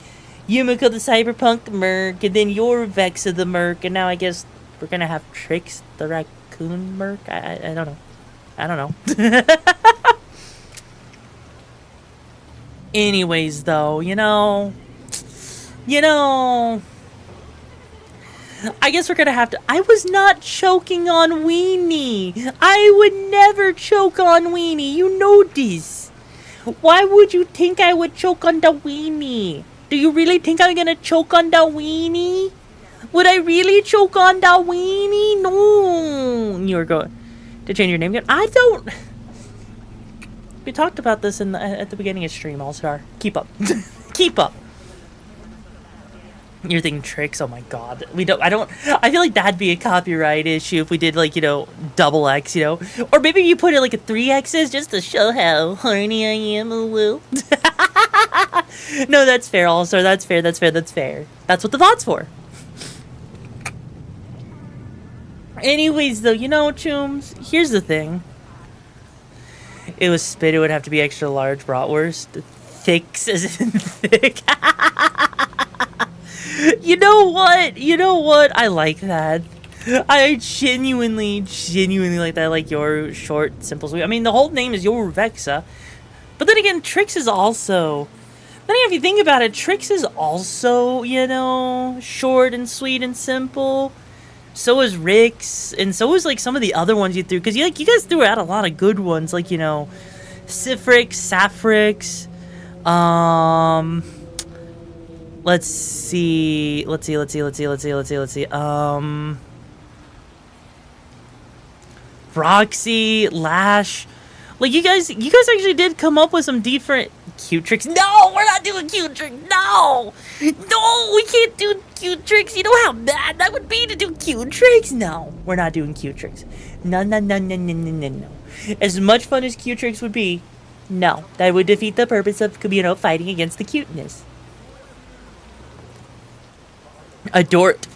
Yumiko the Cyberpunk Merc, and then YoruVexa the Merc, and now I guess we're gonna have Trix the Raccoon Merc? I don't know. I don't know. Anyways, though, you know, I guess we're gonna have to. I was not choking on Weenie. I would never choke on Weenie. You know this. Why would you think I would choke on the Weenie? Do you really think I'm gonna choke on the Weenie? Would I really choke on the Weenie? No. You're going to change your name again? I don't. We talked about this at the beginning of stream, All-Star. Keep up. Keep up. You're thinking Tricks? Oh my god. I feel like that'd be a copyright issue if we did, like, you know, double X, you know? Or maybe you put it like a 3 X's just to show how horny I am a little. No, that's fair, All Star. That's fair. That's what the thought's for. Anyways, though, you know, Chooms, here's the thing. It was spit, it would have to be extra large bratwurst. Thicks as in thick. You know what? You know what? I like that. I genuinely like that. I like your short, simple, sweet. I mean, the whole name is YoruVexa. But then again, Trix is also... Then if you think about it, Trix is also, you know, short and sweet and simple. So is Rix, and so is like some of the other ones you threw, because you guys threw out a lot of good ones, like, you know, Sifrix, Safrix, let's see, Roxy, Lash, like you guys actually did come up with some different cute tricks. No, we're not doing cute tricks. No, we can't do cute tricks. You know how bad that would be to do cute tricks. No, we're not doing cute tricks. No. As much fun as cute tricks would be, no, that would defeat the purpose of, you know, fighting against the cuteness. Adort.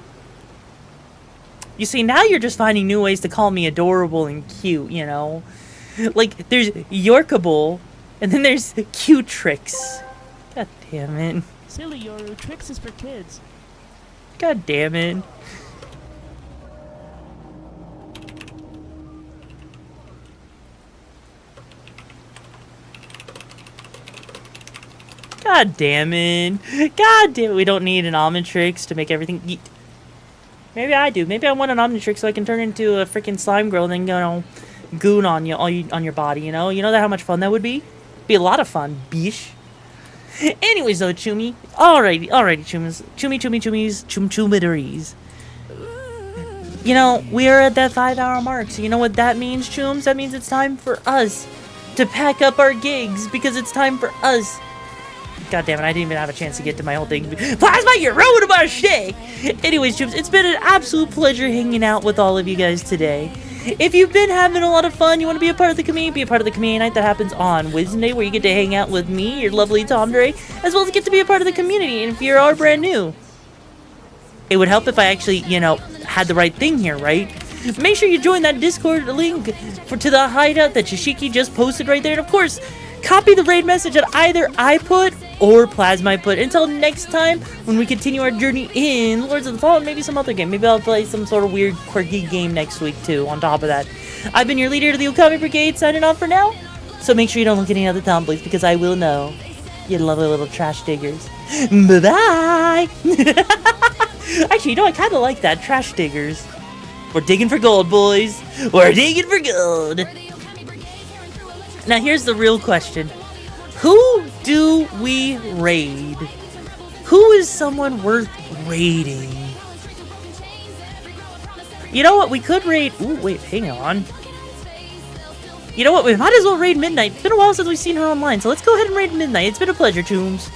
You see, now you're just finding new ways to call me adorable and cute, you know? Like, there's Yorkable, and then there's cute tricks. God damn it. Silly Yoru, Tricks is for kids. God damn it. God damn it. God damn it. We don't need an Omnitrix to make everything... Maybe I do. Maybe I want an Omnitrix so I can turn into a freaking slime girl and then, you know, goon on you, on your body, you know? You know that how much fun that would be? Be a lot of fun, bish. Anyways, though, Chumi. Alrighty, Chumies. Chum-chumideries. You know, we are at that 5-hour mark, so you know what that means, Chooms? That means it's time for us to pack up our gigs, because it's time for us. God damn it, I didn't even have a chance to get to my whole thing. Plasma, you're ruining my shit! Anyways, Chooms, it's been an absolute pleasure hanging out with all of you guys today. If you've been having a lot of fun, you want to be a part of the community, be a part of the community night that happens on Wednesday, where you get to hang out with me, your lovely Tomdere, as well as get to be a part of the community. And if you're all brand new, it would help if I actually, you know, had the right thing here, right? Make sure you join that Discord link to the hideout that Yashiki just posted right there. And of course, copy the raid message that either I put or Plasma put. Until next time, when we continue our journey in Lords of the Fallen, maybe some other game. Maybe I'll play some sort of weird, quirky game next week, too, on top of that. I've been your leader of the Okami Brigade, signing off for now. So make sure you don't look at any other tomboys, because I will know. You lovely little trash diggers. Bye-bye! Actually, you know, I kind of like that, trash diggers. We're digging for gold, boys. We're digging for gold. Now, here's the real question. Who do we raid? Who is someone worth raiding? You know what? We could raid... Ooh, wait, hang on. You know what? We might as well raid Midnight. It's been a while since we've seen her online, so let's go ahead and raid Midnight. It's been a pleasure, Chooms.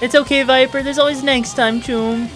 It's okay, Viper. There's always next time, Choom.